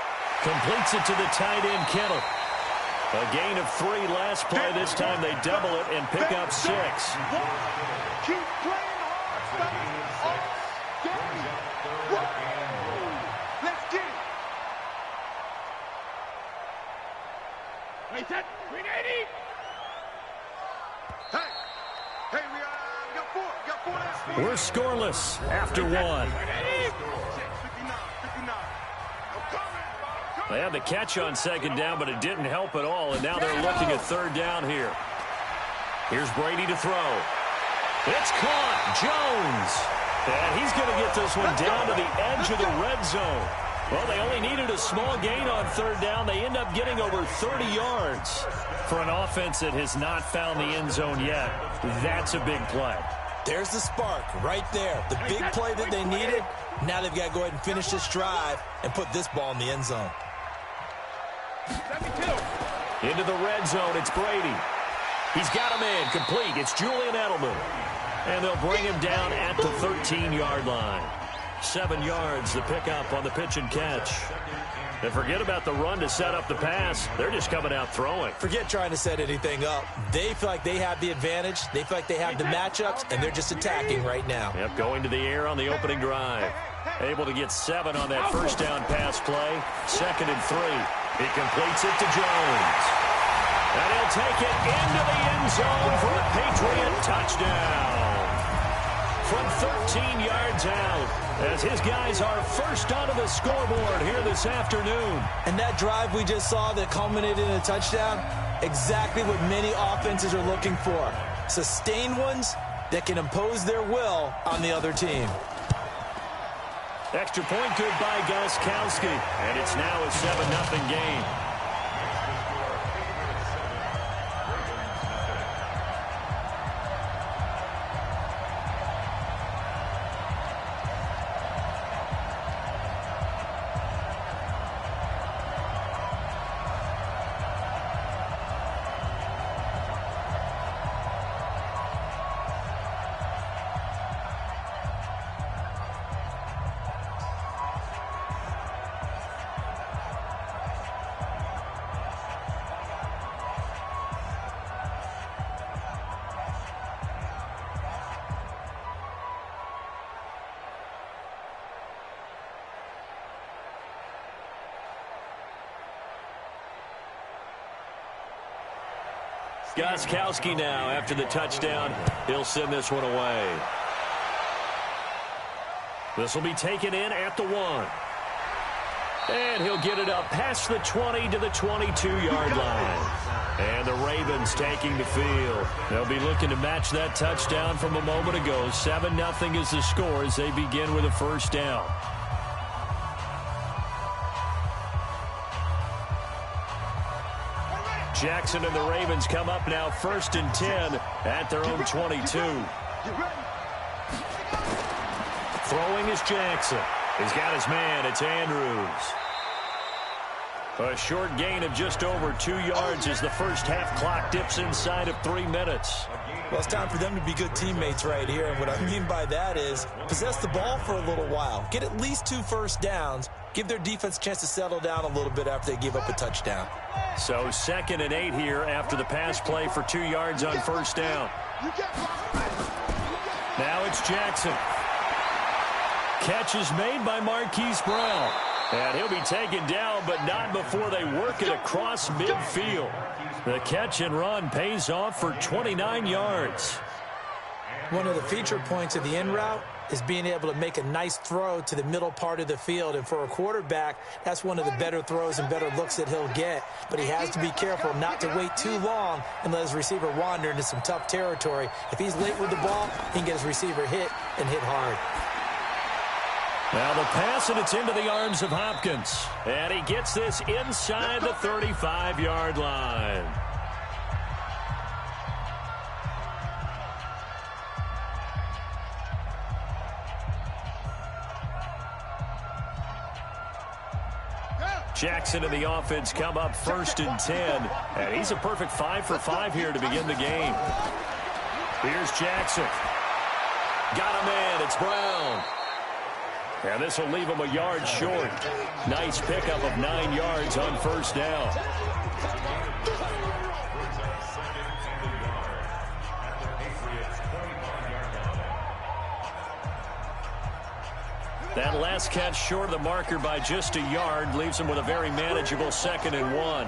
Completes it to the tight end, Kittle. A gain of 3 last play. This time they double it and pick up 6. Keep playing hard. Let's get it. Wait, that 380. Hey, we got 4 left. We're scoreless after 1. They had the catch on 2nd down, but it didn't help at all, and now they're looking at 3rd down here. Here's Brady to throw. It's caught. Jones. And he's going to get this one down to the edge of the red zone. Well, they only needed a small gain on 3rd down. They end up getting over 30 yards. For an offense that has not found the end zone yet, that's a big play. There's the spark right there. The big play that they needed. Now they've got to go ahead and finish this drive and put this ball in the end zone. Into the red zone, it's Brady. He's got him in, complete. It's Julian Edelman. And they'll bring him down at the 13-yard line. 7 yards, the pickup on the pitch and catch. And forget about the run to set up the pass. They're just coming out throwing. Forget trying to set anything up. They feel like they have the advantage. They feel like they have the matchups, and they're just attacking right now. Yep, going to the air on the opening drive. Able to get 7 on that first down pass play. 2nd and 3. He completes it to Jones. And he'll take it into the end zone for a Patriot touchdown. From 13 yards out, as his guys are first onto the scoreboard here this afternoon. And that drive we just saw that culminated in a touchdown, exactly what many offenses are looking for. Sustained ones that can impose their will on the other team. Extra point good by Gostkowski. And it's now a 7-0 game. Gostkowski now after the touchdown. He'll send this one away. This will be taken in at the 1. And he'll get it up past the 20 to the 22-yard line. And the Ravens taking the field. They'll be looking to match that touchdown from a moment ago. 7-0 is the score as they begin with a first down. Jackson and the Ravens come up now 1st and 10 at their own 22. Throwing is Jackson. He's got his man. It's Andrews. A short gain of just over 2 yards as the first half clock dips inside of 3 minutes. Well, it's time for them to be good teammates right here. And what I mean by that is possess the ball for a little while. Get at least 2 first downs. Give their defense a chance to settle down a little bit after they give up a touchdown. So 2nd and 8 here after the pass play for 2 yards on first down. Now it's Jackson. Catch is made by Marquise Brown. And he'll be taken down, but not before they work it across midfield. The catch and run pays off for 29 yards. One of the feature points of the in route is being able to make a nice throw to the middle part of the field. And for a quarterback, that's one of the better throws and better looks that he'll get. But he has to be careful not to wait too long and let his receiver wander into some tough territory. If he's late with the ball, he can get his receiver hit and hit hard. Now the pass, and it's into the arms of Hopkins. And he gets this inside the 35-yard line. Jackson and the offense come up 1st and 10. And he's a perfect 5 for 5 here to begin the game. Here's Jackson. Got him in. It's Brown. And this will leave him a yard short. Nice pickup of 9 yards on 1st down. That last catch short of the marker by just a yard leaves him with a very manageable 2nd and 1.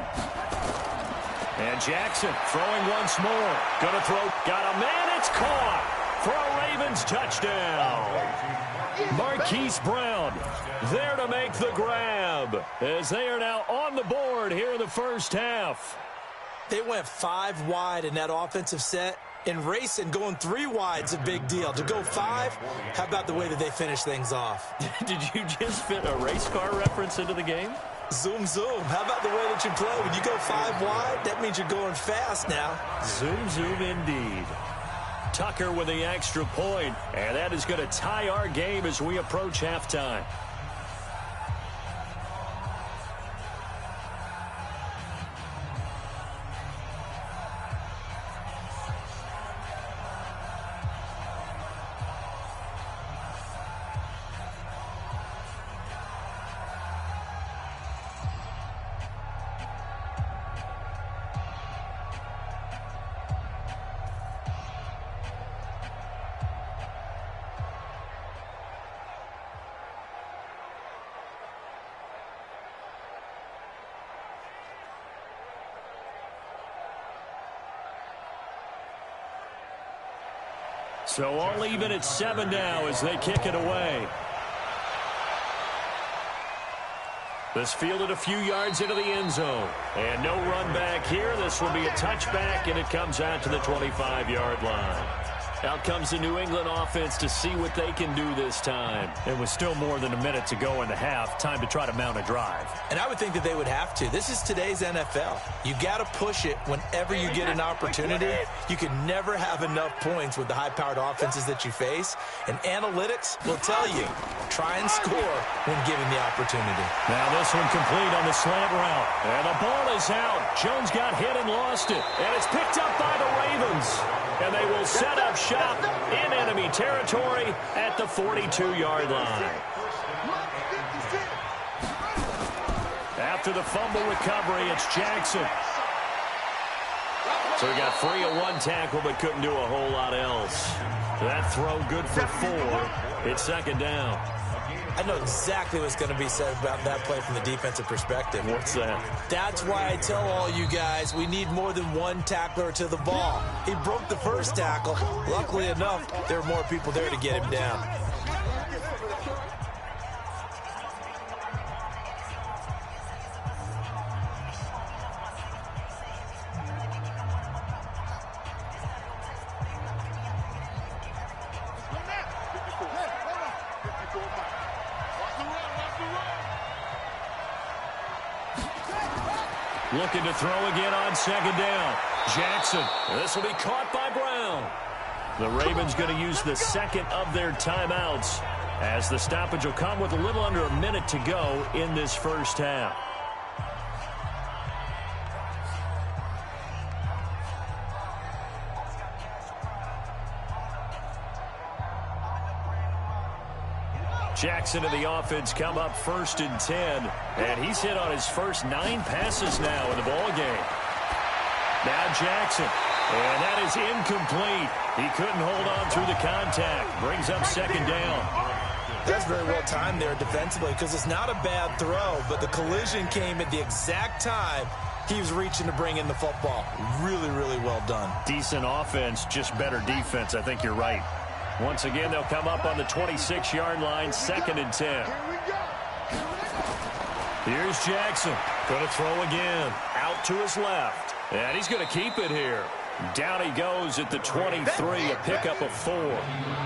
And Jackson throwing once more. Gonna throw. Got a man. It's caught for a Ravens touchdown. Marquise Brown there to make the grab as they are now on the board here in the first half. They went 5 wide in that offensive set. And racing, going 3 wide's a big deal. To go 5, how about the way that they finish things off? Did you just fit a race car reference into the game? Zoom, zoom. How about the way that you play? When you go 5 wide, that means you're going fast now. Zoom, zoom indeed. Tucker with the extra point, and that is going to tie our game as we approach halftime. So all even at 7 now as they kick it away. This fielded a few yards into the end zone. And no run back here. This will be a touchback, and it comes out to the 25-yard line. Out comes the New England offense to see what they can do this time. It was still more than a minute to go in the half. Time to try to mount a drive. And I would think that they would have to. This is today's NFL. You got to push it whenever you get an opportunity. You can never have enough points with the high-powered offenses that you face. And analytics will tell you, try and score when given the opportunity. Now this one complete on the slant route. And the ball is out. Jones got hit and lost it. And it's picked up by the Ravens. And they will set up shop in enemy territory at the 42-yard line. After the fumble recovery, it's Jackson. So he got free of 1 tackle but couldn't do a whole lot else. That throw good for 4. It's 2nd down. I know exactly what's going to be said about that play from the defensive perspective. What's that? That's why I tell all you guys we need more than 1 tackler to the ball. He broke the first tackle. Luckily enough, there were more people there to get him down. Looking to throw again on 2nd down. Jackson. This will be caught by Brown. The Ravens going to use the 2nd of their timeouts as the stoppage will come with a little under a minute to go in this first half. Jackson and the offense come up 1st and 10. And he's hit on his first 9 passes now in the ball game. Now Jackson. And that is incomplete. He couldn't hold on through the contact. Brings up 2nd down. That's very well timed there defensively because it's not a bad throw, but the collision came at the exact time he was reaching to bring in the football. Really, really well done. Decent offense, just better defense. I think you're right. Once again, they'll come up on the 26-yard line, 2nd and 10. Here's Jackson. Going to throw again. Out to his left. And he's going to keep it here. Down he goes at the 23, a pickup of 4.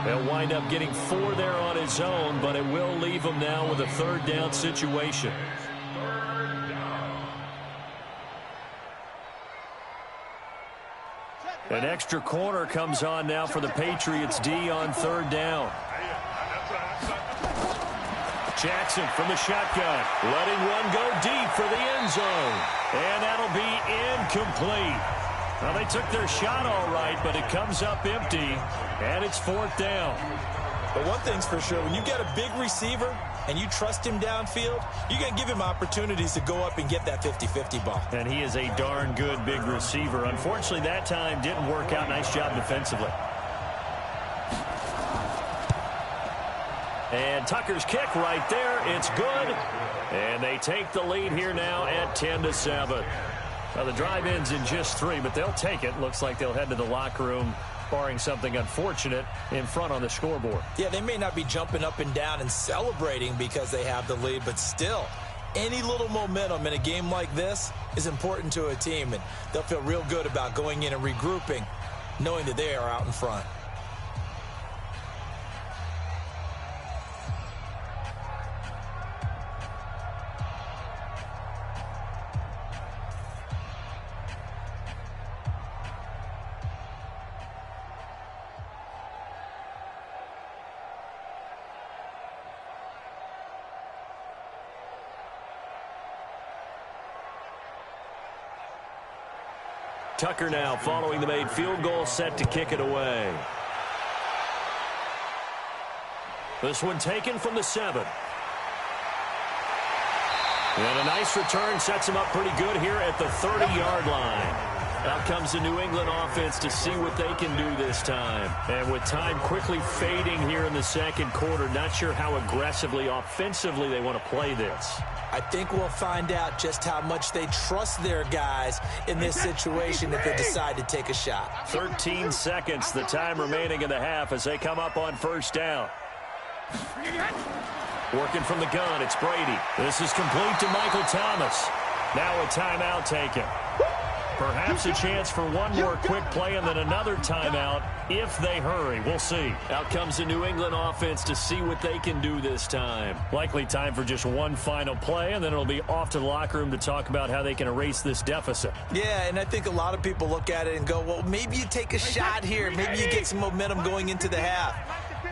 They'll wind up getting 4 there on his own, but it will leave him now with a 3rd down situation. An extra corner comes on now for the Patriots D on 3rd down. Jackson from the shotgun, letting one go deep for the end zone. And that'll be incomplete. Well, they took their shot all right, but it comes up empty, and it's 4th down. But one thing's for sure, when you get a big receiver and you trust him downfield, you're going to give him opportunities to go up and get that 50-50 ball. And he is a darn good big receiver. Unfortunately, that time didn't work out. Nice job defensively. And Tucker's kick right there. It's good. And they take the lead here now at 10-7. Now, the drive ends in just 3, but they'll take it. Looks like they'll head to the locker room, barring something unfortunate in front on the scoreboard. Yeah, they may not be jumping up and down and celebrating because they have the lead, but still, any little momentum in a game like this is important to a team, and they'll feel real good about going in and regrouping, knowing that they are out in front. Tucker now following the made field goal, set to kick it away. This one taken from the 7. And a nice return sets him up pretty good here at the 30-yard line. Out comes the New England offense to see what they can do this time. And with time quickly fading here in the second quarter, not sure how aggressively, offensively they want to play this. I think we'll find out just how much they trust their guys in this situation if they decide to take a shot. 13 seconds, the time remaining in the half as they come up on 1st down. Working from the gun, it's Brady. This is complete to Michael Thomas. Now a timeout taken. Perhaps a chance for one more quick play and then another timeout if they hurry. We'll see. Out comes the New England offense to see what they can do this time. Likely time for just one final play, and then it'll be off to the locker room to talk about how they can erase this deficit. Yeah, and I think a lot of people look at it and go, well, maybe you take a shot here. Maybe you get some momentum going into the half.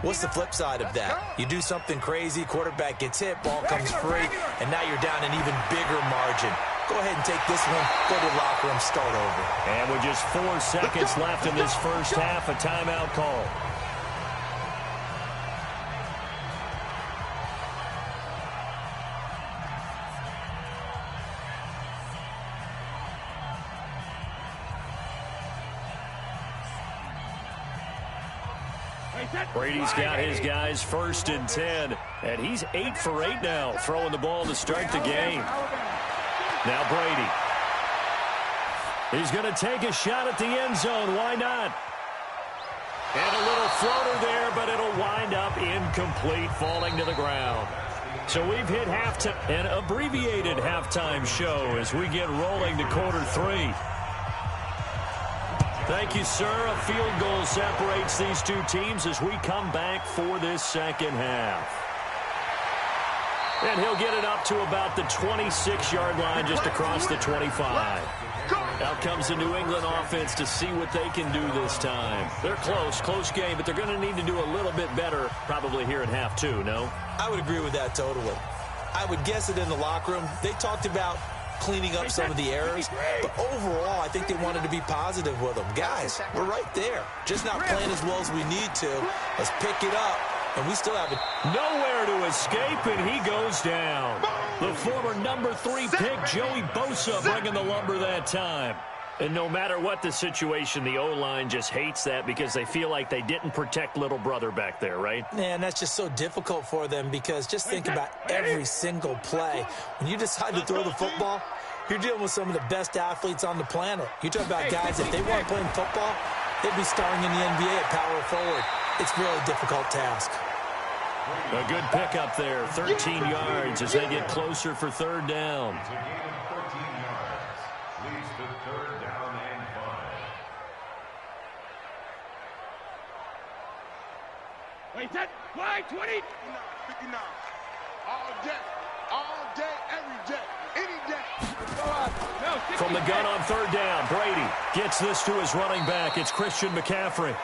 What's the flip side of that? You do something crazy, quarterback gets hit, ball comes free, and now you're down an even bigger margin. Go ahead and take this one, go to the locker room, start over. And with just 4 seconds left in this first half, a timeout call. Brady's got his guys 1st and 10, and he's 8 for 8 now, throwing the ball to start the game. Now Brady. He's going to take a shot at the end zone. Why not? And a little floater there, but it'll wind up incomplete, falling to the ground. So we've hit halftime, an abbreviated halftime show as we get rolling to quarter 3. Thank you, sir. A field goal separates these two teams as we come back for this second half. And he'll get it up to about the 26-yard line just across the 25. Out comes the New England offense to see what they can do this time. They're close game, but they're going to need to do a little bit better probably here in half 2, no? I would agree with that totally. I would guess it in the locker room. They talked about cleaning up some of the errors, but overall, I think they wanted to be positive with them. Guys, we're right there. Just not playing as well as we need to. Let's pick it up, and we still have it. Nowhere to escape, and he goes down. The former number 3 pick, Joey Bosa, bringing the lumber that time. And no matter what the situation, the O-line just hates that because they feel like they didn't protect little brother back there, right? Yeah, and that's just so difficult for them because just think about every single play. When you decide to throw the football, you're dealing with some of the best athletes on the planet. You talk about guys, if they weren't playing football, they'd be starring in the NBA at power forward. It's a really difficult task. A good pickup there, 13 yards as they get closer for 3rd down. Wait, that wide 20. 59. All day, every day, any day. From the gun on 3rd down, Brady gets this to his running back. It's Christian McCaffrey.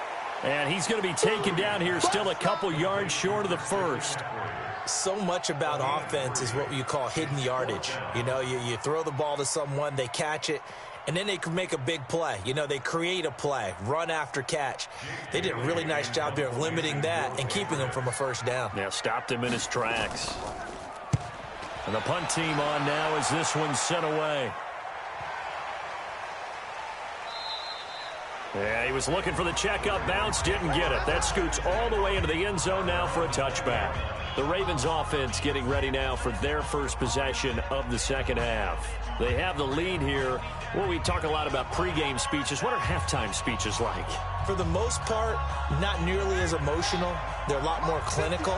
And he's going to be taken down here still a couple yards short of the first. So much about offense is what you call hidden yardage. You know, you throw the ball to someone, they catch it, and then they can make a big play. You know, they create a play, run after catch. They did a really nice job there of limiting that and keeping him from a first down. Yeah, stopped him in his tracks. And the punt team on now as this one's sent away. Yeah, he was looking for the checkup bounce, didn't get it. That scoots all the way into the end zone now for a touchback. The Ravens offense getting ready now for their first possession of the second half. They have the lead here. Well, we talk a lot about pregame speeches. What are halftime speeches like? For the most part, not nearly as emotional. They're a lot more clinical.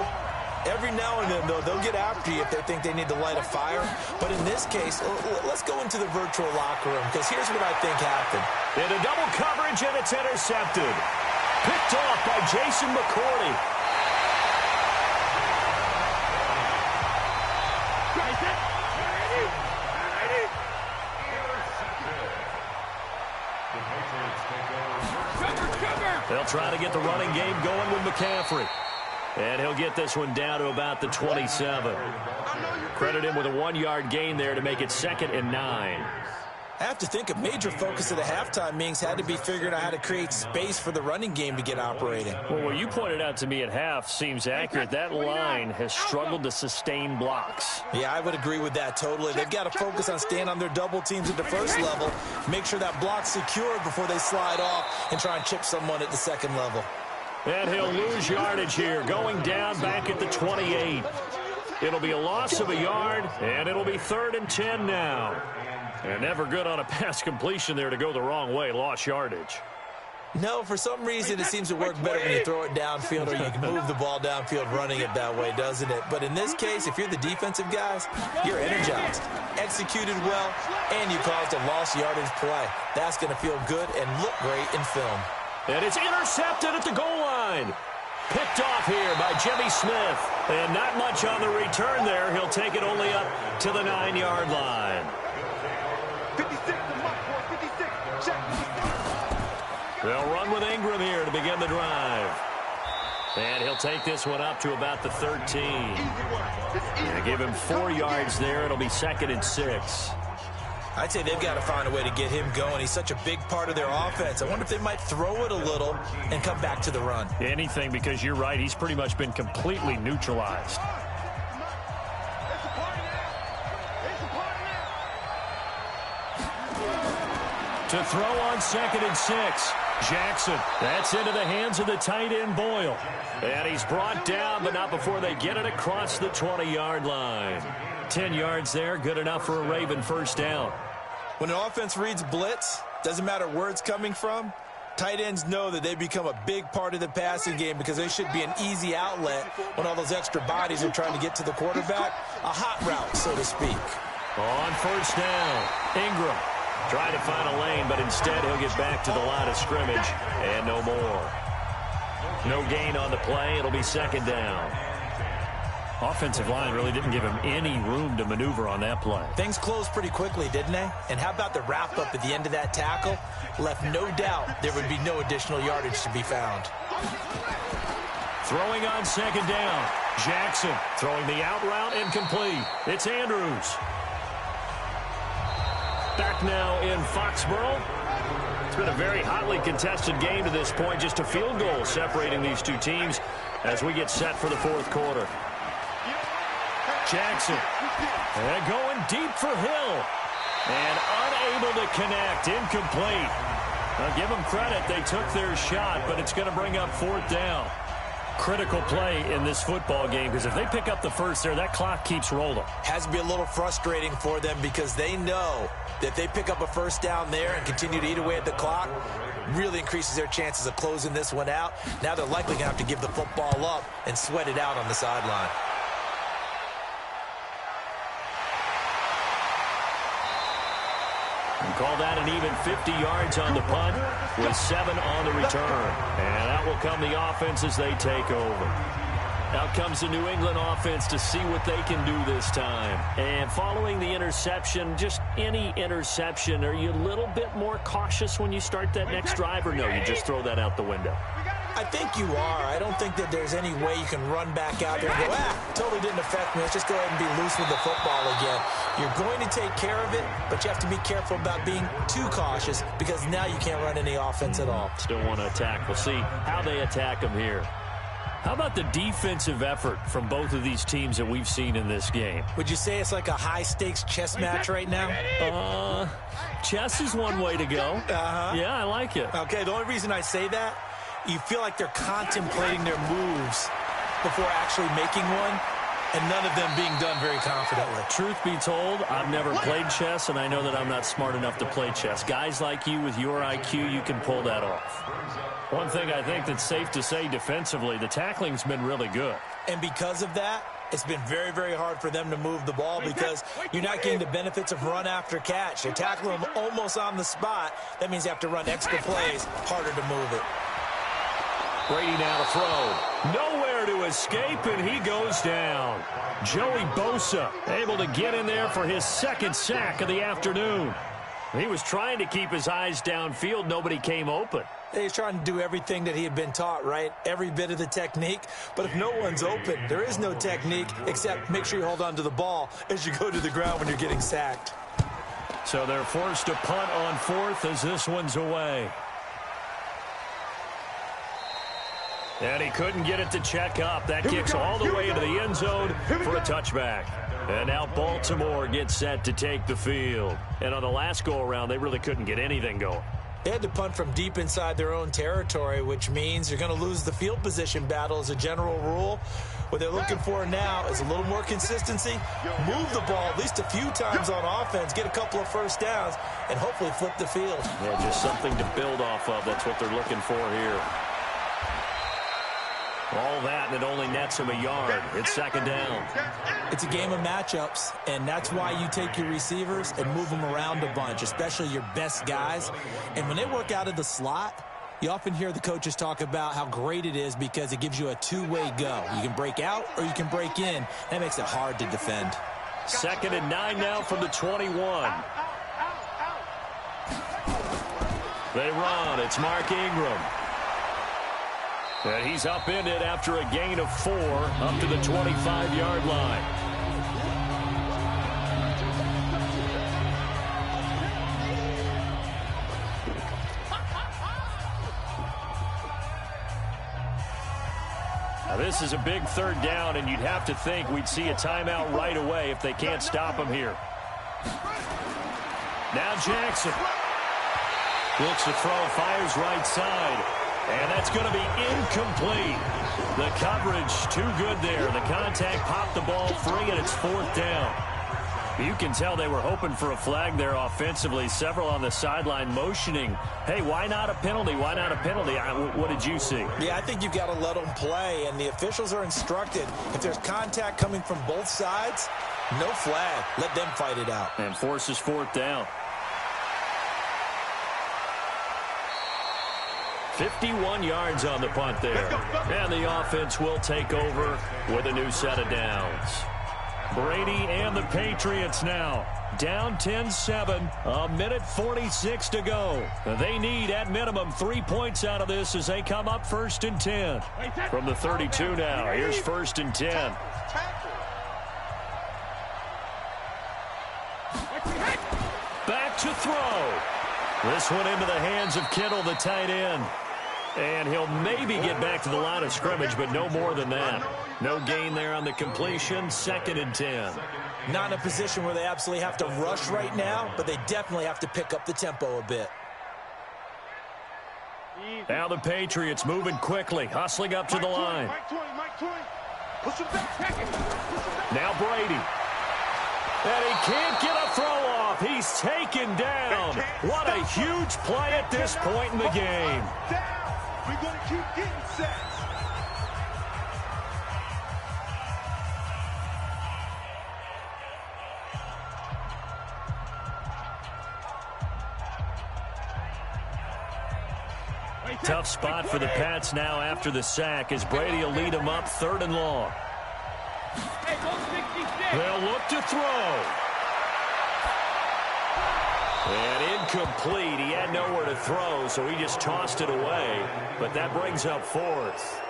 Every now and then, though, they'll get after you if they think they need to light a fire. But in this case, let's go into the virtual locker room, because here's what I think happened. Into double coverage, and it's intercepted. Picked off by Jason McCourty. They'll try to get the running game going with McCaffrey. And he'll get this one down to about the 27. Credit him with a 1-yard gain there to make it 2nd and 9. I have to think a major focus of the halftime meetings had to be figuring out how to create space for the running game to get operating. Well, what you pointed out to me at half seems accurate. That line has struggled to sustain blocks. Yeah, I would agree with that totally. They've got to focus on staying on their double teams at the first level, make sure that block's secured before they slide off and try and chip someone at the second level. And he'll lose yardage here, going down back at the 28. It'll be a loss of a yard, and it'll be 3rd and 10 now. And never good on a pass completion there to go the wrong way, lost yardage. No, for some reason it seems to work better when you throw it downfield or you can move the ball downfield running it that way, doesn't it? But in this case, if you're the defensive guys, you're energized, executed well, and you caused a lost yardage play. That's going to feel good and look great in film. And it's intercepted at the goal line. Picked off here by Jimmy Smith. And not much on the return there. He'll take it only up to the 9-yard line. 56, They'll run with Ingram here to begin the drive. And he'll take this one up to about the 13. And give him 4 yards there. It'll be 2nd and 6. I'd say they've got to find a way to get him going. He's such a big part of their offense. I wonder if they might throw it a little and come back to the run. Anything, because you're right. He's pretty much been completely neutralized. To throw on 2nd and 6. Jackson. That's into the hands of the tight end, Boyle. And he's brought down, but not before they get it across the 20-yard line. 10 yards there, good enough for a Raven first down. When an offense reads blitz, doesn't matter where it's coming from, tight ends know that they become a big part of the passing game because they should be an easy outlet when all those extra bodies are trying to get to the quarterback. A hot route, so to speak. On first down, Ingram trying to find a lane, but instead he'll get back to the line of scrimmage and no more. No gain on the play. It'll be 2nd down. Offensive line really didn't give him any room to maneuver on that play. Things closed pretty quickly, didn't they? And how about the wrap-up at the end of that tackle? Left no doubt there would be no additional yardage to be found. Throwing on 2nd down. Jackson throwing the out route incomplete. It's Andrews. Back now in Foxborough. It's been a very hotly contested game to this point. Just a field goal separating these two teams as we get set for the 4th quarter. Jackson. And going deep for Hill. And unable to connect. Incomplete. Now give them credit. They took their shot, but it's going to bring up 4th down. Critical play in this football game, because if they pick up the first there, that clock keeps rolling. Has to be a little frustrating for them because they know that if they pick up a first down there and continue to eat away at the clock, really increases their chances of closing this one out. Now they're likely going to have to give the football up and sweat it out on the sideline. And call that an even 50 yards on the punt with 7 on the return. And out will come the offense as they take over. Out comes the New England offense to see what they can do this time. And following the interception, just any interception, are you a little bit more cautious when you start that next drive, or no, you just throw that out the window? I think you are. I don't think that there's any way you can run back out there and go, totally didn't affect me. Let's just go ahead and be loose with the football again. You're going to take care of it, but you have to be careful about being too cautious because now you can't run any offense at all. Still want to attack. We'll see how they attack them here. How about the defensive effort from both of these teams that we've seen in this game? Would you say it's like a high-stakes chess match right now? Chess is one way to go. Yeah, I like it. Okay, the only reason I say that, you feel like they're contemplating their moves before actually making one, and none of them being done very confidently. Truth be told, I've never played chess, and I know that I'm not smart enough to play chess. Guys like you with your IQ, you can pull that off. One thing I think that's safe to say defensively, the tackling's been really good. And because of that, it's been very, very hard for them to move the ball because you're not getting the benefits of run after catch. You're tackling them almost on the spot. That means you have to run extra plays, harder to move it. Brady now to throw. Nowhere to escape, and he goes down. Joey Bosa able to get in there for his second sack of the afternoon. He was trying to keep his eyes downfield. Nobody came open. He's trying to do everything that he had been taught, right? Every bit of the technique. But if no one's open, there is no technique except make sure you hold on to the ball as you go to the ground when you're getting sacked. So they're forced to punt on fourth as this one's away. And he couldn't get it to check up. That kicks all the way into the end zone for a touchback. And now Baltimore gets set to take the field. And on the last go-around, they really couldn't get anything going. They had to punt from deep inside their own territory, which means you're going to lose the field position battle as a general rule. What they're looking for now is a little more consistency, move the ball at least a few times on offense, get a couple of first downs, and hopefully flip the field. Yeah, just something to build off of. That's what they're looking for here. All that, and it only nets him a yard. It's second down. It's a game of matchups, and that's why you take your receivers and move them around a bunch, especially your best guys. And when they work out of the slot, you often hear the coaches talk about how great it is because it gives you a two-way go. You can break out or you can break in. That makes it hard to defend. Second and 9 now from the 21. They run. It's Mark Ingram. And he's upended after a gain of 4 up to the 25-yard line. Now this is a big third down, and you'd have to think we'd see a timeout right away if they can't stop him here. Now Jackson looks to throw, fires right side. And that's going to be incomplete. The coverage too good there. The contact popped the ball free, and it's fourth down. You can tell they were hoping for a flag there offensively. Several on the sideline motioning, hey, why not a penalty? Why not a penalty? What did you see? Yeah, I think you've got to let them play, and the officials are instructed. If there's contact coming from both sides, no flag. Let them fight it out. And forces fourth down. 51 yards on the punt there. And the offense will take over with a new set of downs. Brady and the Patriots now down 10-7, a minute 46 to go. They need at minimum 3 points out of this as they come up first and 10. From the 32 now, here's first and 10. Back to throw. This one into the hands of Kittle, the tight end. And he'll maybe get back to the line of scrimmage, but no more than that. No gain there on the completion. Second and 10. Not in a position where they absolutely have to rush right now, but they definitely have to pick up the tempo a bit. Now the Patriots moving quickly, hustling up to the line. Now Brady. And he can't get a throw off. He's taken down. What a huge play at this point in the game. We're going to keep getting sacks. Tough spot for the Pats now after the sack as Brady will lead them up third and long. They'll look to throw. And incomplete. He had nowhere to throw, so he just tossed it away. But that brings up fourth.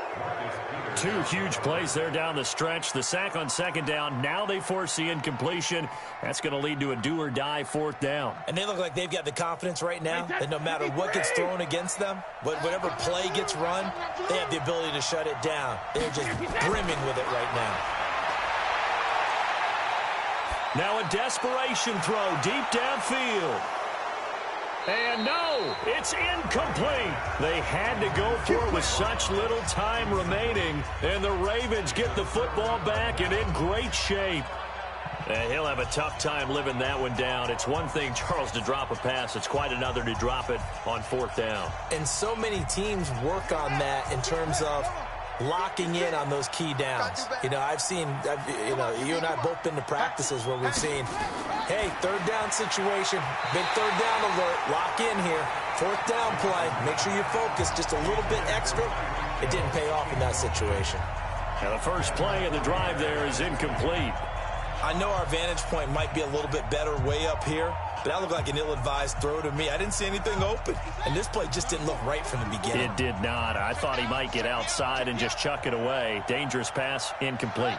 Two huge plays there down the stretch. The sack on second down. Now they force the incompletion. That's going to lead to a do-or-die fourth down. And they look like they've got the confidence right now that no matter what gets thrown against them, whatever play gets run, they have the ability to shut it down. They're just brimming with it right now. Now a desperation throw deep downfield. And no, it's incomplete. They had to go for it with such little time remaining. And the Ravens get the football back and in great shape. And he'll have a tough time living that one down. It's one thing, Charles, to drop a pass. It's quite another to drop it on fourth down. And so many teams work on that in terms of locking in on those key downs. You know, you and I have both been to practices where we've seen, hey, third down situation, big third down alert, lock in here, fourth down play, make sure you focus just a little bit extra. It didn't pay off in that situation. Now the first play of the drive there is incomplete. I know our vantage point might be a little bit better way up here, but that looked like an ill-advised throw to me. I didn't see anything open, and this play just didn't look right from the beginning. It did not. I thought he might get outside and just chuck it away. Dangerous pass, incomplete.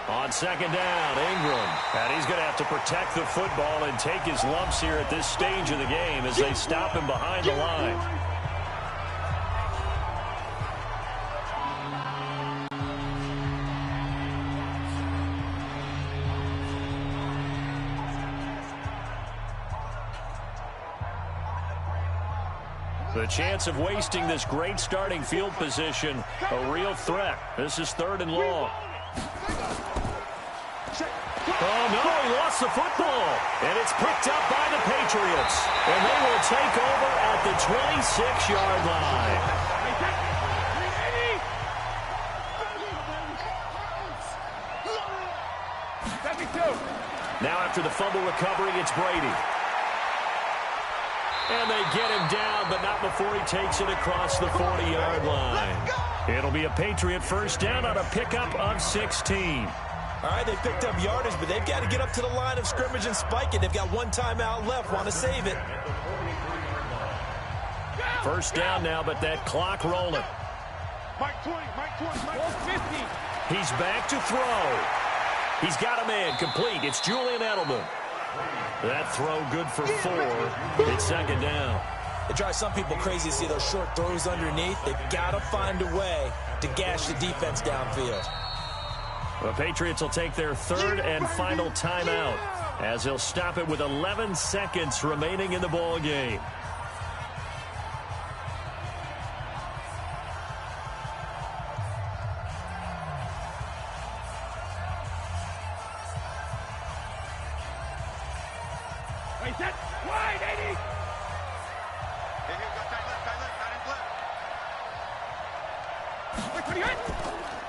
On second down, Ingram. And he's going to have to protect the football and take his lumps here at this stage of the game as they stop him behind the line. The chance of wasting this great starting field position, a real threat. This is third and long. Oh, no, he lost the football. And it's picked up by the Patriots. And they will take over at the 26-yard line. Now after the fumble recovery, it's Brady. And they get him down, but not before he takes it across the 40-yard line. It'll be a Patriot first down on a pickup of 16. All right, they picked up yardage, but they've got to get up to the line of scrimmage and spike it. They've got one timeout left, want to save it. First down now, but that clock rolling. Mike 20, Mike 50. He's back to throw. He's got a man complete. It's Julian Edelman. That throw good for 4. It's second down. It drives some people crazy to see those short throws underneath. They've got to find a way to gash the defense downfield. The Patriots will take their third and final timeout as they'll stop it with 11 seconds remaining in the ball game.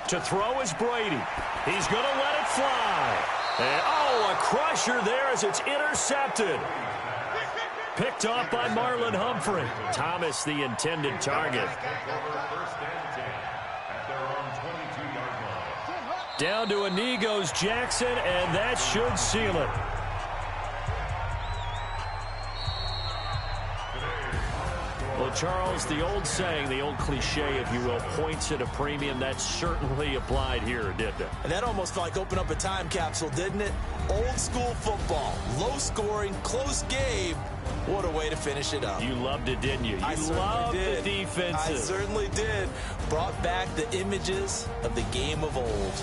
To throw is Brady. He's going to let it fly. And, a crusher there as it's intercepted. Picked off by Marlon Humphrey. Thomas, the intended target. Down to a knee goes Jackson, and that should seal it. Well, Charles, the old saying, the old cliche, if you will, points at a premium, that certainly applied here, didn't it? And that almost felt like open up a time capsule, didn't it? Old school football, low scoring, close game. What a way to finish it up. You loved it, didn't you? You loved the defenses. I certainly did. Brought back the images of the game of old.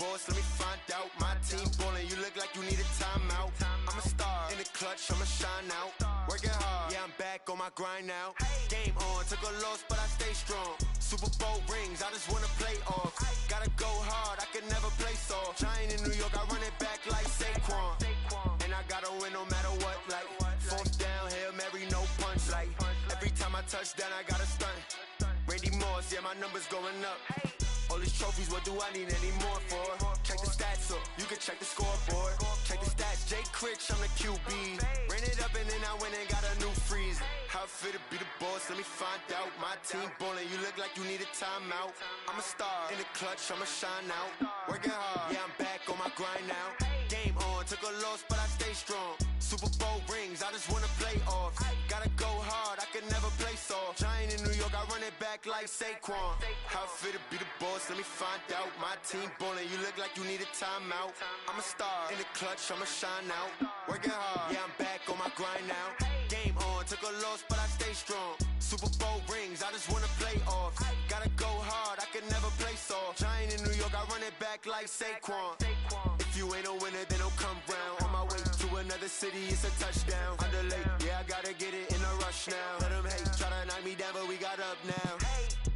boss, let me find out. My team ballin', you look like you need a timeout. I'm a star in the clutch, I'ma shine out. Working hard, yeah, I'm back on my grind now. Game on, took a loss, but I stay strong. Super Bowl rings, I just wanna play off. Gotta go hard, I can never play soft. Giant in New York, I run it back like Saquon. And I gotta win no matter what, like fourth down, Hail Mary, no punch. Like every time I touch down, I gotta stunt. Randy Moss, yeah, my numbers going up. All these trophies, what do I need any more for? Check the stats up, you can check the scoreboard. Check the stats, Jay Critch, I'm the QB. Ran it up and then I went and got a new freeze. How it feel to be the boss, let me find out. My team ballin', you look like you need a timeout. I'm a star in the clutch, I'ma shine out. Working hard, yeah, I'm back on my grind now. Game on, took a loss, but I stay strong. Super Bowl rings, I just wanna play off. Gotta go hard, I can never play soft. Giant in New York, I run it back like Saquon. How it feel to be the boss, let me find out. My team ballin', you look like you need a timeout. I'm a star in the clutch, I'ma shine out. Working hard, yeah, I'm back on my grind now. Game on, took a loss, but I stay strong. Super Bowl rings, I just wanna play off. Gotta go hard, I can never play soft. Giant in New York, I run it back like Saquon. If you ain't a winner, then don't come round. On my way to another city, it's a touchdown. Underlay, yeah, I gotta get it in a rush now. Let them hate, try to knock me down, but we got up now.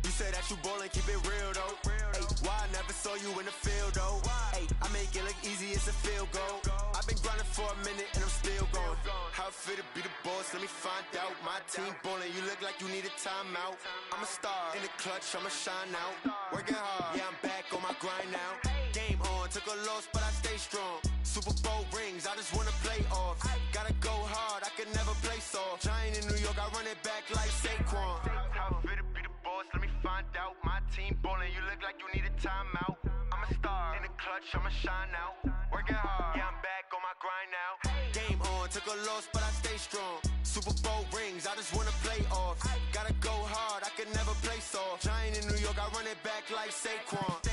You say that you ballin', keep it real though. Hey, why I never saw you in the field though? Hey, I make it look easy, it's a field goal. I've been grinding for a minute and I'm still going. How it feel to be the boss, let me find out. My team ballin', you look like you need a timeout. I'm a star in the clutch, I'ma shine out. Working hard, yeah, I'm back on my grind now. Game on, took a loss, but I stay strong. Super Bowl rings, I just wanna play off. Gotta go hard, I can never play soft. Giant in New York, I run it back like Saquon. How it feel to be the boss, let me find out. My team ballin', you look like you need a timeout. I'm a star in the clutch, I'ma shine out. Working hard, yeah, I'm back on my grind now. Game on, took a loss, but I stay strong. Super Bowl rings, I just wanna play off. Gotta go hard, I can never play soft. Giant in New York, I run it back like Saquon.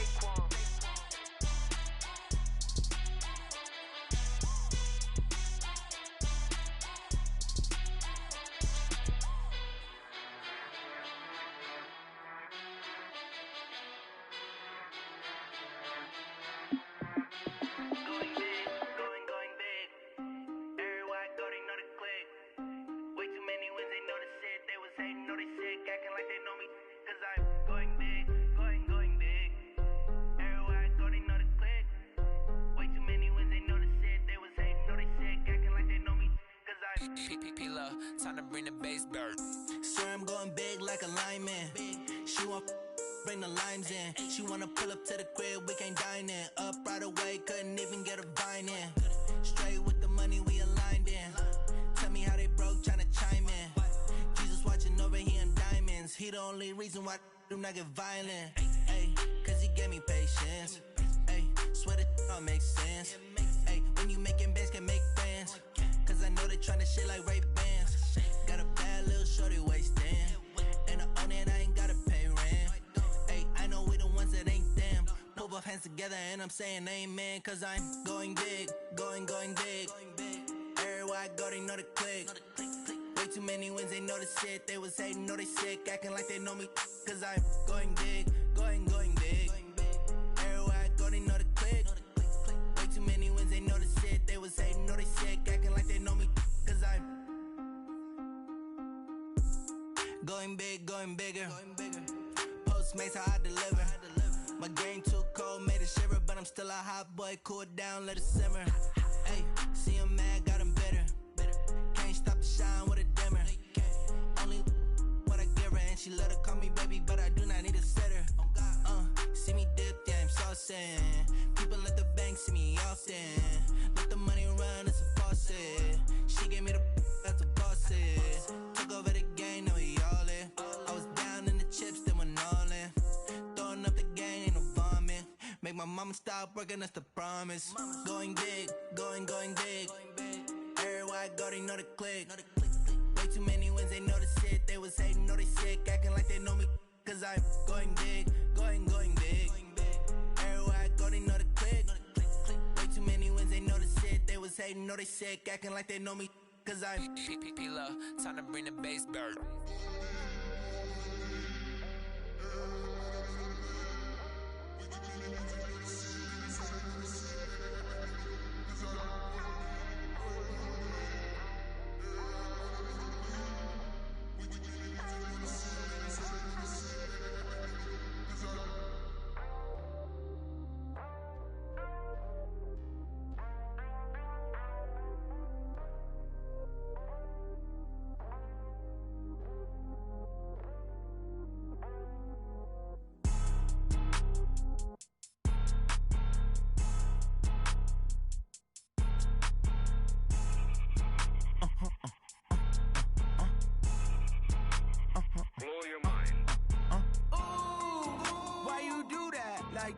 Time to bring the bass bird. Sir, I'm going big like a lineman. She want bring the limes in. She wanna pull up to the crib, we can't dine in. Up right away, couldn't even get a vine in. Straight with the money, we aligned in. Tell me how they broke, tryna chime in. Jesus watching over here in diamonds. He the only reason why do not get violent. Ay, cause he gave me patience. Ay, swear that all makes sense. Ay, when you making bands, can make friends. Cause I know they tryna shit like Ray-Bans. Got a bad little shorty wasting. And I own it, I ain't gotta pay rent. Ay, I know we the ones that ain't them. Put both hands together and I'm saying amen. Cause I'm going big, going big. Everywhere I go, they know the click. Way too many wins, they know the shit. They was hating, know they sick, acting like they know me. Cause I'm going big, going big. Everywhere I go, they know the click. Way too many wins, they know the shit. They was hating, know they sick, acting like they know me. Cause I'm going big, going bigger. Postmates how I deliver. My game too cold, made it shiver. But I'm still a hot boy, cool it down, let it simmer. Hey, see him mad, got him bitter. Can't stop the shine with a dimmer. Only what I give her, and she let her call me baby, but I do not need a sitter. See me dip, yeah, I'm saucing. People at the bank see me often. Let the money run, it's a faucet. She gave me the that's a faucet. Took over the game, now we all in. I was down in the chips, then went all in. Throwing up the gang, ain't no vomit. Make my mama stop working, that's the promise. Going big, going big. Everywhere I go, they know the click. Way too many wins, they know the shit. They was hating, know they sick, acting like they know me. Cause I'm going big, going big. Everywhere I go, they know the click. Way too many wins, they know the shit. They was hating, know they sick, acting like they know me. Cause I'm P-P-P-Love, time to bring the bass bird.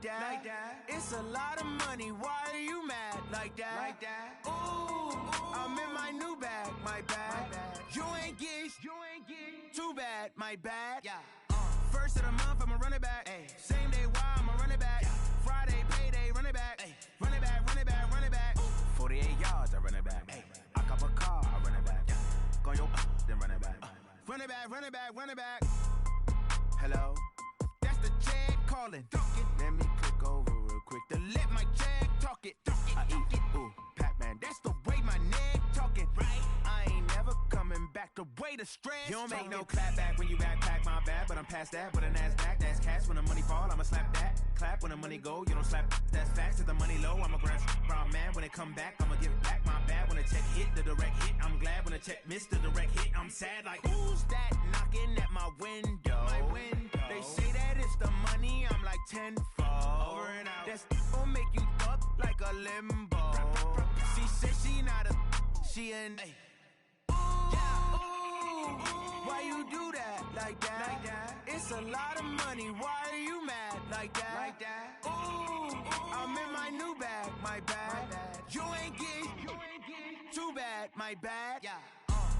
like that. It's a lot of money, why are you mad like that? Ooh, I'm in my new bag, my bad. You ain't geek, too bad, my bad. First of the month, I'ma run it back. Same day, why I'ma run it back. Friday, payday, run it back. Run it back, run it back, run it back. 48 yards, I run it back. I cop a car, I run it back. Go your then run it back. Run it back, run it back, run it back. Hello, that's the check calling. Let me click over real quick to let my check talk it. I eat it, ooh, Pac-Man, that's the way my neck talking. Right, I ain't never coming back the way the stress. You don't make no clap back when you backpack, my bad, but I'm past that. With a NASDAQ, that's cash. When the money fall, I'ma slap that. Clap when the money go, you don't slap. That's facts. If the money low, I'ma grab brown man. When it come back, I'ma give back my bad. When the check hit, the direct hit, I'm glad. When the check missed the direct hit, I'm sad. Like, who's that knocking at my window? They say that it's the money, I'm like tenfold. Over and out. That's gon' make you fuck like a limbo. She said she not a, she an. Why you do that like that? It's a lot of money, why are you mad like that? Ooh, I'm in my new bag, my bad. You ain't geek, too bad, my bad.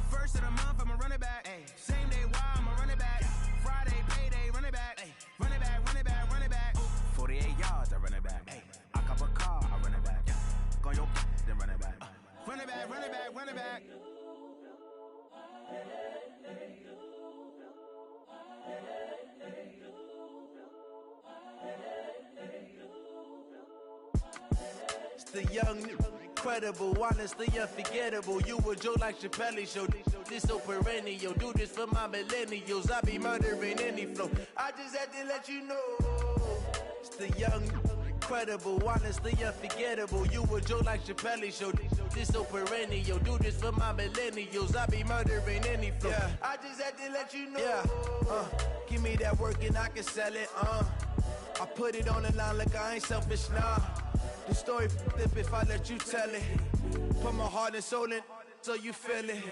First of the month, I'ma run it back. Same day, why I'ma run it back. Friday, payday, run it back. Run it back, run it back, run it back. 48 yards, I run it back. I cop a car, I run it back. Go your then run it back. Run it back, run it back, run it back. It's the young, incredible, honestly unforgettable. You a joke like Chappelle show. This so perennial. Do this for my millennials. I be murdering any flow. I just had to let you know. It's the young, incredible, honestly unforgettable. You a joke like Chappelle show. This so perennial. Do this for my millennials. I be murdering any flow. I just had to let you know. Give me that work and I can sell it. I put it on the line like I ain't selfish, nah. The story flip if I let you tell it. Put my heart and soul in so you feel it.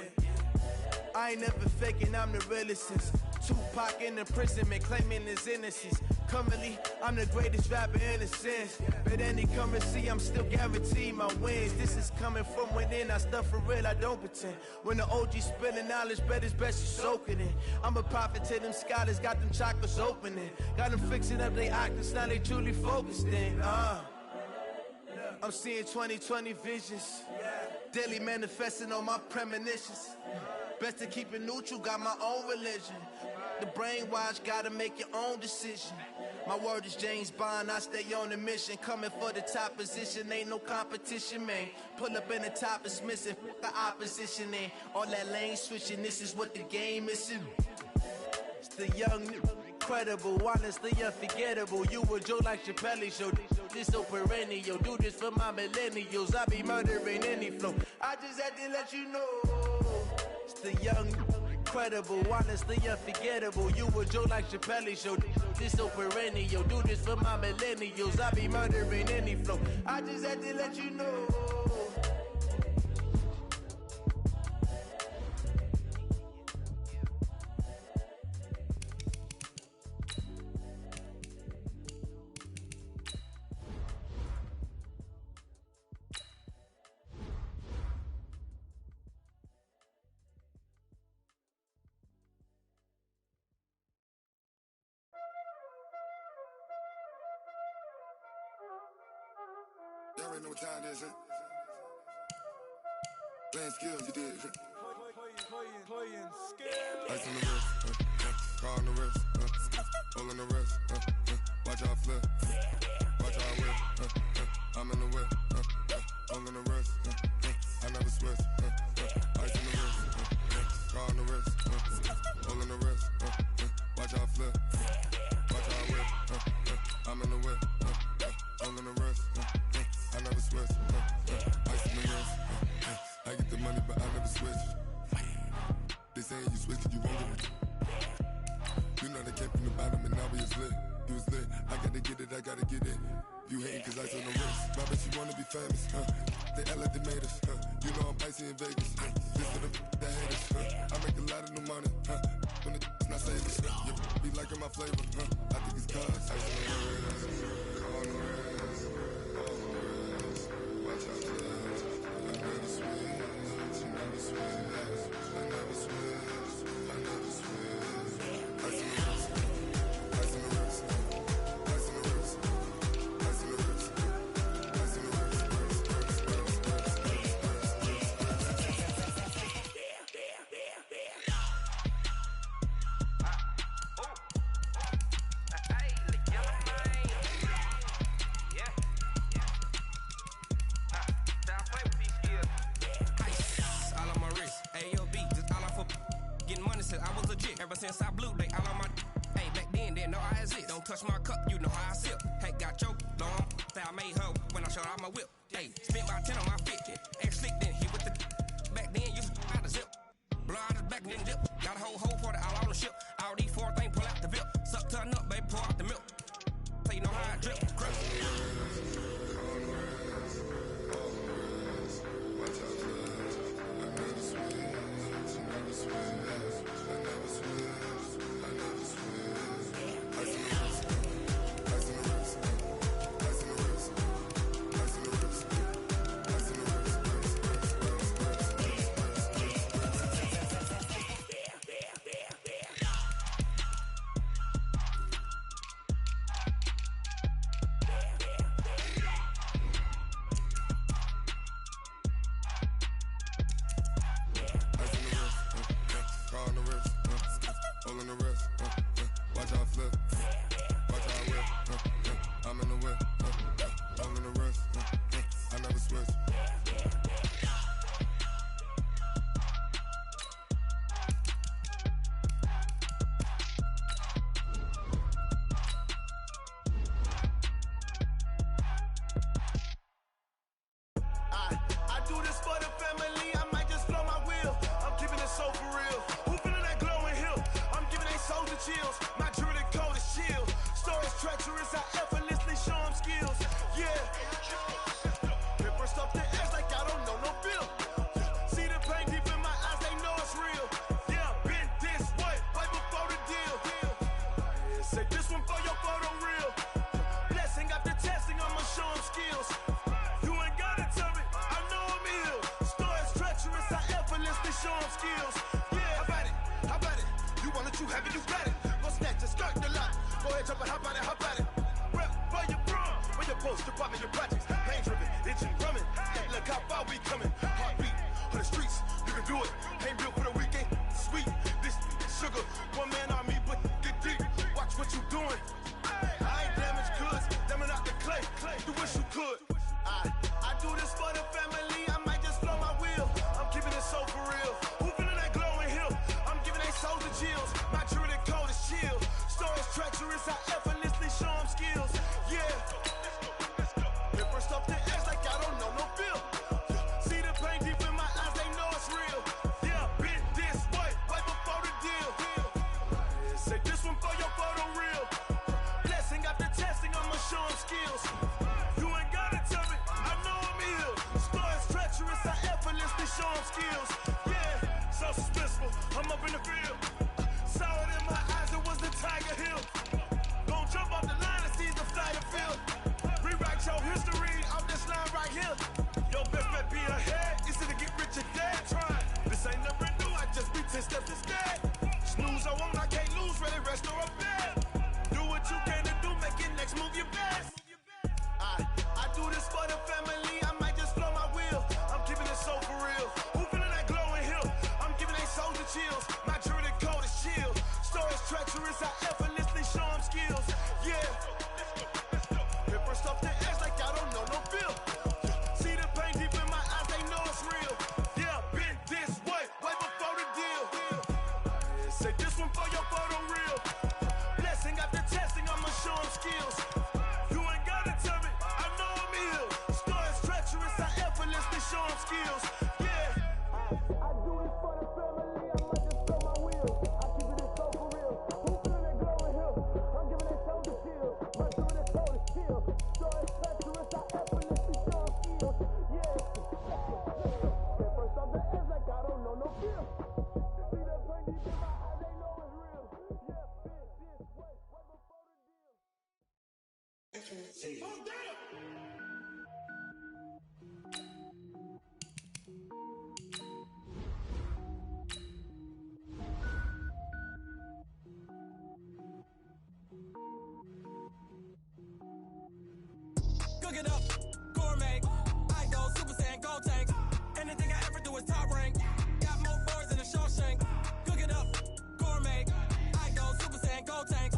I ain't never faking, I'm the realest since Tupac in imprisonment, claiming his innocence. Currently, I'm the greatest rapper in a sense. But any currency, I'm still guaranteed my wins. This is coming from within, I stuff for real, I don't pretend. When the OG spilling knowledge, bet it's best you soak it in. I'm a prophet to them scholars, got them chakras opening. Got them fixing up they octaves, now they truly focused in. I'm seeing 2020 visions. Daily manifesting on my premonitions. Best to keep it neutral, got my own religion. The brainwash, gotta make your own decision. My word is James Bond, I stay on a mission. Coming for the top position, ain't no competition, man. Pull up in the top is missing, the opposition in. All that lane switching, this is what the game is. It's the young, incredible, honestly unforgettable. You a joke like Chappelle show. This so perennial. Do this for my millennials. I be murdering any flow. I just had to let you know. It's the young, incredible, honestly unforgettable. You a joke like Chappelle show. This so perennial. Do this for my millennials. I be murdering any flow. I just had to let you know. Y'all already know what time it is, huh? Playing skills, you did. Playing skills. Ice on the wrist, car on the wrist, hole in the wrist, watch out flip, watch out whip, I'm in the whip, hole in the wrist, I never switch, ice on the wrist, car on the wrist, hole in the wrist, watch out flip, watch out whip, I'm in the whip, hole in the wrist, I never switch, ice in the wrist, I get the money but I never switch. They saying you switch cause you won't get it. You know they came from the bottom and now we is lit. You was lit, I gotta get it, I gotta get it. You hating cause I on the wrist. My bitch, you wanna be famous, They act like they made us, You know I'm icy in Vegas, This for the that hate us, I make a lot of new money, When it's not saving, you be liking my flavor, I think it's cause ice on the wrist. mindset, I was legit. Ever since I blew, they all on my. Hey, back then, didn't know I exist. Don't touch my cup, you know how I sip. Hey, got your long. Say I made her when I showed out my whip. Hey, spent about 10 on my 50. Ex slick, then hit with the. Back then, you out the zip. Blow out his back, then dip. Got a whole for the all on the ship. All these four things, pull out the VIP. Suck, turn up, baby, pour out the milk. So you know how I drip. Chills, my jewelry code is chill. Stories treacherous, I effortlessly show them skills. Yeah, paper stuff to act like I don't know no bill. See the pain deep in my eyes, they know it's real. Yeah, been this way, right before the deal. Say this one for your photo real. Blessing after testing, I'ma show them skills. You ain't gotta tell me, I know I'm ill. Stories treacherous, I effortlessly show them skills. Yeah, how about it? How about it? You want it, you have it, you got it. Go snatch and skirt the lot. Go ahead, jump and hop on it, hop on it. Rep for your brum, for your post, your pop, your projects. Pain driven, itching, drumming. Look how far we coming. Heartbeat on the streets, you can do it. Ain't built for the weekend. Sweet, this sugar. One man army, but get deep. Watch what you doing. I ain't damaged goods, damn it out the clay. You wish you could. I do this for the family. I might just blow my wheel. I'm keeping it so for real. Who feeling that glowing hill? I'm giving they souls the chills. My jewelry code is chill. Stories treacherous, I effortlessly show them skills. Yeah. Paper stuff to act like I don't know no feel. See the pain deep in my eyes, they know it's real. Yeah, been this way, right before the deal. Say this one for your photo real. Blessing after testing, I'ma show them skills. You ain't gotta tell me, I know I'm ill. Stories treacherous, I effortlessly show them skills. Yeah, so suspenseful, I'm up in the field. Saw it in my eyes, it was the Tiger Hill. Gon' jump off the line and see the flight of field. Rewrite your history off this line right here. Your best bet be ahead, easy to get rich or dead trying. This ain't never new, I just be 10 steps instead. Snooze I won't, I can't lose, ready, rest or a bed. Do what you can to do, make your next move your best. I do this for the family, I might just blow my wheel. I'm keeping it so for real. Who feeling that glowing hill? I'm giving they souls the chills. My jewelry code is chill. Stories treacherous, I effortlessly show them skills. Yeah. Paper stuff to act like I don't know no feel. See the pain deep in my eyes, they know it's real. Yeah, been this way, way before the deal. Say this one for your photo real. Blessing after testing, I'ma show them skills. You ain't gotta tell me, I know I'm ill. Stories treacherous, I effortlessly show them skills. Yeah. I do this for the family, I might just blow my wheel. I keep it so for real. Who feeling that glowing hill? I'm giving they souls the chills. My jewelry code is chill. Stories treacherous, I effortlessly show them skills. Yeah. Paper stuff that act like I don't know no feel. See that pain deep in my eyes, they know it's real. Yeah, been this way, way before the deal. Cook it up, gourmet. I go Super Saiyan, gold tank. Anything I ever do is top rank. Got more boards than a Shawshank. Cook it up, gourmet. I go Super Saiyan, gold tank.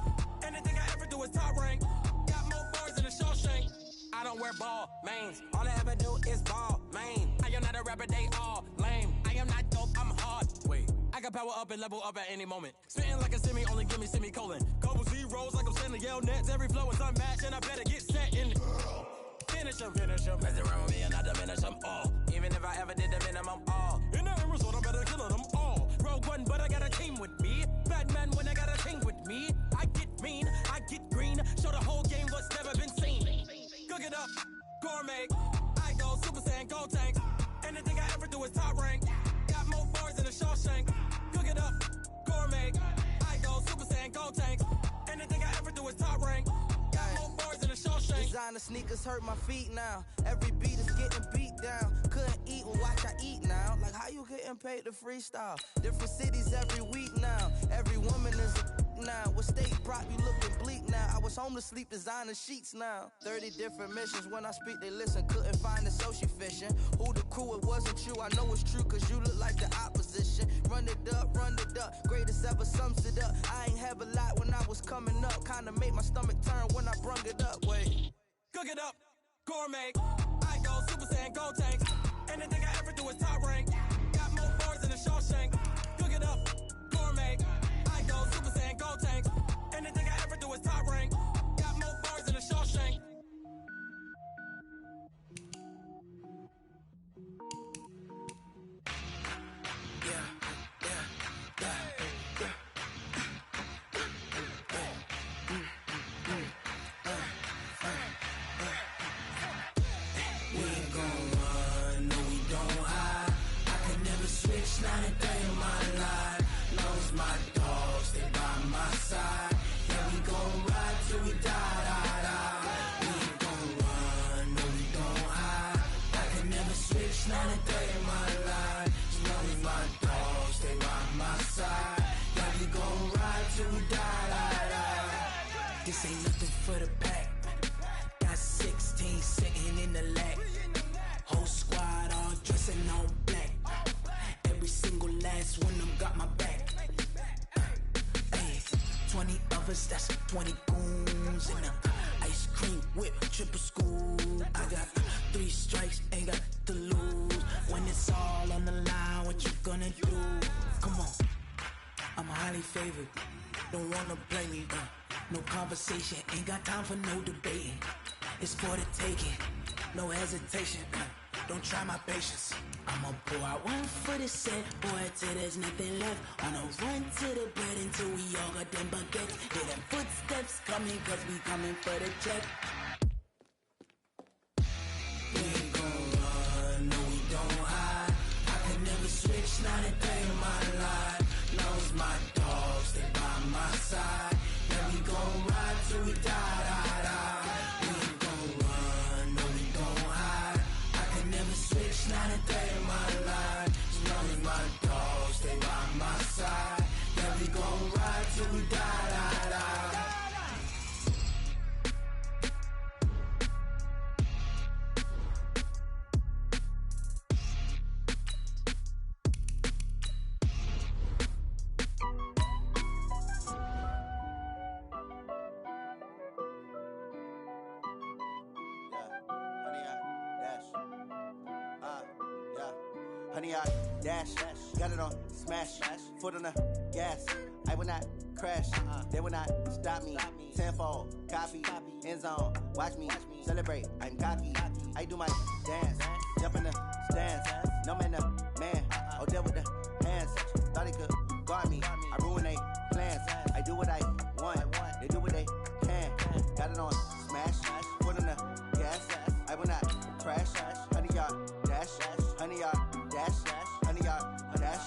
Anything I ever do is top rank. Got more boards than a Shawshank. I don't wear ball mains. All I ever do is ball main. I am not a rapper, they all lame. I am not dope, I'm hard. Wait, I can power up and level up at any moment. Spitting like a semi, only give me semicolon. Couple zeros like I'm sending yell nets. Every flow is unmatched, and I better get set in. Finish them. Mess around with me and I diminish them all. Even if I ever did the minimum, all. In the end result, I'm better killing them all. Rogue One, but I got a team with me. Batman when I got a team with me. I get mean, I get green. Show the whole game what's never been seen. Cook it up, gourmet. I go Super Saiyan, gold tank. Anything I ever do is top rank. Got more bars than a Shawshank. Cook it up, gourmet. I go Super Saiyan, gold tank. Anything I ever do is top rank. Got more bars than a Shawshank. Designer sneakers hurt my feet now. Every beat is getting beat down. Couldn't eat, well watch I eat now. Like how you getting paid to freestyle? Different cities every week now. Every woman is a now. What state prop you looking bleak now? I was home to sleep designer sheets now. 30 different missions. When I speak they listen. Couldn't find the social fishing. Who the crew, it wasn't you. I know it's true cause you look like the opposition. Run it up. Greatest ever sums it up. I ain't have a lot when I was coming up. Kinda made my stomach turn when I brung it up. Wait. Cook it up, gourmet. I go Super Saiyan, gold tank. Anything I ever do is top rank. Got more bars than a Shawshank. Cook it up, gourmet. I go Super Saiyan, gold tank. Anything I ever do is top rank. Got more bars than a Shawshank. Switch 93 in my life. Knows my dogs, they by my side. Yeah, we gon' ride till we die. We ain't gon' run, no, we don't hide. I can never switch 93 in my life. Knows my dogs, they by my side. Yeah, we gon' ride till we die. This ain't nothing for the pack. Got 16 sitting in the lap. Whole squad all dressing all black. Every single last one of them got my back. Hey, 20 of us, that's 20 goons. And ice cream whip, triple school. I got 3 strikes, ain't got to lose. When it's all on the line, what you gonna do? Come on, I'm highly favored. Don't wanna blame me, no conversation, ain't got time for no debating. It's for the taking, no hesitation. Don't try my patience. I'ma pour out one for the set, boy, till there's nothing left. On a run to the bread until we all got them baguettes. Hear them footsteps coming, cause we coming for the check. We ain't gon' run, no, we don't hide. I can never switch, not a day in my life. Knows my dogs, they by my side. Yeah, we gon' ride till we die. We ain't gon' run, no, we don't hide. I can never switch, not a day in my life. Knows my dogs, they by my side. Yeah, we gon' ride till we die. Honey, I dash, got it on smash, foot on the gas. I will not crash, they will not stop me. Tenfold, copy, end zone, watch me celebrate. I'm cocky, I do my dance, jump in the stands. No man, man, oh, there with the hands. Thought he could guard me, I ruin they plans. I do what I want, they do what they can. Got it on smash, foot on the gas. I will not crash, honey, y'all dash, honey, y'all dash, honey, y'all dash,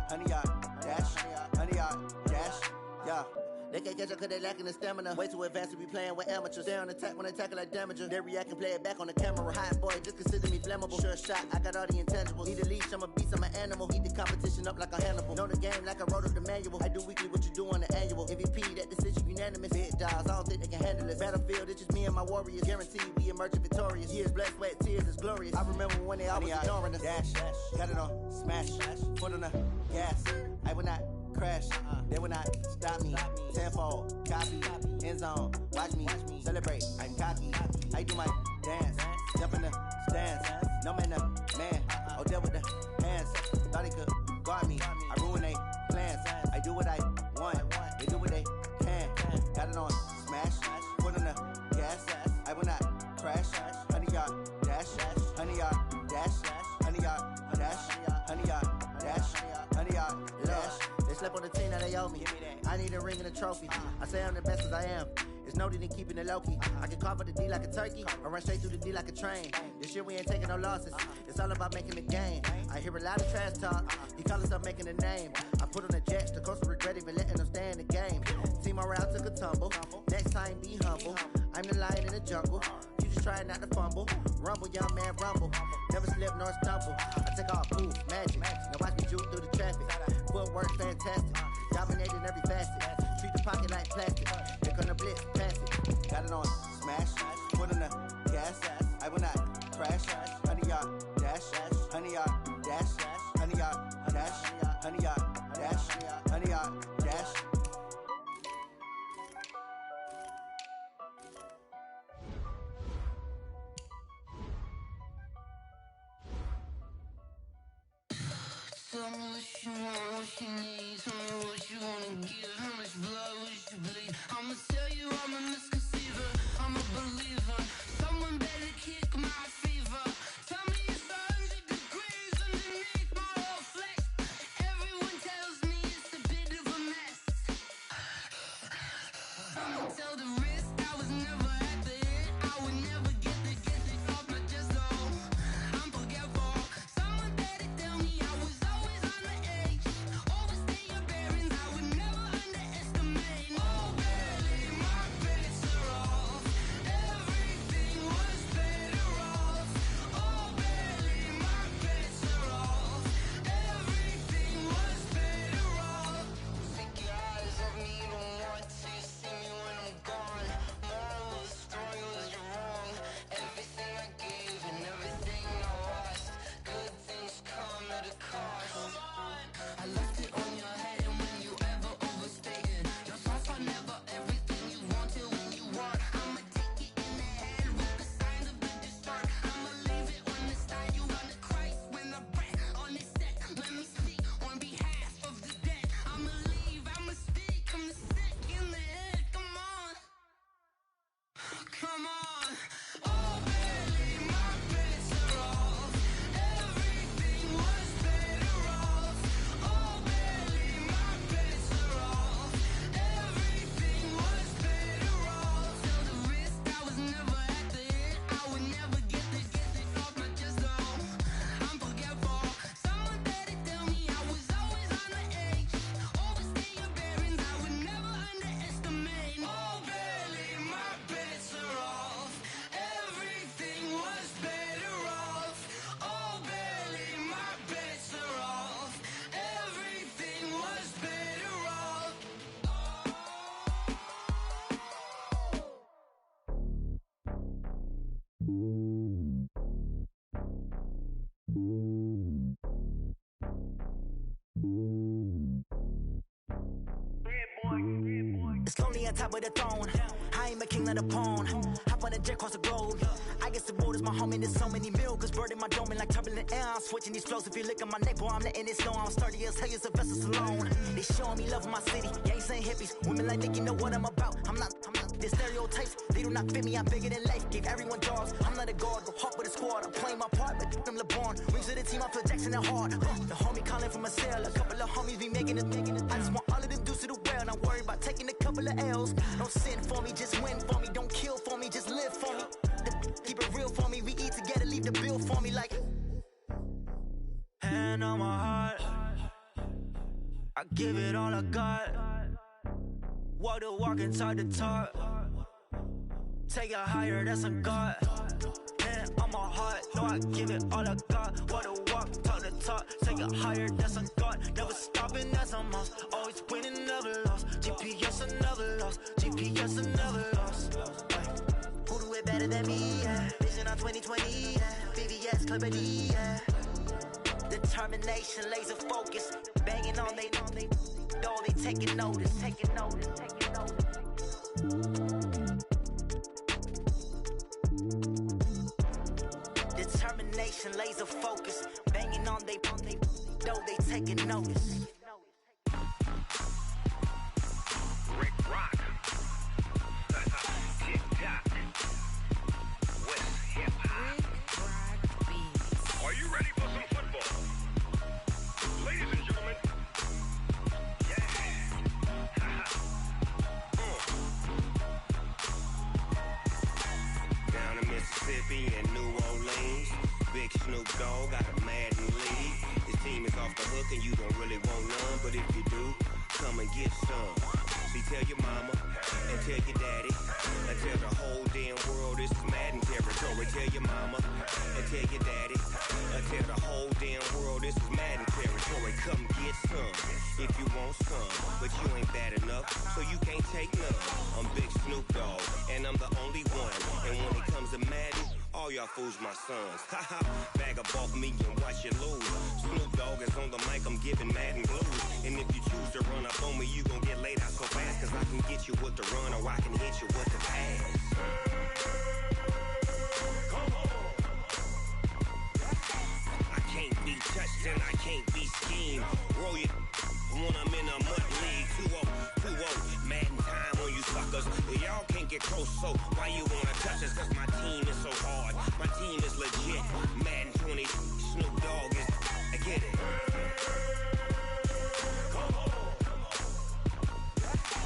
honey, y'all dash, honey, y'all dash, yeah. They can't catch up cause they lacking the stamina. Way too advanced to be playing with amateurs. Stay on attack when they tackle like damager. They react and play it back on the camera. Hot boy, just consider me flammable. Sure shot, I got all the intangibles. Need a leash, I'm a beast, I'm an animal. Eat the competition up like a Hannibal. Know the game like I wrote up the manual. I do weekly what you do on the annual. MVP, that decision unanimous. Big dogs, I don't think they can handle it. Battlefield, it's just me and my warriors. Guaranteed we emerging victorious. Years, blood, sweat, tears, is glorious. I remember when they always ignoring us. Dash, got it on smash, foot on the gas. I will not crash, they will not stop me. Tenfold, copy, end zone, watch me celebrate. I'm cocky, I do my dance, jump in the stands. No man, man, oh, there with the hands. Thought he could guard me, I ruin they plan. they owe me. I need a ring and a trophy. I say I'm the best as I am. It's no need in keeping it low-key. I can carve up the D like a turkey, or run straight through the D like a train. This year we ain't taking no losses. It's all about making a gain. I hear a lot of trash talk. He call himself making a name. I put on the jets, the coast regret even letting them stay in the game. Team morale took a tumble. Next time be humble. I'm the lion in the jungle. You just try not to fumble. Rumble, young man, rumble. Never slip nor stumble. I take all booth, magic. Now watch me juke through the traffic. Footwork fantastic. Dominating every facet. Treat the pocket like plastic. Here come the blitz, pass it. Got it on smash. Put in the gas. I will not crash. 100-yard dash. 100-yard dash. 100-yard dash. 100-yard dash. 100-yard dash. Tell me what you want, what you need. Tell me what you wanna give. How much blood would you bleed? I'ma tell you I'm a misconceiver. I'm a believer. Someone better kick my fever. Tell me it's 100 degrees underneath my whole flesh. Everyone tells me it's a bit of a mess. I'ma tell the risk I was never at the end. I would never get it off my chest though. I'm forgetful. Someone better tell me I was always on the edge. Overstay your bearings, I would never underestimate. Oh baby, my bets are off. Everything was better off. Oh baby, my bets are off. Everything was better off. Take your eyes off me, you don't want to see me when I'm gone. Moral of the story was you're wrong. Everything I gave and everything I lost. Good things come at a cost. I left it on your head, and when you ever overstayed, your thoughts are never everything you wanted when you want. I'ma take it in the head with the signs of the distort. I'ma leave it on the side. You wanna Christ when I breath on this set. Let me speak on behalf of the dead. I'ma leave, I'ma speak. I'm the sick in the head. Come on, come on. Oh baby, my bets are off. Everything was better off. Oh baby, my bets are off. Everything was better off. Tell the risk I was never at the end. I would never get it off my chest though. I'm forgetful. Someone better tell me I was always on the edge. Overstay your bearings, I would never underestimate. Oh baby, my bets are off. Everything was better off. Oh baby, my bets are off. Everything was better off. It's lonely on top of the throne. I ain't a king of the pawn. Hop on a jet across the globe. I guess the road is my home and there's so many miracles burning my dome and like turbulent air. I'm switching these flows. If you look at my neck, boy, I'm letting it snow. I'm sturdy as hell, as a vessel alone. They showing me love in my city. Gangs ain't hippies. Women like Nick, you know what I'm about. I'm not the stereotypes. They do not fit me. I'm bigger than life. Gave everyone jobs. I'm not a guard. Go hard with a squad. I'm playing my part, but I'm LeBron. Rings to the team. I feel Jackson and hard. The homie calling from a cell. A couple of homies be making it. I just want all of them dudes to the well. Not worried about taking a couple of L's. Don't sin for me, just win for me. Don't kill for me, just live for me. Keep it real for me. We eat together, leave the bill for me like. Hand on my heart, I give it all I got. Walk the walk and talk the talk. Take it higher, that's a God. Hand on my heart, no, I give it all I got. Walk the walk, talk the talk. Take it higher, that's a God. Never stopping, that's a must. Always winning, never lost. GPS, another loss. GPS, another loss. Who do it better than me? Yeah. Vision on 2020. Yeah. VVS, Clippity. Yeah. Determination, laser focus. Banging on they door, they taking notice. Taking notice. Taking notice. Determination, laser focus. Banging on they door, they taking notice. Rick Rock. TikTok. West Hip Hop. Are you ready for some football? Ladies and gentlemen. Yeah. off the hook and you don't really want none, but if you do, come and get some. See, tell your mama and tell your daddy and tell the whole damn world this is Madden territory. Tell your mama and tell your daddy and tell the whole damn world this is Madden territory. Come get some if you want some, but you ain't bad enough, so you can't take none. I'm Big Snoop Dogg, and I'm the only one. And when it comes to Madden, all y'all fools my sons. Haha, bag up off me and watch you lose. Snoop Dogg is on the mic, I'm giving Madden blues. And if you choose to run up on me, you gon' get laid out so fast, cause I can get you with the run or I can hit you with the pass. I can't be touched and I can't be schemed. Roll you when I'm in a mud league. 2-0, Madden time on you suckers. Y'all can't get close, so why you wanna touch us? Cause my team is so hard, my team is legit. Madden 20, Snoop Dogg is, I get it.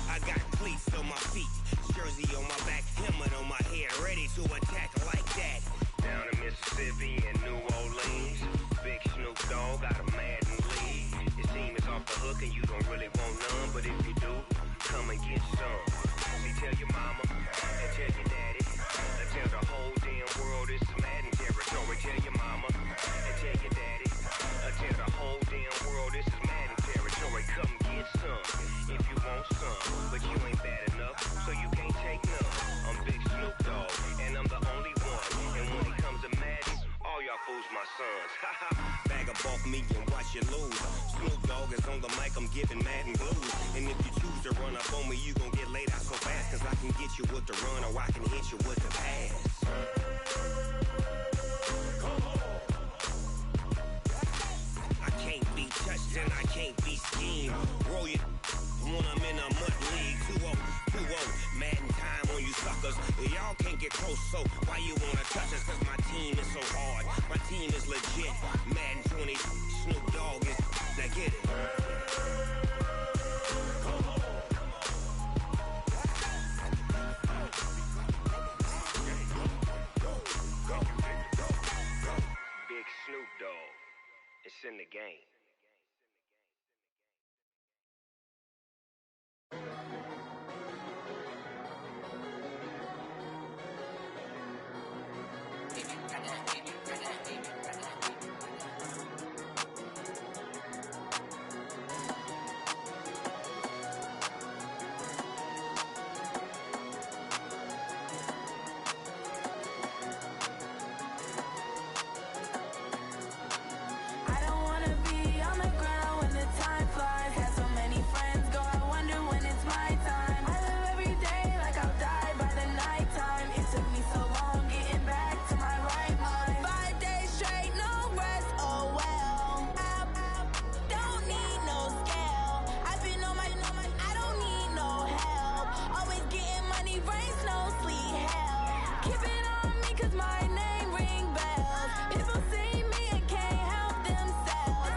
I got cleats on my feet, jersey on my back, helmet on my head, ready to attack like that. Down in Mississippi and New Orleans, Big Snoop Dogg got a Madden league. Your team is off the hook and you don't really want none, but if you do, come and get some. See, tell your mama and tell your daddy and tell the whole damn world this is Madden territory. Tell your mama and tell your daddy and tell the whole damn world this is Madden territory. Come get some if you want some, but you ain't bad enough, so you can't take none. I'm Big Snoop Dogg, and I'm the only one. And when it comes to Madden, all y'all fools my sons. Haha, bag up off me and watch you lose. Snoop Dogg is on the mic, I'm giving Madden blues. And if you choose to run up on me, you gon' get laid out so fast, cause I can get you with the run or I can hit you with the pass. I can't be touched and I can't be schemed. Roll you when I'm in a mud league. 2-0, Madden time on you suckers. Y'all can't get close, so why you wanna touch us? Cause my team is so hard, my team is legit. Madden 20, Snoop Dogg is, now get it. Big Snoop Dogg, it's in the game. I don't wanna be on the ground when the time flies. Had so many friends go, I wonder when it's my time. I live every day like I'll die by the nighttime. It took me so long getting back to my right mind. 5 days straight, no rest, oh well. I don't need no scale. I've been on my, I don't need no help. Always getting money, rain, snow, sleet, hell. Keep it on me cause my name ring bells. People see me and can't help themselves.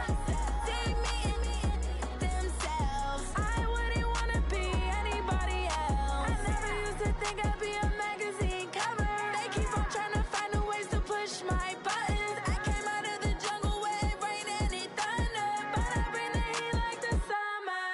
See me and themselves. I wouldn't wanna be anybody else. I never used to think I'd be a magazine cover. They keep on trying to find new ways to push my buttons. I came out of the jungle where it rained and it thundered, but I bring the heat like the summer.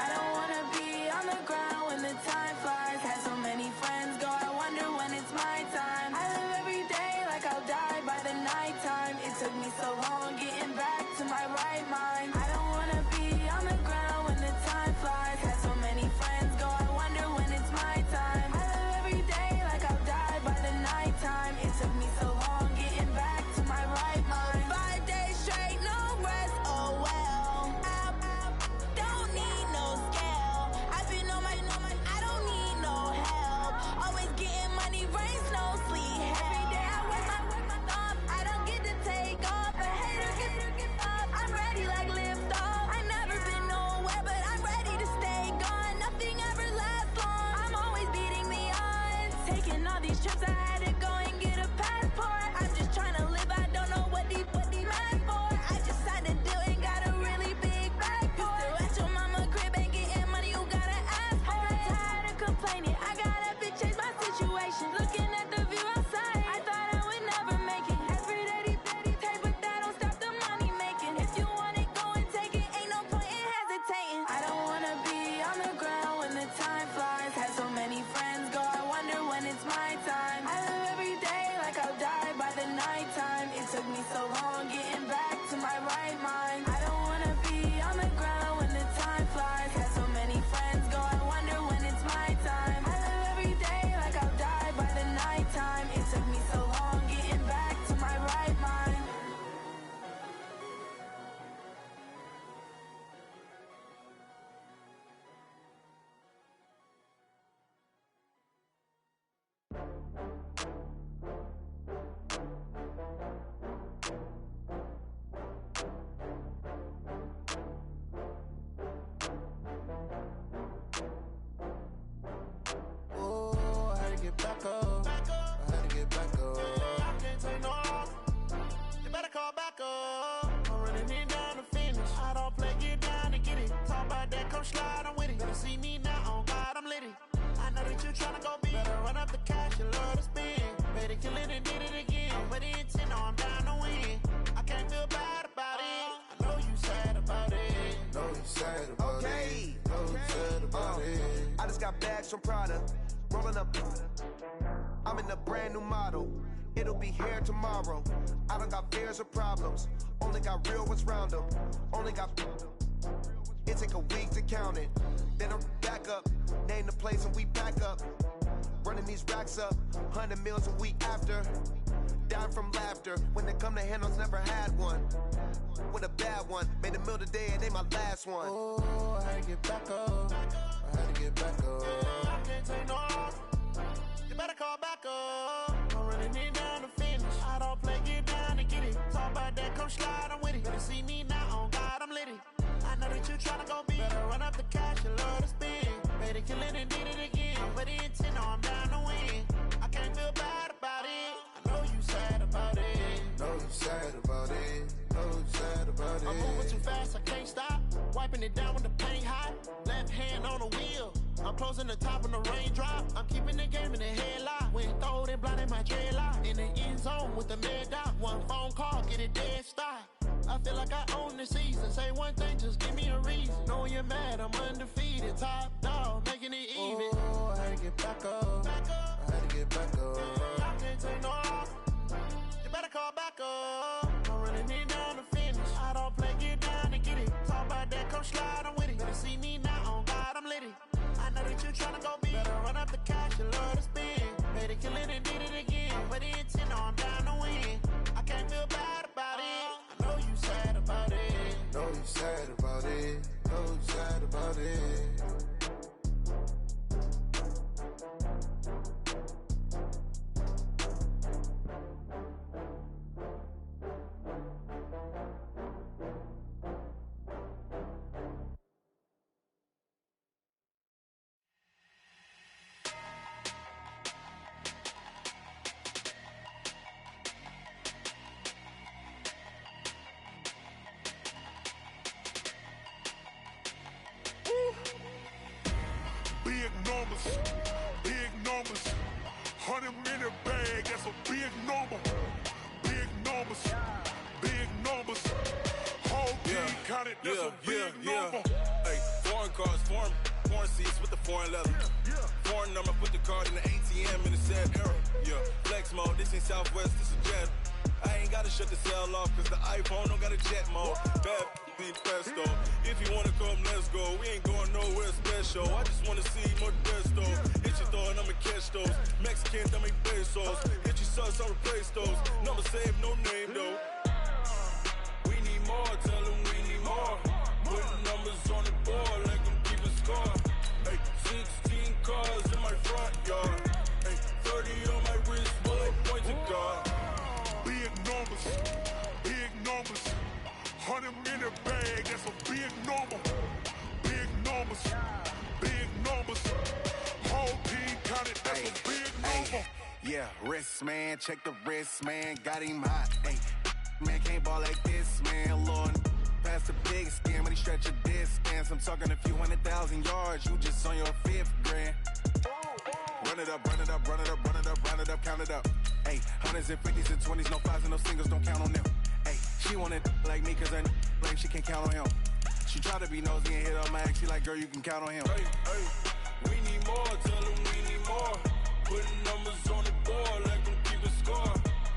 I don't wanna be on the ground when the time flies. Had so many friends go, I wonder when it's my time. I live every day like I'll die by the nighttime. It took me so long getting back to my right mind. I don't wanna be on the ground when the time flies. Had so many friends go, I wonder when it's my time. I live come slide, I'm with it. Better see me now, on God, I'm litty. I know that you tryna go big. Better run up the cash, you love to spend. Better kill it and did it again. I'm with the intent, no, I'm down to win. I can't feel bad about it. I know you sad about it. Know you sad about it. Know you sad about it. I just got bags from Prada. Rolling up. I'm in a brand new model. It'll be here tomorrow. I don't got fears or problems. Only got real ones round them. Only got. It take a week to count it. Then I'm back up. Name the place and we back up. Running these racks up. 100 meals a week after. Down from laughter. When they come to handles, never had one. With a bad one. Made a meal today and they my last one. Oh, I had to get back up. I had to get back up. I can't take no loss. You better call back up. I'm running it down to finish. I don't play, get down and get it. Talk about that, come slide, I'm with it. Better see me now, on God, I'm litty. I know that you tryna go big. Better run up the cash, you love to spend. Better kill it and did it again. But the intent, no, I'm down to win. I can't feel bad about it. I know you sad about it. Know you sad about it. Know you sad about it. I'm moving too fast, I can't stop. Wiping it down with the paint hot. Left hand on the wheel. I'm closing the top when the raindrop. I'm keeping the game in the headlock. When throwed and blinded my dreadlock. In the end zone with the mad dot. One phone call, get it dead stop. I feel like I own the season. Say one thing, just give me a reason. Knowing you're mad, I'm undefeated. Top dog, making it even. Oh, I had to get back up. I had to get back up. I can't take no loss. You better call back up. I'm running it down to finish. I don't play, get down and get it. Talk about that, come slide, I'm with it. Better see me now, on God, I'm litty. I know that you tryna go big. Better run up the cash, you love to spend. Better kill it and did it again. But the intent, no, I'm down to win. I can't feel bad about it. I know you sad about it. Know you sad about it. Know you sad about it. Big numbers, 100-minute bag, that's a big number. Big numbers, big numbers. Whole team counted, that's a big number. Hey, foreign cars, foreign seats with the foreign leather. Foreign number, put the card in the ATM in the sad era. Yeah, flex mode, this ain't Southwest, this is Jet. I ain't gotta shut the cell off, cause the iPhone don't got a jet mode. Bad be presto. If you wanna come, let's go. We ain't going nowhere special. I just wanna see more Modesto. Hit your thought, I'ma catch those. Mexican, dummy pesos. Hit your sus, I'll replace those. Number saved, no name though. We need more, tell them we need more. Putting numbers on the board like I'm keeping score. Hey, 16 cars in my front yard. Hey, 30 on my wrist, bullet point to God. Big numbers, 100-minute bag, that's a big number. Big numbers, big numbers. Whole team counted, that's a big number. Yeah, wrist man, check the wrist man, got him hot. Ay, man can't ball like this, man. Lord, past the big skin, when he stretch a distance. I'm talking a few 100,000 yards, you just on your 5th grand. Run it up, run it up, run it up, run it up, run it up, count it up. Ay, hundreds and 50s and 20s, no 5s and no singles, don't count on them. Ay, she wanted like me, cause her like she can't count on him. She try to be nosy and hit up my ex, she like, girl, you can count on him. Hey, hey, we need more, tell them we need more. Putting numbers on the board like I'm keeping score.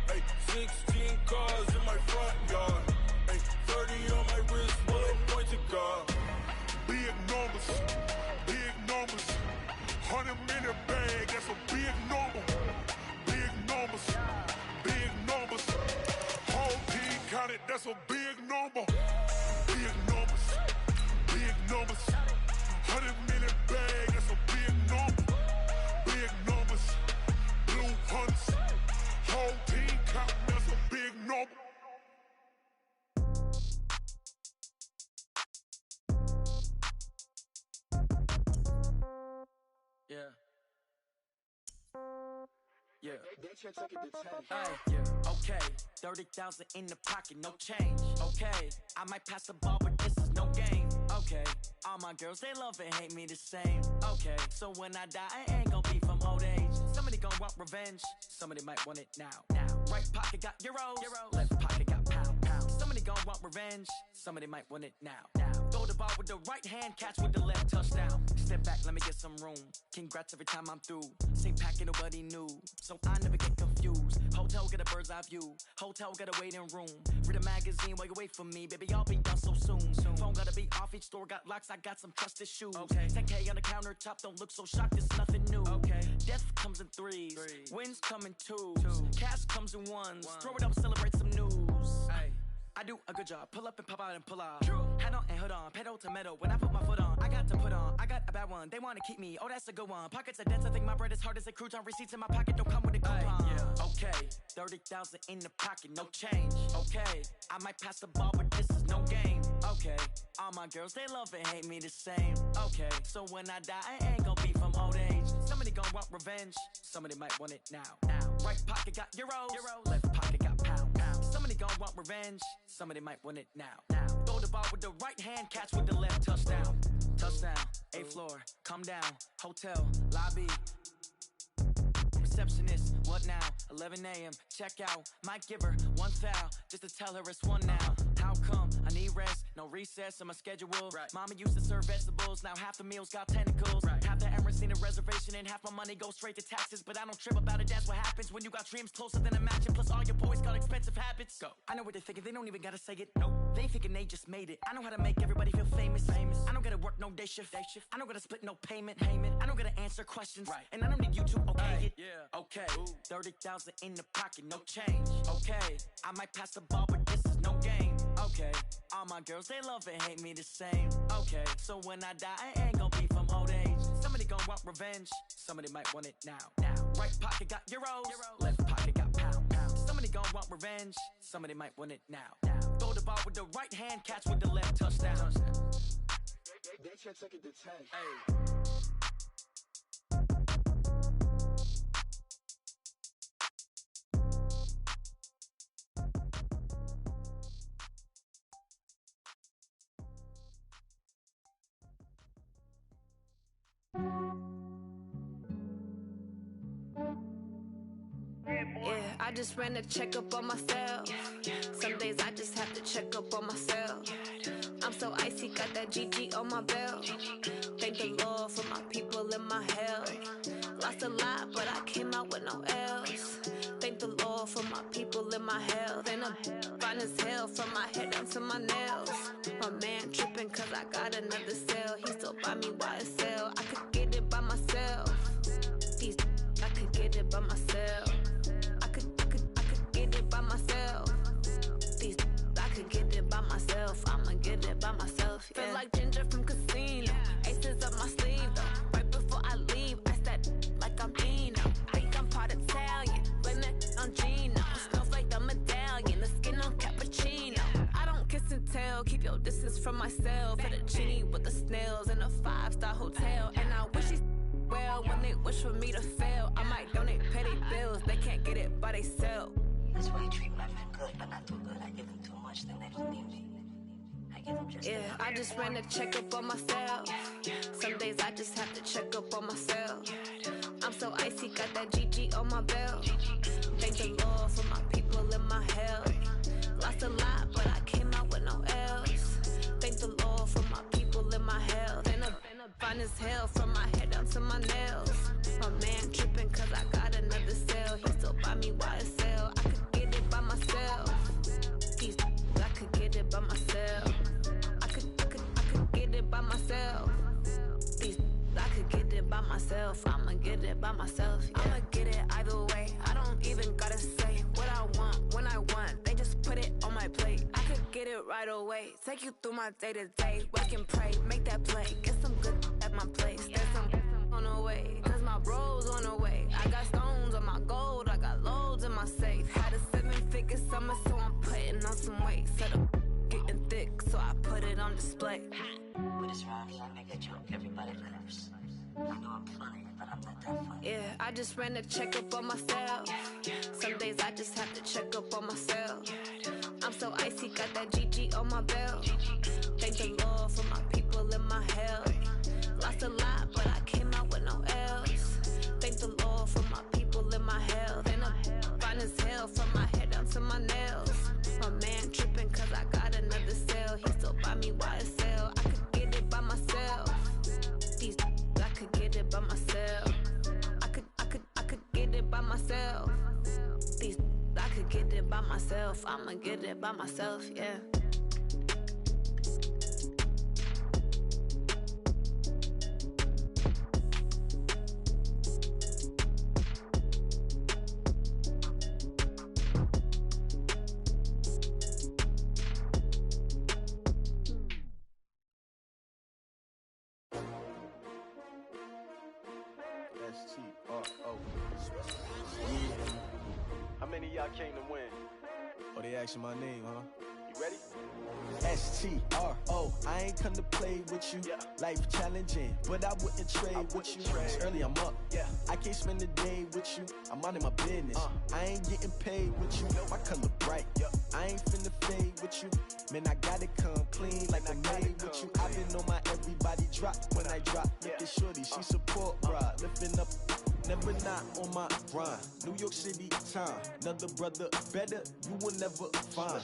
Hey, 16 cars in my front yard. Hey, 30 on my wrist, bullet point to God. Big numbers, 100-minute bag, that's a big number. Big numbers, big numbers. Whole team counted, that's a big number. Big numbers, 100-minute bag, that's a big number. Big numbers, blue hunts. Whole team counting, that's a big number. Yeah. Yeah. Hey, yeah. Okay. 30,000 in the pocket, no change. Okay. I might pass the ball, but this is no game. Okay. All my girls, they love and hate me the same. Okay, so when I die, I ain't gon' be from old age. Somebody gon' want revenge, somebody might want it now. Right pocket got euros, left pocket got pound. Somebody gon' want revenge, somebody might want it now. Throw the ball with the right hand, catch with the left, touchdown. Step back, let me get some room. Congrats every time I'm through. Same packet, nobody knew, so I never get confused. Hotel get a bird's eye view, hotel get a waiting room. Read a magazine while you wait for me, baby, I'll be done so soon. Phone gotta be off, each store got locks, I got some trusted shoes. 10K on the countertop, don't look so shocked, it's nothing new. Death comes in threes, wins come in twos, cash comes in ones. Throw it up, celebrate some news. I do a good job, pull up and pop out and pull off. Head on and hood on, pedal to metal. When I put my foot on, I got to put on. I got a bad one, they wanna keep me, oh that's a good one. Pockets are dense, I think my bread is hard as a crouton. Receipts in my pocket don't come with a coupon. Okay, 30,000 in the pocket, no change. Okay, I might pass the ball, but this is no game. Okay, all my girls, they love and hate me the same. Okay, so when I die, I ain't gon' be from old age. Somebody gon' want revenge, somebody might want it now. Right pocket got euros, left pocket got pound. Somebody gon' want revenge, somebody might want it now. Throw the ball with the right hand, catch with the left, touchdown. Touchdown, 8th floor, come down, hotel, lobby. Receptionist, what now? 11 a.m., check out. Might give her one foul, just to tell her it's one now. How come? I need rest, no recess in my schedule. Mama used to serve vegetables, now half the meals got tentacles. Half the Emirates need a reservation and half my money goes straight to taxes. But I don't trip about it, that's what happens when you got dreams closer than a match. And plus all your boys got expensive habits. Go. I know what they're thinking, they don't even gotta say it. Nope. They ain't thinking they just made it. I know how to make everybody feel famous. I don't gotta work no day shift. I don't gotta split no payment. I don't gotta answer questions. And I don't need you to okay it. Okay, 30,000 in the pocket, no change. Okay, I might pass the ball, but this is no game. Okay, all my girls, they love and hate me the same. Okay, so when I die, I ain't gon' be from old age. Somebody gon' want revenge, somebody might want it now. Right pocket got euros, left pocket got pound. Somebody gon' want revenge, somebody might want it now. Throw the ball with the right hand, catch with the left, touchdown. They can't take it to 10. Yeah, I just ran a checkup on myself. Some days I just have to check up on myself. I'm so icy, got that GG on my belt. Thank the Lord for my people in my health. Lost a lot, but I came out with no L's. Thank the Lord for my people in my health. And I'm fine as hell from my head down to my nails. My man tripping cause I got another cell. He still buy me YSL. I could get it by myself. These I could get it by myself. I could get it by myself. These I could get it by myself. I'ma get it by myself. Yeah. Feel like Ginger from Casino. Aces up my sleeve though. Right before I leave, I said like I'm Dino. Think I'm part Italian. Blame it on Gino. Smells like the medallion. The skin on cappuccino. I don't kiss and tell. Keep your distance from myself. At a genie with the snails in a 5-star hotel. And I wish he's well when they wish for me to fail. I might donate petty bills. They can't get it by they sell. That's why you treat my men good, but not too good. I give them too much, then they don't need me. I give them just enough. I just ran a checkup on myself. Some days I just have to check up on myself. I'm so icy, got that GG on my belt. Thank the Lord for my people in my health. Lost a lot, but I came out with no L's. Thank the Lord for my people in my health. And I'm fine as hell from my head down to my nails. My man tripping cause I got another cell. He still buy me YSL. I could get it by myself. These I could get it by myself. I could get it by myself. These I could get it by myself. I'ma get it by myself. Yeah. I'ma get it either way. I don't even gotta say what I want when I want. They just put it on my plate. I could get it right away. Take you through my day to day. Wake and pray, make that play. Get some good at my place. There's some on the way. Cause my bro's on the way. I got stones on my gold. I got loads in my safe. Had a 7-figure summer, so I'm putting on some weight. Set up getting thick, so I put it on display. With this round here, I make a joke. Everybody laughs. I know I'm funny, but I'm not that funny. Yeah, I just ran a checkup on myself. Some days I just have to check up on myself. I'm so icy, got that GG on my belt. Thank the Lord for my people in my health. me YSL. I could get it by myself. These I could get it by myself. I could get it by myself. These I could get it by myself. I'ma get it by myself, yeah. S-T-R-O. How many of y'all came to win? Oh, they asking my name, huh? You ready? S-T-R-O. I ain't come to play with you. Life challenging, but I wouldn't trade with you. It's early, I'm up. I can't spend the day with you. I'm minding my business. I ain't getting paid with you. My color bright. I ain't finna fade with you. Man, I gotta come clean like I'm made with you. I've been on my everybody drop. When I drop, look at shorty, she support, bruh. Lifting up, never not on my grind. New York City time, another brother better, you will never find.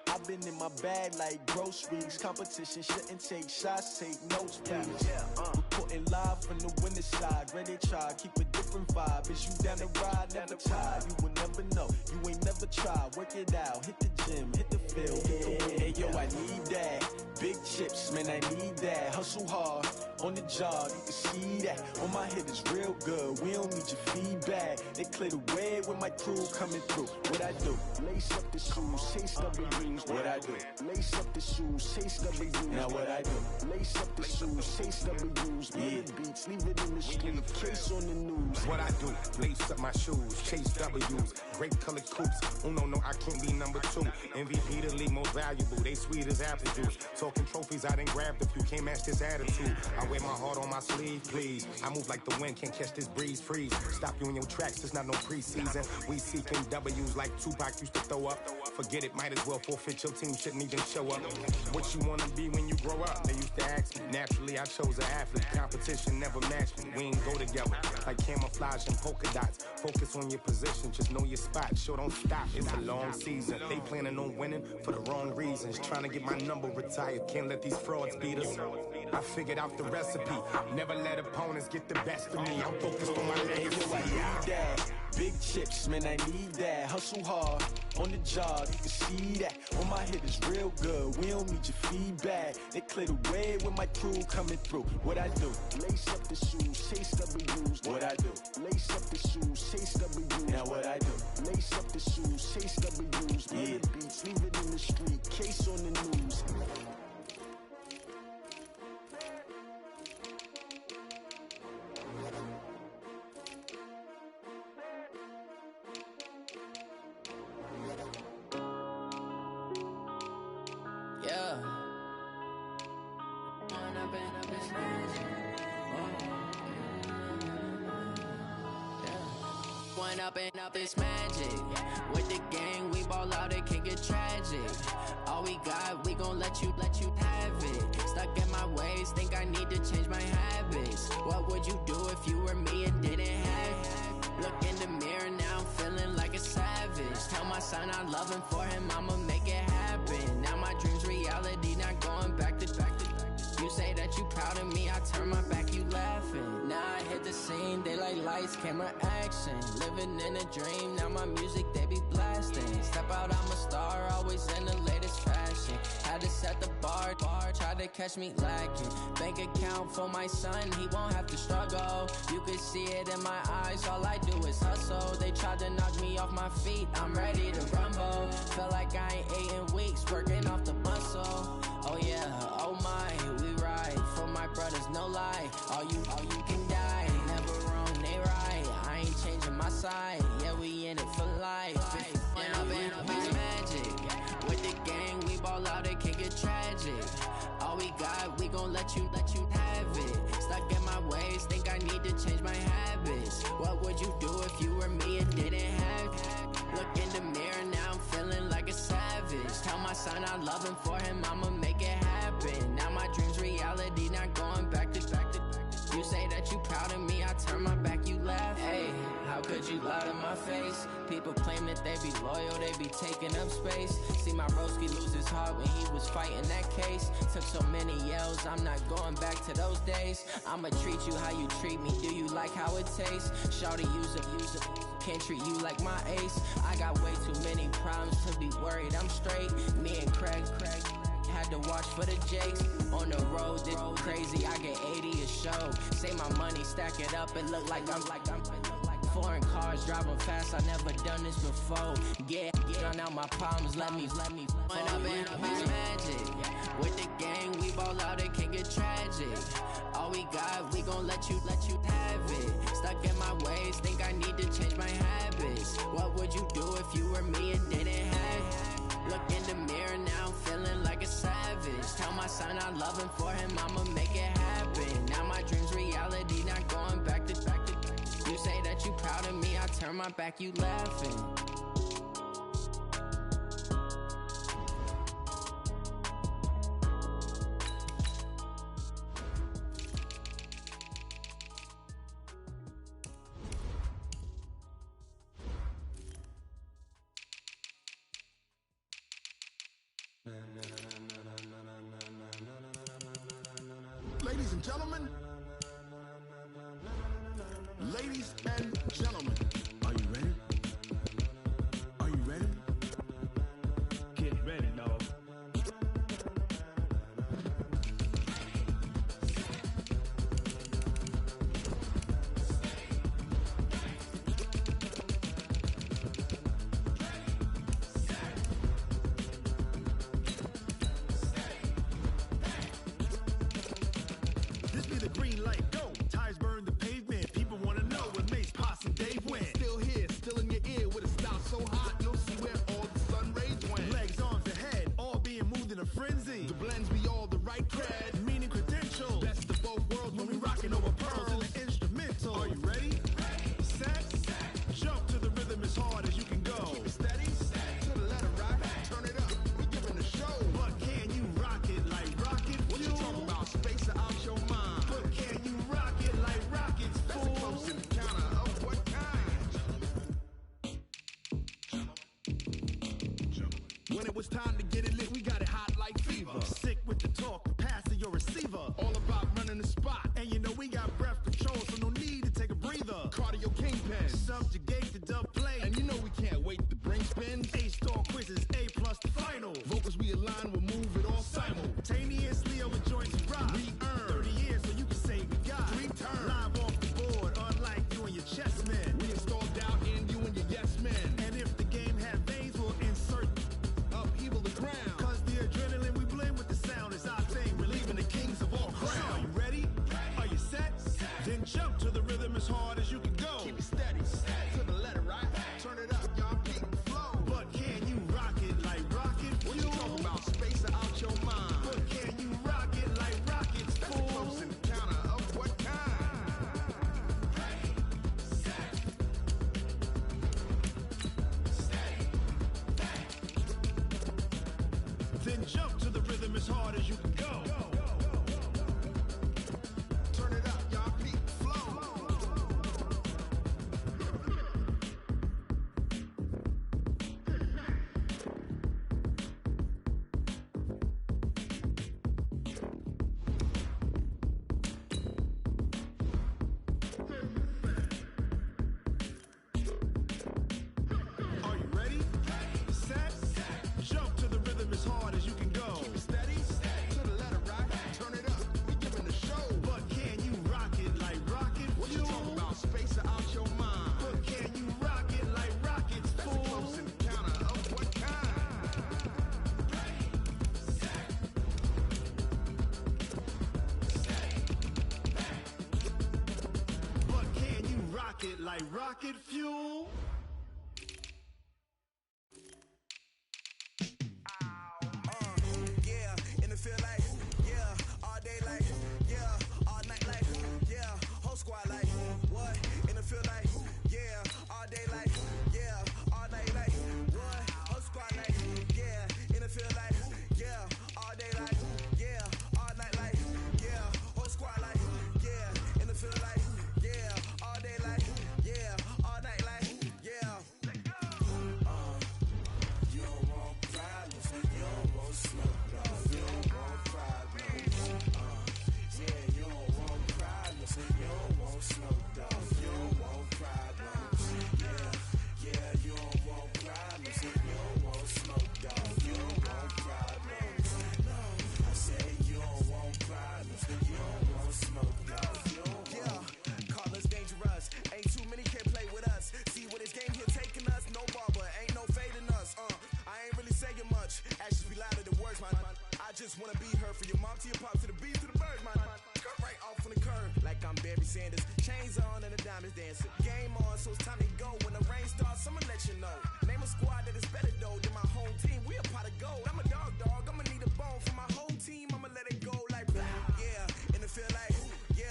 I've been in my bag like groceries. Competition shouldn't take shots, take notes, please. Reporting live from the winning side. Ready to try, keep a different vibe. Is you down the ride, never tired. You will never know, you ain't never tried. Work it out, hit the gym, hit the field, hit the win. Hey yo, I need that. Big chips, man, I need that. Hustle hard, on the job, you can see that. On my head is real good, we don't need your feedback. They clear the way with my crew coming through. What I do? Lace up the shoes, chase W's. What I do? Lace up the shoes, chase W's. Now what I do? Lace up the shoes, chase W's. Million beats, leave it in the street, case on the news. What I do? Lace up my shoes, chase W's. Great colored coops. Oh no, I can't be number 2. MVP the league most valuable. They sweet as apple juice. Talking trophies, I done grabbed a few. Can't match this attitude. I wear my heart on my sleeve, please. I move like the wind, can't catch this breeze. Freeze. Stop you in your tracks. It's not no preseason. We seeking W's like Tupac used to throw up. Forget it, might as well forfeit. Your team shouldn't even show up. What you wanna be when you grow up? They used to ask me. Naturally, I chose an athlete. Competition never matched me. We ain't go together like camouflage and polka dots. Focus on your position, just know your spot. Sure, don't stop. It's a long season. They planning on winning for the wrong reasons. Trying to get my number retired. Can't let these frauds beat us. I figured out the recipe. Never let opponents get the best of me. I'm focused on my legacy. I need that. Big chips, man, I need that. Hustle hard, on the job, you can see that. On my head is real good, we don't need your feedback. They clear the way with my crew coming through. What I do? Lace up the shoes, chase W's. What I do? Lace up the shoes, chase W's. Now what I do? Lace up the shoes, chase W's. Million beats, leave it in the street, case on the news. Up this magic. With the gang, we ball out, it can get tragic. All we got, we gon' let you have it. Stuck in my ways, think I need to change my habits. What would you do if you were me and didn't have it? Look in the mirror, now I'm feeling like a savage. Tell my son I love him, for him I'ma make it happen. Now my dream's reality, not going back to back. You say that you proud of me, I turn my back, you laughing. Now I hit the scene, they like lights, camera, action. Living in a dream, now my music, they be blasting. Step out, I'm a star, always in the latest fashion. Had to set the bar, try to catch me lacking. Bank account for my son, he won't have to struggle. You could see it in my eyes, all I do is hustle. They tried to knock me off my feet, I'm ready to rumble. Feel like I ain't ate in weeks, working off the muscle. Oh yeah, oh my, we ride for my brothers, no lie. All you can die, never wrong, they right. I ain't changing my side, yeah, we in it for life. When up in it's magic. With the gang, we ball out, it can get tragic. All we got, we gon' let you have it. Stuck in my ways, think I need to change my habits. What would you do if you were me and didn't have it? Look in the mirror, now I'm feeling like a savage. Tell my son I love him, for him I'ma make it happen. Now my dream's reality, not going back to back. You say that you proud of me, I turn my back, you laugh. Hey, how could you lie to my face? People claim that they be loyal, they be taking up space. See my broski lose his heart when he was fighting that case. Took so many yells, I'm not going back to those days. I'ma treat you how you treat me, do you like how it tastes? Shawty, use up, can't treat you like my ace. I got way too many problems to be worried, I'm straight. Me and Craig had to watch for the Jakes. On the road, this crazy, I get 80 a show. Say my money, stack it up, it look like I'm foreign cars, driving fast, I never done this before. Yeah, run out my problems, let me When I've been magic. With the gang, we ball out, it can get tragic. All we got, we gon' let you have it. Stuck in my ways, think I need to change my habits. What would you do if you were me and didn't have it? Look in the mirror now, feeling like a savage. Tell my son I love him, for him I'ma make it happen. Now my dream's reality, not going back to. You say that you proud of me, I turn my back, you laughing. Ladies and gentlemen, ladies and gentlemen, are you ready? Are you ready? Get ready, dog. This be the green light, go. Tires burn the pavement. People wanna know what makes Pops and Dave win. Still here, still in your ear with a style so hot, you'll see where all the sun rays went. Legs, arms, ahead, all being moved in a frenzy. The blends be all the right cred, meaning credentials. Best of both worlds when we rockin' over pearls in the instrumental. Are you ready? Set, jump to the rhythm as hard as you can go. Keep it steady, to the letter right, turn it up, we giving the show. But can you rock it like rocket? What you talking about? Space out your mind. But can you rock it like rockets? That's a close encounter of what kind? When it was time to get it lit, we got it hot like fever. Sick with the talk, pass to your receiver. All about running the spot, and you know we got breath control, so no need to take a breather. Cardio kingpin, subjugate the dub play, and you know we can't wait to bring spins. A-star quizzes, A+ the final. Vocals we align, we'll move it all simultaneously over joints we rock. We earn 30 years, so you can say we got 3 turns. Live off the board, unlike you and your chess men. We installed doubt in you and your yes men. And if the game had veins, we'll insert upheaval the ground. Cause the adrenaline we blend with the sound is our thing, relieving the kings of all crowns. So are you ready? Are you set? Then jump to the rhythm as hard as you can go. Keep it steady, to the letter right. Turn it up, y'all, peak the flow. But can you rock it like rocket? What you talking about? Space out your mind. But can you rock it like rockets? That's a close encounter of what kind? Then jump to the rhythm as hard as you can go. Turn it up, y'all, peak the flow. Are you ready? Set, jump to the rhythm as hard as you can go. Keep it steady, to the letter right. Turn it up, we giving the show. But can you rock it like rocket? What you talking about? Space out your mind. But can you rock it like rockets? That's a close encounter of what kind? But can you rock it like rocket fuel? Yeah, in the field like, yeah, all day like, yeah, all night like, yeah, whole squad like, what? In the field like, yeah, all day like, yeah, all night like, what? Whole squad like, yeah, in the field like, yeah, all day like, yeah, all night like, yeah, whole squad like, yeah, in the field like, yeah, all day like, yeah, all night situation though. Name a squad that is better though than my home team. We a pot of gold. I'm a dog. I'ma need a bone for my whole team. I'ma let it go like blah. Yeah, in the field like yeah,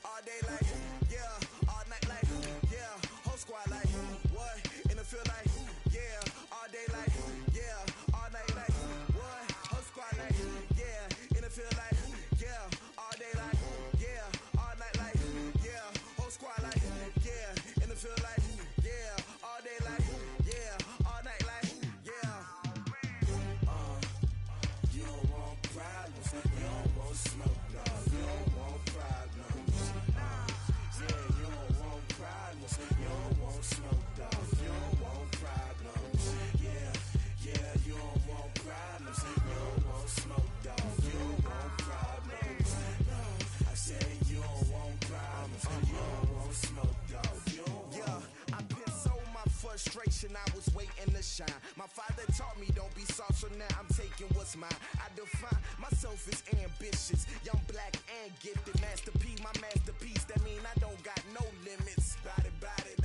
all day like yeah, all night like yeah, whole squad like what? In the field like yeah, all day like yeah, all night like what? Whole squad like yeah, in the field like yeah, all day like yeah, all night like yeah, whole squad like yeah, in the field like yeah, all day like yeah, all night like yeah. You don't want problems, you don't want smoke, dog. You don't want problems. Yeah, you don't want problems, you don't want smoke, dog. You don't want problems. Yeah, you don't want problems, you don't want smoke, dog. You don't want problems. No, I said you don't want problems, you don't want smoke, dog. You don't want. I put so my frustration, I was waiting to shine. My father taught me don't be soft, so now I'm taking what's mine. I define myself as ambitious, young, black, and gifted. Masterpiece, my masterpiece. That mean I don't got no limits. Bout it,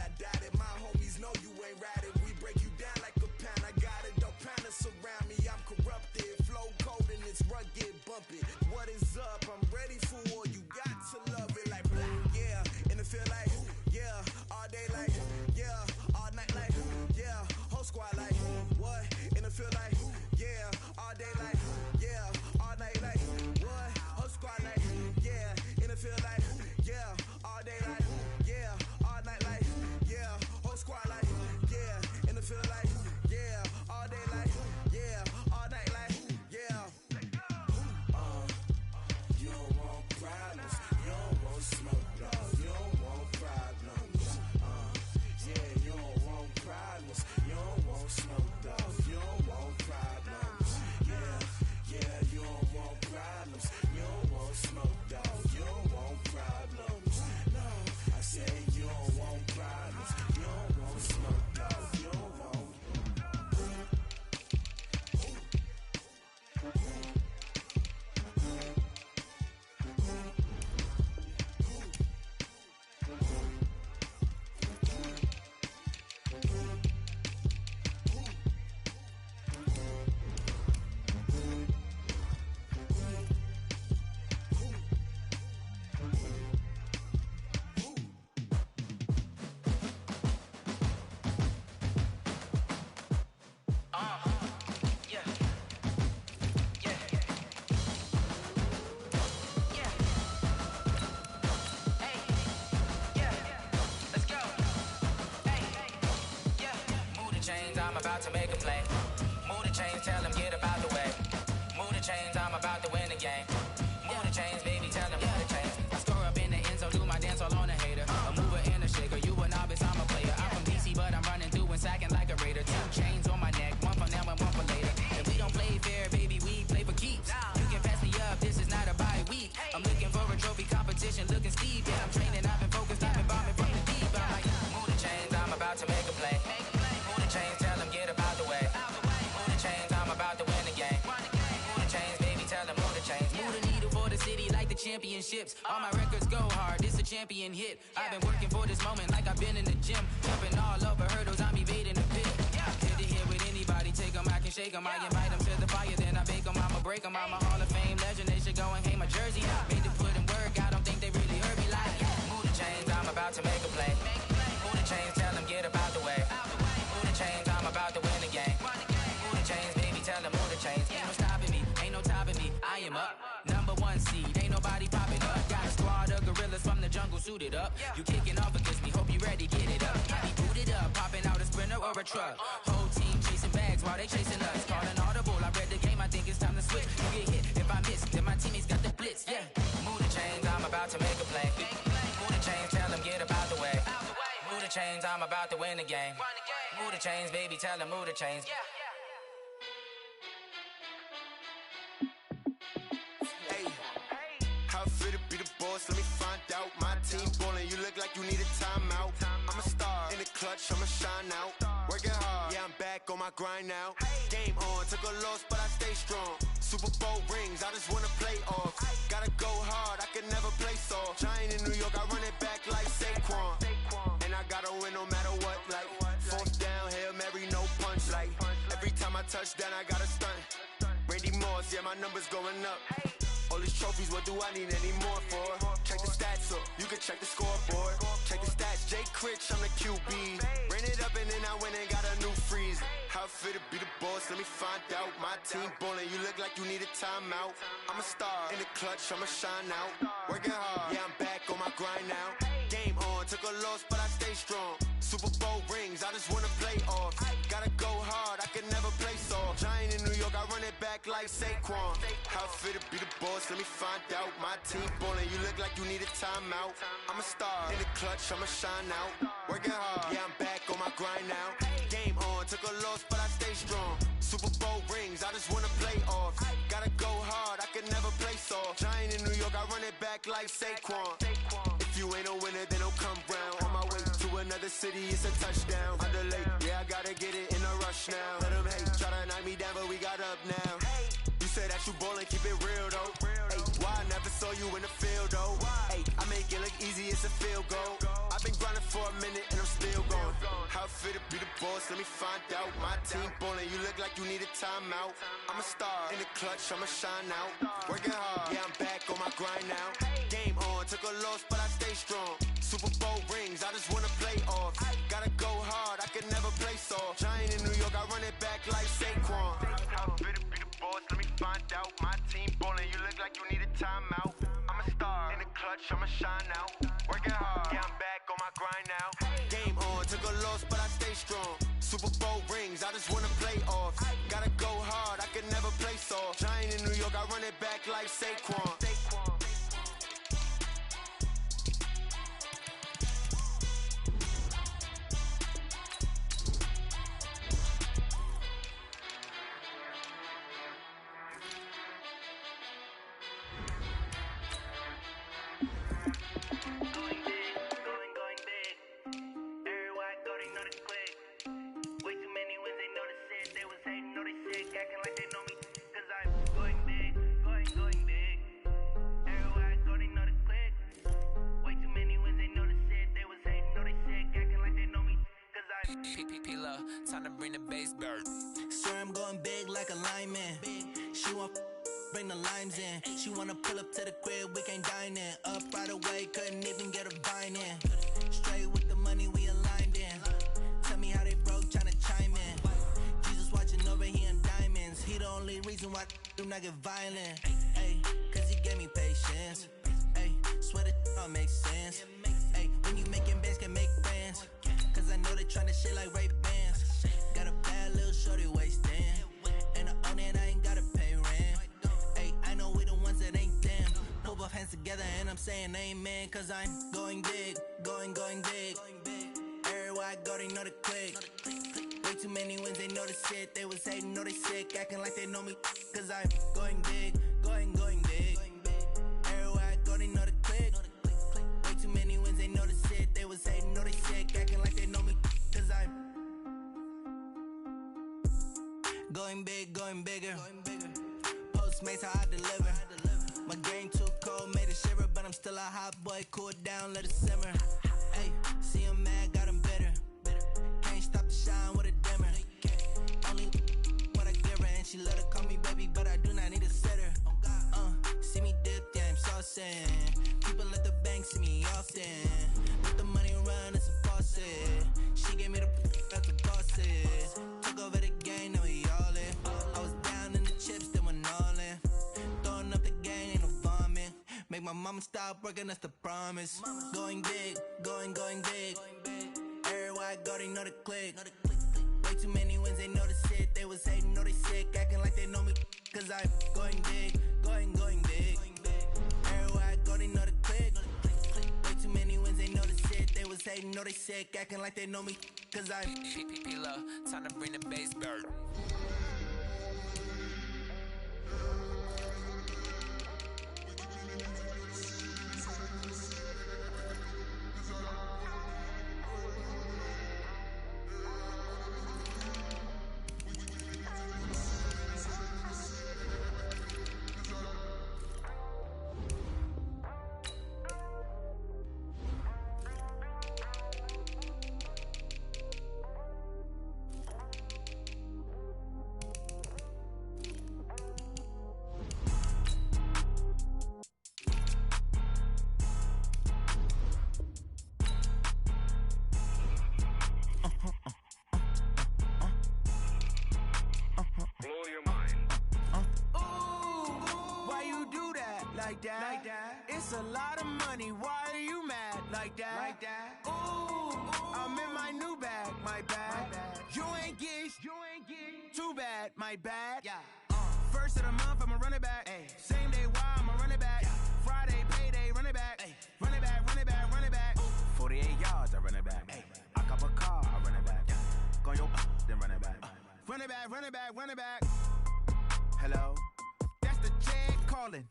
I doubt it. My homies know you ain't ride it. We break you down like a pound. I got it, don't pound it surround me. I'm corrupted, flow cold and it's rugged, bump it. What is up? I'm ready for war. You got to love it like yeah. In the feel like yeah, all day like yeah, all night like yeah, whole squad like what? In the feel like yeah, all day like yeah, all night like what? Whole squad like yeah, in the feel like yeah, all day like yeah, all night like yeah, whole squad like yeah, in the feel like yeah, all day like yeah, all night like yeah. You don't want problems, you don't want smoke, dog. You don't want problems. Yeah, you don't want problems, you don't want smoke, dog. You don't want problems. Yeah, you don't want problems, you don't want smoke, dog. You don't want problems. No, I say you don't want problems, you don't want smoke, dog. You don't want. I'm about to make a play. Move the chains, tell them get about the way. Move the chains, I'm about to win the game. Move the chains, baby, tell them move the chains. I score up in the end zone, do my dance all on a hater. A mover and a shaker, you a novice, I'm a player. I'm from DC, but I'm running through and sacking like a raider. 2 chains on my neck, one for now and one for later. If we don't play fair, baby, we play for keeps. You can pass me up, this is not a bye week. I'm looking for a trophy competition, looking steep. Yeah, I'm training, I've been focused, I've been bombing from the deep. I'm like, move the chains, I'm about to make a play. Move the chains, tell them get about the way. Move the chains, I'm about to win the game. Move the chains, baby, tell them move the chains. Move the needle for the city like the championships. All my records go hard, this a champion hit. I've been working for this moment like I've been in the gym. Jumping all over hurdles, I'm evading the pit. Hit to hit with anybody, take them, I can shake them. I invite them to the fire, then I bake them, I'ma break them. I'm a Hall of Fame legend, they should go and hang my jersey. Made to put in work, I don't think they really heard me like move the chains, I'm about to make a play. Move the chains, tell them get about the way. Move the chains, I'm about to win the game. Move the chains, baby, tell them move the chains. Ain't no stopping me, ain't no topping me. I am up, #1 seed, ain't nobody popping up. Got a squad of gorillas from the jungle suited up. You kicking off against me, hope you ready, get it up. I be booted up, popping out a Sprinter or a truck. Whole team chasing bags while they chasing us. Calling audible, I read the game, I think it's time to switch. You get hit, if I miss, then my teammates got the blitz, yeah. Move the chains, I'm about to make a play. Move the chains, tell them get about the way. Move the chains, I'm about to win the game. Move the chains, baby, tell them move the chains. How fit to be the boss, let me find out. My team ballin', you look like you need a timeout. I'm a star, in the clutch, I'ma shine out. Working hard, yeah, I'm back on my grind now. Game on, took a loss, but I stay strong. Super Bowl rings, I just wanna play off. Gotta go hard, I can never play soft. Giant in New York, I run it back like Saquon. And I gotta win no matter what, like 4th down, Hail Mary Every time I touch down, I got a stunt. Randy Moss, yeah, my numbers going up. All these trophies, what do I need any more for? Check the stats up, you can check the scoreboard. Check the stats, Jay Critch, I'm the QB. Ran it up and then I went and got a new freeze. How it feel to be the boss, let me find out. My team ballin', you look like you need a timeout. I'm a star, in the clutch, I'ma shine out. Working hard, yeah, I'm back on my grind now. Game on, took a loss, but I stay strong. Super Bowl rings, I just wanna play off. Gotta go hard, I can never play soft. Giant in New York, I run it back like Saquon. How it feel to be the boss, let me find out. My team ballin', you look like you need a timeout. I'm a star, in the clutch, I'ma shine out. Working hard, yeah, I'm back on my grind now. Game on, took a loss, but I stay strong. Super Bowl rings, I just wanna play off. Gotta go hard, I can never play soft. Giant in New York, I run it back like Saquon. If you ain't a winner, then don't come round. On my way to another city, it's a touchdown. Underlay, yeah, I gotta get it in a rush now. Let them hate, try to knock me down, but we got up now. You said that you ballin', keep it real though. Hey, why I never saw you in the field though? Hey, I make it look easy, it's a field goal. I've been grinding for a minute and I'm still going. How it feel to be the boss, let me find out. My team ballin', you look like you need a timeout. I'm a star, in the clutch, I'ma shine out. Working hard, yeah, I'm back on my grind now. Game on, took a loss, but I stay strong. Super Bowl rings, I just wanna play off. Gotta go hard, I can never play soft. Giant in New York, I run it back like Saquon. How it feel to be the boss, let me find out. My team ballin', you look like you need a timeout. I'm a star, in the clutch, I'ma shine out. Working hard, yeah, I'm back on my grind now. Game on, took a loss, but I stay strong. Super Bowl rings, I just wanna play off. Gotta go hard, I can never play soft. Giant in New York, I run it back like Saquon. Time to bring the bass bird. Swear I'm going big like a lineman. She want bring the limes in. She wanna pull up to the crib, we can't dine in. Up right away, couldn't even get a vine in. Straight with the money, we aligned in. Tell me how they broke, tryna chime in. Jesus watching over, he in diamonds. He the only reason why do not get violent. Ay, cause he gave me patience. Ay, swear that all makes sense. Ay, when you making bands, can make friends. Cause I know they tryna shit like Ray-Bans. Got a bad little shorty wasting. And I own it, I ain't gotta pay rent. Ay, I know we the ones that ain't them. Pull both hands together and I'm saying amen. Cause I'm going big, going big. Everywhere I go, they know the click. Way too many wins, they know the shit. They was hating, know they sick, acting like they know me. Cause I'm going big, going big. Everywhere I go, they know the click. Way too many wins, they know the shit. They was hating, know they sick, acting like they know me. Cause I'm going big, going bigger. Postmates how I deliver. My game too cold, made it shiver, but I'm still a hot boy. Cool it down, let it simmer. Hey, see him mad, got him bitter. Can't stop the shine with a dimmer. Only what I give her, and she let her call me baby, but I do not need a sitter. See me dip, yeah, I'm saucing. People at the bank see me often. Let the money run, it's a faucet. She gave me the that's the bosses. Took over the game, now we all in. I was down in the chips, then went all in. Throwing up the gang, ain't no vomit. Make my mama stop working, that's the promise. Going big, going big. Everywhere I go, they know the click. Way too many wins, they know the shit. They was hating, know they sick, acting like they know me. Cause I'm going big, going big. Everywhere I go, they know the click. Way too many wins, they know the shit. They was hating, know they sick, acting like they know me. Cause I'm P-P-P-Love, time to bring the bass bird. like that. It's a lot of money, why are you mad like that? Ooh, I'm in my new bag, my bad. You ain't get too bad, my bad. First of the month, I'ma run it back. Same day, why I'ma run it back. Friday, payday, run it back. Run it back, run it back, run it back. 48 yards, I run it back. I cop a car, I run it back. Go your then run it back. Run it back, run it back, run it back. Hello? That's the check calling.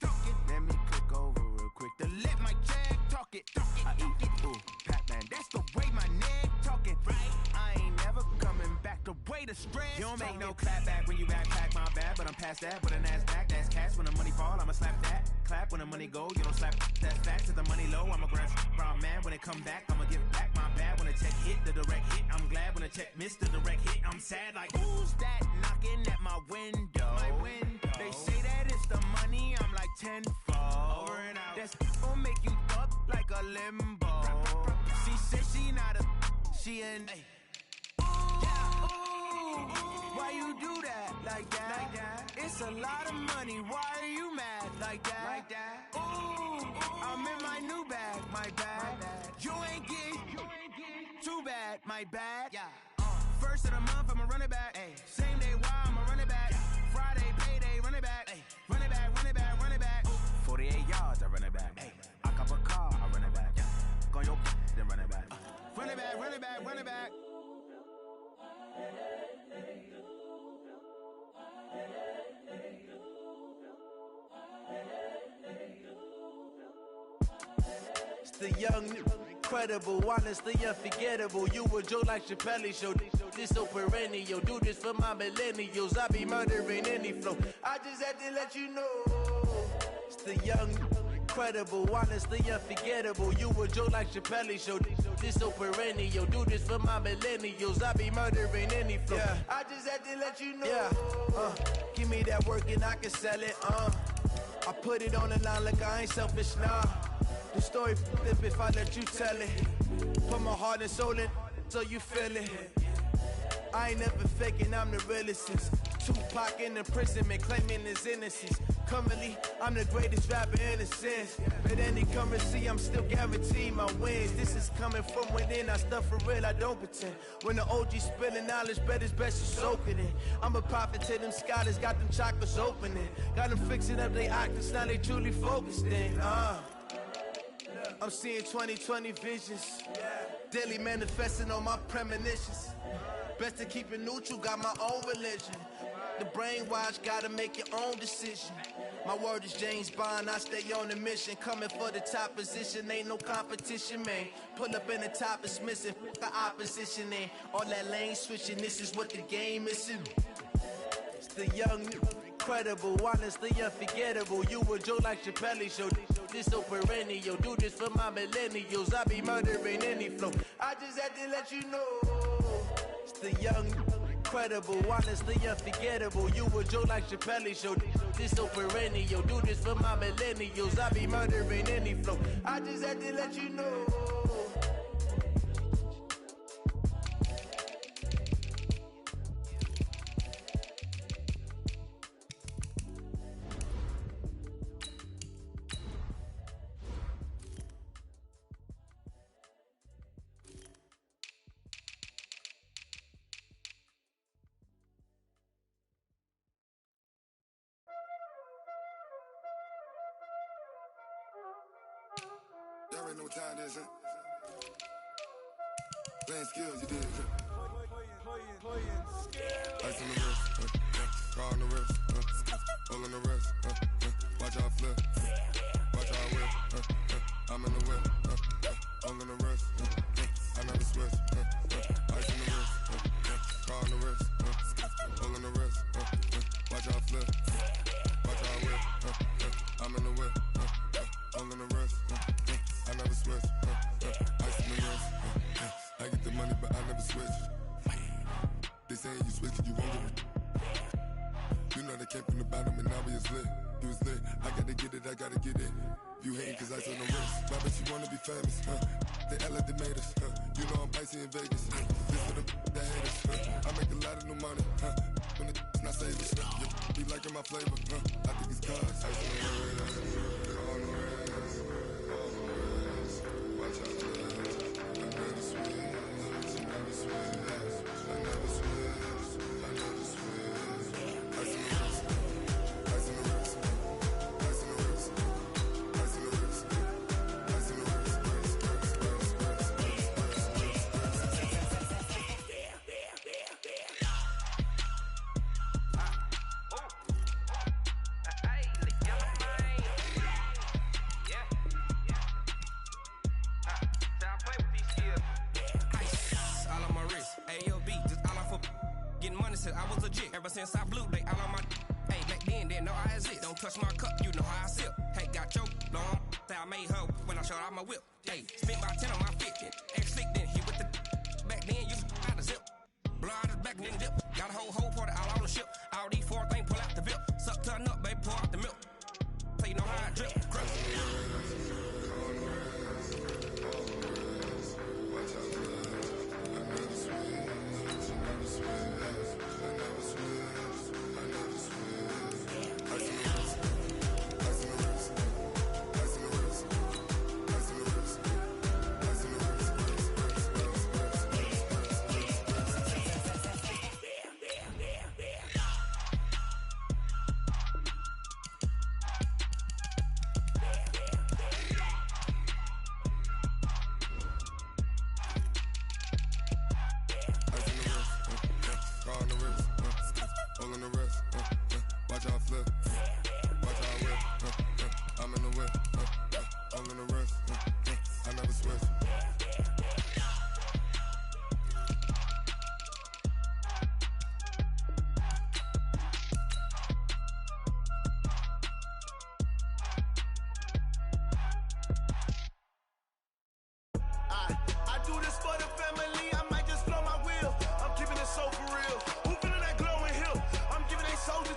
Let me click over real quick to let my check talk it. I eat it, ooh, Pac-Man. That's the way my neck talking. Right? I ain't never coming back. The way the stress. You don't make no clap back when you backpack, my bad. But I'm past that with a NASDAQ. That's cash. When the money fall, I'ma slap that. Clap when the money go, you don't slap. That's facts. If the money low, I'ma grab brown man. When it come back, I'ma give back my bad. When the check hit, the direct hit. I'm glad when the check missed the direct hit. I'm sad like, who's that knocking at my window? My window. They say that it's the money, I'm like tenfold. Over and out. That's gon' make you up like a limbo. She said she not a, she an. Ooh, why you do that like that? It's a lot of money, why are you mad like that? Ooh, I'm in my new bag, my bad. You ain't get too bad, my bad. First of the month, I'ma run it back. Same day, why I'ma run it back. Friday, payday, run it back. Run it back, run it back, run it back. 48 yards, I run it back. I cop a car, I run it back. Go your then run it back. Run it back, run it back, run it back. It's the young, incredible, honestly unforgettable. You a joke like Chappelle show. This so perennial. Do this for my millennials. I be murdering any flow. I just had to let you know. It's the young, incredible, honestly unforgettable. You a joke like Chappelle show. This so perennial. Do this for my millennials. I be murdering any flow. I just had to let you know. Give me that work and I can sell it. I put it on the line like I ain't selfish, nah. The story flip if I let you tell it. Put my heart and soul in so you feel it. I ain't never faking, I'm the realest since Tupac in imprisonment, claiming his innocence. Currently, I'm the greatest rapper in a sense. But any currency, I'm still guaranteed my wins. This is coming from within, I stuff for real, I don't pretend. When the OG spilling knowledge, bet it's best you soak it in. I'm a prophet to them scholars, got them chakras opening. Got them fixing up their octaves, now they truly focused in. I'm seeing 2020 visions, daily manifesting on my premonitions. Best to keep it neutral, got my own religion. The brainwash, gotta make your own decision. My word is James Bond, I stay on the mission. Coming for the top position, ain't no competition, man. Pull up in the top, it's missing, the opposition ain't. All that lane switching, this is what the game is. It's the young, incredible, honestly unforgettable. You a joke like Chappelle show. This so perennial. Do this for my millennials. I be murdering any flow. I just had to let you know. It's the young, incredible, honestly unforgettable. You a joke like Chappelle show. This so perennial. Do this for my millennials. I be murdering any flow. I just had to let you know. Y'all ain't no time this, huh? Playing skills, you did, Ice on the wrist, car on the wrist, hole on the wrist, watch out flip, watch out whip, I'm in the whip, hole on the wrist, I never switch, ice on the wrist, car on the wrist, hole on the wrist, watch out flip, watch out whip, I'm in the whip, hole on the wrist, I never switch, ice on the wrist, I get the money but I never switch. They saying you switch, you won't get it. You know they came from the bottom and now we is lit. You was lit, I gotta get it, I gotta get it. You hating cause ice on the wrist. Why bet you wanna be famous, They act like they made us, You know I'm icy in Vegas, This for the that hate us, I make a lot of new money, When the not saving, Be liking my flavor, I think it's cause ice on the wrist, on since I blew, they all on my. Hey, back then, didn't know I exist. Don't touch my cup, you know how I sip. Hey, got choked, long. Say I made her when I showed out my whip. Hey, spent about 10 on my fit. Ex-slick, then hit with the. Back then, you out the zip. Blow out his back and then dip. Got a whole party all on the ship. All these 4 things pull out the VIP. Suck, turn up, baby, pour out the milk. So you know how I drip.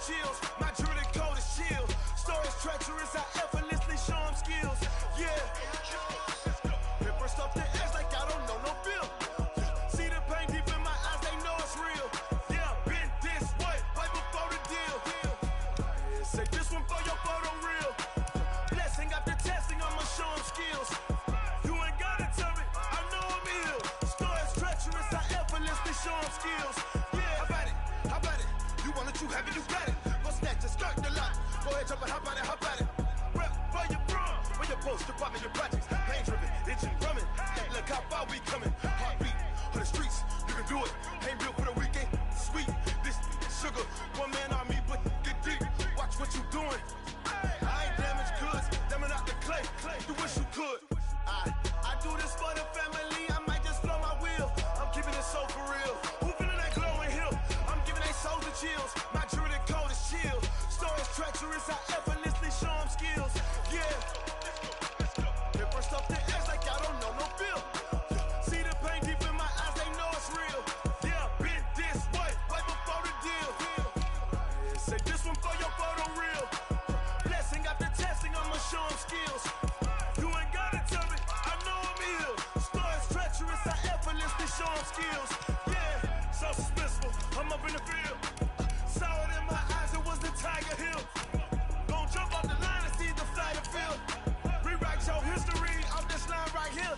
Chills, my jewelry code is chill. Stories treacherous, I effortlessly show them skills. Yeah, paper stuff the edge like I don't know no feel. See the pain deep in my eyes, they know it's real. Yeah, been this way, right before the deal. Say this one for your photo real. Blessing after testing, I'ma show them skills. You ain't gotta tell me, I know I'm ill. Stories treacherous, I effortlessly show them skills. Yeah, how about it? How about it? You want it, you have it, you got it. Go snatch and skirt the lot. Go ahead, jump it, hop on it, hop on it. Rep for your brum, for your post, your pop and your projects. Pain driven, itching, drumming. Look how far we coming. Heartbeat for the streets, you can do it. Ain't built for the weekend. Sweet, this sugar. One man army, but get deep. Watch what you doing. I ain't damaged goods, damn it out the clay. You wish you could. I do this for the family. I might just blow my wheel. I'm keeping it so for real. Who feeling that glowing hill? I'm giving they souls the chills. My jewelry code is chill. Stories treacherous, I effortlessly show them skills. Yeah. Paper stuff the edge like I don't know no feel. See the pain deep in my eyes, they know it's real. Yeah, been this way, right before the deal. Say this one for your photo real. Blessing after testing, I'ma show them skills. You ain't gotta tell me, I know I'm ill. Stories treacherous, I effortlessly show them skills. Yeah, so suspenseful, I'm up in the field. Saw it in my eyes, it was the Tiger Hill. Gon' jump off the line and see the flight of field. Rewrite your history off this line right here.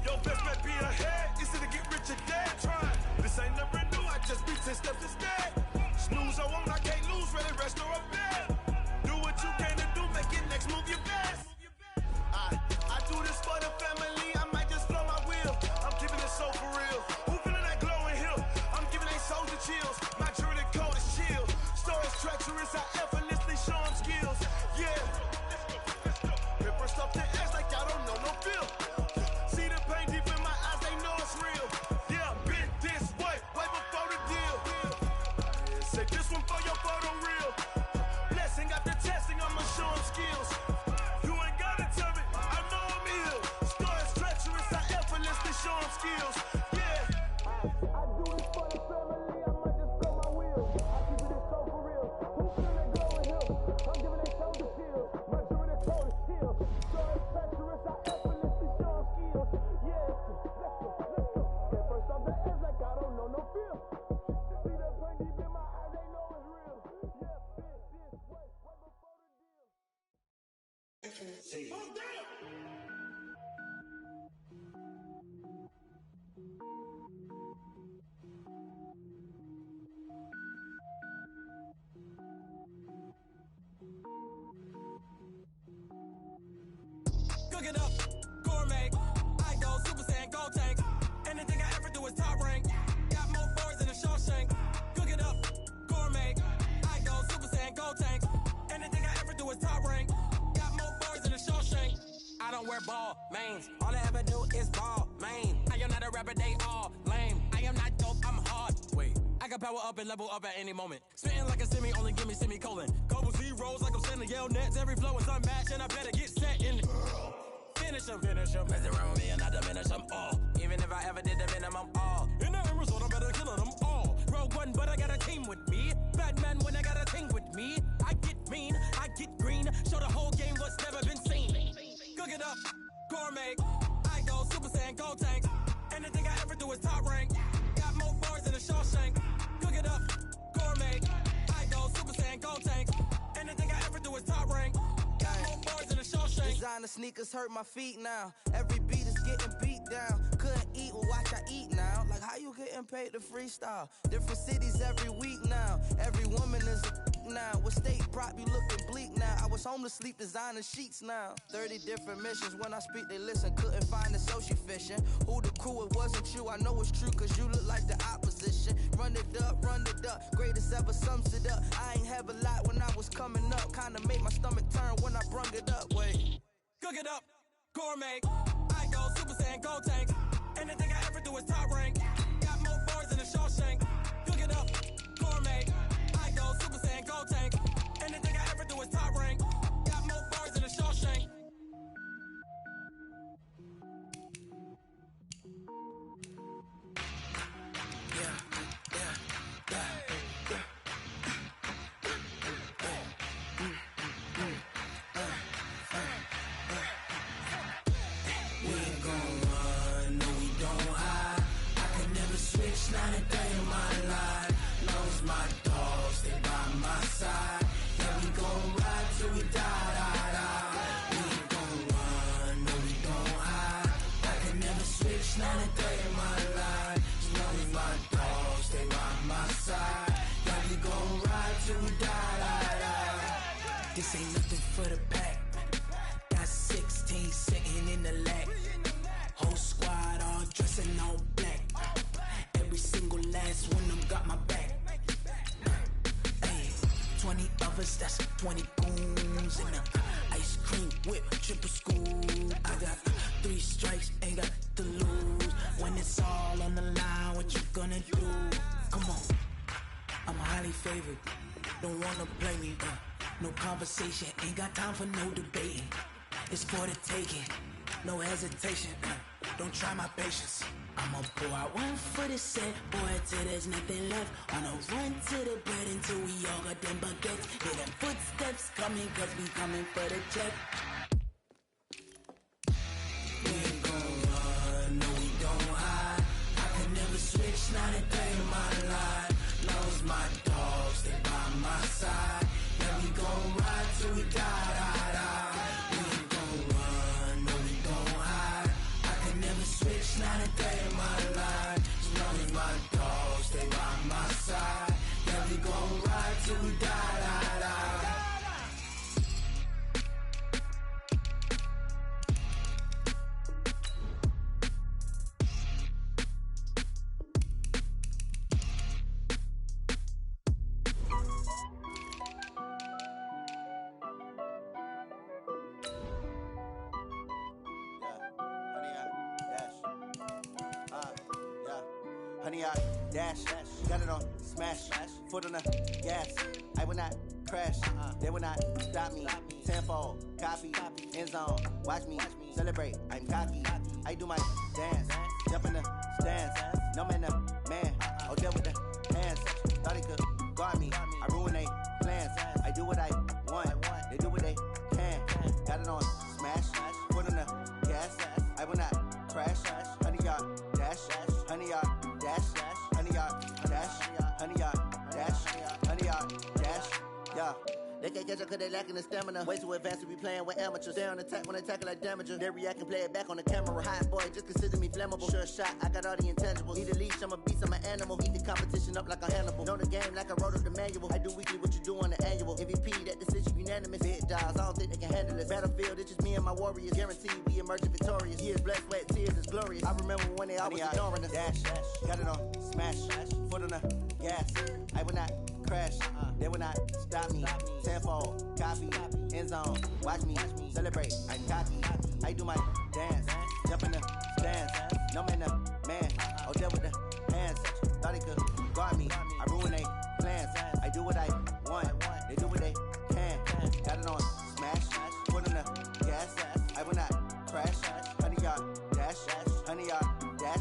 Your best bet be ahead, easy to get rich or dead trying. This ain't never new, I just be 10 steps instead. Snooze I won't, I can't lose, ready, rest or a bed. Do what you can to do, make it next move your best. I do this for the family, I might just blow my wheel. I'm keeping it so for real. Who feeling that glowing hill? I'm giving they souls the chills. My jewelry code is chill. Stories treacherous, I effortlessly show them skills. Yeah. Paper stuff the edge like I don't know no feel. See the pain deep in my eyes, they know it's real. Yeah, been this way, way before the deal. Say this one for your photo real. Blessing after testing, I'ma show them skills. You ain't gotta tell me, I know I'm ill. Stories treacherous, I effortlessly show them skills. Yeah. I do this for the family, I might just blow my wheel. I keep it so for real. Who feeling that glowing hill? I'm giving they shoulder shield. My jewelry code is chill. Stories treacherous, I effortlessly show them skills. Yeah. Let's go. Get first off the edge like I don't know no feel. See the pain deep in my eyes, they know it's real. Yeah, been this way, way before the deal. Cook it up, gourmet. I go Super Saiyan, gold tank. Anything I ever do is top rank. Got more boys than a Shawshank. Cook it up, gourmet. I go Super Saiyan, gold tank. Anything I ever do is top rank. Got more boys than a Shawshank. I don't wear ball mains. All I ever do is ball main. I am not a rapper, they all lame. I am not dope, I'm hard. Wait. I got power up and level up at any moment. Spitting like a semi, only give me semicolon. Couple zeros like I'm sending yell nets. Every flow is unmatched and I better get set in. Finish them. Mess around with me and I diminish them all. Even if I ever did the minimum, all. In the end result, I'm better killing them all. Rogue one, but I got a team with me. Batman when I got a team with me. I get mean, I get green. Show the whole game what's never been seen. Cook it up, gourmet. I go Super Saiyan, gold tanks. Anything I ever do is top rank. Got more bars than a Shawshank. Cook it up, gourmet. I go Super Saiyan, gold tanks. Anything I ever do is top rank. Got more bars than a Shawshank. Designer sneakers hurt my feet now. Every beat is getting beat down. Couldn't eat, well watch I eat now. Like how you getting paid to freestyle? Different cities every week now. Every woman is a now. With state prop, you looking bleak now. I was home to sleep designing sheets now. 30 different missions. When I speak, they listen. Couldn't find it, so she fishing. Who the crew? It wasn't you. I know it's true, cause you look like the opposition. Run it up. Greatest ever sums it up. I ain't have a lot when I was coming up. Kinda made my stomach turn when I brung it up. Wait. Cook it up, gourmet. I go Super Saiyan, gold tanks. Anything I ever do is top rank. Got more bars than a Shawshank. Cook it up, gourmet. I go Super Saiyan, gold tanks. Anything I ever do is top rank. Got more bars than a Shawshank. Not a day in my life. Knows my dogs, they by my side. Yeah, we gon' ride till we die. We ain't gon' run, no we don't hide. I can never switch, not a day in my life. Knows my dogs, they by my side. Yeah, we gon' ride till we die. This ain't nothing for the pack. Got 16 sitting in the lap. Whole squad all dressing all black. Every single last one of them got my back. Hey, 20 of us, that's 20 goons. And ice cream whip, triple school. I got 3 strikes, ain't got to lose. When it's all on the line, what you gonna do? Come on, I'm highly favored. Don't wanna play me, no conversation. Ain't got time for no debating. It's for the taking, no hesitation. Don't try my patience. I'ma pour out one for the set, boy, till there's nothing left. On a run to the bread until we all got them baguettes. Hear them footsteps coming, cause we coming for the check. We ain't gon' run, no we don't hide. I can never switch, not a day in my life. Knows my dogs, they by my side. Yeah, we gon' ride till we die. We ain't gon' run, no we don't hide. I can never switch, not a day in my life. Knows my dogs, they by my side. Yeah, we gon' ride till we die. Honey, I dash, got it on smash, foot on the gas. I will not crash, they will not stop me. Tenfold, copy, end zone, watch me celebrate. I'm cocky, I do my dance, jump in the stands. No man, man, I'll deal with the hands. Thought he could guard me, I ruin they plans. I do what I want, they do what they can. Got it on smash, foot on the gas. I will not crash, honey, y'all dash, honey, y'all dash, honey, y'all dash, honey, y'all dash, honey, y'all dash, yeah. They can't catch up cause they lacking the stamina. Way too advanced to be playing with amateurs. Stay on attack when I tackle like damager. They react and play it back on the camera. Hot boy, just consider me flammable. Sure shot, I got all the intangibles. Need a leash, I'm a beast, I'm an animal. Eat the competition up like a Hannibal. Know the game like I wrote up the manual. I do weekly what you do on the annual. MVP, that decision unanimous. Big dials, I don't think they can handle it. Battlefield, it's just me and my warriors. Guaranteed we emerging victorious. Years, blood, sweat, tears, it's glorious. I remember when they always ignoring us. Dash, got it on smash, foot on the gas. I will not crash, they will not stop me. Tenfold, copy, end zone, watch me celebrate. I'm cocky, I do my dance, jump in the stands. No man, man, I'll deal with the hands. thought they could guard me. I ruin they plans. I do what I want. They do what they can. Got it on smash. Put on the gas. I will not crash. Honey yard dash. Honey yard dash.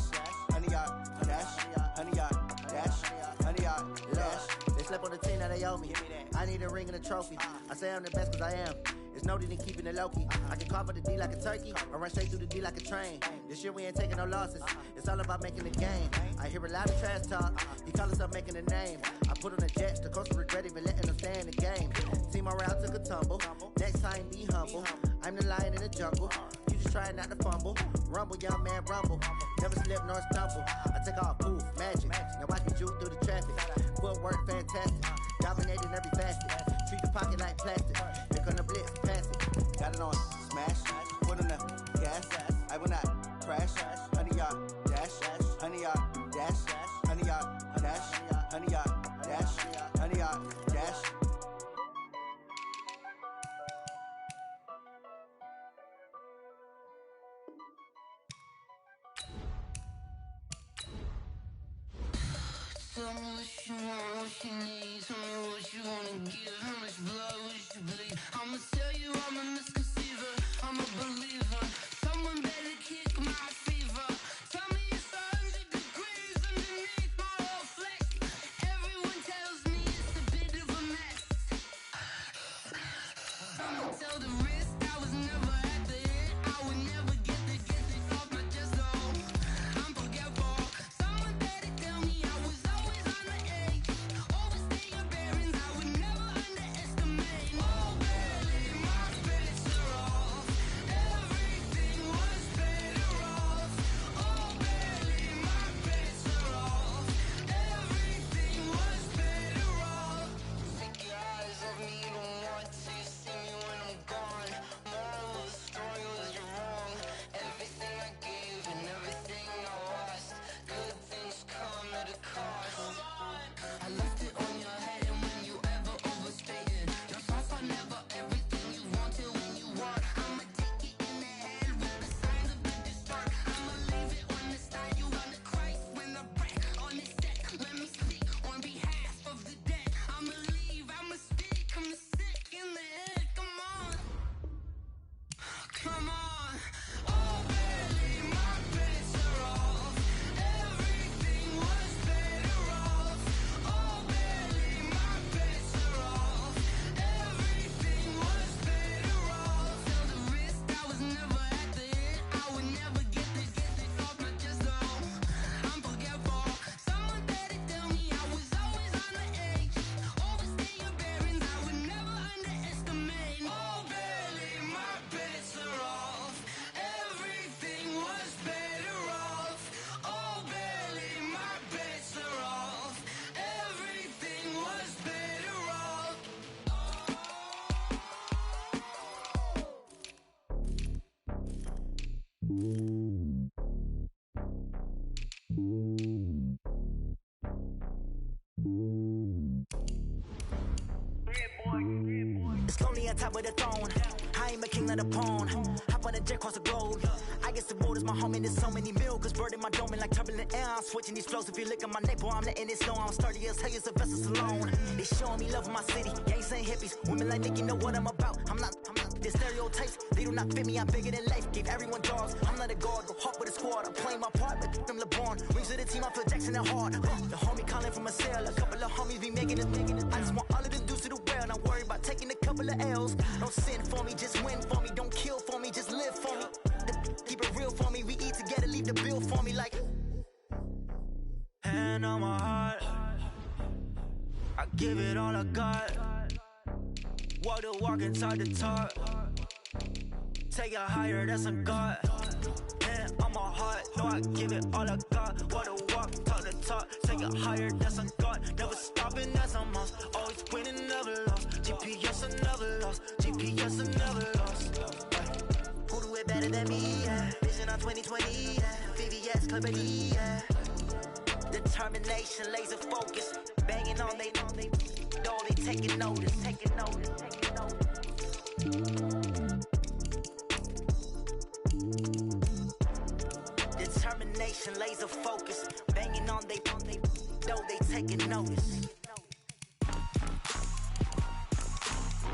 Honey yard dash. Honey yard dash. Honey yard dash. They slept on the team that they owe me. I need a ring and a trophy. I say I'm the best cause I am. It's noted in keeping it low-key. I can carve up the D like a turkey or run straight through the D like a train. This year we ain't taking no losses. It's all about making the game. I hear a lot of trash talk. He call himself making a name. I put on the jets. The coach will regret even letting them stay in the game. Team morale took a tumble. Next time be humble. I'm the lion in the jungle. You just trying not to fumble. Rumble, young man, rumble. Never slip nor stumble. I take off poof, magic. Now I can juke through the traffic. Footwork fantastic. Dominating every facet. Treat the pocket like plastic. Here come the blitz, pass it. Got it on smash. Put on the gas. I will not crash. Honey yard dash. Honey yard dash. Honey yard dash. Honey yard dash. Honey yard dash. Tell me what you want, what you need. Tell me what you wanna give. How much blood would you bleed? I'ma tell you I'm a misconceiver. I'm a believer. Someone better kick my fever. Tell me it's 100 degrees underneath my whole flesh. Everyone tells me it's a bit of a mess. I'ma tell the risk I was never at the hit. I would never get the off my chest though. I'm forgetful. Someone better tell me I was always on the edge. Overstay your bearings, I would never underestimate. Oh, barely, my spirits are off. Everything was better off. Oh, barely, my spirits are off. Everything was better off. Take your eyes off me, don't want to see me when I'm gone. Moral of the story was you're wrong. Everything I gave and everything I lost. Good things come at a cost. I left it on your head, and when you ever overstay it, your thoughts are never everything you wanted when you want. I'ma take it in the head with the signs of the distort. I'ma leave it on the side. You run the Christ when the breath on the set. Let me speak on behalf of the dead. I'ma leave, I'ma speak. I'm sick in the head. Come on, come on. Oh, barely, my bits are off. Everything was better off. Oh, barely, my bits are off. Everything was better off. Tell the risk I was never at the hit. I would never get the off my chest though. I'm forgetful. Someone better tell me I was always on the edge. Overstay your bearings, I would never underestimate. Oh, barely, my bits are off. Everything was better off. Oh, barely, my bits are off. Everything was better off. It's lonely on top of the throne. I ain't a king of the pawn. Hop on a jet across the globe. I guess the road is my home and there's so many milkers burning my dome and like turbulent air. I'm switching these flows. If you look at my neck, boy, I'm letting it slow. I'm sturdy as hell, it's a vessel alone. They showing me love in my city. Gangs ain't hippies. Women like Nick, you know what I'm about. I'm not the stereotypes. They do not fit me. I'm bigger than life. Gave everyone dogs. I'm not a guard. Go hard with a squad. I'm playing my part, but I'm LeBron. Wings of the team, I feel Jackson and hard. The homie calling from a cell. A couple of homies be making it. I just want all of them dudes to the well. Not worry about taking a couple of L's. Don't sin for me, just win for me. Don't kill for me, just live for me. Keep it real for me. We eat together, leave the bill for me like. Hand on my heart, I give it all I got. Walk the walk and talk the talk. Take it higher, that's a God. Hand on my heart, no, I give it all I got. Walk the walk, talk the talk. Take it higher, that's a God. Never stopping, that's a must. Always winning, never lost. GPS, I never lost. GPS, I never lost. Who do it better than me? Yeah. Vision on 2020. Yeah. VVS, Clippity. Yeah. Determination, laser focus. Banging on they door, they taking notice. Taking notice. Taking notice. Determination, laser focus. Banging on they taking notice.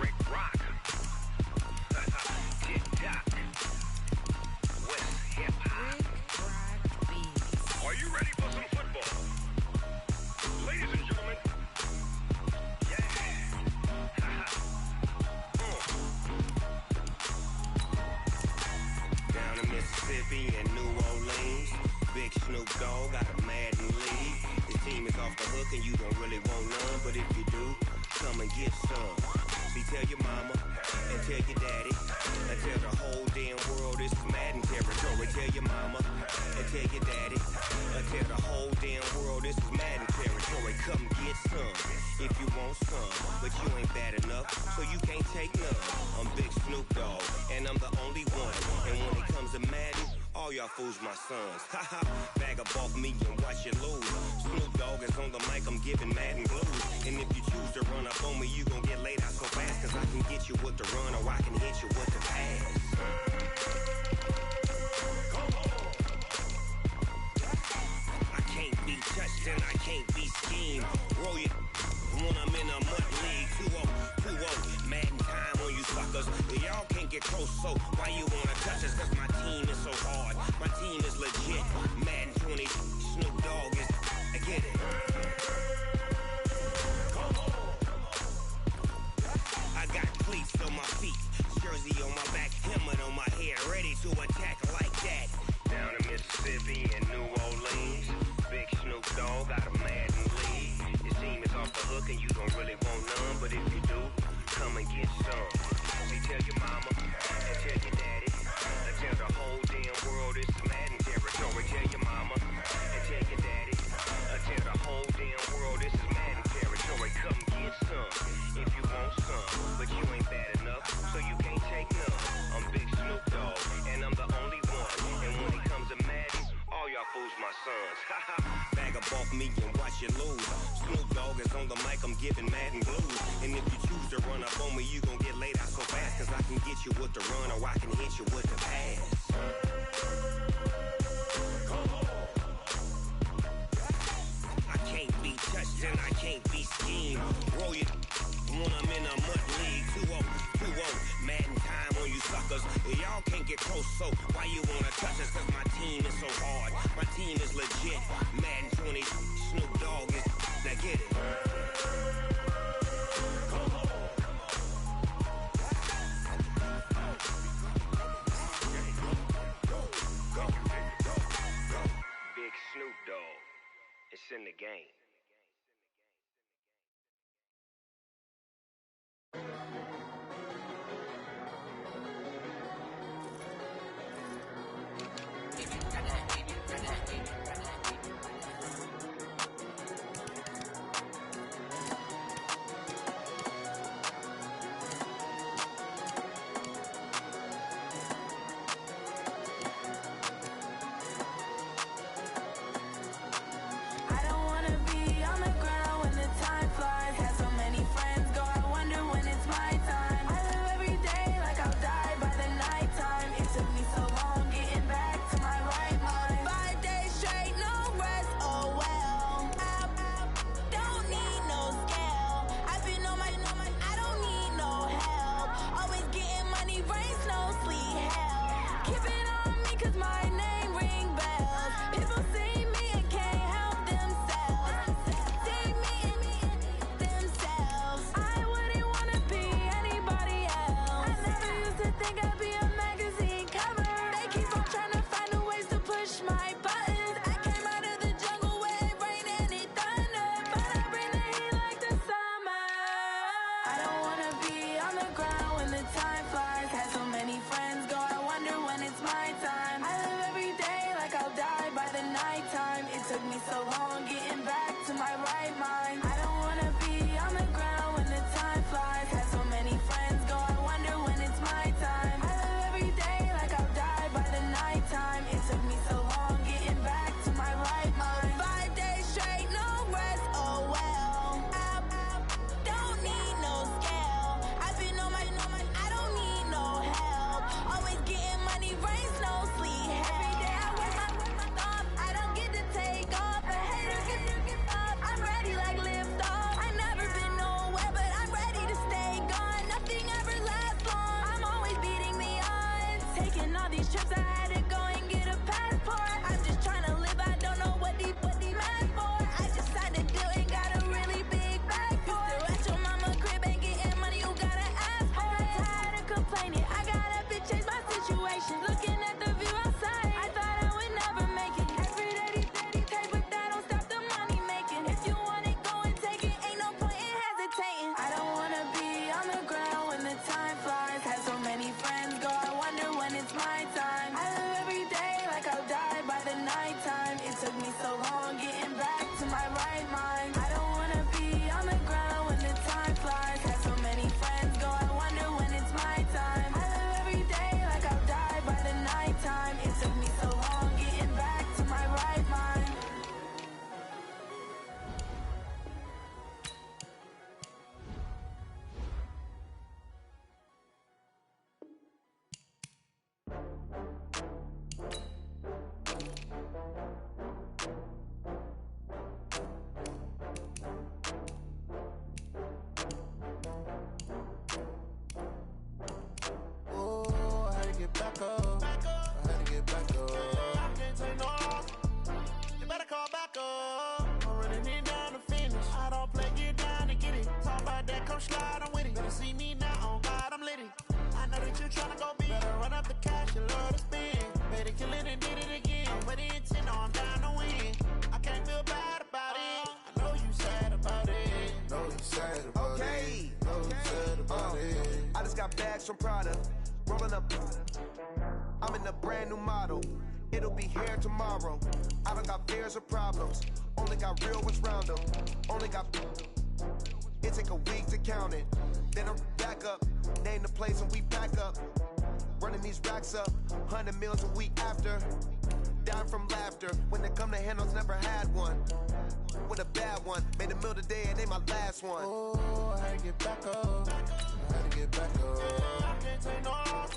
Rick Rock. TikTok. West Hip Hop. Are you ready for some football? Ladies and gentlemen. Yeah. Down in Mississippi and New Orleans, Big Snoop Dogg got a Madden league. His team is off the hook and you don't really want none, but if you do, come and get some. See, tell your mama and tell your daddy and tell the whole damn world this is Madden territory. Tell your mama and tell your daddy and tell the whole damn world this is Madden territory. Come get some if you want some, but you ain't bad enough, so you can't take none. I'm Big Snoop Dogg and I'm the only one, and when it comes to Madden, all y'all fools my sons. Haha, bag up off me and watch you lose. Snoop Dogg is on the mic, I'm giving Madden blues. And if you choose to run up on me, you gon' get laid out so fast, cause I can get you with the run or I can hit you with the pass. I can't be touched and I can't be schemed. Roll you when I'm in a mud league. 2-0, Madden time on you suckers. Y'all can't get close, so why you wanna touch us? Cause my team is so hard, my team is legit. Madden 20, Snoop Dogg is, I get it. I got cleats on my feet, jersey on my back, helmet on my head, ready to attack like that. Down in Mississippi and New Orleans, Big Snoop Dogg got a Madden league. Your team is off the hook and you don't really want none, but if you do, come and get some. See, tell your mama and tell your daddy and tell the whole damn world it's Madden territory. Tell your mama and tell your daddy and tell the whole damn world this is Madden territory. Come get some if you want some, but you ain't bad enough, so you can't take none. I'm Big Snoop Dogg and I'm the only one, and when it comes to Madden, all y'all fools my sons. Haha, bag up off me and watch you lose. Snoop Dogg is on the mic, I'm giving Madden blues. And if you choose to run up on me, you gon' get laid out so fast, cause I can get you with the run or I can hit you with the pass. I can't be touched and I can't be schemed. Roll you when I'm in a mud league. 2-0, Madden time on you suckers. Y'all can't get close, so why you wanna touch us? Cause my team is so hard, my team is legit. Madden 20, Snoop Dogg is, now get it. Big Snoop Dogg, it's in the game. I don't wanna be on the ground when the time flies. Had so many friends go, I wonder when it's my time. I live every day like I'll die by the nighttime. It took me so long getting back to my right mind. 5 days straight, no rest, oh well. I don't need no scale. I've been on my, I don't need no help. Always getting money, rain, snow, sleet, hell. Keep it on me cause my name ring bells. People see me and can't help themselves. See me and themselves. I wouldn't wanna be anybody else. I never used to think I'd be a magazine cover. They keep on trying to find new ways to push my buttons. I came out of the jungle where it rained and it thundered, but I bring the heat like the summer. I don't wanna be on the ground when the time flies. Had so many friends go, I wonder when it's my time. I live every day like I'll die by the nighttime. It took me so long getting back to my right mind. I don't wanna be on the ground when the time flies. Had so many friends go, I wonder when it's my time. I live every day like I'll die by the nighttime. It took me so long getting back to my right mind. 5 days straight, no rest, oh well. I don't need no scale. I've been on my, I don't need no help. Always getting money, rain, snow, slide, I'm with it. Better see me now, on God, I'm litty. I know that you tryna go big. Better run up the cash, you love to spend. Better kill it and did it again. With the intent, no, I'm down to win. I can't feel bad about it. I know you sad about it. Know you sad about it. Know you sad about it. I just got bags from Prada. Rolling up. I'm in a brand new model. It'll be here tomorrow. I don't got fears or problems. Only got real ones round them. Only got. It take a week to count it. Then I'm back up. Name the place and we pack up. Running these racks up. 100 meals a week after. Down from laughter. When they come to handles, never had one. With a bad one. Made a meal today and they my last one. Oh, I had to get back up. I had to get back up. I can't take no loss.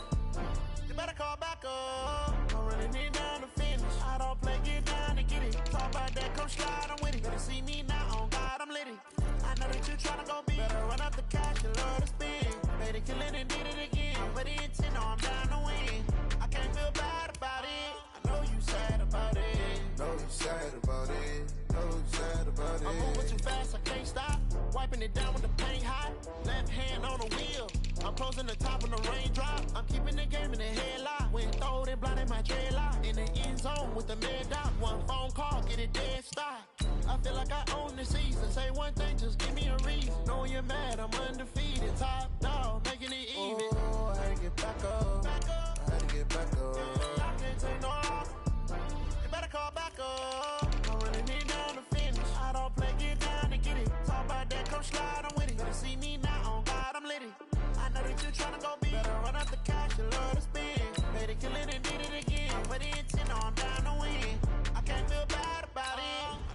You better call back up. I'm running it down to finish. I don't play, get down to get it. Talk about that, come slide, I'm with it. Better see me now, on God, I'm litty. I know that you tryna go big. Better run up the cash, you love to spend. Made it, kill it, and did it again. With the intent, no, I'm down to win. I can't feel bad about it. I know you sad about it. Know you sad about it. Know you sad about it. I'm moving too fast, I can't stop. Wiping it down with the paint hot. Left hand on the wheel. I'm closing the top of the raindrop. I'm keeping the game in the headlock. When throwed and blinded my dreadlock. In the end zone with the mad dot. One phone call, get it dead stop. I feel like I own the season. Say one thing, just give me a reason. Knowing you're mad, I'm undefeated. Top dog, making it even. Oh, I had to get back up. I had to get back up. I can't take no loss. You better call back up. I'm running it down to finish. I don't play, get down to get it. Talk about that, come slide, I'm with it. Better see me now, on God, I'm litty. I know that you tryna go big. Better run up the cash, you love to spend. Made it, kill it, and did it again. With the intent, no, I'm down to win. I can't feel bad about it.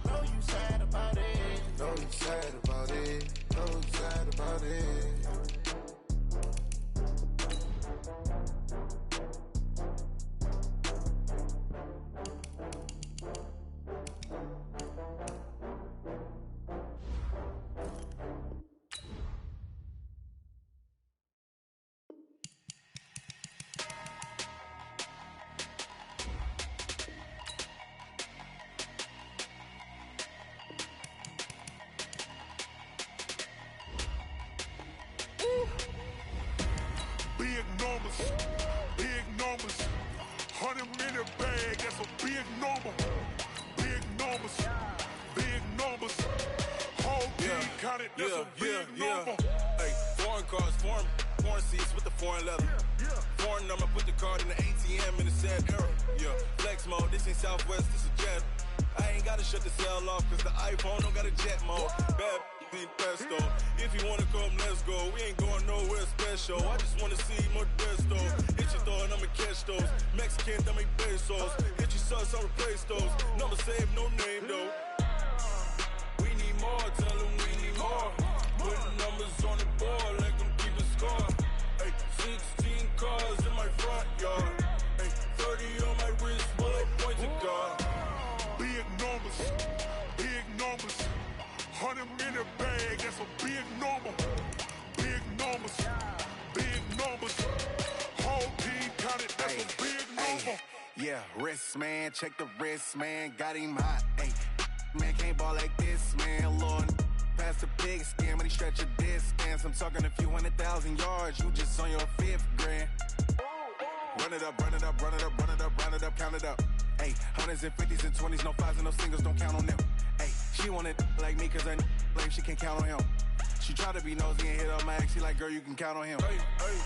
I know you sad about it. Know you sad about it. Know you sad about it. Big numbers, big numbers. 100 minute bag, that's a big number. Big numbers, big numbers. Whole team counted, that's a big number. Hey, foreign cars, foreign seats with the foreign leather. Foreign number, put the card in the ATM in the sad era. Yeah, flex mode, this ain't Southwest, this is jet. I ain't gotta shut the cell off, cause the iPhone don't got a jet mode. Bad need pesto. If you wanna come, let's go. We ain't going nowhere special. I just wanna see more Modesto. Hit your thought, I'ma catch those. Mexican, dame pesos. Hit your sus, I'll replace those. Number save, no name though. We need more, tell them we need more. Putting numbers on the board, like them keep a score. Hey, 16 cars in my front yard. Hey, 30 on my wrist, bullet point to God. Big numbers, big numbers. 100 minute bag, that's a big number. Big numbers, big numbers. Whole team counted, that's a big number. Yeah, wrist man, check the wrist man, got him hot. Ay, man can't ball like this, man. Lord, past the big skin when he stretch a distance. I'm talking a few 100,000 yards, you just on your 5th grand. Run it up, run it up, run it up, run it up, run it up, count it up. Ay, hundreds and 50s and 20s, no 5s and no singles, don't count on them. Ay, she wanted like me cause her lame, she can't count on him. She tried to be nosy and hit up my ex, she like, girl, you can count on him. Hey, hey,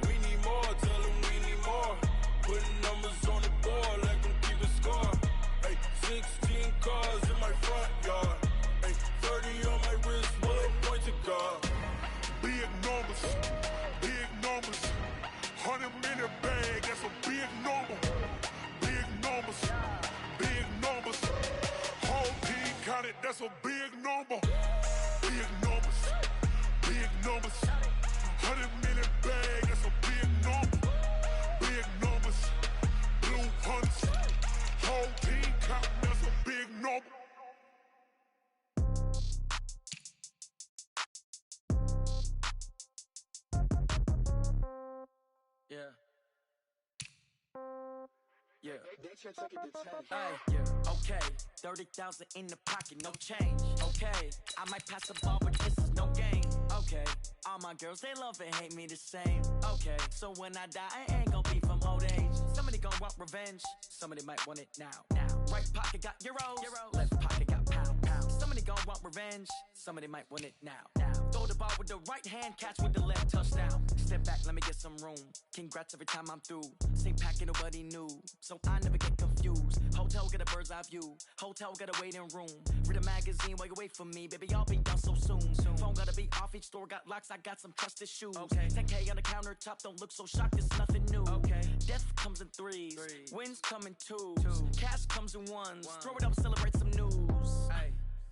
we need more, tell them we need more. Putting numbers on the board, like them keep a score. Hey, 16 cars in my front yard. Hey, 30 on my wrist, bullet point to God. Big numbers, big numbers. 100 minute bag, that's a big number. Big numbers, big numbers. Whole team counted, that's a big number. Big numbers, big numbers. 100 minute bag, that's a big number. Big numbers, blue hunts. Whole team counting, that's a big number. Yeah. Yeah. Hey, yeah. Okay. 30,000 in the pocket, no change. Okay. I might pass the ball, but this is no game. Okay, all my girls, they love and hate me the same. Okay, so when I die, I ain't gon' be from old age. Somebody gon' want revenge, somebody might want it now. Right pocket got euros, left pocket got pound. Somebody gon' want revenge, somebody might want it now. Throw the ball with the right hand, catch with the left, touchdown. Step back, let me get some room. Congrats every time I'm through. Same packet, nobody knew, so I never get confused. Hotel get a bird's eye view, hotel get a waiting room. Read a magazine while you wait for me, baby, I'll be done so soon. Phone gotta be off, each store got locks, I got some trusted shoes. 10K on the countertop, don't look so shocked, it's nothing new. Death comes in threes, wins come in twos, cash comes in ones. Throw it up, celebrate some news.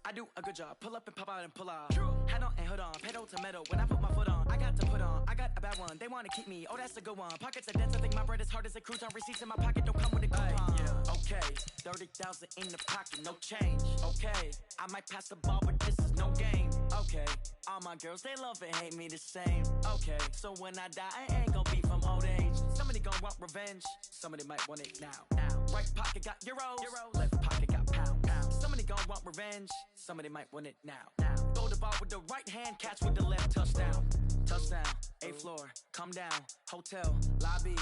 I do a good job, pull up and pop out and pull out. Head on and hood on, pedal to metal. When I put my foot on, I got to put on. I got a bad one, they wanna keep me, oh that's a good one. Pockets are dense, I think my bread is hard as a crouton. Receipts in my pocket don't come with a coupon. Okay, 30,000 in the pocket, no change. Okay, I might pass the ball, but this is no game. Okay, all my girls, they love and hate me the same. Okay, so when I die, I ain't gon' be from old age. Somebody gon' want revenge, somebody might want it now. Right pocket got euros, left pocket got pound. Somebody gon' want revenge, somebody might want it now. Throw the ball with the right hand, catch with the left, touchdown. Touchdown, 8th floor, come down, hotel, lobby.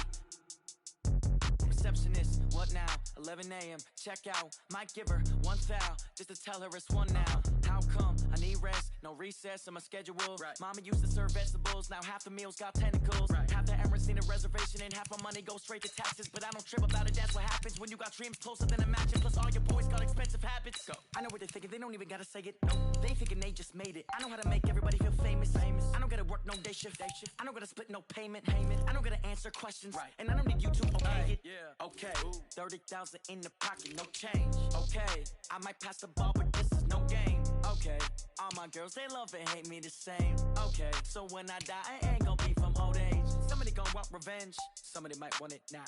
Receptionist, what now? 11 a.m., check out. Might give her one foul, just to tell her it's one now. How come? I need rest, no recess in my schedule. Mama used to serve vegetables, now half the meals got tentacles. Half the Emirates need a reservation and half my money goes straight to taxes. But I don't trip about it, that's what happens when you got dreams closer than a matching. Plus all your boys got expensive habits. I know what they're thinking, they don't even gotta say it. No, they thinking they just made it. I know how to make everybody feel famous. I don't gotta work no day shift. I don't gotta split no payment. I don't gotta answer questions. And I don't need you to okay it. Okay, 30,000 in the pocket, no change. Okay, I might pass the ball, but this is no game. Okay, all my girls, they love and hate me the same. Okay, so when I die, I ain't gon' be from old age. Somebody gon' want revenge, somebody might want it now.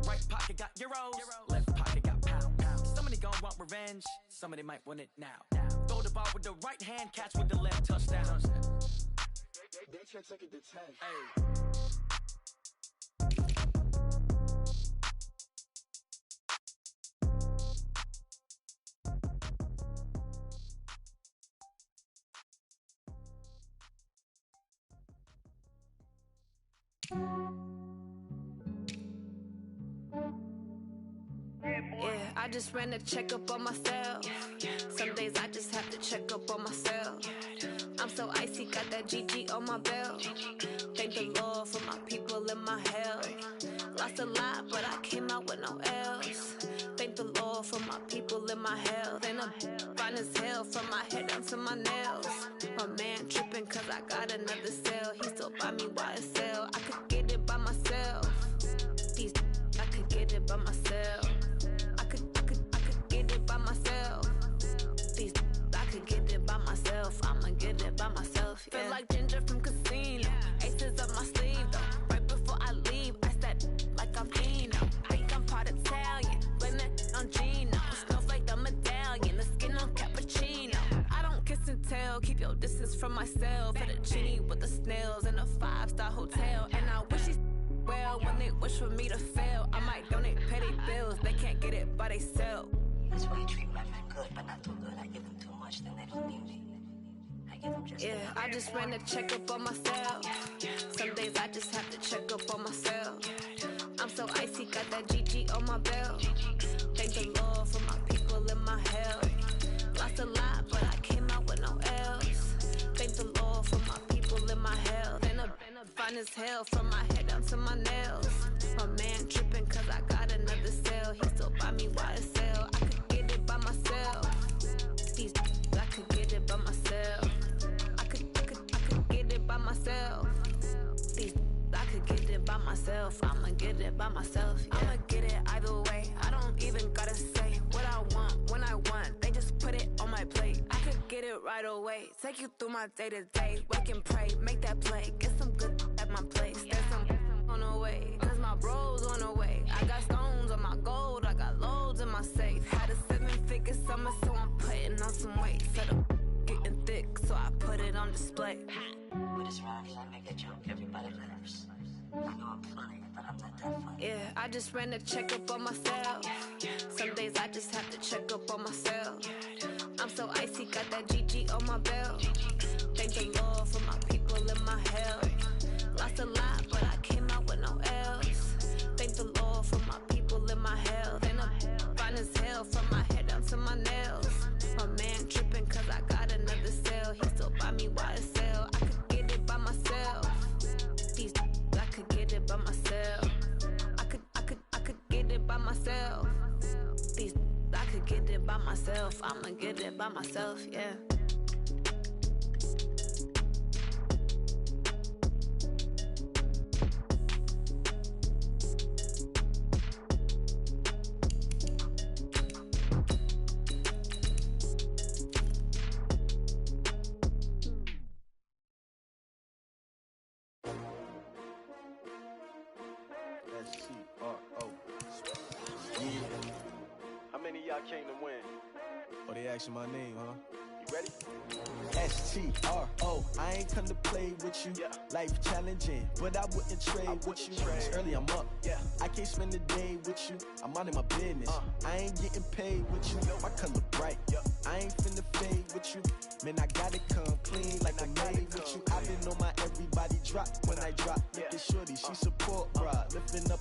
Right pocket got euros, left pocket got pound. Somebody gon' want revenge, somebody might want it now. Throw the ball with the right hand, catch with the left, touchdown. They check it to 10. Yeah, I just ran a checkup on myself. Some days I just have to check up on myself. I'm so icy, got that GG on my belt. Thank the Lord for my people in my health. Lost a lot, but I came out with no L's. Thank the Lord for my people in my health. And I'm fine as hell from my head down to my nails. My man tripping cause I got another cell. He still buy me YSL. I could get it by myself. These I could get it by myself. I could get it by myself. These I could get it by myself. I'ma get it by myself. Yeah. Feel like Ginger from Casino. Aces up my sleeve though. Right before I leave, I said like I'm Pino. Think I'm part Italian. Blame it on Gino. Snowflake the medallion. The skin on cappuccino. I don't kiss and tell. Keep your distance from myself. Fettuccine with the snails in a 5-star hotel. And I wish he's well when they wish for me to fail. I might donate petty bills. They can't get it by they sell. That's why you treat women good, but not too good. I give them too much, then they don't need me. I give them just yeah, I just ran a checkup on myself. Some days I just have to check up on myself. I'm so icy, got that GG on my belt. Thank the Lord for my people in my health. Lost a lot, but I came out with no L's. Thank the Lord for my people in my health. And I'm fine as hell from my head down to my nails. My man tripping cause I got another cell. He still buy me YSL. I could get it by myself. These I could get it by myself. I could get it by myself. These I could get it by myself. I'ma get it by myself. Yeah. I'ma get it either way. I don't even gotta say what I want when I want. They just put it on my plate. I could get it right away. Take you through my day to day. Wake and pray, make that play. Get some good at my place. There's some on the way. Cause my bros on the way. I got stones on my gold. I got loads in my safe. Had a 7-figure summer, so I'm putting on some weight. Set up getting thick, so I put it on display. With this round here, I make a joke everybody laughs. I know I'm funny, but I'm not that funny. Yeah, I just ran a checkup on myself. Some days I just have to check up on myself. I'm so icy, got that GG on my belt. Thank the Lord for my people me YSL. I could get it by myself. These I could get it by myself. I could get it by myself. These I could get it by myself. I'ma get it by myself, yeah. Came to win. Oh, they asking my name, huh? You ready? S-T-R-O. I ain't come to play with you. Yeah. Life challenging, but I wouldn't trade with you. It's early, I'm up. Yeah. I can't spend the day with you. I'm out of my business. I ain't getting paid with you. My color bright. I ain't finna fade with you. Man, I gotta come clean like I made with you. I've been on my everybody drop when I drop. Look at shorty, she support, bruh. Lifting up.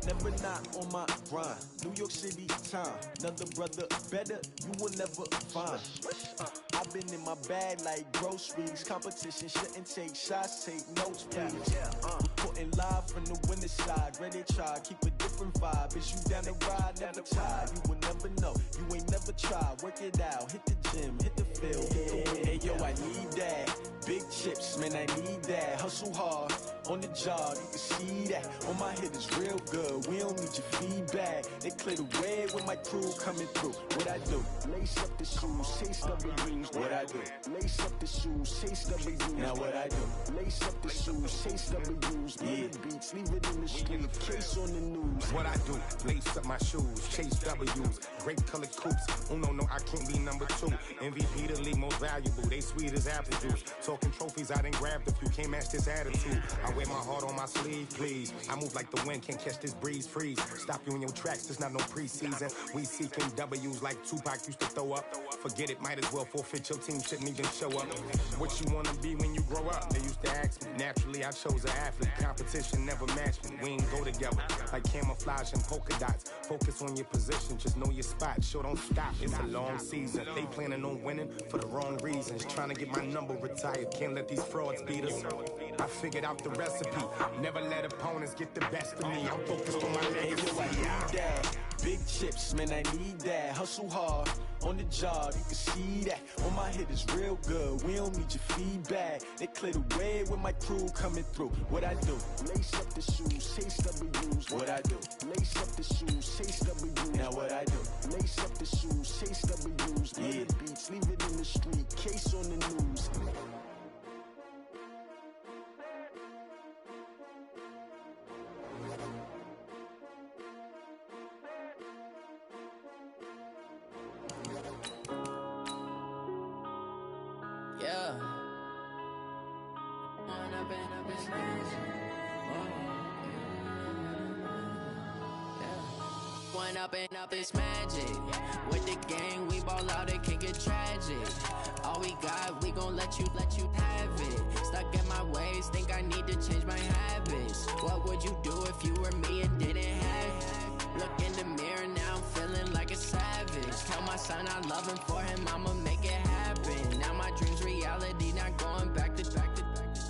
Never not on my grind. New York City time. Another brother better, you will never find. I've been in my bag like groceries. Competition shouldn't take shots, take notes, please. Reporting live from the winter side. Ready to try, keep a different vibe. Is you down the ride, never tired. You will never know, you ain't never tried. Work it out, hit the gym, hit the field, hit the win. Hey yo, I need that. Big chips, man, I need that. Hustle hard, on the job, you can see that. On my head is real good, we don't need your feedback. They clear the way with my crew coming through. What I do? Lace up the shoes, chase W's. What I do? Lace up the shoes, chase W's. Now what I do? Lace up the shoes, chase W's. Yeah. Beats, leave it in the street, case on the news. What I do? Lace up my shoes, chase W's. Grape colored coops. Oh no, I can't be number 2. MVP the league most valuable. They sweet as apple juice. Talking trophies, I done grabbed a few. Can't match this attitude. I wear my heart on my sleeve, please. I move like the wind, can't catch this breeze. Freeze. Stop you in your tracks, there's not no preseason. We seeking W's like Tupac used to throw up. Forget it, might as well forfeit. Your team shouldn't even show up. What you wanna be when you grow up? They used to ask me. Naturally, I chose an athlete. Competition never matched me. We ain't go together like camouflage and polka dots. Focus on your position, just know your spot. Sure, don't stop. It's a long season. They planning on winning for the wrong reasons. Trying to get my number retired. Can't let these frauds beat us. I figured out the recipe. Never let opponents get the best of me. I'm focused on my legacy. I need that. Big chips, man, I need that. Hustle hard, on the job, you can see that. On my head is real good, we don't need your feedback. They clear the way with my crew coming through. What I do? Lace up the shoes, chase W's. What I do? Lace up the shoes, chase W's. Now what I do? Lace up the shoes, chase W's. Yeah. Beats, leave it in the street, case on the news. Yeah. One up and up is magic. With the gang, we ball out, it can get tragic. All we got, we gon' let you have it. Stuck in my ways, think I need to change my habits. What would you do if you were me and didn't have it? Look in the mirror, now I'm feeling like a savage. Tell my son I love him, for him I'ma make it happen. Now my dream's reality, not going back to.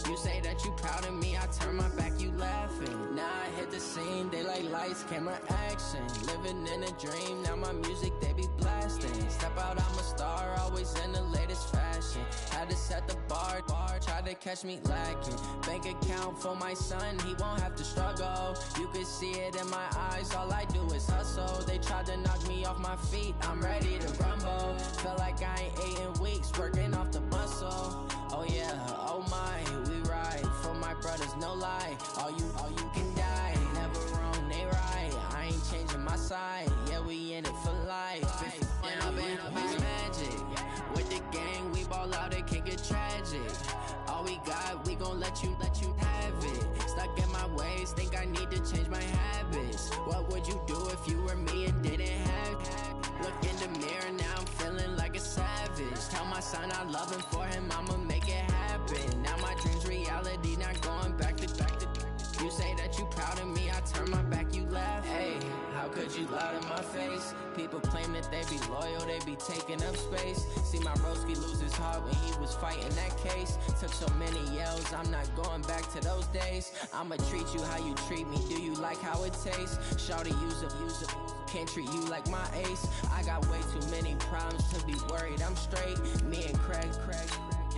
You say that you proud of me, I turn my back, you laughing. Now I hit the scene, they like lights, camera, action. Living in a dream, now my music, they be blasting. Step out, I'm a star, always in the latest fashion. Had to set the bar, try to catch me lacking. Bank account for my son, he won't have to struggle. You can see it in my eyes, all I do is hustle. They tried to knock me off my feet, I'm ready to rumble. Feel like I ain't ate in weeks, working off the muscle. Oh yeah, oh my, we ride for my brothers, no lie. All you can die, never wrong, they right. I ain't changing my side, yeah, we in it for life. When up and up is magic. With the gang, we ball out, it can get tragic. All we got, we gon' let you have it. Stuck in my ways, think I need to change my habits. What would you do if you were me and didn't have it? Look in the mirror, now I'm feeling like a savage. Tell my son I love him, for him I'ma make it happen. Now my dream's reality, not going back to. You say that you proud of me, I turn my back, you laugh. Hey, how How could you lie to my face? People claim that they be loyal, they be taking up space. See my broski lose his heart when he was fighting that case. Took so many yells, I'm not going back to those days. I'ma treat you how you treat me, do you like how it tastes? Shawty, use a can't treat you like my ace. I got way too many problems to be worried, I'm straight. Me and Craig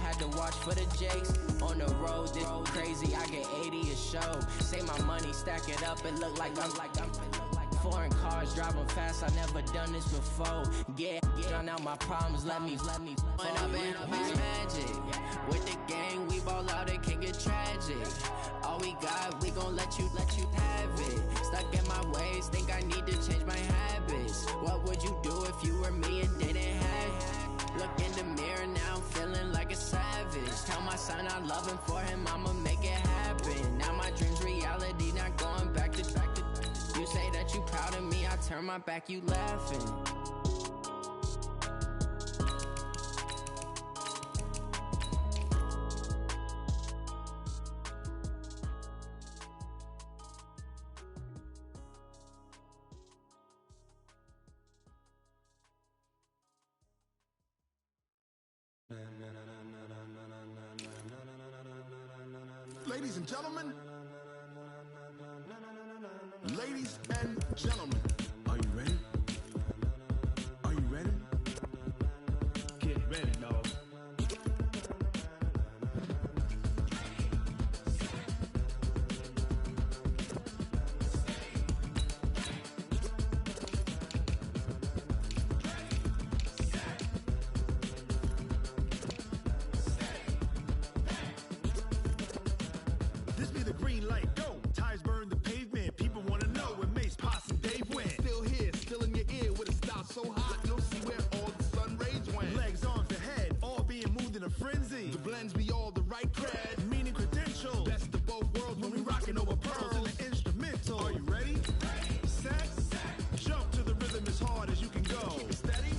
had to watch for the Jakes. On the road, this crazy, I get 80 a show. Say my money, stack it up, it look like I'm foreign cars, driving fast, I never done this before. Get on out my problems, let me When I've been magic. With the gang, we ball out, it can get tragic. All we got, we gon' let you have it. Stuck in my ways, think I need to change my habits. What would you do if you were me and didn't have it? Look in the mirror now, I'm feeling like a savage. Tell my son I love him, for him I'ma make it happen. Now my dream's reality, not going back to. You say that you proud of me, I turn my back, you laughing. Ladies and gentlemen, ladies and gentlemen, are you ready? Are you ready? Get ready, dog. This be the green light, go. Tires burn the pavement. People wanna know where Mace, Pops, and Dave went. Still here, still in your ear with a style so hot, you'll see where all the sun rays went. Legs, arms, and head, all being moved in a frenzy. The blends be all the right cred, meaning credential. Best of both worlds when we rockin' over pearls in the instrumental. Are you ready? Set, jump to the rhythm as hard as you can go. Steady,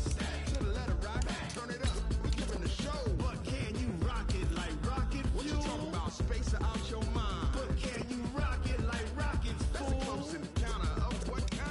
to the letter right, turn it up, we giving the show. But can you rock it like rocket fuel? What you talking about, space out your mind? But can you rock it like rockets, fool? That's a close encounter of what kind?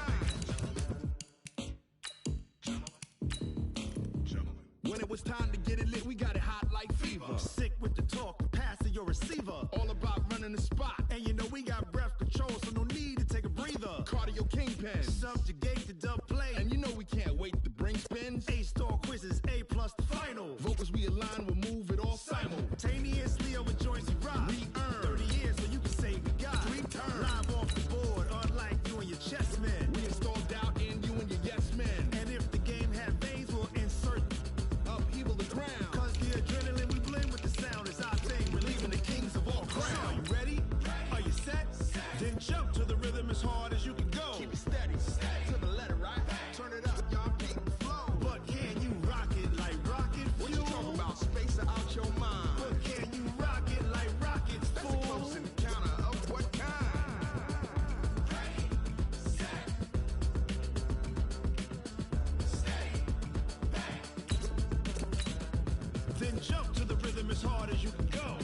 When it was time to get it lit, we got it hot like fever. Sick with the talk, pass to your receiver. All about running the spot. And you know we got breath control, so no need to take a breather. Cardio kingpin, subjugate the dub play. And you know we can't wait to bring spins. A-star quizzes, A+ the final. Vocals we align, we'll move it all simultaneously over joints we rock. We earn 30 years so you can say we got 3 turns. Live off the board, unlike you and your chess men. We install doubt in you and your yes men. And if the game had veins, we'll insert upheaval the ground. Cause the adrenaline we blend with the sound is our thing. We're leaving the kings of all ground. So are you ready? Are you set? Then jump to the rhythm as hard as you can go. Keep it steady, to the letter right. Turn it up, y'all beat the flow. But can you rock it like rocket fuel? What you talking about, space out your mind? But can you rock it like rockets, fool? That's a close encounter of what kind? Then jump to the rhythm as hard as you can go.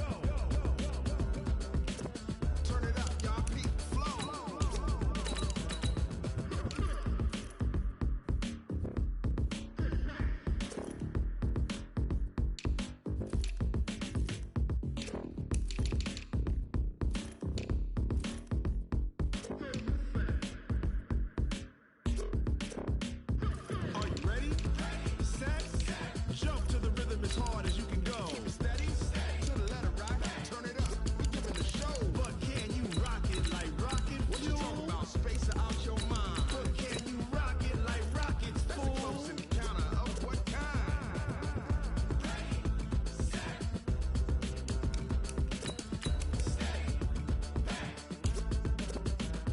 Turn it up, y'all beat the flow. Are you ready? Set, jump to the rhythm as hard as you can go. Steady, to the letter right. Turn it up, we giving the show. But can you rock it like rocket fuel? What you talking about, space out your mind? But can you rock it like rockets, fool? That's a close encounter of what kind?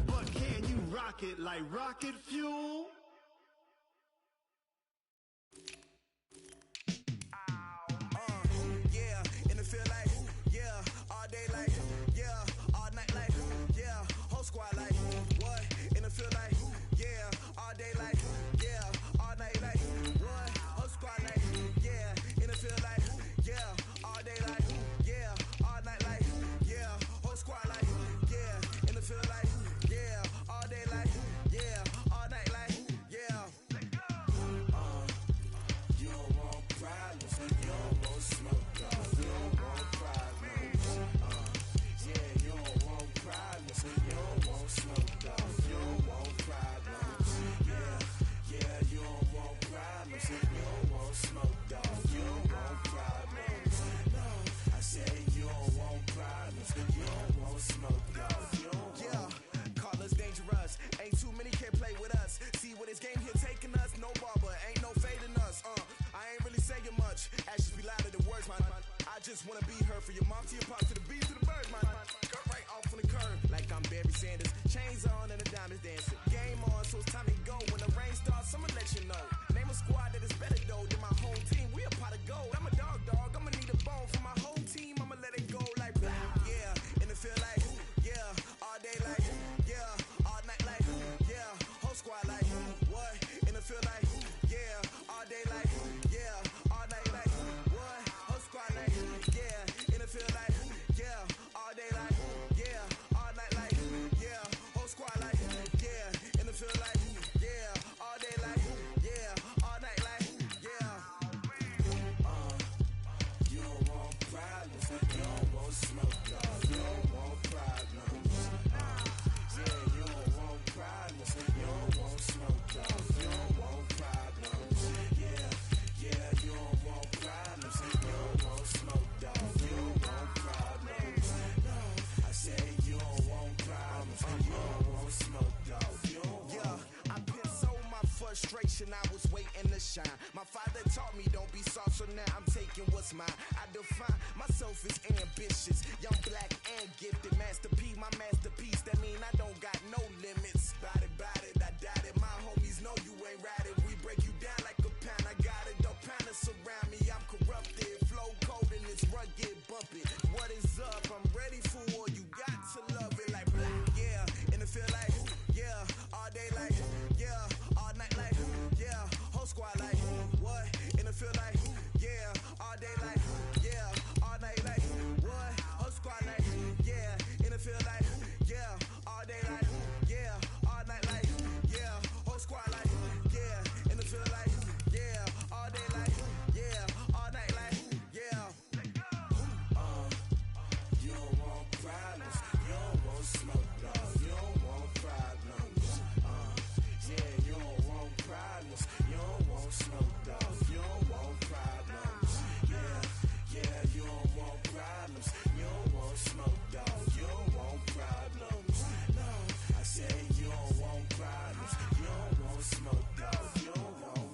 But can you rock it like rocket fuel? Yeah, in the field like, yeah, all day like, yeah, all night like, yeah, whole squad like, what? In the field like, yeah, all day like, yeah, all night like, what? Whole squad like, yeah, in the field like, yeah, all day like, yeah, all night like, yeah, whole squad like, yeah, in the field like, yeah, all day like, yeah, all night just wanna be her. For your mom to your pop to the B to the bird, my cut right off on the curb. Like I'm Barry Sanders, chains on and the diamonds dancing. Game on, so it's time to go. When the rain starts, I'ma let you know. Name a squad that is better though than my whole team. We a pot of gold. I'm a dog, I'ma need a bone for my whole team. I'ma let it go like blah. Yeah, and it feel like yeah, all day like yeah, all night like yeah, whole squad like what? And it feel like yeah, all day like yeah, all night like what? Whole squad like yeah, and it feel like yeah, all day like yeah, all night like yeah, whole squad like yeah, and it feel like yeah, all day like yeah, all night like yeah. You don't want problems, you don't want smoke, dog. You don't want problems. Yeah, you don't want problems, you don't want smoke, dog. You don't want problems. Yeah, yeah, you don't want problems, you don't want smoke, dog. You don't want problems. No, I say you don't want problems, you don't want smoke, dog. You don't want. Yeah, I put so my frustration, I was waiting to shine. My father taught me don't be soft, so now I'm taking what's mine. I define myself as ambitious, young, black, and gifted. Master P, my masterpiece. That mean I don't got no limits. Bout it, I doubt it. My homies know you ain't ride it. We break you down like a pound. I got it, don't pound it surround me. I'm corrupted, flow cold and it's rugged, bump it. What is up? I'm ready for war. You got to love it like blah. Yeah, and it feel like yeah, all day like yeah, all night like yeah, whole squad like what? And it feel like yeah, all day like yeah, all night like what? Whole squad like yeah, and it feel like yeah, all day like yeah, all night like yeah, whole squad like yeah, and it feel like yeah, all day like yeah, all night like yeah. You don't want problems, you don't want smoke, dog. You don't want problems. Yeah, you don't want problems, you don't want smoke, dog. You don't want problems. Yeah, yeah, you don't want problems, you don't want smoke, dog. You don't want problems. No, I say you don't want problems, you don't want smoke, dog. You don't want.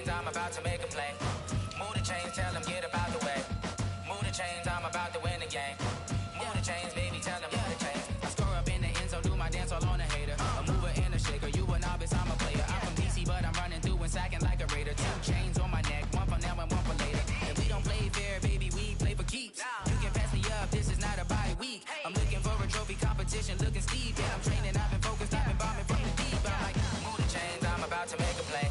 I'm about to make a play. Move the chains, tell them get about the way. Move the chains, I'm about to win the game. Move the chains, baby, tell them move the chains. I score up in the end zone, do my dance all on a hater. A mover and a shaker, you a novice, I'm a player. I'm from DC, but I'm running through and sacking like a raider. 2 chains on my neck, one for now and one for later. And we don't play fair, baby, we play for keeps. You can pass me up, this is not a bye week. I'm looking for a trophy competition, looking steep. Yeah, I'm training, I've been focused, I've been bombing from the deep. I'm like, move the chains, I'm about to make a play.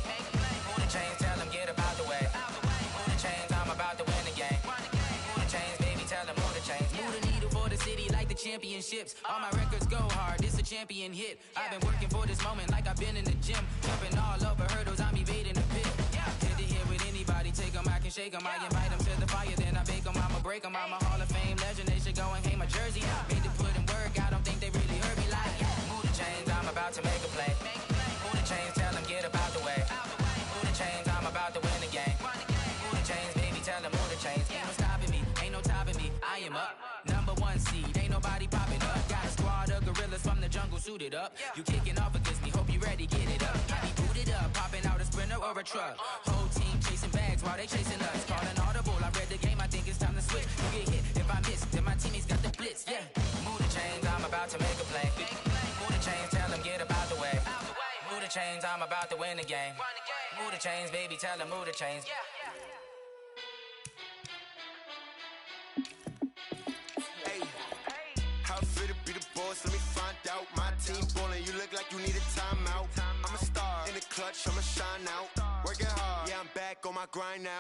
Move the chains, tell them get about the way. Move the chains, I'm about to win the game. Move the chains, baby, tell them move the chains. Move the needle for the city like the championships. All my records go hard, this a champion hit. I've been working for this moment like I've been in the gym. Jumping all over hurdles, I'm evading the pit. Head to head with anybody, take them, I can shake them. I invite them to the fire, then I bake them. I'ma break them, I'm a Hall of Fame legend. They should go and hang my jersey. Made to put in work, I don't think they really heard me like move the chains, I'm about to make a play. Move the chains, tell them get about the way. Move the chains, I'm about to win the game. Move the chains, baby, tell them move the chains. Ain't no stopping me, ain't no topping me. I am up, #1 seed, ain't nobody popping up. Got a squad of gorillas from the jungle suited up. You kicking off against me, hope you ready, get it up. I be booted up, popping out a Sprinter or a truck. Whole team chasing bags while they chasing us. Calling audible, I read the game, I think it's time to switch. You get hit, if I miss, then my teammates got the blitz, yeah. Move the chains, I'm about to make a play. Move the chains, tell them get about the way. Move the chains, I'm about to win the game. Move the chains, baby, tell them move the chains. How fit to be the boss? Let me find out. My team ballin', you look like you need a timeout. I'm a star in the clutch, I'ma shine out. Working hard, yeah, I'm back on my grind now.